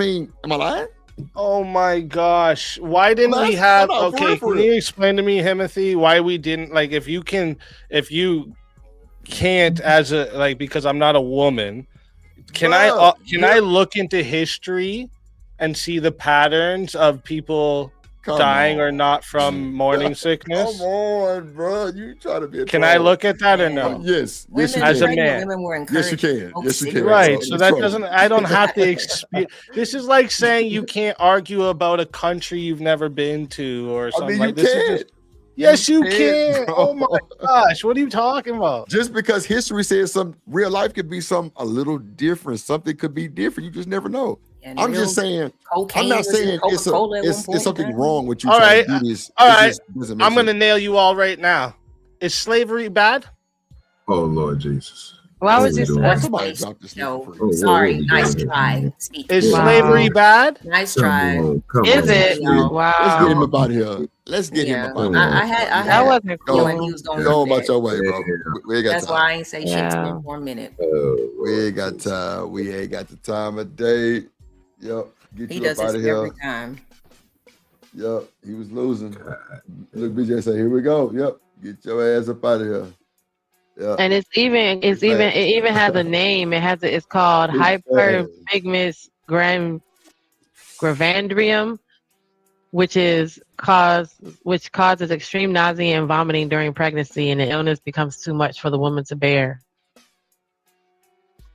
lying?
Oh my gosh. Why didn't we have okay, can you explain to me, Timothy, why we didn't like if you can't as a like because I'm not a woman, can I look into history and see the patterns of people dying or not from morning sickness?
Come on, bro. You try to be a
Can I look at that or no?
Yes.
Yes,
you
as a
can.
man.
Women were
Yes, you
encouraged.
can. Yes, you can.
Right. So that doesn't. I don't have to experience. This is like saying you can't argue about a country you've never been to or something like this. Is just, yes, you can.
bro.
Oh my gosh, what are you talking about?
Just because history says some real life could be some a little different, something could be different. You just never know.
And
I'm just saying. I'm not saying it's something wrong with you
All
trying
right.
to do this.
All
It
right.
just doesn't make
I'm gonna
sense.
nail you all right now. Is slavery bad?
Oh Lord Jesus.
Why was this?
Somebody dropped this.
Sorry, nice try.
Is slavery bad?
Nice try.
Is it? Wow.
Let's get him up out of here. Let's get him up out of here.
I had
That wasn't
Go
feeling he was going
go
to
about your way, bro. We ain't got
That's
time.
why I ain't say shit to him for a minute.
We ain't got time. We ain't got the time of day. Yep. Get
He
you
does
up out
this
of here.
every time.
Yep. He was losing. Look, BJ say, here we go. Yep. Get your ass up out of here. Yeah.
And it even has a name. It's called hyperbigmus gravandrium, which causes extreme nausea and vomiting during pregnancy, and the illness becomes too much for the woman to bear.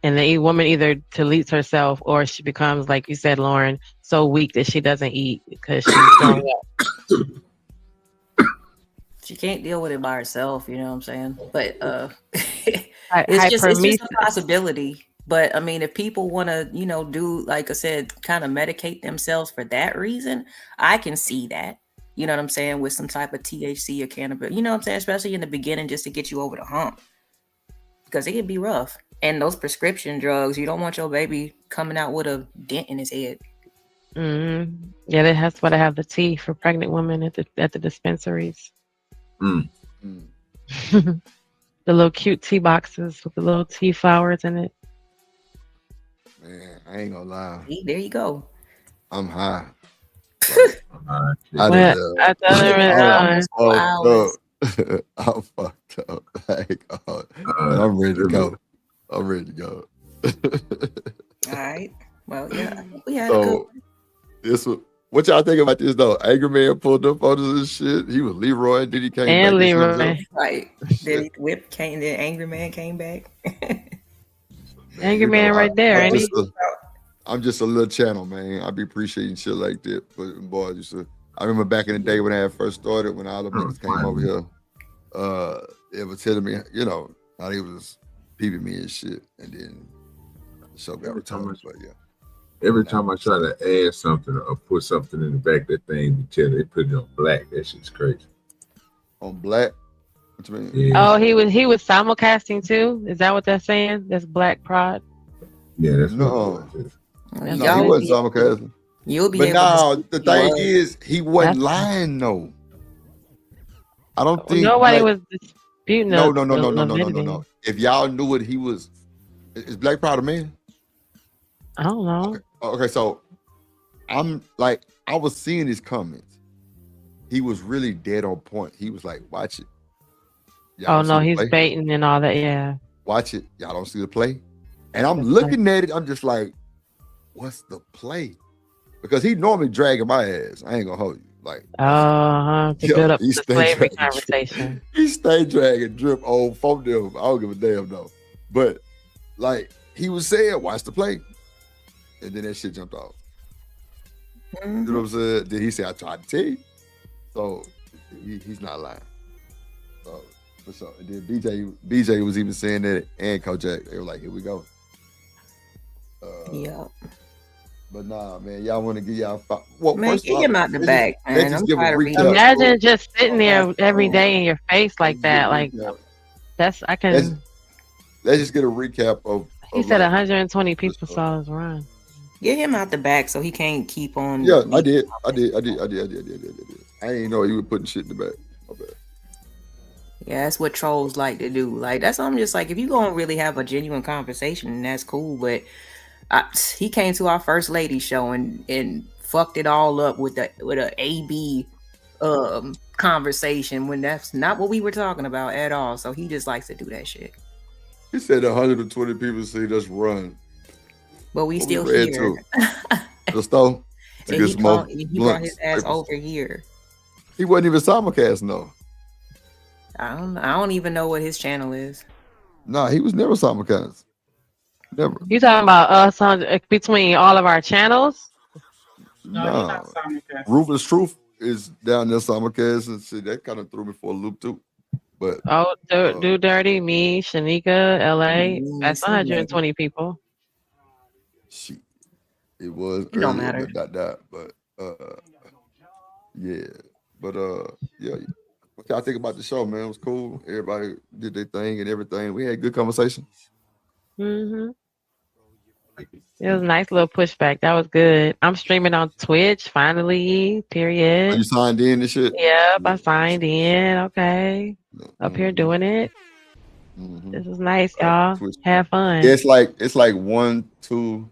And the woman either deletes herself or she becomes, like you said, Lauren, so weak that she doesn't eat because she's throwing up.
She can't deal with it by herself, you know what I'm saying? But it's just a possibility. But I mean, if people want to, do, like I said, kind of medicate themselves for that reason, I can see that. You know what I'm saying? With some type of THC or cannabis, you know what I'm saying? Especially in the beginning, just to get you over the hump. Because it can be rough. And those prescription drugs, you don't want your baby coming out with a dent in his head.
Mm-hmm. Yeah, that's why they have the tea for pregnant women at the dispensaries. The little cute tea boxes with the little tea flowers in it.
Man, I ain't gonna lie.
See, there you go.
I'm high.
I
I'm fucked up. I'm ready to go. I'm ready to go.
All right. Well, yeah, we had
so this was. What y'all think about this though? Angry Man pulled up photos and shit. He was Leroy. Then he came back.
And Leroy.
Right. Then the Angry Man came back.
Angry Man right there, ain't he?
I'm just a little channel, man. I be appreciating shit like that. But boy, I remember back in the day when I first started, when all the niggas came over here, it was telling me, how they was peeping me and shit. And then the show got returned. But yeah.
Every time I try to add something or put something in the back of that thing, they put it on black. That shit's crazy.
On black? What you mean?
Yeah.
Oh, he was simulcasting too? Is that what they're saying? That's Black Prod?
Yeah, that's
no. No, he wasn't simulcasting.
You'll be
the thing is, he wasn't lying, though. I don't think
nobody was disputing.
No. If y'all knew what he was, is Black Prod a man?
I don't know.
Okay, so I was seeing his comments. He was really dead on point. He was like, watch it.
Oh no, he's baiting and all that, yeah.
Watch it. Y'all don't see the play? And I'm looking at it, I'm just like, what's the play? Because he normally dragging my ass. I ain't gonna hold you. Like,
to build up the slavery conversation.
He stay dragging drip on phone them. I don't give a damn though. But like he was saying, watch the play. And then that shit jumped off. You know what I'm saying? Then he said, I tried to tell you. So he's not lying. So So then BJ was even saying that, and Kojak. They were like, "Here we go."
Yeah.
But nah, man, y'all want to give y'all well,
man,
first
get
off,
him out the back, man.
just
I'm
give a
tired of reading.
recap.
Imagine just sitting there every day in your face like that. Like that's I can.
Let's just get a recap of.
He said 120 people saw his run.
Get him out the back so he can't keep on.
Yeah, I did. I didn't know you were putting shit in the back. My bad.
Yeah, that's what trolls like to do. Like that's I'm just like if you gonna really have a genuine conversation, that's cool. But he came to our first lady show and fucked it all up with a AB conversation when that's not what we were talking about at all. So he just likes to do that shit.
He said 120 people see us run,
but we still here.
Just though.
He brought his ass over here.
He wasn't even simulcast, no.
I don't even know what his channel is.
Nah, he was never simulcast. Never.
You talking about us between all of our channels?
No. Ruthless Truth is down there simulcast, and see that kind of threw me for a loop too. But
Do Dirty, me, Shanika, LA. That's 120 people.
Shit. It was
it don't matter.
But yeah. But yeah. What y'all think about the show, man? It was cool. Everybody did their thing and everything. We had good conversation.
Mm-hmm. It was a nice little pushback. That was good. I'm streaming on Twitch finally. Period.
Are you signed in and shit?
Yep, I signed in. Okay. Up here doing it. This is nice, y'all. Have fun.
Yeah, it's like 1, 2,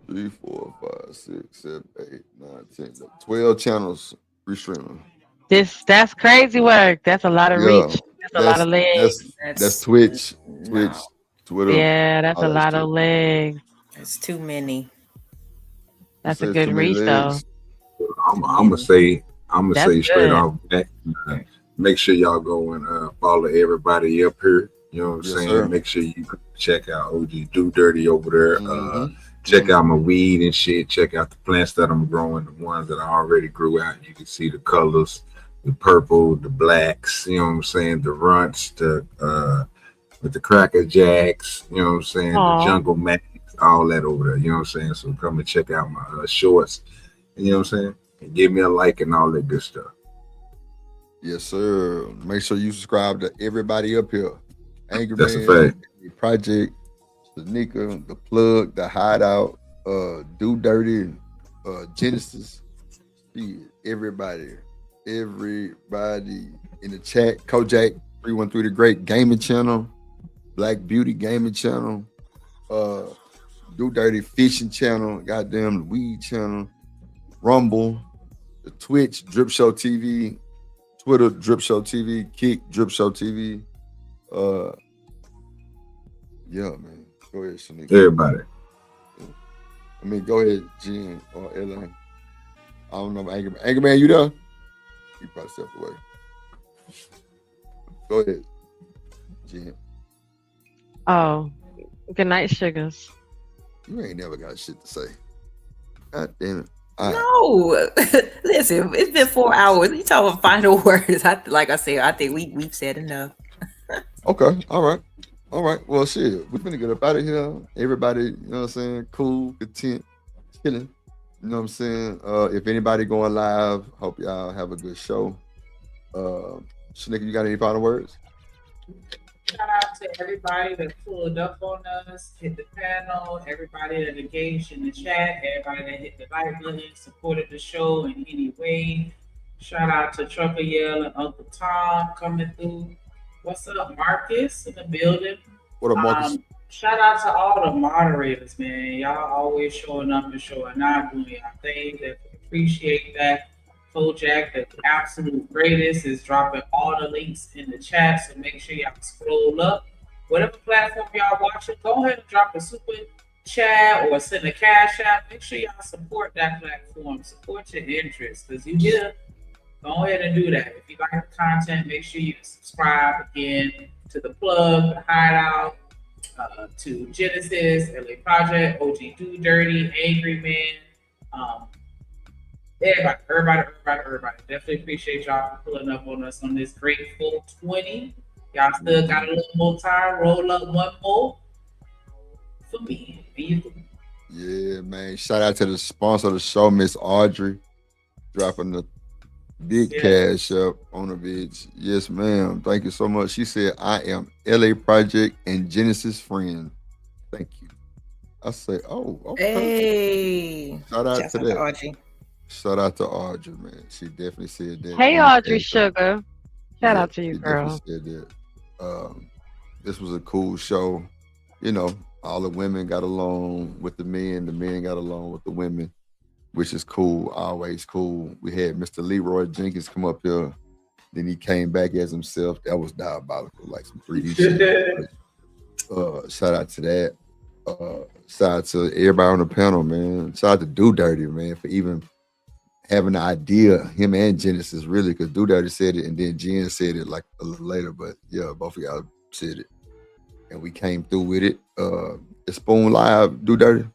3, 4, 5, 6, 7, 8, 9, 10, 12 channels restreaming.
That's crazy work. That's a lot of reach. That's a lot of legs.
That's Twitch, Twitter.
Yeah, that's a lot of legs.
It's too many.
That's a good reach, though.
I'm gonna say straight off that. Make sure y'all go and follow everybody up here. You know what I'm saying?
Sir.
Make sure you check out OG Do Dirty over there. Check out my weed and shit. Check out the plants that I'm growing, the ones that I already grew out. You can see the colors, the purple, the blacks, you know what I'm saying? The runts, with the Cracker Jacks, you know what I'm saying?
Aww.
The Jungle Max, all that over there, you know what I'm saying? So come and check out my shorts, you know what I'm saying? And give me a like and all that good stuff.
Yes, sir. Make sure you subscribe to everybody up here. Angry
That's
Man,
a fact.
the Project, Shanika, The Plug, The Hideout, Do Dirty, Genesis. Everybody in the chat. Kojak 313 The Great Gaming Channel, Black Beauty Gaming Channel, Do Dirty Fishing Channel, goddamn the Weed Channel, Rumble, the Twitch Drip Show TV, Twitter Drip Show TV, Kick Drip Show TV. Yeah, man. Go ahead, Shanika.
Everybody.
I mean, go ahead, Jen or Ellen. I don't know, Angry Man, you there? You probably stepped away. Go ahead, Jen.
Oh, good night, sugars.
You ain't never got shit to say. God damn it.
No, listen, it's been 4 hours. You talking final words? Like I said, I think we've said enough.
Okay, all right. Well, shit, we're gonna get up out of here. Everybody, you know what I'm saying? Cool, content, chilling. You know what I'm saying? If anybody going live, hope y'all have a good show. Shanika, you got any final words?
Shout out to everybody that pulled up on us, hit the panel, everybody that engaged in the chat, everybody that hit the like button, supported the show in any way. Shout out to Trucker Yell and Uncle Tom coming through. What's up, Marcus in the building?
What up, Marcus?
Shout out to all the moderators, man. Y'all always showing up and showing out, doing y'all thing. Definitely appreciate that. Kojak, the absolute greatest, is dropping all the links in the chat, so make sure y'all scroll up. Whatever platform y'all watching, go ahead and drop a super chat or send a cash app. Make sure y'all support that platform. Support your interests, because you here. Go ahead and do that. If you like the content, make sure you subscribe again to The Plug, The Hideout, to Genesis, LA Project, OG Do Dirty, Angry Man, everybody. Definitely appreciate y'all for pulling up on us on this great full 20. Y'all still got a little more time. Roll up one more for me.
Yeah, man. Shout out to the sponsor of the show, Miss Audrey, dropping the big cash up on the bitch. Yes, ma'am. Thank you so much. She said, I am LA Project and Genesis friend. Thank you. I say, oh, okay.
Hey.
Shout out to that.
Audrey.
Shout out to Audrey, man. She definitely said that.
Hey, Audrey Sugar. Shout out to you,
she
girl.
Definitely said that. This was a cool show. You know, all the women got along with the men got along with the women, which is cool, always cool. We had Mr. Leroy Jenkins come up here. Then he came back as himself. That was diabolical, like some 3D shit. Shout out to that. Shout out to everybody on the panel, man. Shout out to Do Dirty, man, for even having the idea, him and Genesis, really, because Do Dirty said it, and then Jen said it like a little later, but yeah, both of y'all said it. And we came through with it. Is Spoon live, Do Dirty?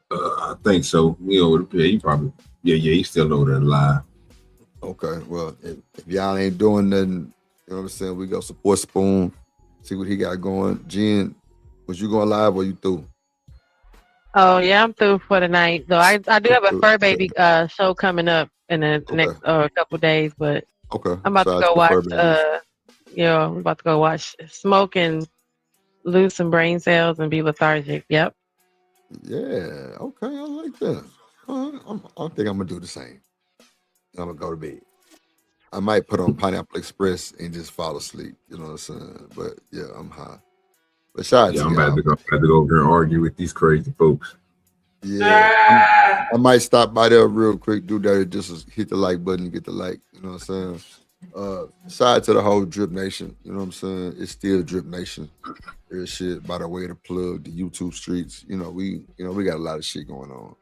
I think so. You know, he probably, he's still over there live.
Okay, well, if y'all ain't doing nothing, you know what I'm saying, we go support Spoon, see what he got going. Jen, was you going live or you through?
Oh yeah, I'm through for the night. Though I do have a fur baby show coming up in the next couple days, but I'm about to go watch. I'm about to go watch Smoke and lose some brain cells and be lethargic. Yep.
Yeah. Okay, I like that. I think I'm gonna do the same. I'm gonna go to bed. I might put on Pineapple Express and just fall asleep. You know what I'm saying? But yeah, I'm high. But shout out to
I'm
y'all.
about to go over here and argue with these crazy folks.
Yeah, I might stop by there real quick, do that, just hit the like button and get the like. You know what I'm saying? Shout out to the whole Drip Nation. You know what I'm saying? It's still Drip Nation. There's shit by the way to plug the YouTube streets. We got a lot of shit going on.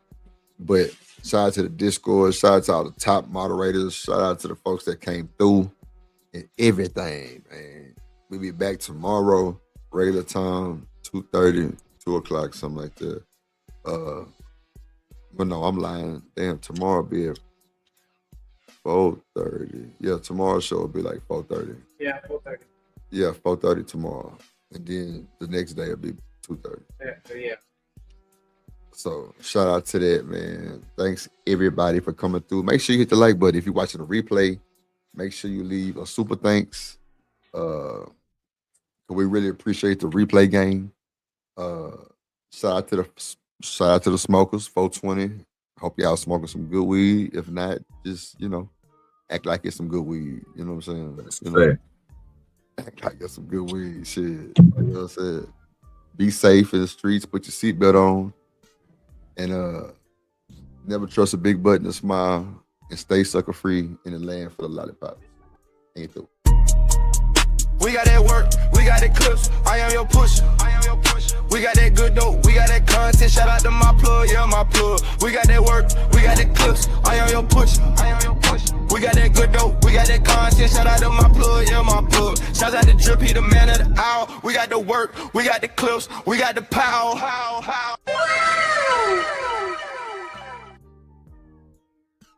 But shout out to the Discord. Shout out to all the top moderators. Shout out to the folks that came through and everything, man. We'll be back tomorrow. Regular time, 2:30, 2 o'clock, something like that. But no, I'm lying. Damn, tomorrow be at 4:30. Yeah, tomorrow's show will be like 4:30.
Yeah, 4:30.
Yeah, 4:30 tomorrow. And then the next day will be 2:30.
Yeah.
So shout out to that, man. Thanks everybody for coming through. Make sure you hit the like button. If you're watching the replay, make sure you leave a super thanks. We really appreciate the replay game. Shout out to the smokers, 420. Hope y'all smoking some good weed. If not, just act like it's some good weed. You know what I'm saying? Act like it's some good weed. Shit. You know what I'm saying? Be safe in the streets. Put your seatbelt on, and never trust a big butt and a smile. And stay sucker free in the land for the lollipop. Ain't through.
We got that work, we got that clips, I am your push. We got that good dope, we got that content, shout out to my plug, yeah, my plug. We got that work, we got that clips, I am your push. We got that good dope, we got that content, shout out to my plug, yeah, my plug. Shout out to Drip, he the man of the hour. We got the work, we got the clips, we got the power.